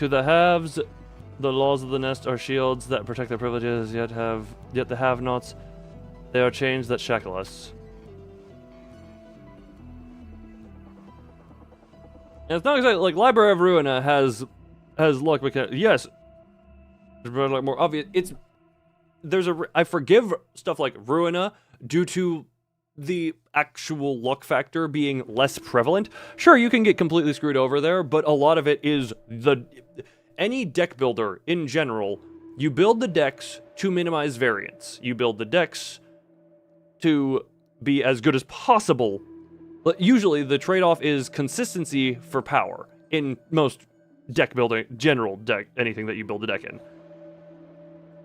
the haves, the laws of the nest are shields that protect their privileges, yet the have-nots, they are chains that shackle us. And it's not exactly like Library of Ruina has luck mechanics. Yes, but like more obvious. I forgive stuff like Ruina due to the actual luck factor being less prevalent. Sure, you can get completely screwed over there, but a lot of it is any deck builder in general. You build the decks to minimize variance. You build the decks to be as good as possible. But usually the trade-off is consistency for power in most deck building, general deck, anything that you build a deck in.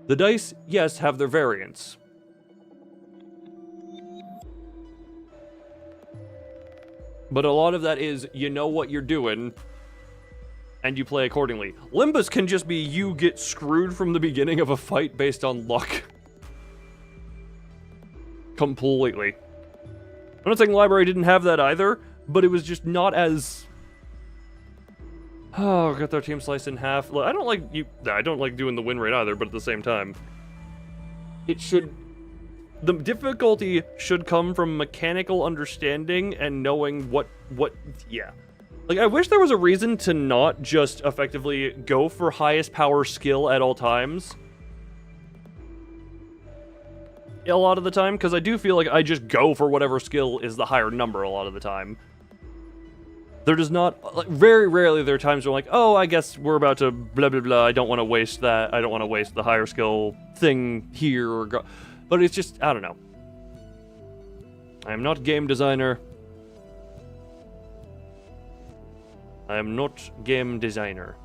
The dice, yes, have their variance. But a lot of that is, you know what you're doing, and you play accordingly. Limbus can just be you get screwed from the beginning of a fight based on luck. Completely. I'm not saying Library didn't have that either, but it was just not as... Oh, got their team sliced in half. I don't like doing the win rate either, but at the same time, the difficulty should come from mechanical understanding and knowing yeah. Like, I wish there was a reason to not just effectively go for highest power skill at all times. A lot of the time, because I do feel like I just go for whatever skill is the higher number a lot of the time. There does not, like, very rarely there are times where I'm like, oh, I guess we're about to blah blah blah, I don't want to waste that, I don't want to waste the higher skill thing here, or go. But it's just, I don't know. I am not game designer. I am not game designer.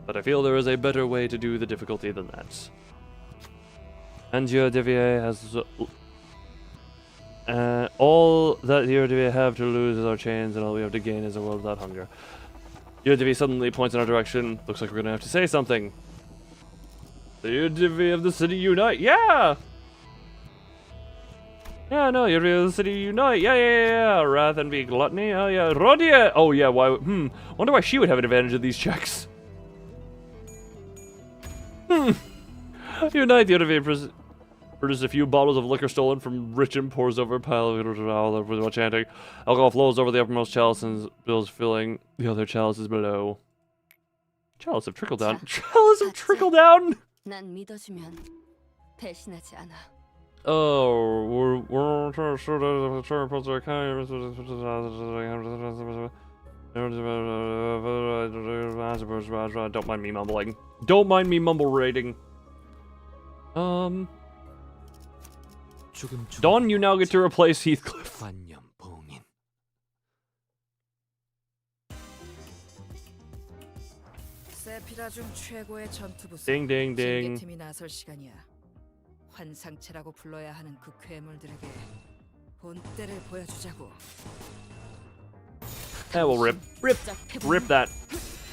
But I feel there is a better way to do the difficulty than that. And your Devier has... all that your Devier have to lose is our chains, and all we have to gain is a world without hunger. Your Devier suddenly points in our direction. Looks like we're gonna have to say something. The Devier of the city unite! Yeah! Yeah, no, your Devier of the city unite! Yeah! Wrath and be gluttony! Oh yeah, Rodia! Oh yeah, why... Wonder why she would have an advantage of these checks. Unite, the Devier produces a few bottles of liquor stolen from rich and pours over a pile of all while chanting. Alcohol flows over the uppermost chalice and spills, filling the other chalices below. Chalice of trickle down. Chalice of trickle down! 난 믿어주면 배신하지 않아. Oh, we're sort of don't mind me mumbling. Don't mind me mumble rating. Dawn, you now get to replace Heathcliff. 세피라 중 최고의 전투부서. 딩딩딩. 팀이 나설 시간이야. 환상체라고 불러야 하는 그 괴물들에게 본때를 보여주자고. Yeah, we'll rip that.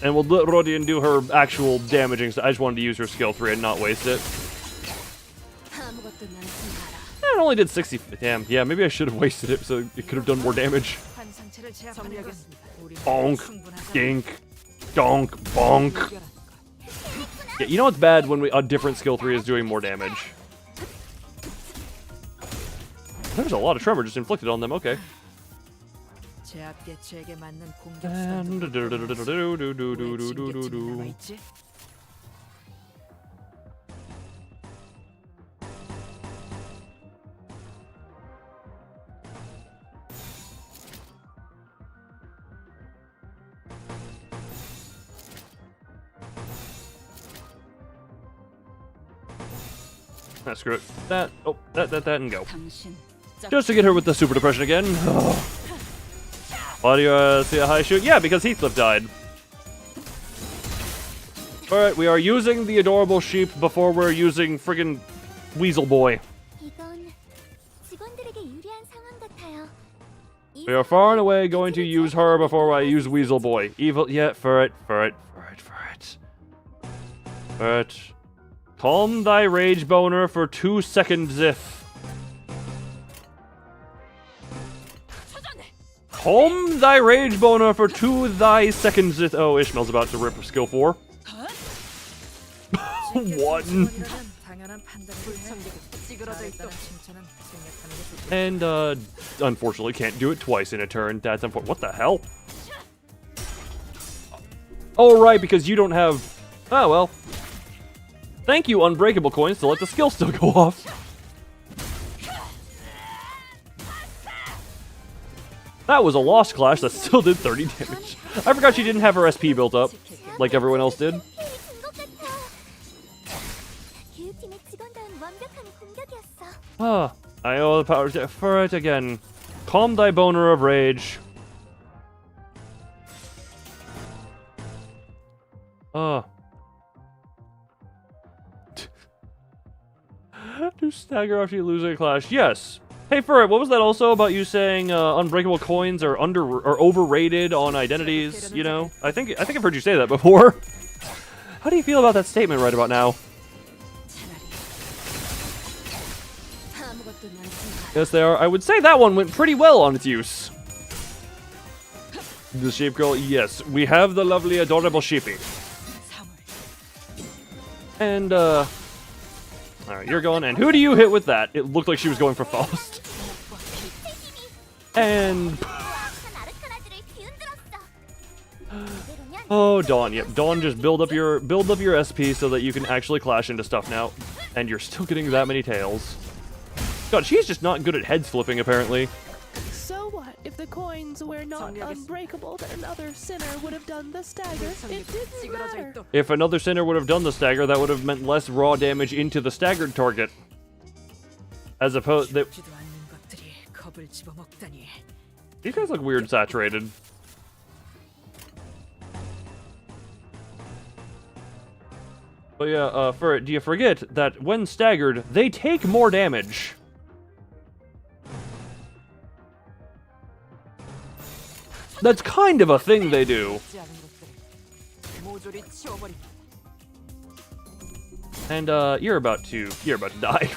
And we'll let Rodian do her actual damaging stuff. I just wanted to use her skill 3 and not waste it. It only did 60. Damn, yeah, maybe I should have wasted it so it could have done more damage. Bonk, dink, donk, bonk. Yeah, you know what's bad when a different skill 3 is doing more damage? There's a lot of tremor just inflicted on them, okay. Screw it. That, and go. Just to get her with the super depression again. Why do you see a high shoot? Yeah, because Heathcliff died. Alright, we are using the adorable sheep before we're using friggin' Weasel Boy. 이건 직원들에게 유리한 상황 같아요. We are far and away going to use her before I use Weasel Boy. Evil, yeah, for it. Calm thy rage boner for 2 seconds if. Calm thy rage boner for 2 thy seconds if. Oh, Ishmael's about to rip her skill 4. 1. And, unfortunately can't do it twice in a turn. That's unfortunate. What the hell? Oh, right, because you don't have... Oh, well. Thank you, Unbreakable Coins, to let the skill still go off. That was a Lost Clash that still did 30 damage. I forgot she didn't have her SP built up, like everyone else did. Ah, I owe the power for it again. Calm thy boner of rage. Do stagger after you lose a clash? Yes. Hey, Furret, what was that also about you saying unbreakable coins are overrated on identities? You know, I think I've heard you say that before. How do you feel about that statement right about now? Yes, they are. I would say that one went pretty well on its use. The sheep girl, yes. We have the lovely, adorable sheepy. And, alright, you're going. And who do you hit with that? It looked like she was going for Faust. And... Oh, Dawn. Yep, Dawn, just build up your SP so that you can actually clash into stuff now. And you're still getting that many tails. God, she's just not good at heads flipping, apparently. So what? If the coins were not unbreakable, then another sinner would have done the stagger. It didn't matter. If another sinner would have done the stagger, that would have meant less raw damage into the staggered target. As opposed to... These guys look weird saturated. But yeah, do you forget that when staggered, they take more damage? That's kind of a thing they do. And you're about to die.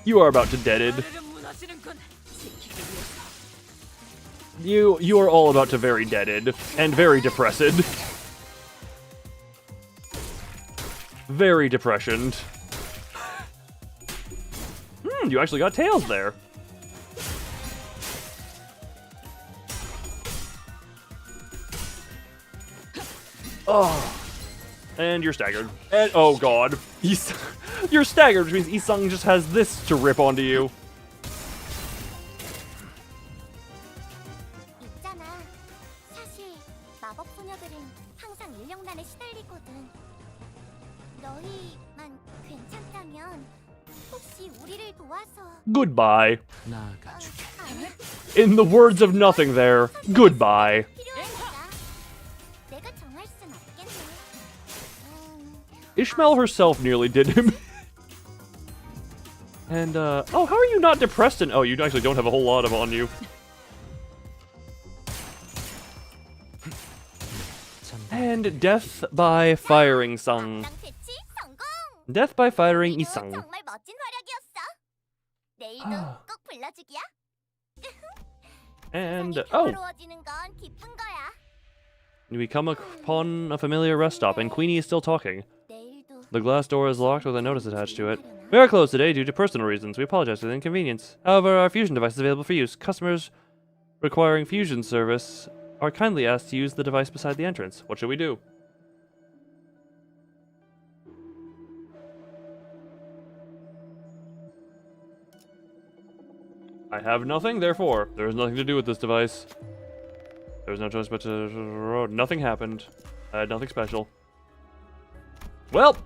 You are about to deaded. You are all about to very deaded and very depressed. Very depressioned. You actually got tails there. Oh, and you're staggered. And oh god, you're staggered, which means Isung just has this to rip onto you. Goodbye. In the words of nothing there, goodbye. Ishmael herself nearly did him. And, oh, how are you not depressed? Oh, you actually don't have a whole lot of on you. And death by firing Sung. Death by firing Isung. And, oh. We come upon a familiar rest stop, and Queenie is still talking. The glass door is locked with a notice attached to it. We are closed today due to personal reasons. We apologize for the inconvenience. However, our fusion device is available for use. Customers requiring fusion service are kindly asked to use the device beside the entrance. What should we do? I have nothing, therefore, there is nothing to do with this device. There's no choice but to... Nothing happened. I had nothing special. Well!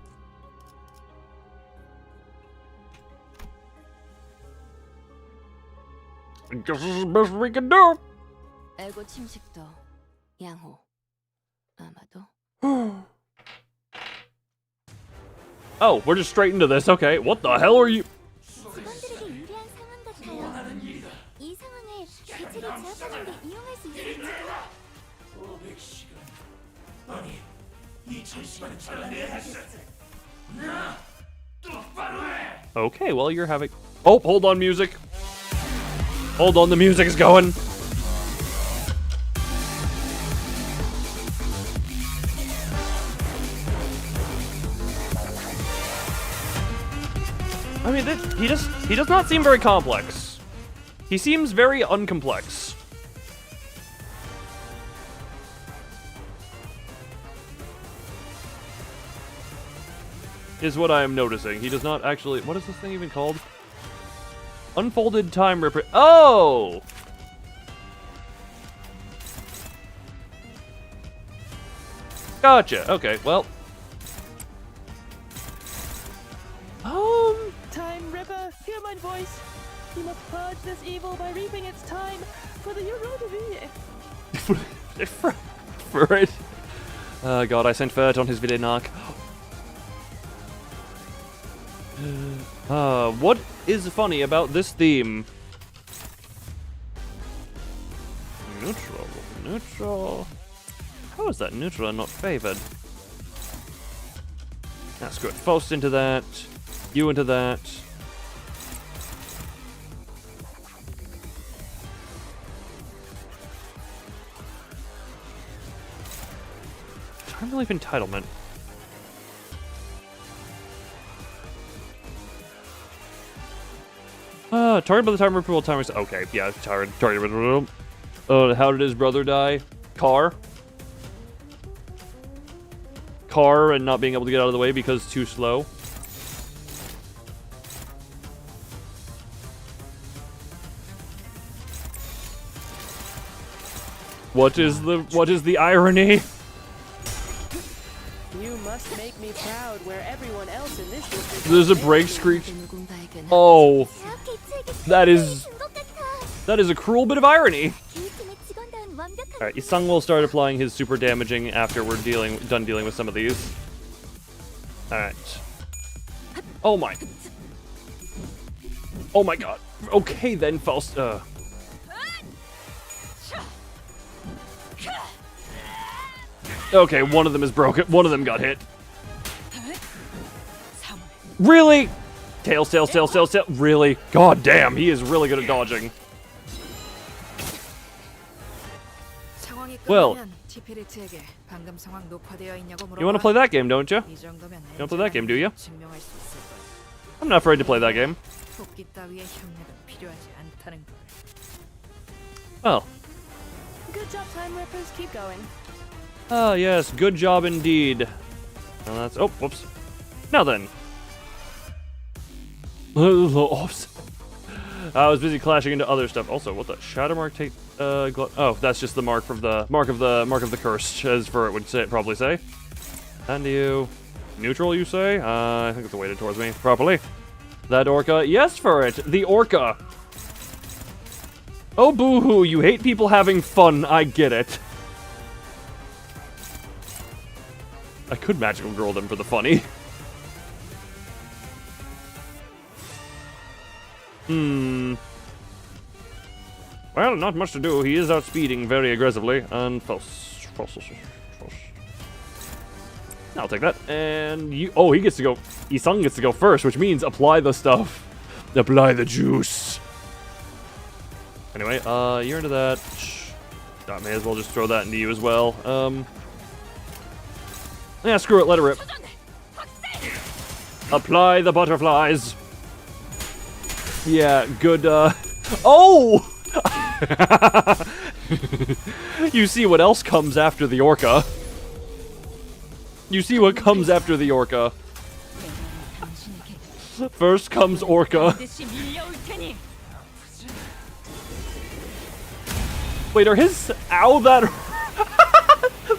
I guess this is the best we can do! 에고 침식도 양호. 아마도. Oh, we're just straight into this. Okay, what the hell are you... 제압하는 데 이용할 수 있을지도. 500시간. 아니, 2000시간은 잘라내야겠어. 나 똑바로 해. Okay, well, you're having... Oh, hold on, music. Hold on, the music is going. I mean, he does not seem very complex. He seems very uncomplex. Is what I am noticing. He does not actually... What is this thing even called? Unfolded time ripper... Oh! Gotcha. Okay, well... Time Ripper, hear my voice. You must purge this evil by reaping its time for the Unruly. For it. Oh god, I sent Fert on his villain arc. What is funny about this theme? Neutral. Neutral. How is that neutral and not favored? That's good. Faust into that. You into that. Time relief entitlement. Target by the timer approval timers. Okay, yeah, target by the... how did his brother die? Car and not being able to get out of the way because too slow. What is the irony? You must make me proud where everyone else in this district... There's a break screech. Oh. That is a cruel bit of irony. Alright, Isang will start applying his super damaging after we're done dealing with some of these. Alright. Oh my. Oh my god. Okay then, Faust. Okay, one of them is broken. One of them got hit. Really? Tails. Really? God damn, he is really good at dodging. Well, you want to play that game, don't you? You want to play that game, do you? I'm not afraid to play that game. Well. Good job, Time Rippers. Keep going. Ah, yes. Good job indeed. Well, that's... Oh, whoops. Now then. Oops. I was busy clashing into other stuff. Also, what the shadow mark take? Oh, that's just the mark of the curse, as for it would probably say. And you, neutral, you say? I think it's weighted towards me properly. That orca, yes, for it. The orca. Oh, boo-hoo! You hate people having fun. I get it. I could magical girl them for the funny. Well, not much to do. He is outspeeding very aggressively. And false. I'll take that. And you... Oh, he gets to go... Isang gets to go first, which means apply the stuff. Apply the juice. Anyway, you're into that. I may as well just throw that into you as well. Yeah, screw it. Let it rip. Apply the butterflies. Yeah, good, Oh! You see what else comes after the orca. You see what comes after the orca. First comes orca. Wait, are his... Ow, that...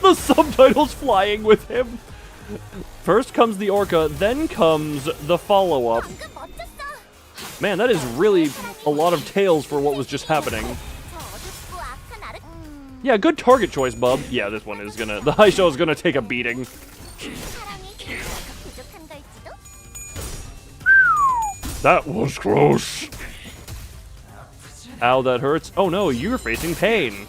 The subtitles flying with him. First comes the orca, then comes the follow-up. Man, that is really a lot of tails for what was just happening. Yeah, good target choice, bub. Yeah, this one is gonna... The high show is gonna take a beating. That was close. Ow, that hurts. Oh no, you're facing pain.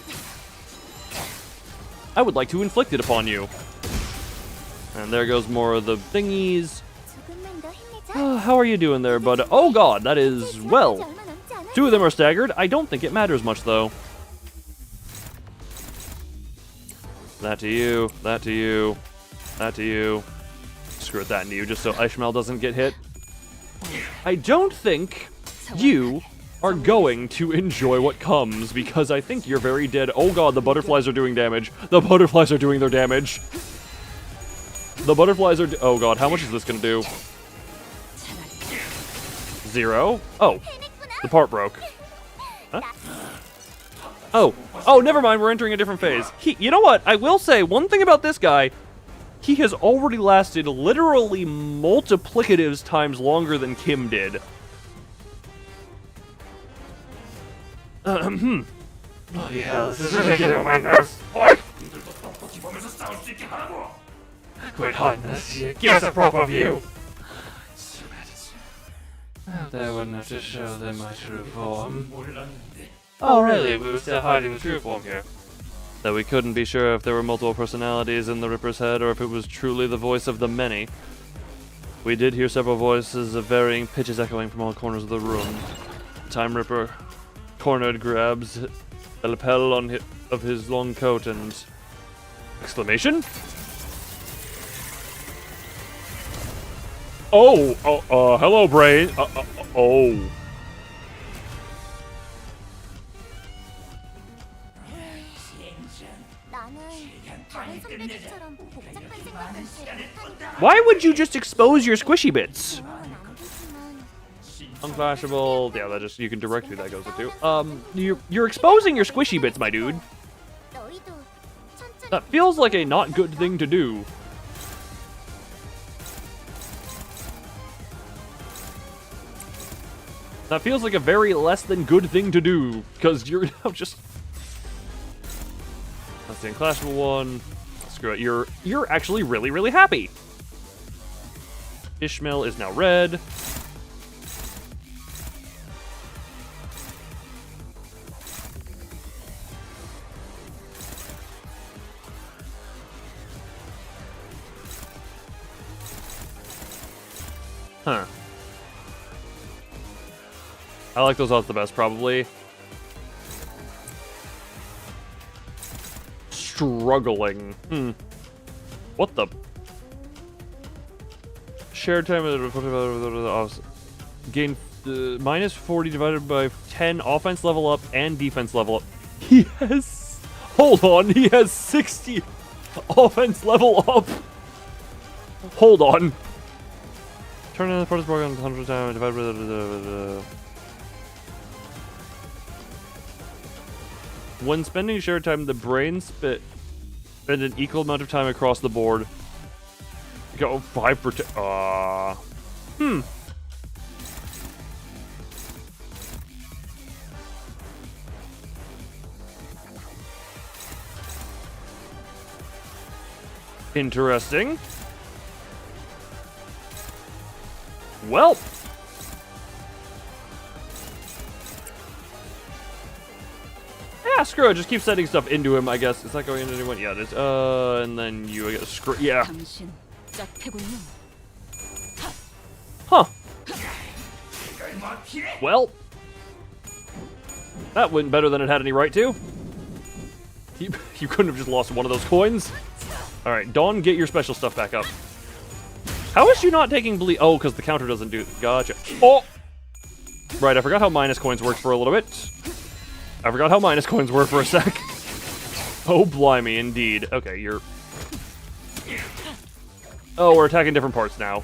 I would like to inflict it upon you. And there goes more of the thingies. How are you doing there, bud? Oh god, that is, well, 2 of them are staggered. I don't think it matters much, though. That to you, that to you, that to you. Screw it, that into you, just so Ishmael doesn't get hit. I don't think you are going to enjoy what comes, because I think you're very dead. Oh god, the butterflies are doing damage. The butterflies are doing their damage. The butterflies are... oh god, how much is this gonna do? 0? Oh, the part broke. Huh? Oh, never mind, we're entering a different phase. You know what, I will say, one thing about this guy, he has already lasted literally multiplicatives times longer than Kim did. Bloody hell, this is really getting on my nerves. Quit hiding this here. Give us a proper view. They wouldn't have to show them my true form. Oh really? We were still hiding the true form here. That we couldn't be sure if there were multiple personalities in the Ripper's head or if it was truly the voice of the many. We did hear several voices of varying pitches echoing from all corners of the room. Time Ripper cornered grabs the lapel of his long coat and... exclamation? Oh, hello, brain. Oh. Why would you just expose your squishy bits? Unclashable. Yeah, that just, you can direct who that goes into. You're exposing your squishy bits, my dude. That feels like a not good thing to do. That feels like a very less than good thing to do, because you're now just... That's the unclashable one. Screw it, you're actually really, really happy. Ishmael is now red. Huh. I like those odds the best, probably. Struggling. What the? Shared time gain minus 40 divided by 10 offense level up and defense level up. He has... hold on, he has 60 offense level up. Hold on. Turn on the first program 100 times divided by the... When spending shared time, the brain spend an equal amount of time across the board. Go 5%. Interesting. Well. Yeah, screw it. Just keep sending stuff into him, I guess. It's not going into anyone. Yeah, it is. And then you, I guess, screw. Yeah. Huh. Well. That went better than it had any right to. You couldn't have just lost one of those coins. Alright, Dawn, get your special stuff back up. How is she not taking bleed? Oh, because the counter doesn't do... Gotcha. Oh! Right, I forgot how minus coins worked for a little bit. I forgot how minus coins were for a sec. Oh, blimey, indeed. Okay, you're... Oh, we're attacking different parts now.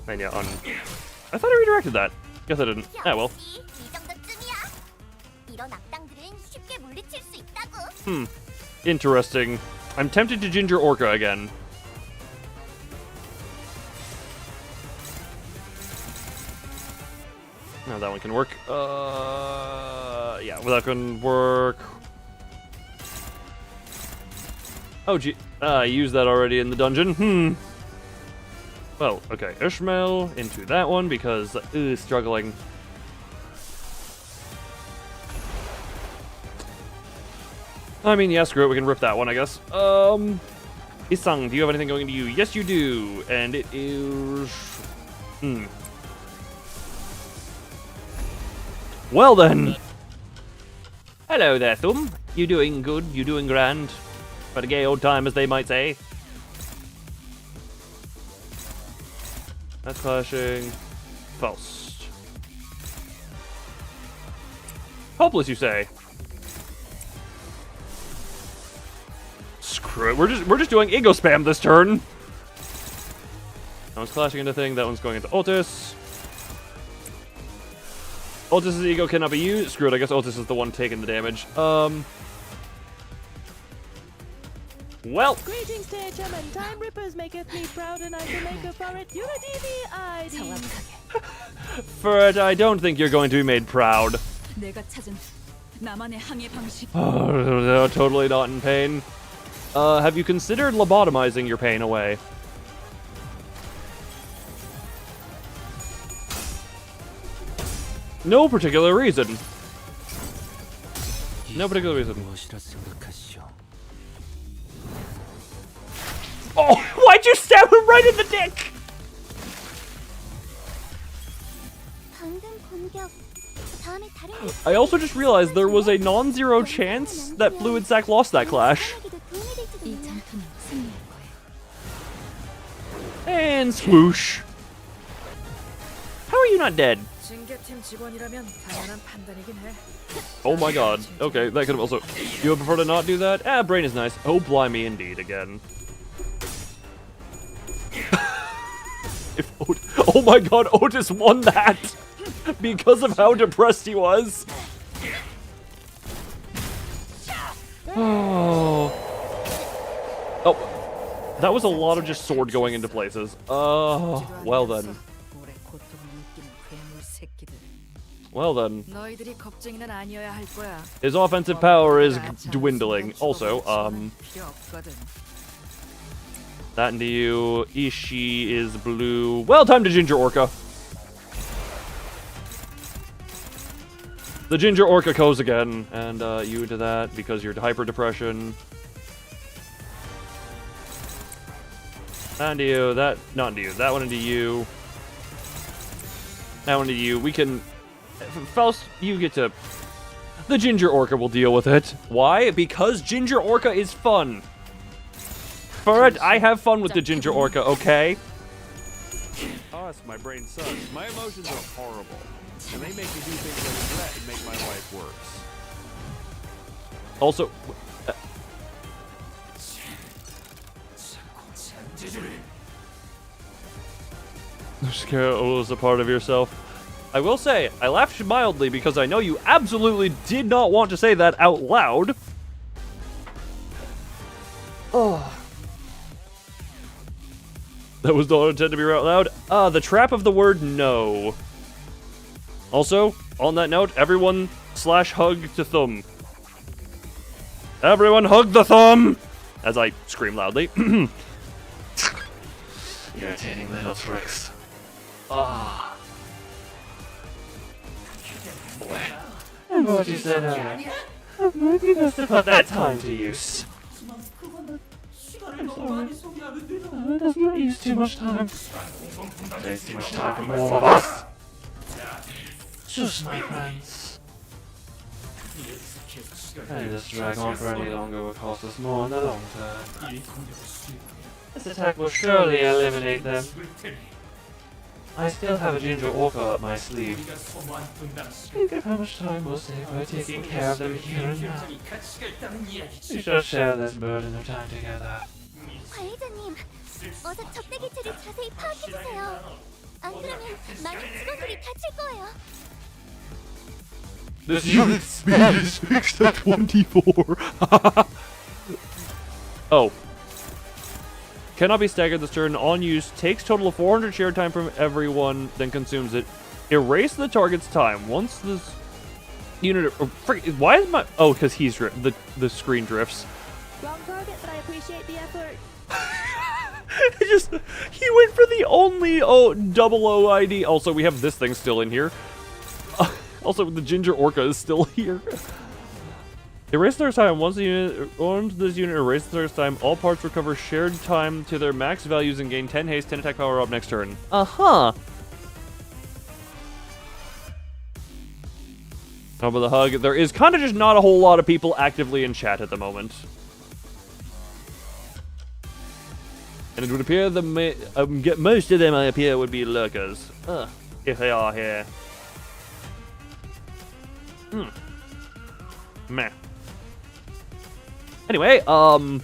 And yeah, I thought I redirected that. Guess I didn't. Ah, well. Interesting. I'm tempted to Ginger Orca again. No, that one can work. Yeah, well, that can work. Oh, gee. I used that already in the dungeon. Well, okay. Ishmael into that one because, struggling. I mean, yeah, screw it. We can rip that one, I guess. Isang, do you have anything going to you? Yes, you do. And it is... Well, then. Hello there, Thumb. You doing good? You doing grand? But a gay old time, as they might say. That's clashing. Faust. Hopeless, you say? Screw it. We're just doing ego spam this turn. That one's clashing into thing. That one's going into Otis. Otis's ego cannot be used. Screw it. I guess Otis is the one taking the damage. Well. Greetings, Chairman. Time Rippers maketh me proud, and I can make a for it. Unity ID. For it, I don't think you're going to be made proud. Oh, no, totally not in pain. Have you considered lobotomizing your pain away? No particular reason. No particular reason. Oh, why'd you stab him right in the dick? I also just realized there was a non-zero chance that Fluid Sack lost that clash. And swoosh. How are you not dead? Oh my god. Okay, that could have also... You would prefer to not do that? Ah, brain is nice. Oh, blimey indeed, again. Oh my god, Otis won that! Because of how depressed he was. Oh. Oh. That was a lot of just sword going into places. Oh, well then. Well then. His offensive power is dwindling. Also, that into you. Ishii is blue. Well, time to Ginger Orca. The Ginger Orca goes again. And you into that because you're hyper depression. That into you. That, not into you. That one into you. That one into you. We can... Faust, you get to... The Ginger Orca will deal with it. Why? Because Ginger Orca is fun. For it, I have fun with the Ginger Orca, okay? Us, my brain sucks. My emotions are horrible. And they make me do things I regret and make my life worse. Also... Scare was a part of yourself. I will say, I laughed mildly because I know you absolutely did not want to say that out loud. Oh. That was not intended to be out loud. The trap of the word no. Also, on that note, everyone /hug to Thumb. Everyone hug the Thumb! As I scream loudly. Irritating little tricks. Ah. And what you said earlier, maybe best to put that time to use. I'm sorry. It does not use too much time. It takes too much time from all of us. Just my friends. Letting this drag on for any longer will cost us more in the long term. This attack will surely eliminate them. I still have a Ginger Orca up my sleeve. Think of how much time we'll save by taking care of them here and now. We shall share this burden of time together. 관리자님, 어서 적대 기체를 자세히 파악해주세요. 안 그러면 많은 직원들이 다칠 거예요. This unit's speed is fixed at 24. Oh. Cannot be staggered this turn. On use, takes total of 400 share time from everyone, then consumes it. Erase the target's time. Once this unit... why is my... Oh, because he's... The screen drifts. Wrong target, but I appreciate the effort. He went for the only 00 ID. Also, we have this thing still in here. Also, the Ginger Orca is still here. Erase the time. Once this unit erases the time, all parts recover shared time to their max values and gain 10 haste, 10 attack power up next turn. Uh-huh. How about the hug? There is kind of just not a whole lot of people actively in chat at the moment. And it would appear most of them, I appear, would be lurkers. If they are here. Meh. Anyway, Oh,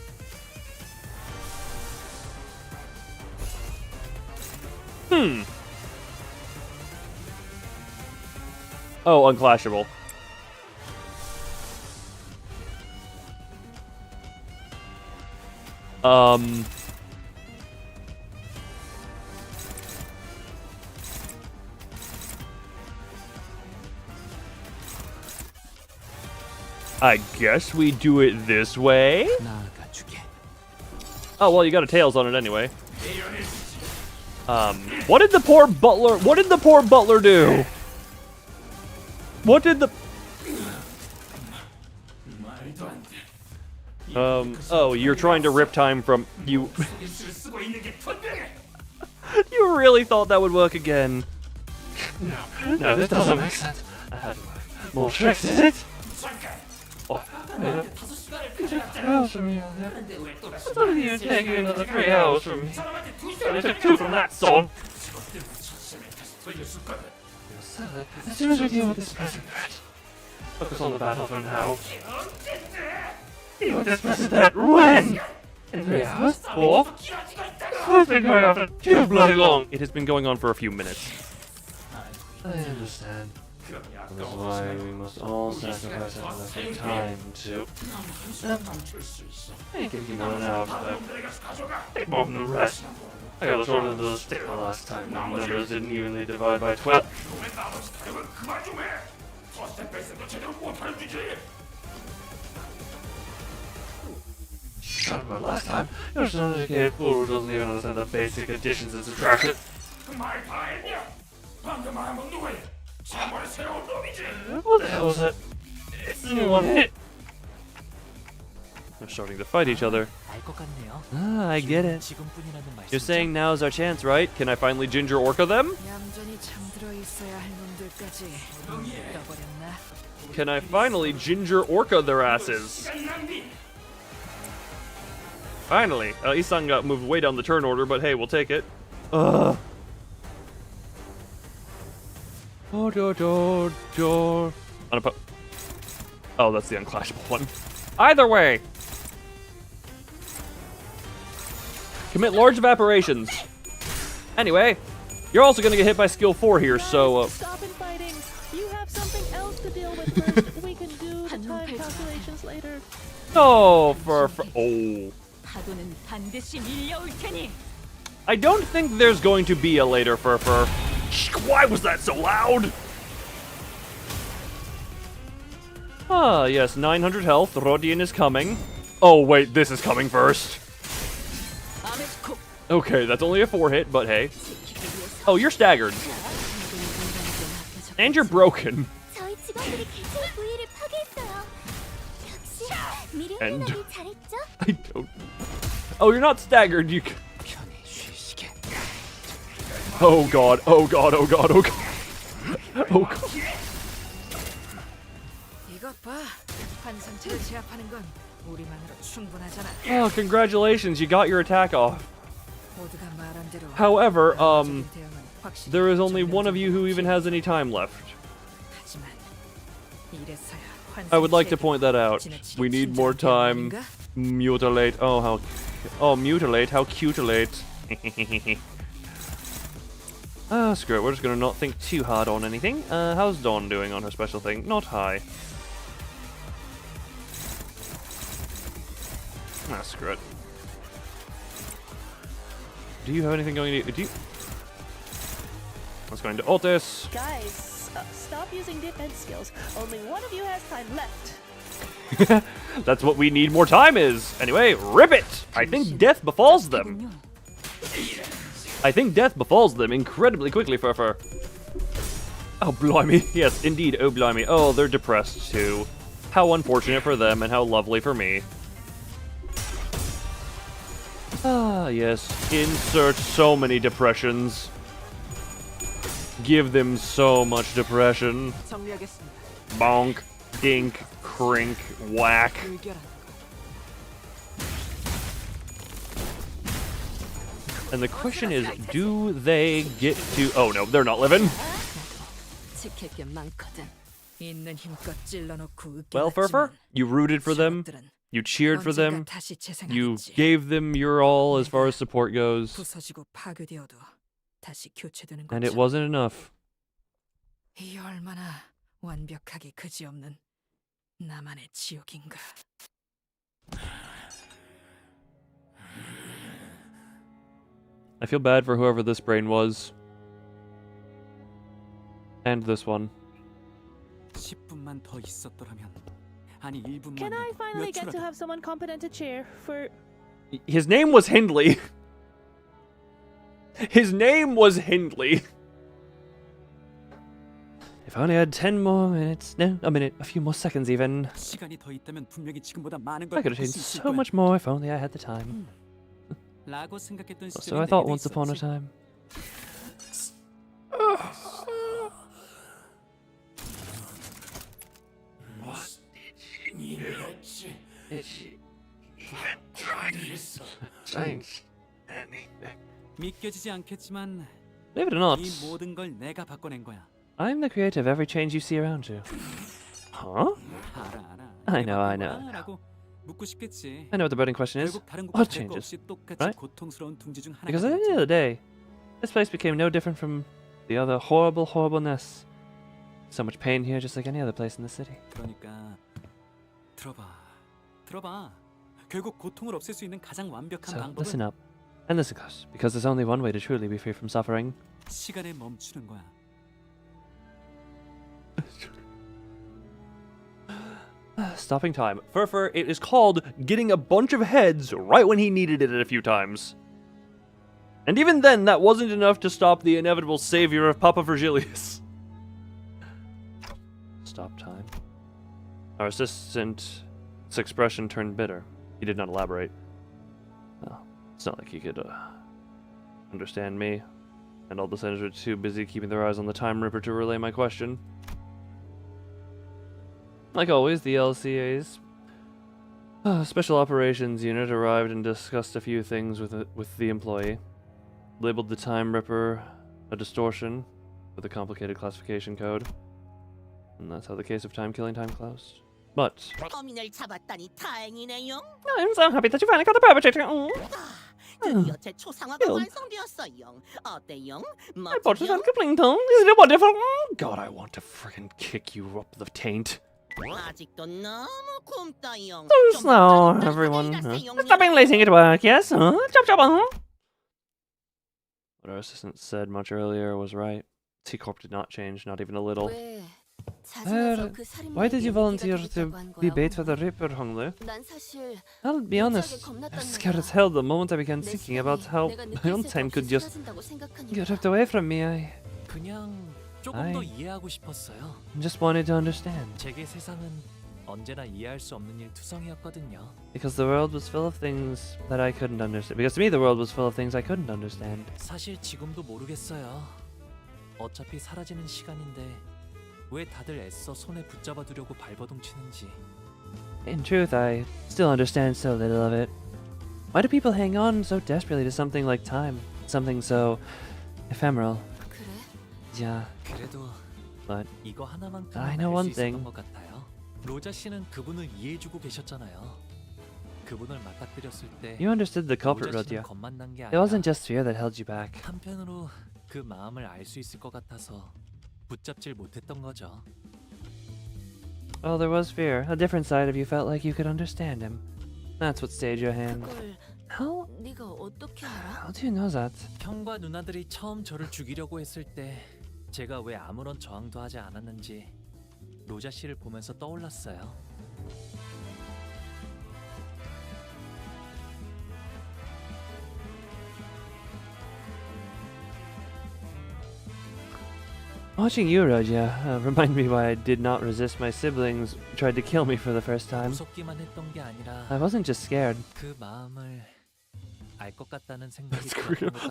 unclashable. I guess we do it this way? Oh, well, you got a tails on it anyway. What did the poor butler do? What did the... Oh, you're trying to rip time from you. You really thought that would work again? No, this doesn't make sense. I had more tricks, is it? Oh, hours from you. I thought you would take another 3 hours from me. I took 2 from that song. As soon as we deal with this present threat, focus on the battle for now. Deal with this present threat when? In 3 hours? 4? It's been going on for too bloody long. It has been going on for a few minutes. I understand. That's why we must all sacrifice enough time to... I can give you more than an hour for that. Take more than the rest. I got shorter than the stick the last time. The numbers didn't evenly divide by 12. Shut up, last time. You're such an educated fool who doesn't even understand the basic additions and subtractions. What the hell was that? It's the new one hit. They're starting to fight each other. Ah, I get it. You're saying now's our chance, right? Can I finally Ginger Orca them? Can I finally Ginger Orca their asses? Finally. Isan got moved way down the turn order, but hey, we'll take it. Oh, that's the unclashable one. Either way. Commit large evaporations. Anyway, you're also gonna get hit by skill 4 here, so Stop infighting. You have something else to deal with first. We can do the time calculations later. oh, oh. I don't think there's going to be a later Furfur. Why was that so loud? Ah, yes, 900 health. Rodian is coming. Oh, wait, this is coming first. Okay, that's only a 4 hit, but hey. Oh, you're staggered. And you're broken. And I don't... Oh, you're not staggered, you... Oh god, oh god, oh god, oh god. Oh god. Oh, congratulations, you got your attack off. However, there is only one of you who even has any time left. I would like to point that out. We need more time. Mutilate. Oh, how... Oh, mutilate. How cutilate. Ah, screw it. We're just gonna not think too hard on anything. How's Dawn doing on her special thing? Not high. Ah, screw it. Do you have anything going to... Do you... Let's go into Altis. Guys, stop using defense skills. Only one of you has time left. That's what we need more time is. Anyway, rip it! I think death befalls them. I think death befalls them incredibly quickly, Furfur. Oh, blimey. Yes, indeed. Oh, blimey. Oh, they're depressed, too. How unfortunate for them and how lovely for me. Ah, yes. Insert so many depressions. Give them so much depression. Bonk, dink, crink, whack. And the question is, do they get to... Oh no, they're not living. Well, Furfur, you rooted for them. You cheered for them. You gave them your all as far as support goes. And it wasn't enough. I feel bad for whoever this brain was. And this one. Can I finally get to have someone competent to cheer for... His name was Hindley. His name was Hindley. If I only had 10 more minutes, no, a minute, a few more seconds even. I could have changed so much more if only I had the time. So I thought once upon a time. Did she even try to change anything? Believe it or not, I'm the creator of every change you see around you. Huh? I know. I know what the burning question is. What changes? Right? Because at the end of the day, this place became no different from the other horribleness. So much pain here, just like any other place in the city. So, listen up. And listen close, because there's only one way to truly be free from suffering. Stopping time. Furfur, it is called getting a bunch of heads right when he needed it a few times. And even then, that wasn't enough to stop the inevitable savior of Papa Virgilius. Stop time. Our assistant's expression turned bitter. He did not elaborate. Well, it's not like he could understand me. And all the senators were too busy keeping their eyes on the Time Ripper to relay my question. Like always, the LCA's Special Operations Unit arrived and discussed a few things with the employee. Labeled the Time Ripper a distortion with a complicated classification code. And that's how the case of Timekilling Time closed. But 범인을 잡았다니 다행이네요. I'm so happy that you finally got the perpetrator. 드디어 제 초상화가 완성되었어요. 어때요? I bought it on Kaplinton. Isn't it wonderful? God, I want to freaking kick you up the taint. 아직도 너무 굶떠요. So slow, everyone. Stop being lazy and get to work, yes? Chop chop, What our assistant said much earlier was right. T-Corp did not change, not even a little. Why did you volunteer to be bait for the Ripper, Honglu? I'll be honest, I was scared as hell the moment I began thinking about how my own time could just get ripped away from me. I 조금 더 이해하고 싶었어요. just wanted to understand. 제게 세상은 언제나 이해할 수 없는 일투성이었거든요. Because the world was full of things that I couldn't understand. Because to me the world was full of things I couldn't understand. 사실 지금도 모르겠어요. 어차피 사라지는 시간인데 왜 다들 애써 손에 붙잡아 두려고 발버둥치는지. In truth, I still understand so little of it. Why do people hang on so desperately to something like time? Something so ephemeral. Yeah. 그래도 But 이거 하나만큼 I know one 알수 thing. 있었던 것 같아요. 로자 씨는 그분을 이해해주고 계셨잖아요. 그분을 맞닥뜨렸을 때 You understood the culprit, 로자 씨는 Rodya. 겁만 난 게 It 아니라 wasn't just fear that held you back. 한편으로 그 마음을 알 수 있을 것 같아서 붙잡질 못했던 거죠. Well, there was fear. A different side of you felt like you could understand him. That's what stayed your hand. How do you know that? 형과 누나들이 처음 저를 죽이려고 했을 때 제가 왜 아무런 저항도 하지 않았는지 로자 씨를 보면서 떠올랐어요. Watching you, Roger, remind me why I did not resist my siblings who tried to kill me for the first time. 무섭기만 했던 게 아니라 I wasn't just scared. 그 마음을 알 것 같다는 생각이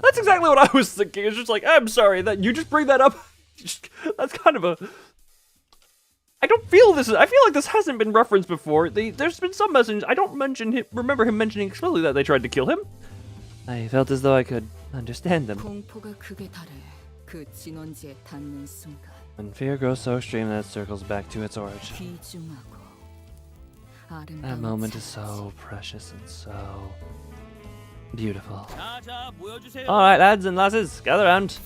That's exactly what I was thinking. It's just like, I'm sorry that you just bring that up. That's kind of a. I don't feel this. I feel like this hasn't been referenced before. There's been some message. I don't remember him mentioning explicitly that they tried to kill him. I felt as though I could understand them. 공포가 극에 달해 그 진원지에 닿는 순간 When fear grows so extreme that it circles back to its origin. 귀중하고 That 아름다운 moment is so precious and so beautiful. Alright, lads and lasses, gather round.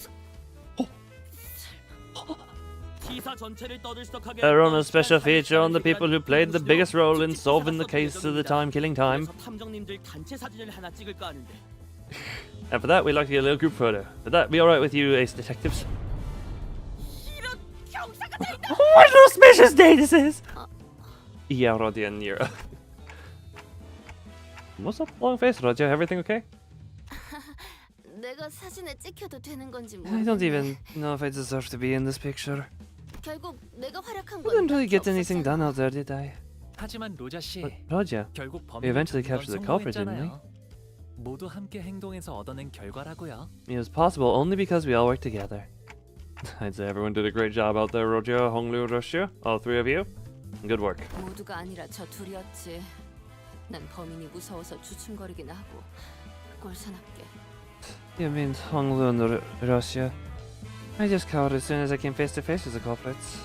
A run a special feature on the people who played the biggest role in solving the case of the Timekilling Time. And for that, we'd like to get a little group photo. Would that be alright with you, ace detectives? What an auspicious day this is! Yeah, Roger and Nira. What's up, long face, Roger? Everything okay? 내가 사진에 찍혀도 되는 건지 I don't 모르겠네. even know if I deserve to be in this picture. 결국 내가 활약한 I 건 didn't really get 딱히 anything 없었잖아. done out there, did I? 하지만 로자 씨, But Roger, 결국 we eventually 범인을 captured the culprit, didn't we? 성공했잖아요. 모두 함께 행동해서 얻어낸 결과라고요. It was possible only because we all worked together. I'd say everyone did a great job out there, Roger, Honglu, Russia. All three of you. Good work. 모두가 아니라 저 둘이었지. 난 범인이 무서워서 주춤거리긴 하고 꼴사납게. You mean Honglu and Russia? I just cowered as soon as I came face to face with the culprits.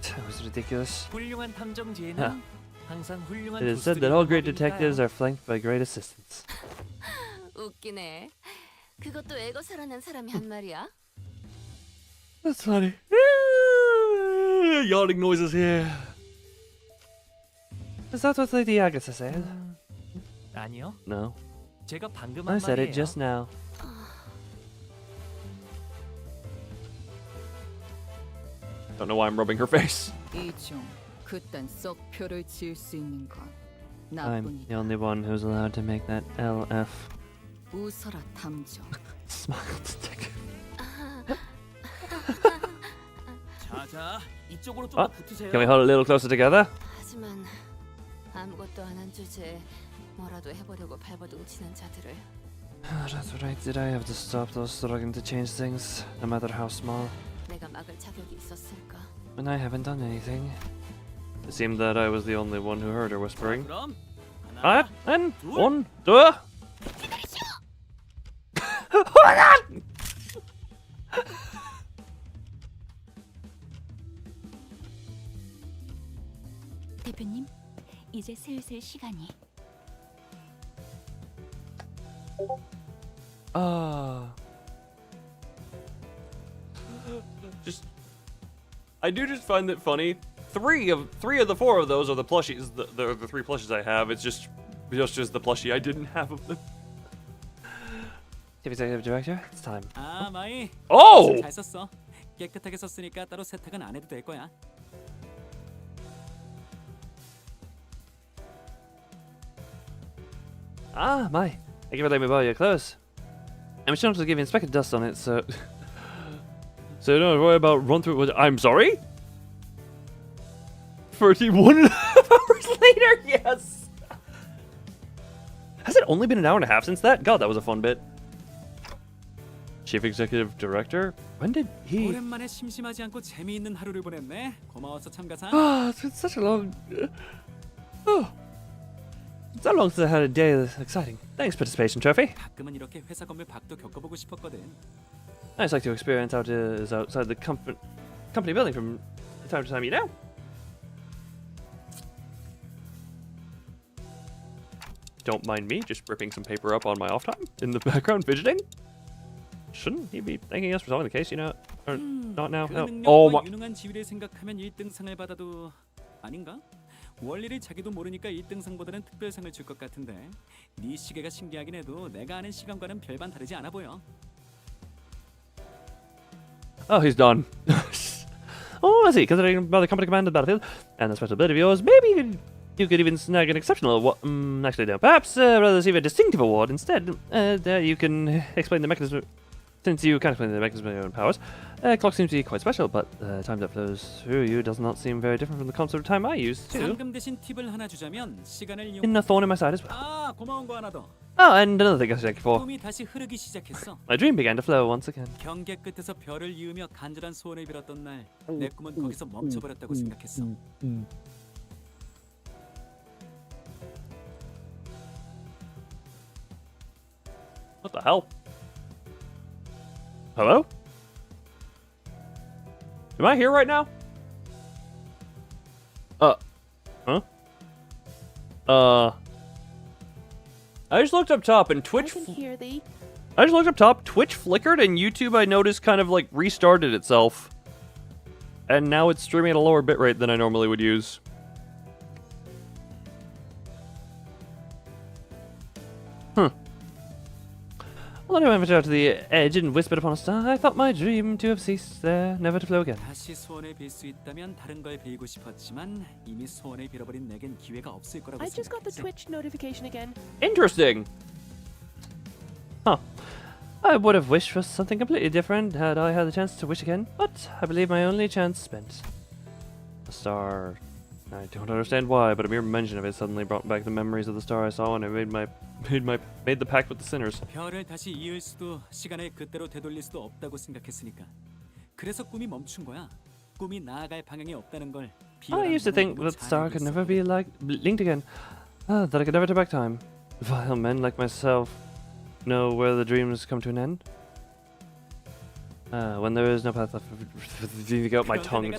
That was ridiculous. 훌륭한 탐정지에는 Huh. 항상 훌륭한 It is said that all great detectives are flanked by great assistants. 웃기네. 그것도 애거 살아낸 사람이 한 말이야. That's funny. Yawning noises here. Is that what Lady Agatha said? 아니요. No. 제가 방금 I 한 said it 말이에요. just now. Don't know why I'm rubbing her face. 이중 그딴 썩표를 지을 수 있는 건 I'm 나뿐이다. the only one who's allowed to make that LF. 웃어라 탐정. Smile detective. 자자, 이쪽으로 Oh, can we hold a little closer together? 하지만 아무것도 안 한 주제에 뭐라도 해보려고 발버둥 치는 자들을 That's right. Did I have to stop those struggling to change things, no matter how small? 내가 막을 자격이 있었을까? When I haven't done anything. It seemed that I was the only one who heard her whispering. 그럼 Alright, and one, two. 대표님, 이제 슬슬 시간이. Just, I do just find it funny. Three of the four of those are the plushies. The three plushies I have. It's just the plushie I didn't have of them. Chief Executive Director, it's time. 아, 마이. Oh! 잘 썼어. 깨끗하게 썼으니까 따로 세탁은 안 해도 될 거야. Ah, my. Thank you for letting me borrow your clothes. I'm sure to give Inspector dust on it, so... So don't worry about run through. I'm sorry. 31 hours later. Yes. Has it only been an hour and a half since that? God, that was a fun bit. Chief Executive Director? When did he... 오랜만에 심심하지 않고 재미있는 하루를 보냈네. 고마워서 참가상. Ah, it's been such a long... Oh. It's that long since I had a day that's exciting. Thanks, participation trophy. 가끔은 이렇게 회사 건물 밖도 겪어보고 싶었거든. I just like to experience how it is outside the company building from time to time, you know? Don't mind me just ripping some paper up on my off time in the background fidgeting. Shouldn't he be thanking us for solving the case, you know? Or not now? 그 No. 능력과 Oh my... 유능한 지위를 생각하면 1등상을 받아도 아닌가? 원리를 자기도 모르니까 1등상보다는 특별상을 줄 것 같은데 네 시계가 신기하긴 해도 내가 아는 시간과는 별반 다르지 않아 보여. Oh, he's done. Oh, I see. Considering about the company command of the battlefield and the special ability of yours, maybe you could even snag an exceptional award. Actually, no. Perhaps rather receive a distinctive award instead. There you can explain the mechanism since you can't explain the mechanism of your own powers, clock seems to be quite special, but the time that flows through you does not seem very different from the concept of time I used to. 상금 대신 팁을 하나 주자면 시간을 이용. In a thorn in my side as well. 아, 고마운 거 하나 더. Oh, and another thing I should thank you for. 꿈이 다시 흐르기 시작했어. My dream began to flow once again. 경계 끝에서 별을 이으며 간절한 소원을 빌었던 날, 내 꿈은 거기서 멈춰버렸다고 생각했어. What the hell? Hello? Am I here right now? Huh? I just looked up top and Twitch. I can hear thee. I just looked up top. Twitch flickered and YouTube, I noticed, kind of like restarted itself. And now it's streaming at a lower bitrate than I normally would use. Well, anyway, I went out to the edge and whispered upon a star. I felt my dream to have ceased there, never to flow again. 다시 소원을 빌 수 있다면 다른 걸 빌고 싶었지만 이미 소원을 빌어버린 내겐 기회가 없을 거라고 I just got the 생각했지. Twitch notification again. Interesting. Huh. I would have wished for something completely different had I had the chance to wish again, but I believe my only chance spent. A star. I don't understand why, but a mere mention of it suddenly brought back the memories of the star I saw when I made the pact with the sinners. 별을 다시 이을 수도 시간을 그때로 되돌릴 수도 없다고 생각했으니까. 그래서 꿈이 멈춘 거야. 꿈이 나아갈 방향이 없다는 걸. I used to think that the star could never be linked again. That I could never turn back time. Vile men like myself know where the dreams come to an end. When there is no path left for out my tongue.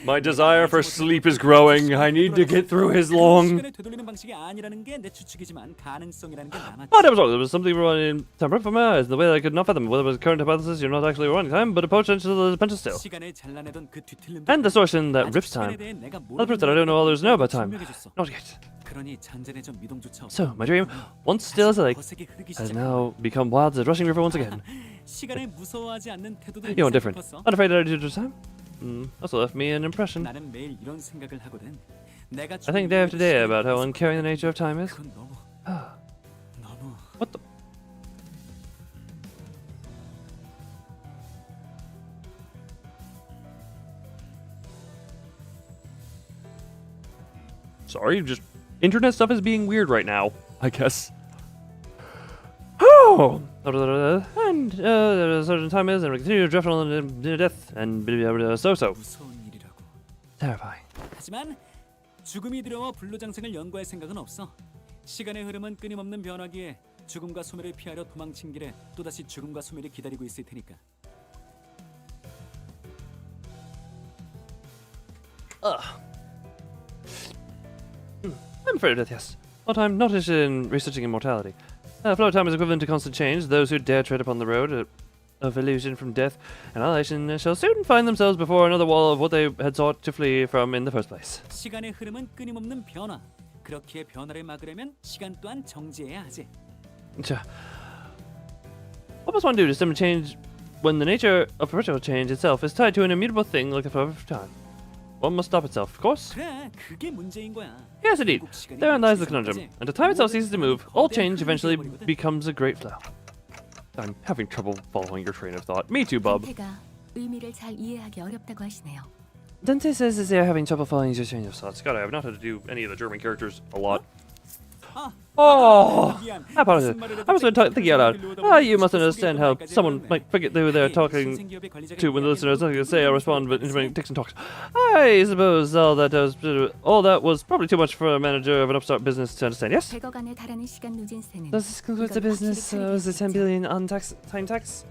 My desire for sleep is growing. I need to get through his long. 시간을 되돌리는 방식이 아니라는 게 내 추측이지만 가능성이라는 게 남았지. But I was wrong. There was something wrong in time from my eyes. The way that I could not fathom whether it was current hypothesis, you're not actually running time, but a potential still. 시간을 잘라내던 그 뒤틀림도 And the distortion that rips time. Another proof that I don't know all there is to know about time. Not yet. 그러니 잔잔해져 미동조차 없어. So, my dream, once still as a lake, has now become wild as a rushing river once again. 시간을 무서워하지 않는 태도도 You know, different. 깊었어. Unafraid that I did this time. Also left me an impression. 나는 매일 이런 생각을 하거든. 내가 I think day after day about how uncaring the nature of time is. 그건 너무 What the? Sorry, just internet stuff is being weird right now, I guess. Oh! And a certain time is, and we continue to drift on death, and so. Terrifying. 하지만 죽음이 두려워 불로장생을 연구할 생각은 없어. 시간의 흐름은 끊임없는 변화기에 죽음과 소멸을 피하려 도망친 길에 또다시 죽음과 소멸이 기다리고 있을 테니까. I'm afraid of death, yes. But I'm not interested in researching immortality. Flow of time is equivalent to constant change. Those who dare tread upon the road of illusion from death and annihilation shall soon find themselves before another wall of what they had sought to flee from in the first place. 시간의 흐름은 끊임없는 변화. 그렇기에 변화를 막으려면 시간 또한 정지해야 하지. What must one do to stem change when the nature of perpetual change itself is tied to an immutable thing like the flow of time? One must stop itself, of course. 그래, 그게 문제인 거야. Yes, indeed. Therein lies the conundrum. Until time itself ceases to move, all change eventually becomes a great flow. I'm having trouble following your train of thought. Me too, bub. 의미를 잘 이해하기 어렵다고 하시네요. Dante says that they're having trouble following your train of thought. Scott, I have not had to do any of the German characters a lot. Oh, I apologize. I was thinking out loud. You must understand how someone might forget who they're talking to when the listener has nothing to say or respond, but intermittent ticks and talks. I suppose all that was probably too much for a manager of an upstart business to understand. Yes. Does this conclude the business? Was the 10 billion on time tax?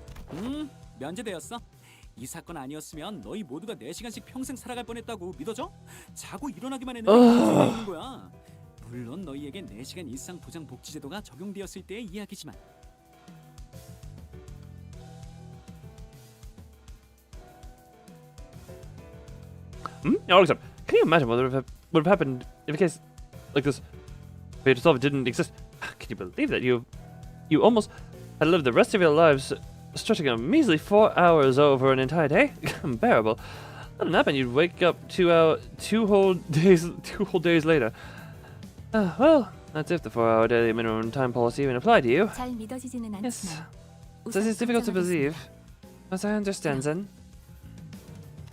면제되었어. 이 사건 아니었으면 너희 모두가 4시간씩 평생 살아갈 뻔했다고 믿어져? 자고 일어나기만 했는데 문제가 있는 거야. 물론 너희에겐 4시간 일상 보장 복지 제도가 적용되었을 때의 이야기지만. Alex, can you imagine what would have happened if a case like this for you to solve didn't exist? Can you believe that you almost had lived the rest of your lives stretching a measly 4 hours over an entire day? Unbearable. Let it happen, you'd wake up 2 whole days later. Well, that's if the 4-hour daily minimum time policy even applied to you. 잘 믿어지지는 Yes. This is difficult to believe, but I understand then.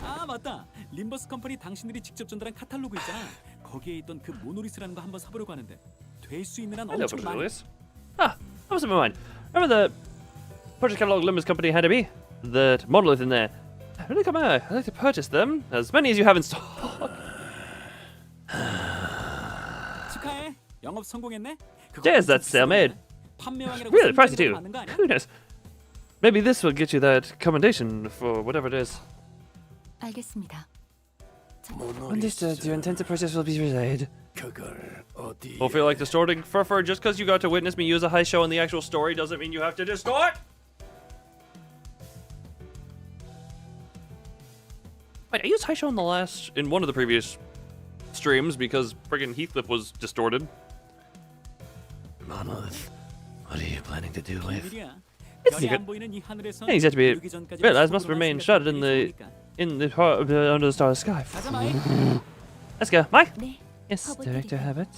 아 맞다. 림버스 컴퍼니 당신들이 직접 전달한 카탈로그 있잖아. 거기에 있던 그 모노리스라는 거 한번 사보려고 하는데 될 수 있는 한 I know 엄청 what 많아. it is. Ah, that was in my mind. Remember the project catalog Limbus company handed me? That monolith in there. Really come out. I'd like to purchase them. As many as you have in stock. 축하해. 영업 성공했네. Cheers, that's sale made. 판매왕이라고 Really pricey 선정되는 too. 거 맞는 거 아니야? Who knows? Maybe this will get you that commendation for whatever it is. 알겠습니다. Understood. Your intent to purchase will be relayed. Don't feel like distorting. Furfur, just because you got to witness me use a high show in the actual story doesn't mean you have to distort! Wait, I used high show in one of the previous streams because friggin' Heathcliff was distorted. Monolith, what are you planning to do with? It's secret. Things yet to be realized must remain shrouded in the heart under the starless sky. Let's go, Mike. Yes, Director Habit.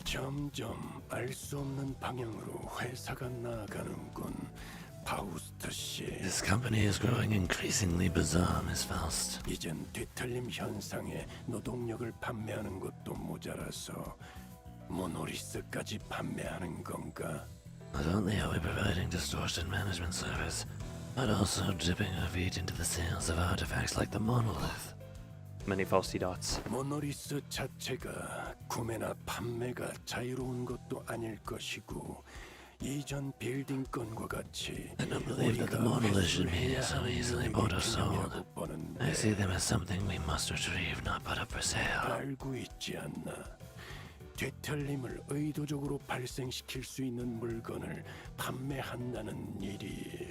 점점 알 수 없는 방향으로 회사가 나아가는군. 파우스트 씨. This company is growing increasingly bizarre, Miss Faust. 이젠 뒤틀림 현상에 노동력을 판매하는 것도 모자라서 모노리스까지 판매하는 건가? Not only are we providing distortion management service, but also dipping our feet into the sales of artifacts like the monolith. Many Fausty dots. 모노리스 자체가 구매나 판매가 자유로운 것도 아닐 것이고 이전 빌딩 건과 같이 I don't believe that the monolith should be so easily bought or sold. I see them as something we must retrieve, not put up for sale. 알고 있지 않나? 뒤틀림을 의도적으로 발생시킬 수 있는 물건을 판매한다는 일이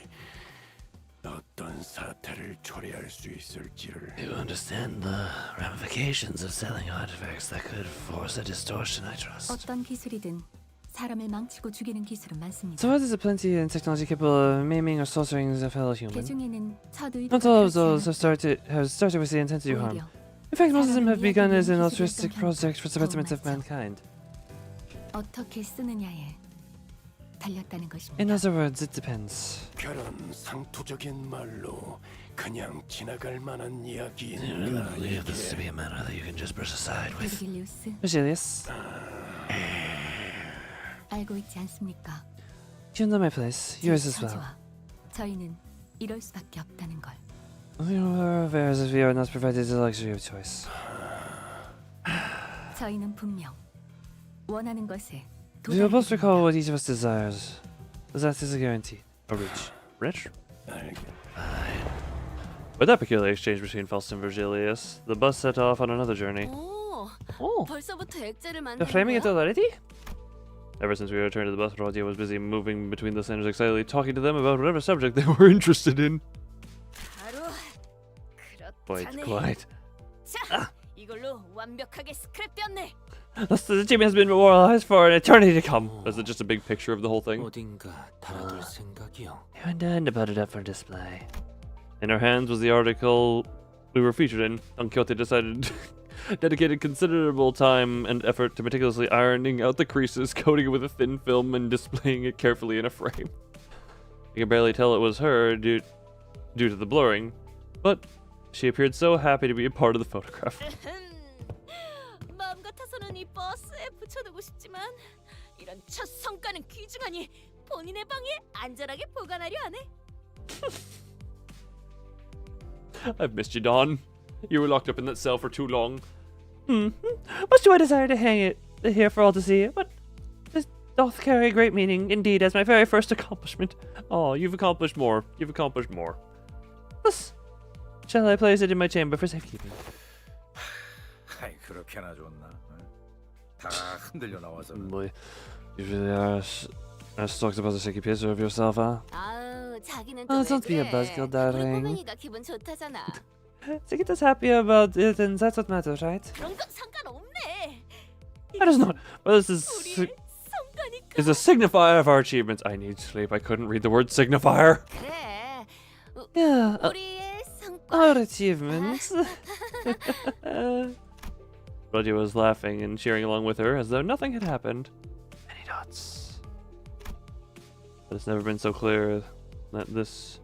어떤 사태를 초래할 수 있을지를. You understand the ramifications of selling artifacts that could force a distortion, I trust. 어떤 기술이든 사람을 망치고 죽이는 기술은 많습니다. So there's plenty in technology capable of maiming or sorcering a fellow human. 그 중에는 저도 Not all of those have started with the intent to do harm. In fact, most of them have begun as an altruistic project for the betterment of mankind. 어떻게 쓰느냐에 달렸다는 것입니다. In other words, it depends. 그런 상투적인 말로 그냥 지나갈 만한 You 이야기인가? don't believe this to be a matter that you can just brush aside with. 베르길리우스, Virgilius, 알고 있지 않습니까? you know my place. Yours as well. 저주와 저희는 이럴 수밖에 없다는 걸. We are aware as we are not provided the luxury of choice. 저희는 분명 원하는 것에 We will both recall what each of us desires. That is a guarantee. A rich. Rich? With that peculiar exchange between Faust and Virgilius, the bus set off on another journey. 오, 벌써부터 액자를 You're 만드는 framing it 거야? already? Ever since we returned to the bus, Rodia was busy moving between the centers excitedly, talking to them about whatever subject they were interested in. 바로 Quite, 그렇다네. quite. 자, 이걸로 완벽하게 스크랩되었네. Thus, the achievement has been memorialized for an eternity to come. Is it just a big picture of the whole thing? 어딘가 달아둘 생각이요. You intend to put it up for display. In our hands was the article we were featured in. Don Quixote decided dedicated considerable time and effort to meticulously ironing out the creases, coating it with a thin film, and displaying it carefully in a frame. You can barely tell it was her due to the blurring, but she appeared so happy to be a part of the photograph. 마음 같아서는 이 버스에 붙여두고 싶지만 이런 첫 성과는 귀중하니 본인의 방에 안전하게 보관하려 하네. I've missed you, Don. You were locked up in that cell for too long. Much do I desire to hang it here for all to see, but this doth carry great meaning indeed as my very first accomplishment. Oh, you've accomplished more. You've accomplished more. Thus, shall I place it in my chamber for safekeeping? 아이 그렇게나 좋나? 다 흔들려 나와서. Boy, you really are as talked about a shaky picture of yourself, huh? 아우, 자기는 Oh, 또 don't be a 왜 buzzkill, 그래? 우리 darling. 꼬맹이가 기분 좋다잖아. Sigit is happy about it, and that's what matters, right? 그런 건 상관없네. That is not. Well, this is a signifier of our achievements. I need sleep. I couldn't read the word signifier. 그래. Yeah, 우리의 성과. our achievements. Rodia was laughing and cheering along with her as though nothing had happened. Many dots. But it's never been so clear that this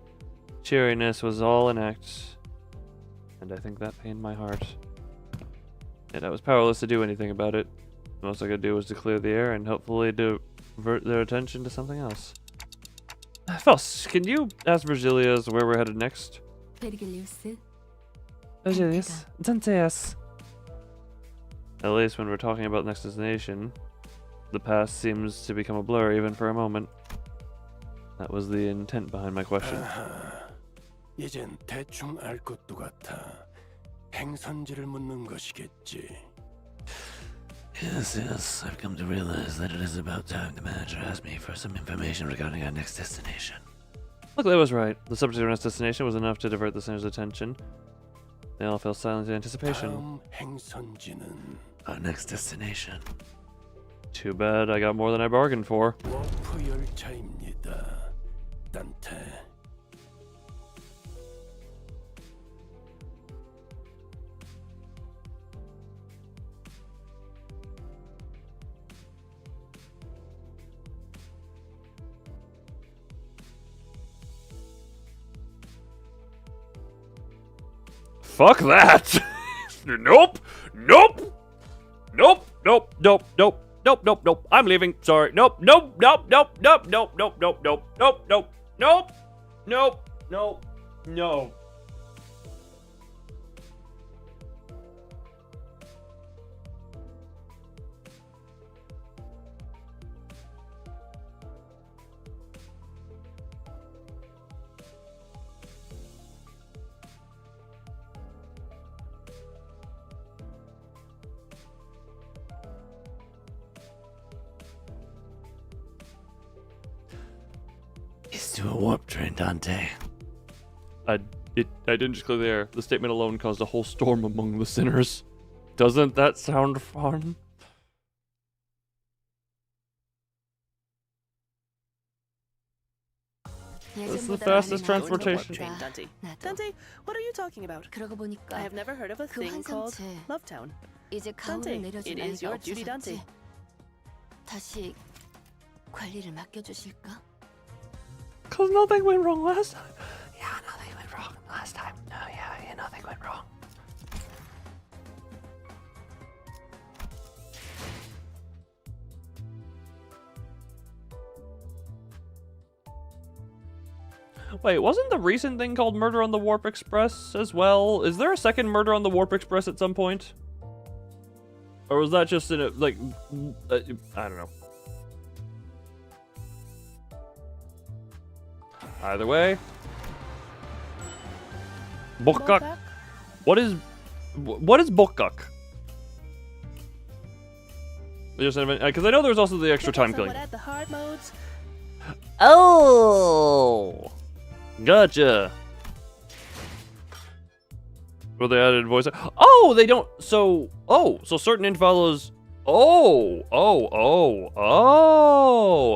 cheeriness was all an act. And I think that pained my heart. And I was powerless to do anything about it. The most I could do was to clear the air and hopefully divert their attention to something else. Fels, can you ask Virgilius where we're headed next? Virgilius. Virgilius, Danteus. At least when we're talking about next destination, the past seems to become a blur even for a moment. That was the intent behind my question. 이젠 대충 알 것도 같아. 행선지를 묻는 것이겠지. Yes, I've come to realize that it is about time the manager asked me for some information regarding our next destination. Luckily I was right. The subject of our next destination was enough to divert the sinner's attention. They all fell silent in anticipation. 다음 행선지는 Our next destination. Too bad I got more than I bargained for. 워프 열차입니다. 단테. Fuck that! Nope! Nope! Nope! Nope! Nope! Nope! Nope! Nope! Nope! I'm leaving. Sorry. Nope! Nope! Nope! Nope! Nope! Nope! Nope! Nope! Nope! Nope! Nope! Nope! Nope! Nope! No. It's to a warp train, Dante. I didn't just clear the air. The statement alone caused a whole storm among the sinners. Doesn't that sound fun? This is the fastest transportation. Dante. Dante, what are you talking about? I have never heard of a thing called Love Town. Dante, it is your duty, Dante. 다시 관리를 맡겨주실까? Cause nothing went wrong last time. Yeah, nothing went wrong last time. No, yeah, nothing went wrong. Wait, wasn't the recent thing called Murder on the Warp Express as well? Is there a second Murder on the Warp Express at some point? Or was that just in a, like, I don't know. Either way. Bokak. What is Bokak? Because I know there's also the extra time killing. The hard modes. Oh! Gotcha. Well, they added voice. Oh, they don't. So certain intervallos.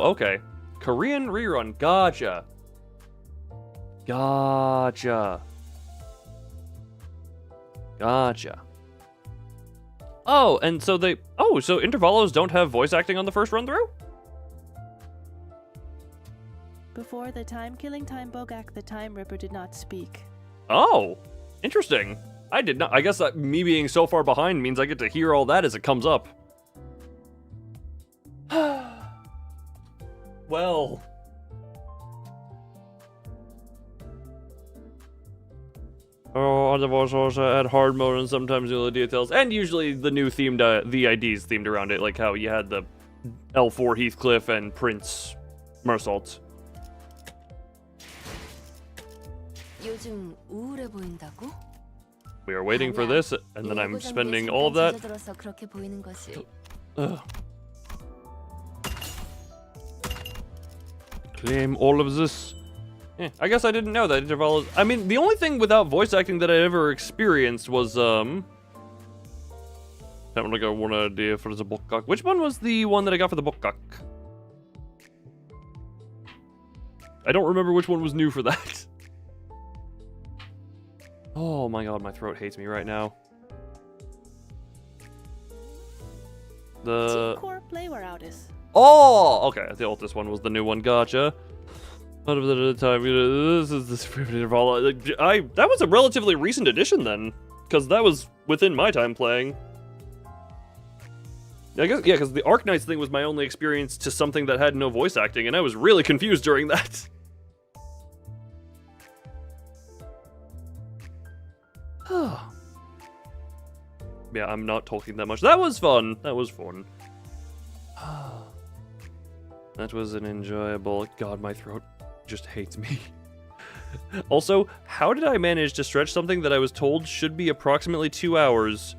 Okay. Korean rerun. Gotcha. Oh, and so they. Oh, so intervallos don't have voice acting on the first run through? Before the Timekilling Time Bogak, the Time Ripper did not speak. Oh, interesting. I did not. I guess that me being so far behind means I get to hear all that as it comes up. Well. Oh, other voice also add hard mode and sometimes the details, and usually the new themed VIDs themed around it, like how you had the L4 Heathcliff and Prince Mersault. 요즘 우울해 보인다고? We are waiting for this, and then I'm spending all of that. 그렇게 보이는 것이. Claim all of this. I guess I didn't know that intervallos. I mean, the only thing without voice acting that I ever experienced was that one I got one idea for the Bokak. Which one was the one that I got for the Bokak? I don't remember which one was new for that. Oh my god, my throat hates me right now. The Team Core Playware Outis. Oh, okay. The Altus one was the new one. Gotcha. Out of the time, this is the intervallo. That was a relatively recent addition then, because that was within my time playing. I guess, yeah, because the Arknights thing was my only experience to something that had no voice acting, and I was really confused during that. Yeah, I'm not talking that much. That was fun. That was fun. That was an enjoyable... God, my throat just hates me. Also, how did I manage to stretch something that I was told should be approximately 2 hours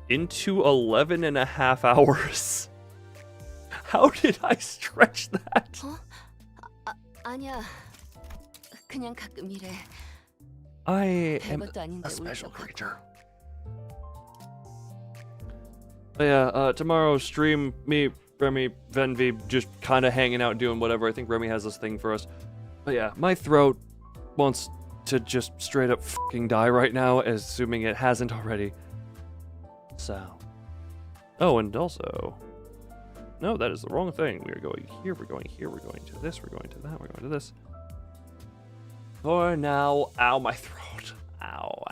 into 11.5 hours? How did I stretch that? 아니야. 그냥 가끔 이래. I am 별것도 아닌데 a special 울컥하고. creature. But yeah, tomorrow stream, me, Remy, Venvi, just kind of hanging out doing whatever. I think Remy has this thing for us. But yeah, my throat wants to just straight up fucking die right now, assuming it hasn't already. So. Oh, and also... No, that is the wrong thing. We are going here, we're going here, we're going to this, we're going to that, we're going to this. For now... Ow, my throat. Ow.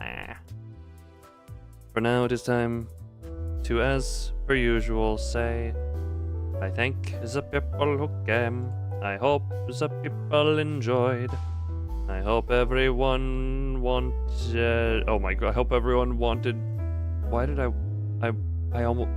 For now, it is time to, as per usual, say... I thank the people who came. I hope the people enjoyed. I hope everyone wanted... Oh my god, I hope everyone wanted... Why did I almost...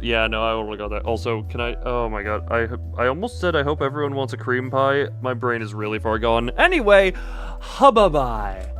Yeah, no, I only got that. Also, can I... Oh my god, I almost said I hope everyone wants a cream pie. My brain is really far gone. Anyway, hubba-bye.